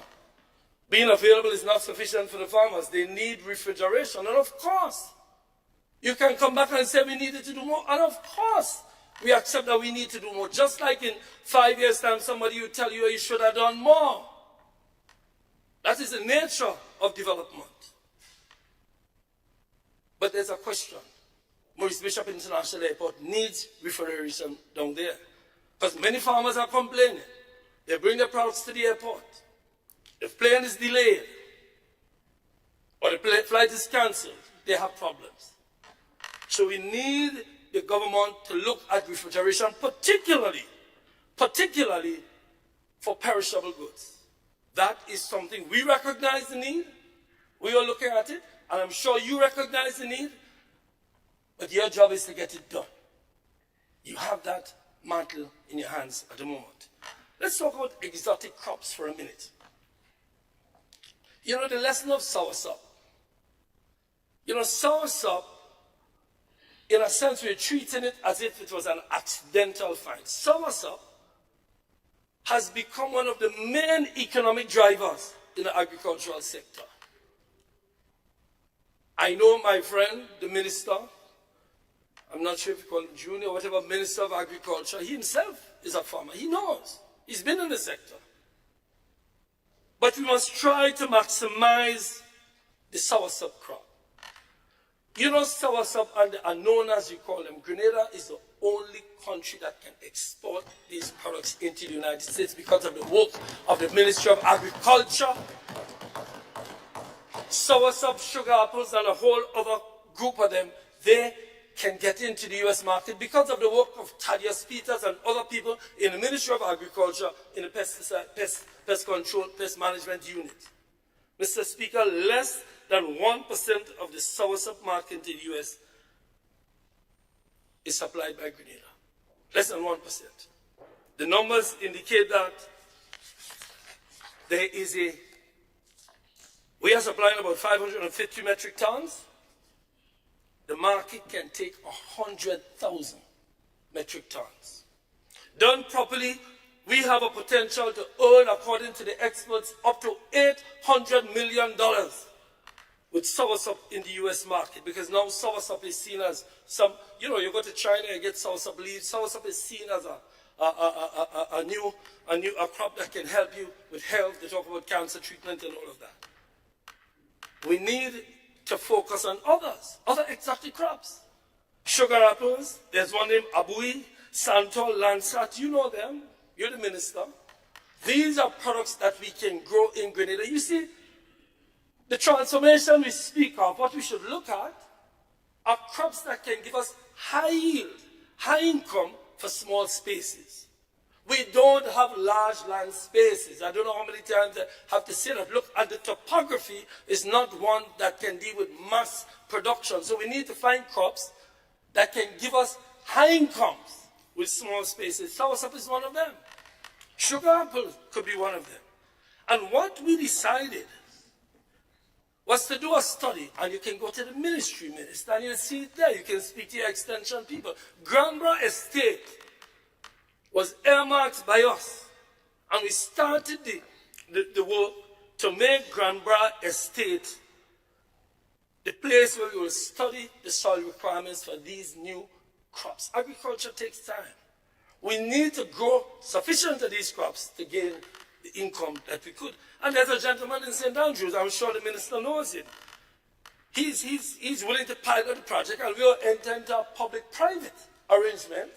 Speaker 2: Being available is not sufficient for the farmers. They need refrigeration. And of course, you can come back and say we needed to do more. And of course, we accept that we need to do more. Just like in 5 years' time, somebody will tell you you should have done more. That is the nature of development. But there's a question. Maurice Bishop International Airport needs refrigeration down there. Because many farmers are complaining. They bring their products to the airport. The plane is delayed. Or the flight is cancelled. They have problems. So we need the government to look at refrigeration, particularly for perishable goods. That is something we recognize the need. We are looking at it, and I'm sure you recognize the need, but your job is to get it done. You have that mantle in your hands at the moment. Let's talk about exotic crops for a minute. You know, the lesson of soursop. You know, soursop, in a sense, we're treating it as if it was an accidental find. Soursop has become one of the main economic drivers in the agricultural sector. I know my friend, the minister, I'm not sure if you call him Junior, whatever, Minister of Agriculture, he himself is a farmer. He knows. He's been in the sector. But we must try to maximize the soursop crop. You know, soursop and the anonas, you call them, Grenada is the only country that can export these products into the United States because of the work of the Ministry of Agriculture. Soursop, sugar apples, and a whole other group of them, they can get into the U.S. market because of the work of Thaddeus Peters and other people in the Ministry of Agriculture in the pest control, pest management unit. Mr. Speaker, less than 1% of the soursop market in the U.S. is supplied by Grenada. Less than 1%. The numbers indicate that there is a We are supplying about 550 metric tons. The market can take 100,000 metric tons. Done properly, we have a potential to earn, according to the experts, up to $800 million with soursop in the U.S. market, because now soursop is seen as some, you go to China and get soursop leaves. Soursop is seen as a new crop that can help you with health. They talk about cancer treatment and all of that. We need to focus on other exotic crops. Sugar apples, there's one named Abui, Santal, Landsat, you know them, you're the minister. These are products that we can grow in Grenada. You see, the transformation we speak of, what we should look at, are crops that can give us high yield, high income for small spaces. We don't have large land spaces. I don't know how many times I have to say that. Look, and the topography is not one that can deal with mass production. So we need to find crops that can give us high incomes with small spaces. Soursop is one of them. Sugar apple could be one of them. And what we decided was to do a study, and you can go to the ministry, minister, and you'll see it there. You can speak to your extension people. Granbra Estate was earmarked by us, and we started the work to make Granbra Estate the place where we will study the soil requirements for these new crops. Agriculture takes time. We need to grow sufficient of these crops to gain the income that we could. And there's a gentleman in St. Andrews, I'm sure the minister knows him. He's willing to pilot the project, and we will enter into a public-private arrangement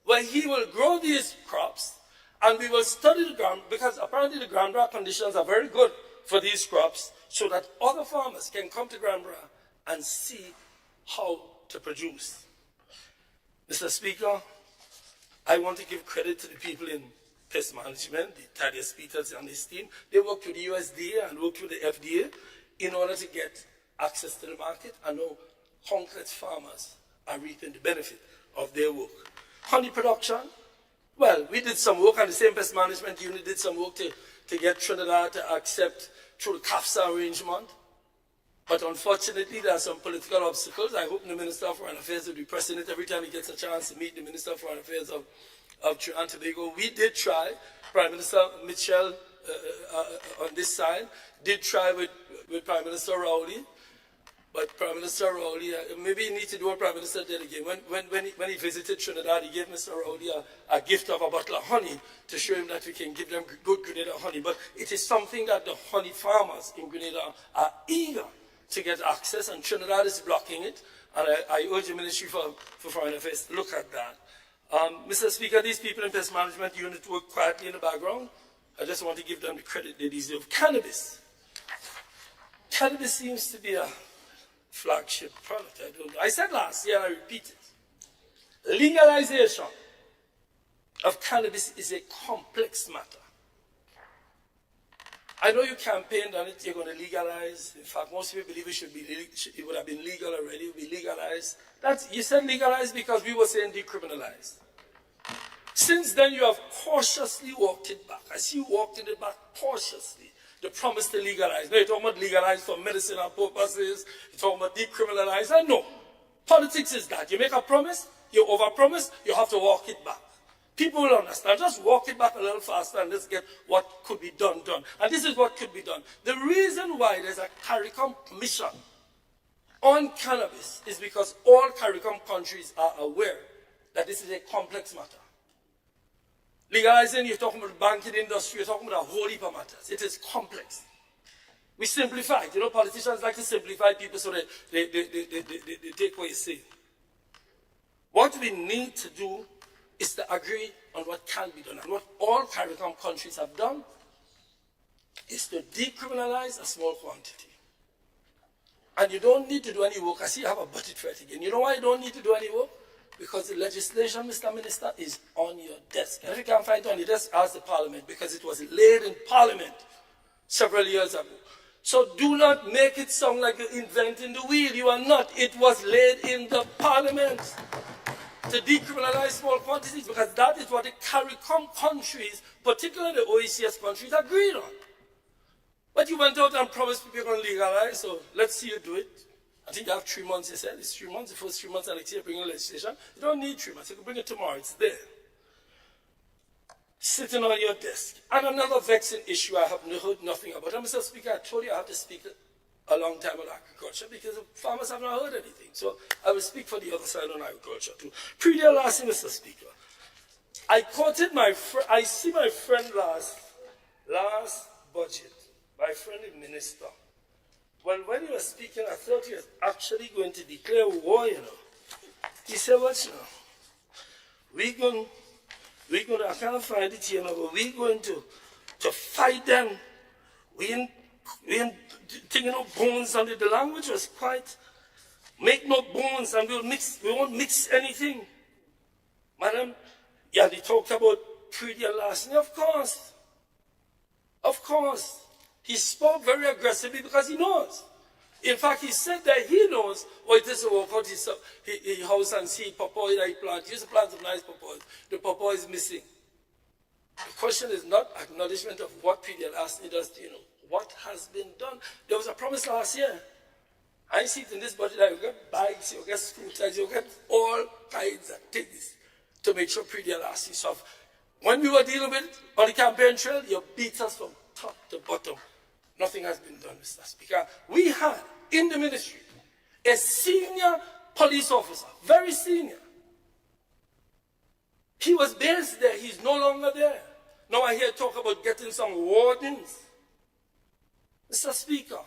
Speaker 2: where he will grow these crops, and we will study the ground, because apparently the Granbra conditions are very good for these crops, so that other farmers can come to Granbra and see how to produce. Mr. Speaker, I want to give credit to the people in pest management, the Thaddeus Peters and his team. They worked with the USDA and worked with the FDA in order to get access to the market, and now countless farmers are reaping the benefit of their work. Honey production, well, we did some work, and the same pest management unit did some work to get Trinidad to accept through the CAFSA arrangement. But unfortunately, there are some political obstacles. I hope the Minister of Foreign Affairs will be pressing it every time he gets a chance to meet the Minister of Foreign Affairs of Trinidad and Tobago. We did try, Prime Minister Mitchell on this side, did try with Prime Minister Rowley. But Prime Minister Rowley, maybe you need to do what Prime Minister did again. When he visited Trinidad, he gave Mr. Rowley a gift of a bottle of honey to show him that we can give them good Grenada honey. But it is something that the honey farmers in Grenada are eager to get access, and Trinidad is blocking it. And I urge the Ministry for Foreign Affairs to look at that. Mr. Speaker, these people in Pest Management Unit work quietly in the background. I just want to give them the credit they deserve. Cannabis. Cannabis seems to be a flagship product. I said last year, I repeat it. Legalization of cannabis is a complex matter. I know you campaigned on it, you're going to legalize. In fact, most people believe it would have been legal already, it would be legalized. You said legalized because we were saying decriminalized. Since then, you have cautiously walked it back. I see you walked it back cautiously. The promise to legalize. No, you're talking about legalize for medicinal purposes. You're talking about decriminalize. I know. Politics is that. You make a promise, you overpromise, you have to walk it back. People will understand. Just walk it back a little faster and let's get what could be done. And this is what could be done. The reason why there's a CARICOM commission on cannabis is because all CARICOM countries are aware that this is a complex matter. Legalizing, you're talking about the banking industry, you're talking about a whole heap of matters. It is complex. We simplify it. You know, politicians like to simplify people so that they take what you say. What we need to do is to agree on what can be done. And what all CARICOM countries have done is to decriminalize a small quantity. And you don't need to do any work. I see you have a budget for it again. You know why you don't need to do any work? Because the legislation, Mr. Minister, is on your desk. And if you can't find it on your desk, ask the Parliament, because it was laid in Parliament several years ago. So do not make it sound like you're inventing the wheel. You are not. It was laid in the Parliament to decriminalize small quantities, because that is what the CARICOM countries, particularly the OECS countries, agreed on. But you went out and promised people you're going to legalize, so let's see you do it. I think you have 3 months, you said. It's 3 months. The first 3 months and next year bring legislation. You don't need 3 months. You can bring it tomorrow. It's there. Sitting on your desk. And another vexing issue I have heard nothing about. And Mr. Speaker, I told you I have to speak a long time on agriculture because the farmers have not heard anything. So I will speak for the other side on agriculture too. Pre-deal last thing, Mr. Speaker. I quoted I see my friend last budget, my friend the minister. Well, when he was speaking, I thought he was actually going to declare war, you know. He said, what, you know? We're going to, I can't find it here now, but we're going to fight them. We ain't taking no bones, and the language was quite, make no bones, and we won't mix anything. Madam, yeah, they talked about pre-deal last night, of course. Of course. He spoke very aggressively because he knows. In fact, he said that he knows what it is to walk out his house and see pawpaw that he planted. He used to plant some nice pawpaws. The pawpaw is missing. The question is not acknowledgement of what pre-deal last night does, you know. What has been done? There was a promise last year. I see it in this budget that you get bikes, you get scooters, you get all kinds of things to make sure pre-deal last year. So when we were dealing with on the campaign trail, you beat us from top to bottom. Nothing has been done, Mr. Speaker. We had in the ministry a senior police officer, very senior. He was based there. He's no longer there. Now I hear talk about getting some wardens. Mr. Speaker,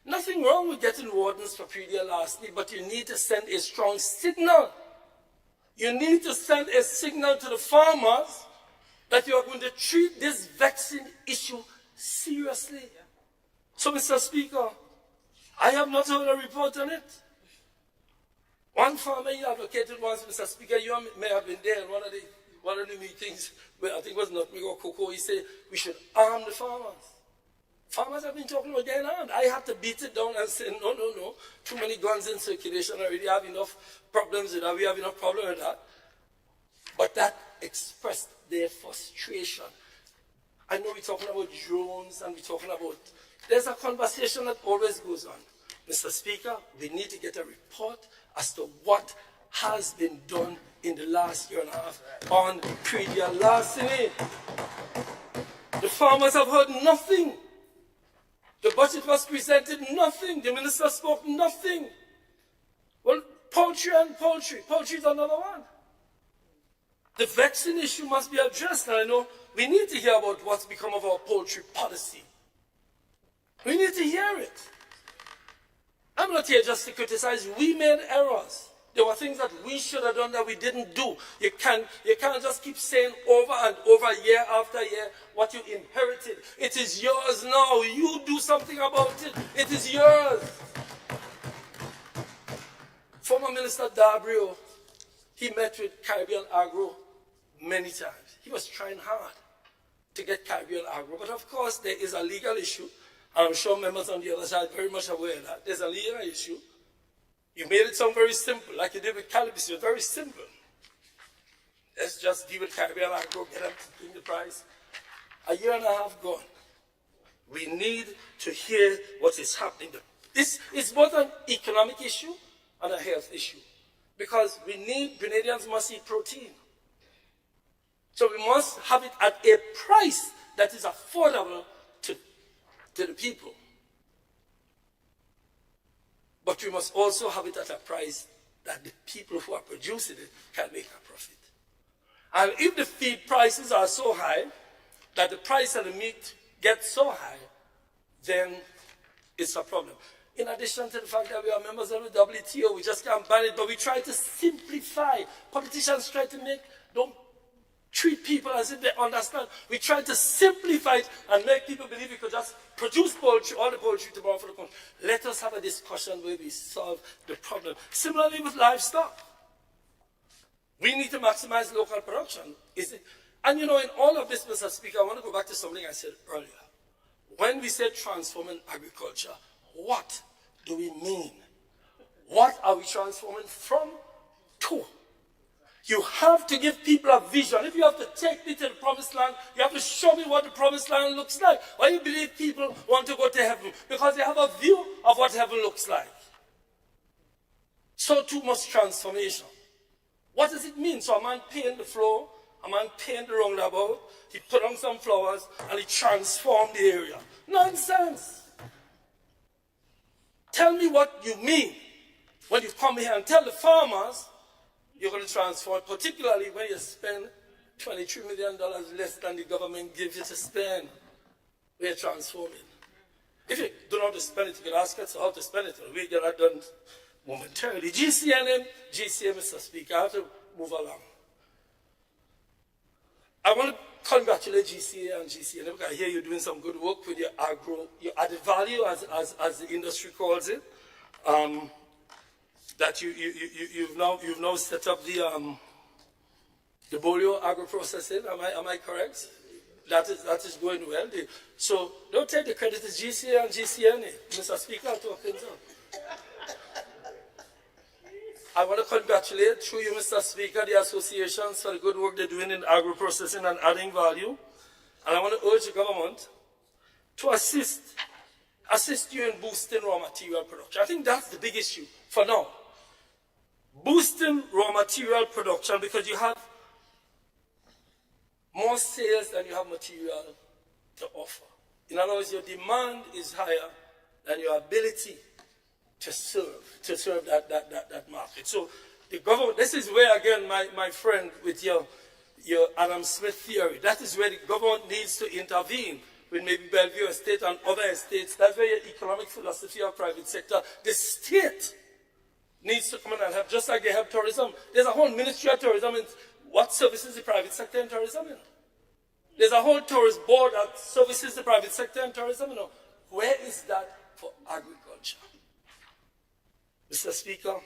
Speaker 2: nothing wrong with getting wardens for pre-deal last night, but you need to send a strong signal. You need to send a signal to the farmers that you are going to treat this vaccine issue seriously. So, Mr. Speaker, I have not heard a report on it. One farmer he advocated once, Mr. Speaker, you may have been there in one of the meetings where I think it was Nutmeg or Cocoa. He said we should arm the farmers. Farmers have been talking about getting armed. I had to beat it down and say, no. Too many guns in circulation already. Have enough problems with that. We have enough problems with that. But that expressed their frustration. I know we're talking about drones and we're talking about... There's a conversation that always goes on. Mr. Speaker, we need to get a report as to what has been done in the last year and a half on pre-deal larceny. The farmers have heard nothing. The budget was presented, nothing. The minister spoke, nothing. Well, poultry and poultry. Poultry is another one. The vaccine issue must be addressed, and I know we need to hear about what's become of our poultry policy. We need to hear it. I'm not here just to criticize. We made errors. There were things that we should have done that we didn't do. You can't just keep saying over and over, year after year, what you inherited. It is yours now. You do something about it. It is yours. Former Minister Dabrio, he met with Caribbean Agro many times. He was trying hard to get Caribbean Agro. But of course, there is a legal issue. I'm sure members on the other side are very much aware of that. There's a legal issue. You made it sound very simple, like you did with cannabis. You're very simple. Let's just deal with Caribbean Agro, get them to bring the price. A year and a half gone. We need to hear what is happening. This is both an economic issue and a health issue. Because Grenadians must eat protein. So we must have it at a price that is affordable to the people. But we must also have it at a price that the people who are producing it can make a profit. And if the feed prices are so high that the price of the meat gets so high, then it's a problem. In addition to the fact that we are members of the WTO, we just can't ban it, but we try to simplify. Politicians try to don't treat people as if they understand. We try to simplify it and make people believe we could just produce poultry, all the poultry tomorrow for the country. Let us have a discussion where we solve the problem. Similarly with livestock. We need to maximize local production. And in all of this, Mr. Speaker, I want to go back to something I said earlier. When we say transforming agriculture, what do we mean? What are we transforming from to? You have to give people a vision. If you have to take me to the promised land, you have to show me what the promised land looks like. Why do you believe people want to go to heaven? Because they have a view of what heaven looks like. So too much transformation. What does it mean? So a man paint the floor, a man paint the roundabout, he put on some flowers, and he transformed the area. Nonsense. Tell me what you mean when you come here and tell the farmers you're going to transform, particularly when you spend $23 million less than the government gives you to spend. We're transforming. If you don't know how to spend it, you can ask us how to spend it, and we get that done momentarily. GCN, Mr. Speaker, I have to move along. I want to congratulate GCA and GCN because I hear you're doing some good work with your your added value, as the industry calls it. That you've now set up the bolio agro-processing. Am I correct? That is going well. So don't take the credit to GCA and GCN. Mr. Speaker, I'll talk things up. I want to congratulate, through you, Mr. Speaker, the associations for the good work they're doing in agro-processing and adding value. And I want to urge the government to assist you in boosting raw material production. I think that's the big issue for now. Boosting raw material production, because you have more sales than you have material to offer. In other words, your demand is higher than your ability to serve that market. So the government, this is where, again, my friend, with your Adam Smith theory, that is where the government needs to intervene with maybe Bellevue Estate and other estates. That's where your economic philosophy of private sector, the state needs to come in and help, just like they help tourism. There's a whole ministry of tourism, and what services the private sector in tourism? There's a whole tourist board that services the private sector in tourism. Where is that for agriculture? Mr. Speaker,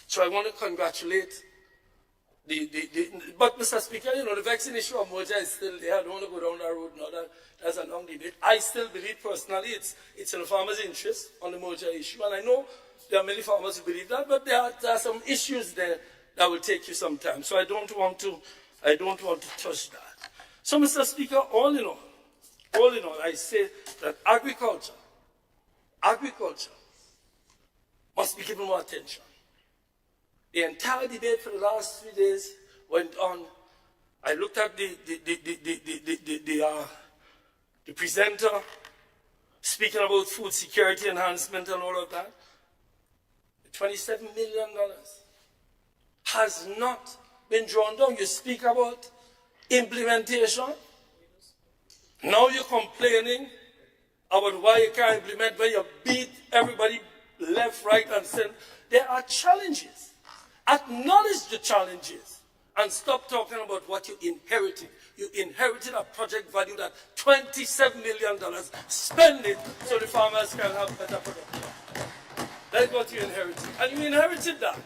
Speaker 2: so I want to congratulate but Mr. Speaker, the vaccine issue of merger is still there. I don't want to go down that road now. That's a long debate. I still believe personally it's in the farmers' interest on the merger issue, and I know there are many farmers who believe that, but there are some issues there that will take you some time. So I don't want to touch that. So, Mr. Speaker, all in all, I say that agriculture must be given more attention. The entire debate for the last 3 days went on. I looked at the presenter speaking about food security enhancement and all of that. $27 million has not been drawn down. You speak about implementation. Now you're complaining about why you can't implement when you beat everybody left, right, and center. There are challenges. Acknowledge the challenges and stop talking about what you inherited. You inherited a project valued at $27 million. Spend it so the farmers can have better production. That's what you inherited. And you inherited that.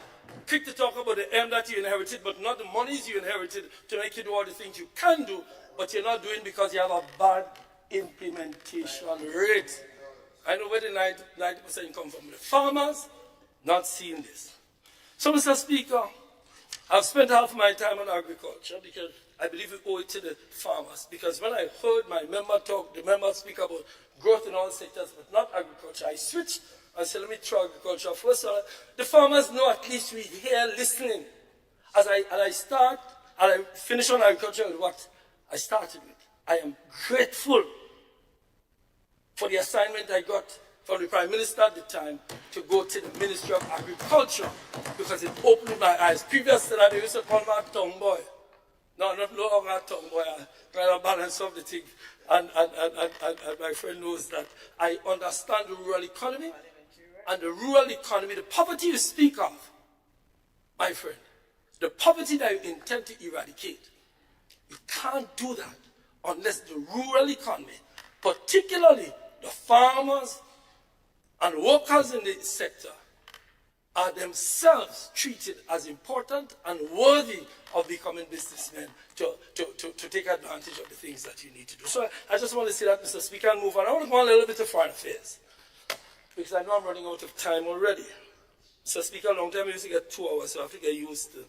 Speaker 2: Quick to talk about the M that you inherited, but not the monies you inherited to make you do all the things you can do, but you're not doing because you have a bad implementation rate. I know where the 90% come from. The farmers not seeing this. So, Mr. Speaker, I've spent half my time on agriculture because I believe we owe it to the farmers. Because when I heard my member talk, the member speak about growth in all sectors, but not agriculture, I switched and said, let me try agriculture. First of all, the farmers know at least we're here listening. As I finish on agriculture with what I started with. I am grateful for the assignment I got from the Prime Minister at the time to go to the Ministry of Agriculture because it opened my eyes. Previous to that, they used to call me a tongue boy. No, not no longer a tongue boy. I try to balance off the thing. And my friend knows that I understand the rural economy. And the rural economy, the poverty you speak of, my friend, the poverty that you intend to eradicate, you can't do that unless the rural economy, particularly the farmers and workers in the sector, are themselves treated as important and worthy of becoming businessmen to take advantage of the things that you need to do. So I just want to say that, Mr. Speaker, and move on. I want to go on a little bit to foreign affairs, because I know I'm running out of time already. Mr. Speaker, a long time I used to get 2 hours, so I have to get used to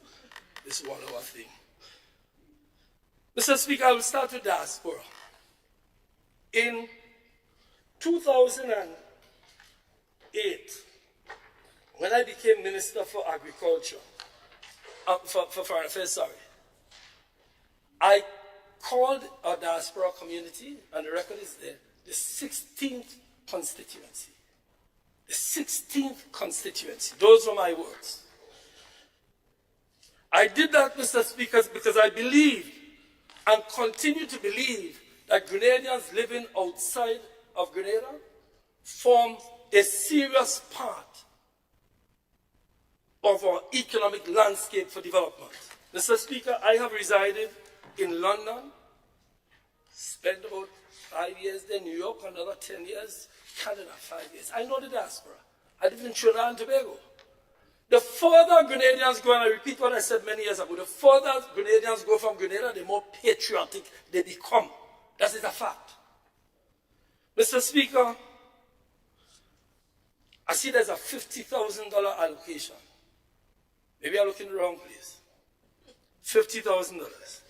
Speaker 2: this 1 hour thing. Mr. Speaker, I will start with diaspora. In 2008, when I became Minister for Agriculture, for Foreign Affairs, I called our diaspora community, and the record is there, the 16th constituency. The 16th constituency. Those were my words. I did that, Mr. Speaker, because I believe and continue to believe that Grenadians living outside of Grenada form a serious part of our economic landscape for development. Mr. Speaker, I have resided in London, spent about 5 years there, New York, another 10 years, Canada, 5 years. I know the diaspora. I live in Trinidad and Tobago. The further Grenadians go, and I repeat what I said many years ago, the further Grenadians go from Grenada, the more patriotic they become. That is a fact. Mr. Speaker, I see there's a $50,000 allocation. Maybe I look in the wrong place. $50,000.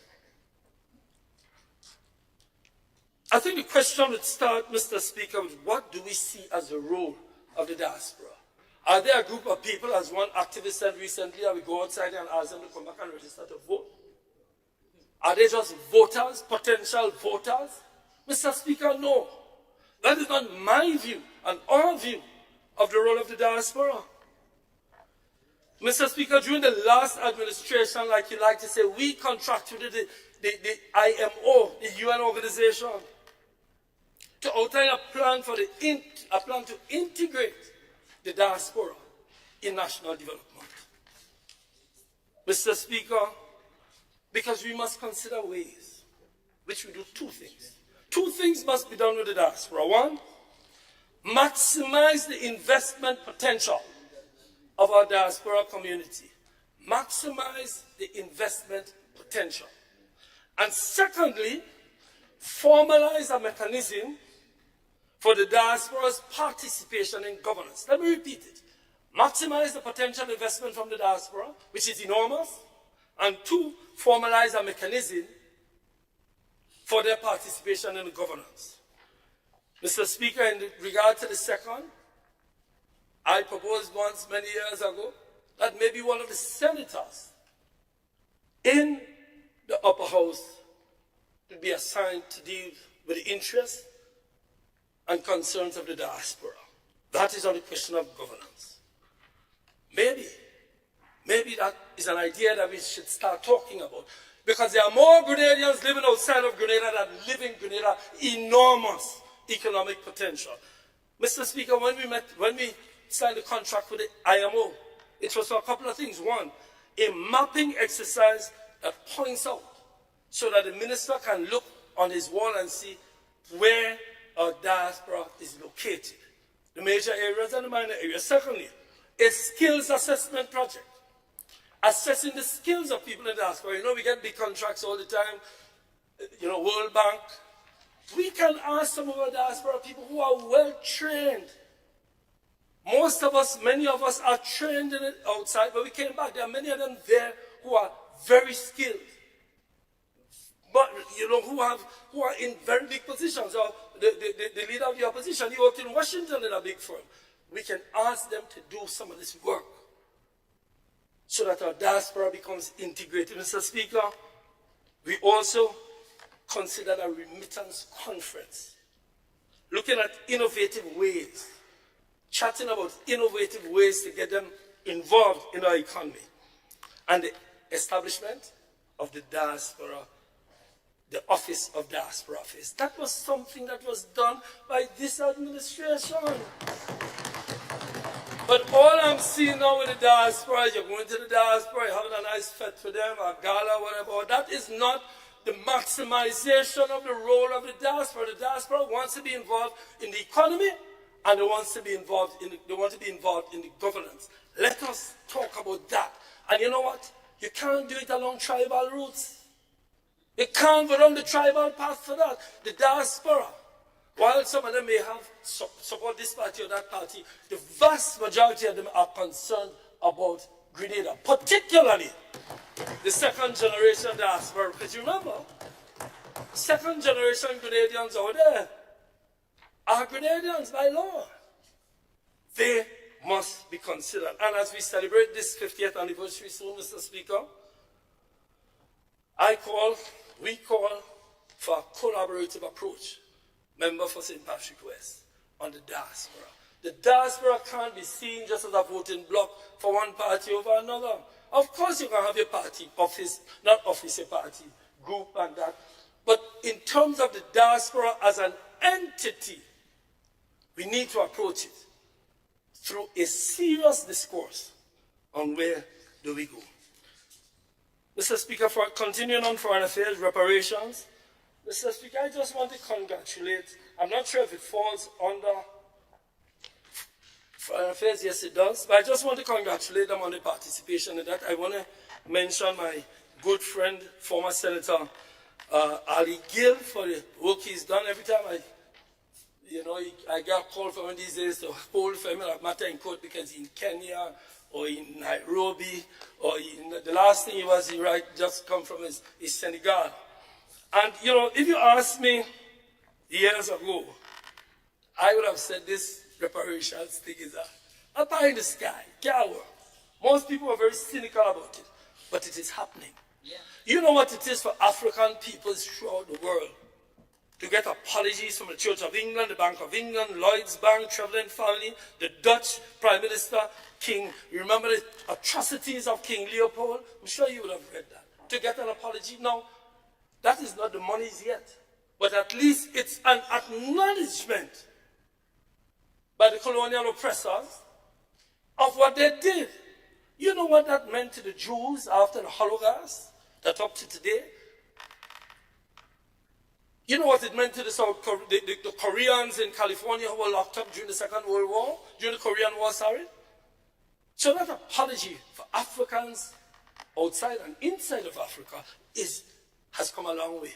Speaker 2: I think the question would start, Mr. Speaker, with what do we see as the role of the diaspora? Are there a group of people, as one activist said recently, that we go outside and ask them to come back and register to vote? Are they just voters, potential voters? Mr. Speaker, no. That is not my view and our view of the role of the diaspora. Mr. Speaker, during the last administration, like you like to say, we contracted with the IMO, the UN organization, to outline a plan to integrate the diaspora in national development. Mr. Speaker, because we must consider ways which we do two things. Two things must be done with the diaspora. One, maximize the investment potential of our diaspora community. Maximize the investment potential. And secondly, formalize a mechanism for the diaspora's participation in governance. Let me repeat it. Maximize the potential investment from the diaspora, which is enormous. And two, formalize a mechanism for their participation in governance. Mr. Speaker, in regard to the second, I proposed once many years ago that maybe one of the senators in the upper house to be assigned to deal with the interests and concerns of the diaspora. That is on the question of governance. Maybe that is an idea that we should start talking about, because there are more Grenadians living outside of Grenada than live in Grenada. Enormous economic potential. Mr. Speaker, when we signed the contract with the IMO, it was for a couple of things. One, a mapping exercise that points out so that the minister can look on his wall and see where our diaspora is located, the major areas and the minor areas. Secondly, a skills assessment project, assessing the skills of people in the diaspora. You know, we get big contracts all the time, you know, World Bank. We can ask some of our diaspora people who are well trained. Most of us, many of us are trained in it outside, but we came back. There are many of them there who are very skilled, but you know, who are in very big positions. Or the leader of the opposition, he worked in Washington in a big firm. We can ask them to do some of this work so that our diaspora becomes integrated. Mr. Speaker, we also considered a remittance conference, looking at innovative ways, chatting about innovative ways to get them involved in our economy, and the establishment of the diaspora, the Office of Diaspora Affairs. That was something that was done by this administration. But all I'm seeing now with the diaspora, you're going to the diaspora, you're having a nice fete for them, a gala, whatever. That is not the maximization of the role of the diaspora. The diaspora wants to be involved in the economy, and they want to be involved in the governance. Let us talk about that. And you know what? You can't do it along tribal routes. You can't go down the tribal path for that. The diaspora, while some of them may have support this party or that party, the vast majority of them are concerned about Grenada, particularly the second generation diaspora. Because you remember, second generation Grenadians out there are Grenadians by law. They must be considered. And as we celebrate this 50th anniversary soon, Mr. Speaker, we call for a collaborative approach, member for St. Patrick West, on the diaspora. The diaspora can't be seen just as a voting bloc for one party over another. Of course you can have your party office, not office, a party group and that. But in terms of the diaspora as an entity, we need to approach it through a serious discourse on where do we go. Mr. Speaker, for continuing on foreign affairs, reparations, Mr. Speaker, I just want to congratulate, I'm not sure if it falls under foreign affairs, yes it does, but I just want to congratulate them on the participation in that. I want to mention my good friend, former Senator Ali Gill, for the work he's done. Every time I get a call from him these days to hold for him a matter in court because he's in Kenya or in Nairobi, or the last thing he just come from is Senegal. And, if you asked me years ago, I would have said this reparations thing is a pie in the sky, can't work. Most people are very cynical about it, but it is happening. Yeah. You know what it is for African peoples throughout the world to get apologies from the Church of England, the Bank of England, Lloyd's Bank, Travelling Family, the Dutch Prime Minister, King. You remember the atrocities of King Leopold? I'm sure you would have read that. To get an apology. Now, that is not the monies yet, but at least it's an acknowledgement by the colonial oppressors of what they did. You know what that meant to the Jews after the Holocaust, that up to today? You know what it meant to the Koreans in California who were locked up during the Second World War, during the Korean War, sorry? So that apology for Africans outside and inside of Africa has come a long way.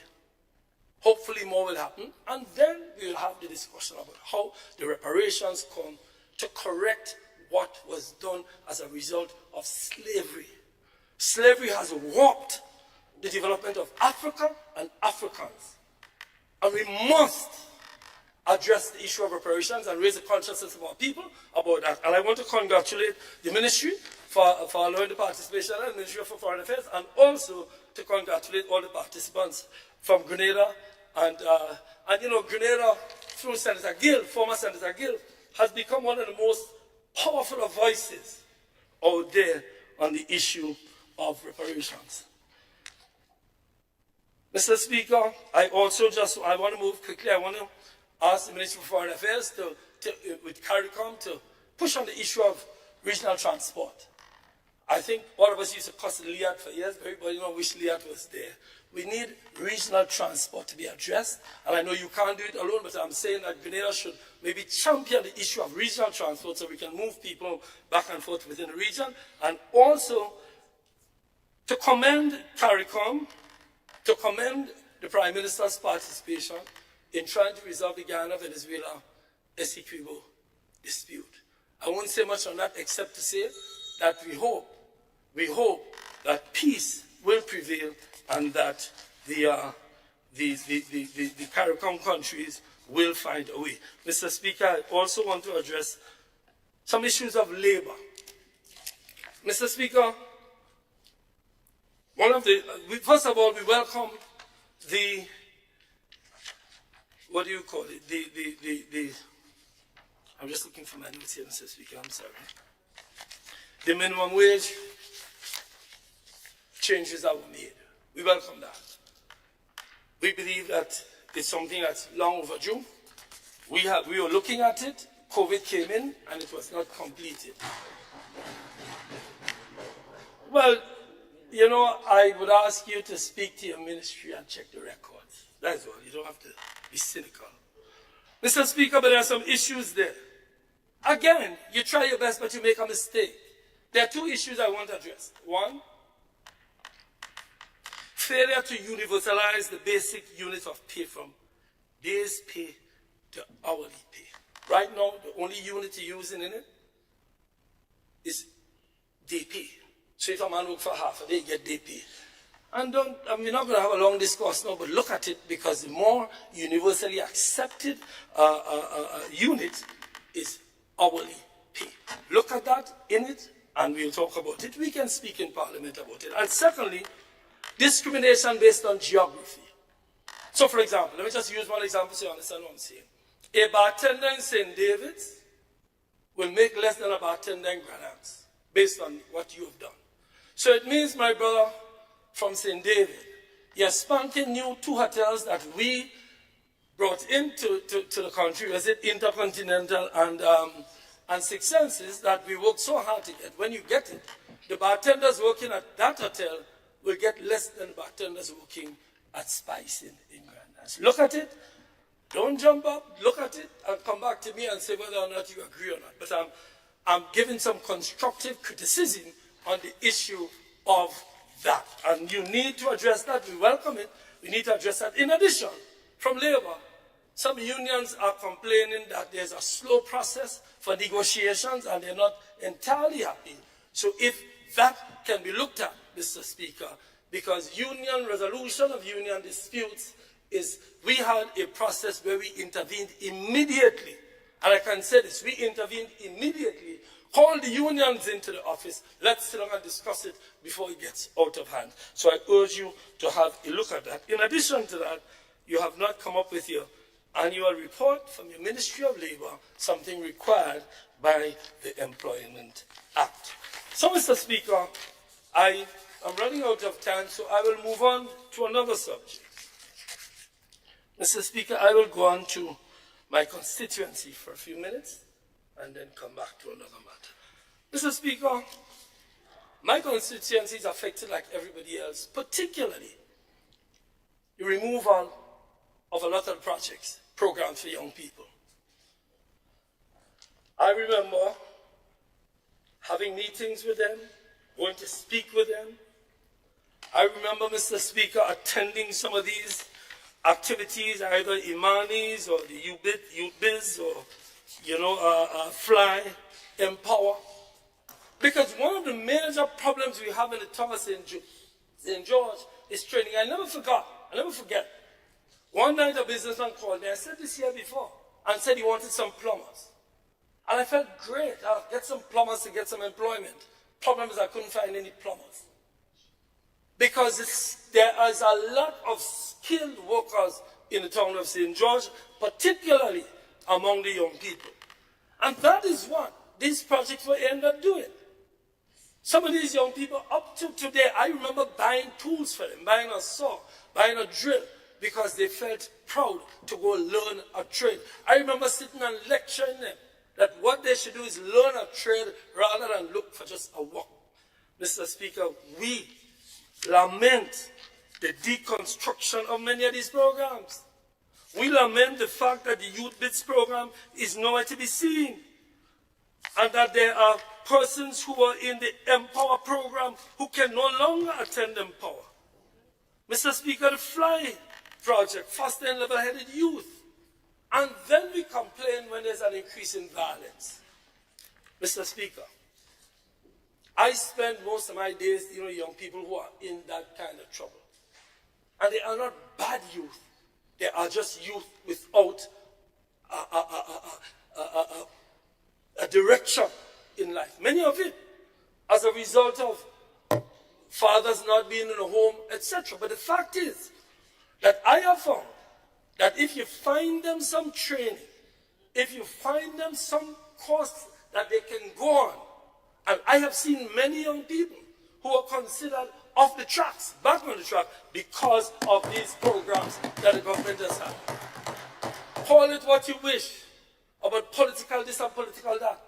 Speaker 2: Hopefully more will happen, and then we will have the discussion about how the reparations come to correct what was done as a result of slavery. Slavery has warped the development of Africa and Africans. And we must address the issue of reparations and raise the consciousness of our people about that. And I want to congratulate the ministry for allowing the participation and the Ministry for Foreign Affairs, and also to congratulate all the participants from Grenada. And Grenada, through Senator Gill, former Senator Gill, has become one of the most powerful of voices out there on the issue of reparations. Mr. Speaker, I want to move quickly. I want to ask the Ministry for Foreign Affairs with CARICOM to push on the issue of regional transport. I think all of us used to cuss Liat for years, but everybody wish Liat was there. We need regional transport to be addressed, and I know you can't do it alone, but I'm saying that Grenada should maybe champion the issue of regional transport so we can move people back and forth within the region, and also to commend CARICOM, to commend the Prime Minister's participation in trying to resolve the Guyana-Venezuela Essequibo dispute. I won't say much on that except to say that we hope that peace will prevail and that the CARICOM countries will find a way. Mr. Speaker, I also want to address some issues of labor. Mr. Speaker, first of all, we welcome I'm just looking for my notes here, Mr. Speaker, I'm sorry. The minimum wage changes that were made. We welcome that. We believe that it's something that's long overdue. We were looking at it, COVID came in, and it was not completed. Well, I would ask you to speak to your ministry and check the records. That's all. You don't have to be cynical. Mr. Speaker, but there are some issues there. Again, you try your best, but you make a mistake. There are two issues I want to address. One, failure to universalize the basic unit of pay from days pay to hourly pay. Right now, the only unit you're using in it is day pay. So if a man works for half a day, he get day pay. And we're not going to have a long discourse now, but look at it, because the more universally accepted unit is hourly pay. Look at that in it, and we'll talk about it. We can speak in Parliament about it. And secondly, discrimination based on geography. So, for example, let me just use one example so you understand what I'm saying. A bartender in St. David's will make less than a bartender in Grand Anse, based on what you have done. So it means, my brother from St. David, you're spanking new 2 hotels that we brought into to the country, was it Intercontinental and Six Senses, that we worked so hard to get. When you get it, the bartenders working at that hotel will get less than the bartenders working at Spice in Grand Anse. Look at it. Don't jump up. Look at it and come back to me and say whether or not you agree or not. But I'm giving some constructive criticism on the issue of that. And you need to address that. We welcome it. We need to address that. In addition, from labor, some unions are complaining that there's a slow process for negotiations and they're not entirely happy. So if that can be looked at, Mr. Speaker, because union resolution of union disputes is, we had a process where we intervened immediately. And I can say this, we intervened immediately, called the unions into the office, let's sit down and discuss it before it gets out of hand. So I urge you to have a look at that. In addition to that, you have not come up with your annual report from your Ministry of Labor, something required by the Employment Act. So, Mr. Speaker, I am running out of time, so I will move on to another subject. Mr. Speaker, I will go on to my constituency for a few minutes and then come back to another matter. Mr. Speaker, my constituency is affected like everybody else, particularly the removal of a lot of projects, programs for young people. I remember having meetings with them, going to speak with them. I remember, Mr. Speaker, attending some of these activities, either Imani's or the Youth Biz or, Fly, Empower. Because one of the major problems we have in the town of St. George is training. I never forget. One night a businessman called me, I said this here before, and said he wanted some plumbers. And I felt great, I'll get some plumbers to get some employment. Problem is I couldn't find any plumbers. Because there is a lot of skilled workers in the town of St. George, particularly among the young people. And that is what these projects will end up doing. Some of these young people, up to today, I remember buying tools for them, buying a saw, buying a drill, because they felt proud to go learn a trade. I remember sitting and lecturing them that what they should do is learn a trade rather than look for just a work. Mr. Speaker, we lament the deconstruction of many of these programs. We lament the fact that the Youth Bits program is nowhere to be seen, and that there are persons who are in the Empower program who can no longer attend Empower. Mr. Speaker, the Fly project, foster and level-headed youth. And then we complain when there's an increase in violence. Mr. Speaker, I spend most of my days dealing with young people who are in that kind of trouble. And they are not bad youth. They are just youth without a direction in life. Many of it as a result of fathers not being in the home, etc. But the fact is that I have found that if you find them some training, if you find them some course that they can go on, and I have seen many young people who are considered off the tracks, back on the track, because of these programs that the government has had. Call it what you wish about political this and political that.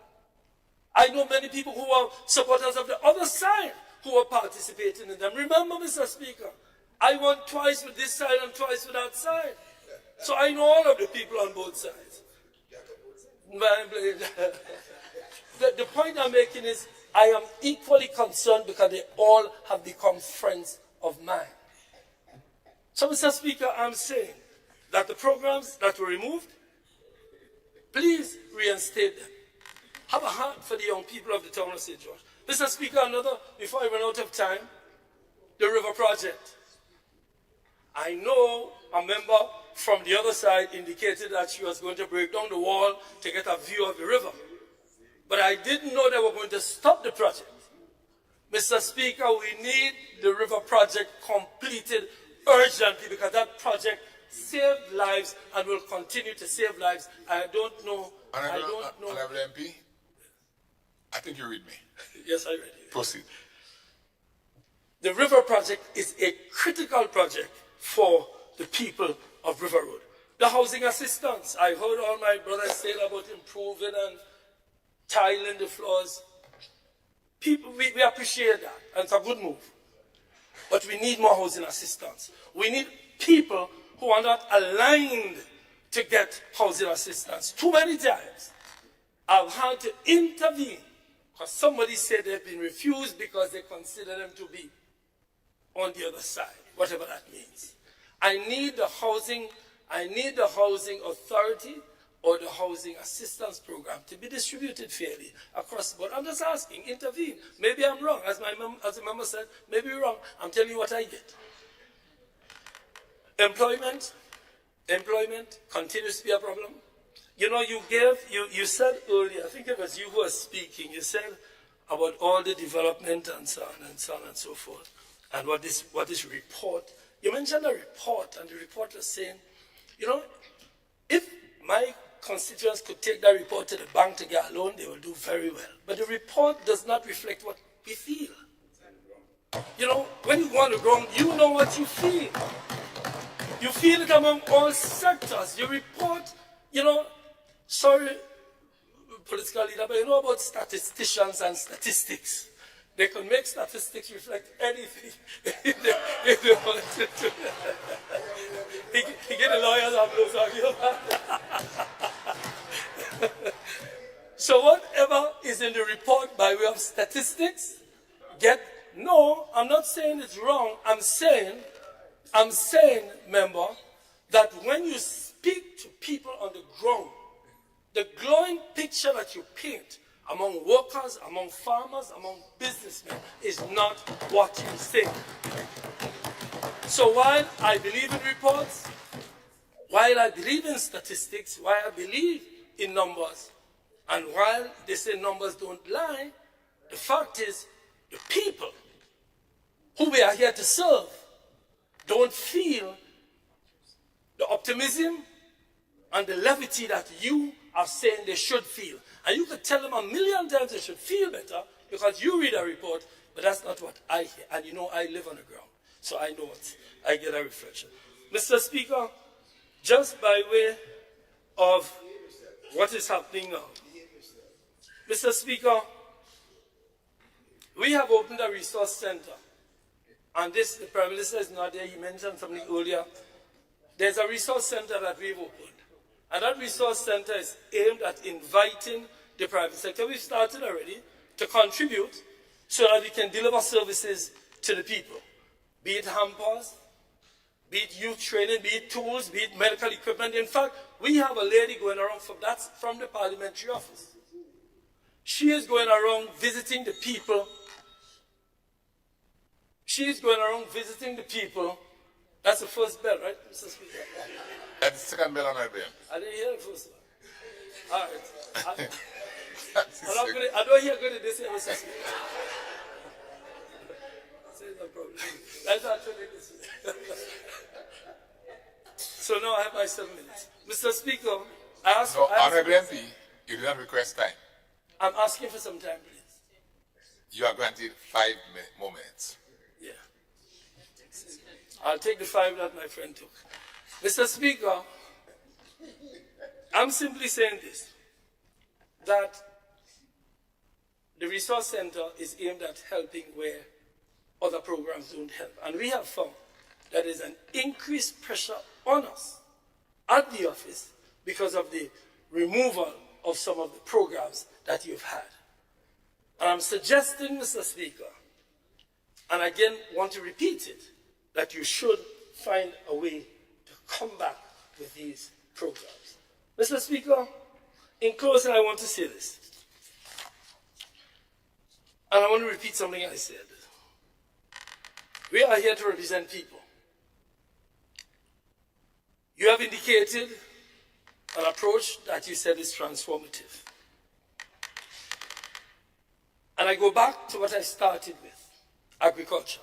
Speaker 2: I know many people who are supporters of the other side who are participating in them. Remember, Mr. Speaker, I won twice with this side and twice with that side. So I know all of the people on both sides. The point I'm making is I am equally concerned because they all have become friends of mine. So, Mr. Speaker, I'm saying that the programs that were removed, please reinstate them. Have a heart for the young people of the town of St. George. Mr. Speaker, before I run out of time, the river project. I know a member from the other side indicated that she was going to break down the wall to get a view of the river. But I didn't know they were going to stop the project. Mr. Speaker, we need the river project completed urgently because that project saved lives and will continue to save lives. I don't know.
Speaker 1: Honorable MP, I think you read me.
Speaker 2: Yes, I read it.
Speaker 1: Proceed.
Speaker 2: The river project is a critical project for the people of River Road. The housing assistance, I heard all my brothers say about improving and tiling the floors. People, we appreciate that, and it's a good move. But we need more housing assistance. We need people who are not aligned to get housing assistance. Too many times, I've had to intervene because somebody said they've been refused because they consider them to be on the other side, whatever that means. I need the housing authority or the housing assistance program to be distributed fairly across the board. I'm just asking, intervene. Maybe I'm wrong. As the member said, maybe we're wrong. I'm telling you what I get. Employment continues to be a problem. You know, you said earlier, I think it was you who was speaking, you said about all the development and so on and so on and so forth. And what this report, you mentioned a report, and the report was saying, you know, if my constituents could take that report to the bank to get a loan, they will do very well. But the report does not reflect what we feel. You know, when you go on the ground, you know what you feel. You feel it among all sectors. You report, you know, sorry, political leader, but you know about statisticians and statistics. They can make statistics reflect anything if they want to. He get the lawyers and blows argument. So whatever is in the report by way of statistics, no, I'm not saying it's wrong. I'm saying, member, that when you speak to people on the ground, the glowing picture that you paint among workers, among farmers, among businessmen is not what you say. So while I believe in reports, while I believe in statistics, while I believe in numbers, and while they say numbers don't lie, the fact is the people who we are here to serve don't feel the optimism and the levity that you are saying they should feel. And you could tell them a million times they should feel better because you read a report, but that's not what I hear. And you know I live on the ground, so I know it. I get a reflection. Mr. Speaker, just by way of what is happening now, Mr. Speaker, we have opened a resource center. And this, the Prime Minister is not there, he mentioned something earlier. There's a resource center that we've opened. And that resource center is aimed at inviting the private sector, we've started already, to contribute so that we can deliver services to the people. Be it hampers, be it youth training, be it tools, be it medical equipment. In fact, we have a lady going around from the parliamentary office. She is going around visiting the people. She's going around visiting the people. That's the first bell, right, Mr. Speaker?
Speaker 1: That's the second bell on our bell.
Speaker 2: I didn't hear the first one. All right. I don't hear good at this here, Mr. Speaker. No problem. That's actually this. So now I have my 7 minutes. Mr. Speaker, I ask for...
Speaker 1: Honorable MP, you did not request time.
Speaker 2: I'm asking for some time, please.
Speaker 1: You are granted 5 more minutes.
Speaker 2: Yeah. I'll take the 5 that my friend took. Mr. Speaker, I'm simply saying this, that the resource center is aimed at helping where other programs don't help. And we have found that there's an increased pressure on us at the office because of the removal of some of the programs that you've had. And I'm suggesting, Mr. Speaker, and again want to repeat it, that you should find a way to come back with these programs. Mr. Speaker, in closing, I want to say this. And I want to repeat something I said. We are here to represent people. You have indicated an approach that you said is transformative. And I go back to what I started with, agriculture.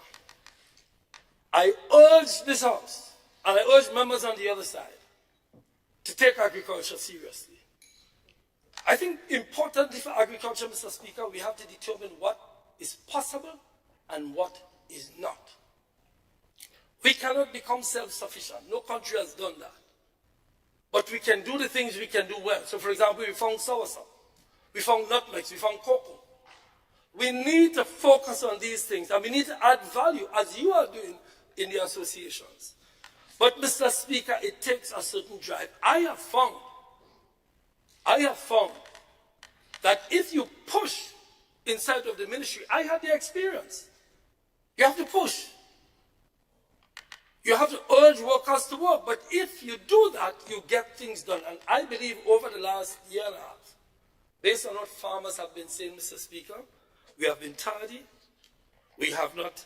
Speaker 2: I urge this House, and I urge members on the other side, to take agriculture seriously. I think importantly for agriculture, Mr. Speaker, we have to determine what is possible and what is not. We cannot become self-sufficient. No country has done that. But we can do the things we can do well. So, for example, we found soursop. We found nutmegs. We found cocoa. We need to focus on these things, and we need to add value, as you are doing in the associations. But, Mr. Speaker, it takes a certain drive. I have found that if you push inside of the ministry, I had the experience. You have to push. You have to urge workers to work. But if you do that, you get things done. And I believe over the last year and a half, based on what farmers have been saying, Mr. Speaker, we have been tardy. We have not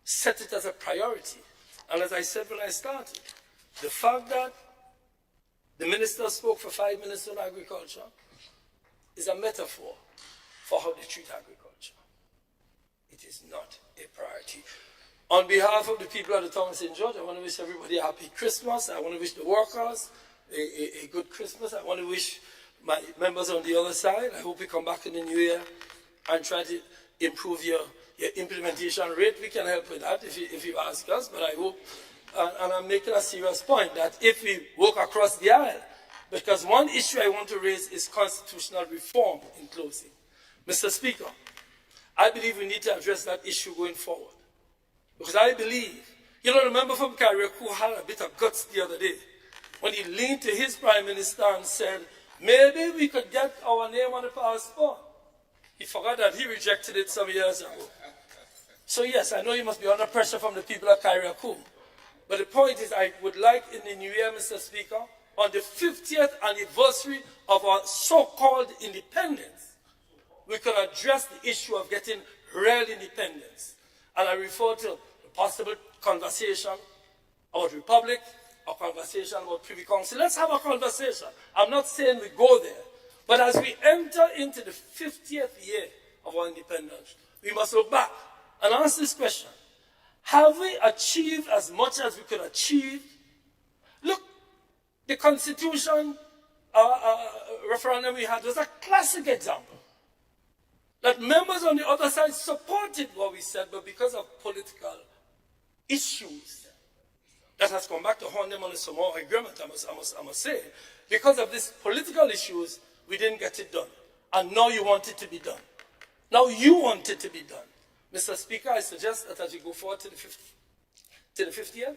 Speaker 2: set it as a priority. And as I said when I started, the fact that the minister spoke for 5 minutes on agriculture is a metaphor for how they treat agriculture. It is not a priority. On behalf of the people of the town of St. George, I want to wish everybody a happy Christmas. I want to wish the workers a good Christmas. I want to wish my members on the other side, I hope we come back in the new year and try to improve your implementation rate. We can help with that if you ask us, but I hope, and I'm making a serious point, that if we walk across the aisle, because one issue I want to raise is constitutional reform in closing. Mr. Speaker, I believe we need to address that issue going forward. Because I believe, the member from Carriacou had a bit of guts the other day when he leaned to his prime minister and said, maybe we could get our name on the passport. He forgot that he rejected it some years ago. So yes, I know you must be under pressure from the people of Carriacou. But the point is, I would like in the new year, Mr. Speaker, on the 50th anniversary of our so-called independence, we could address the issue of getting real independence. And I refer to the possible conversation about republic, or conversation about Privy Council. Let's have a conversation. I'm not saying we go there. But as we enter into the 50th year of our independence, we must look back and ask this question. Have we achieved as much as we could achieve? Look, the Constitution referendum we had was a classic example. That members on the other side supported what we said, but because of political issues, that has come back to haunt them on the Samoa agreement, I must say. Because of these political issues, we didn't get it done. And now you want it to be done. Now you want it to be done. Mr. Speaker, I suggest that as we go forward to the 50th,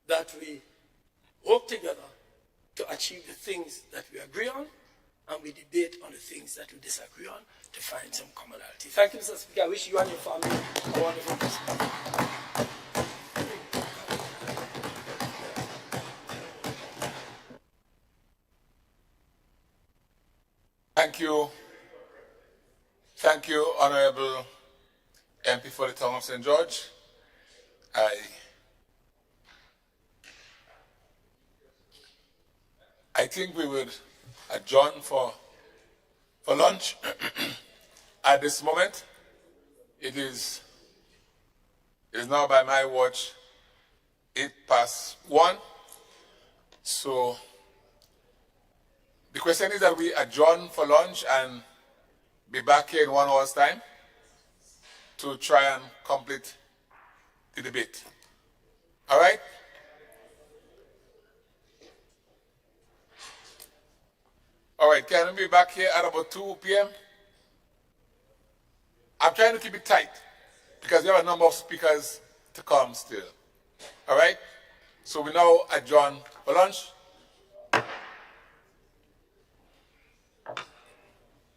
Speaker 2: that we work together to achieve the things that we agree on, and we debate on the things that we disagree on to find some commonality. Thank you, Mr. Speaker. I wish you and your family a wonderful Christmas.
Speaker 1: Thank you. Thank you, Honorable MP for the town of St. George. I think we would adjourn for lunch. At this moment, it is now by my watch 1:08. So the question is that we adjourn for lunch and be back here in 1 hour's time to try and complete the debate. All right? All right, can we be back here at about 2 p.m.? I'm trying to keep it tight because we have a number of speakers to come still. All right? So we now adjourn for lunch.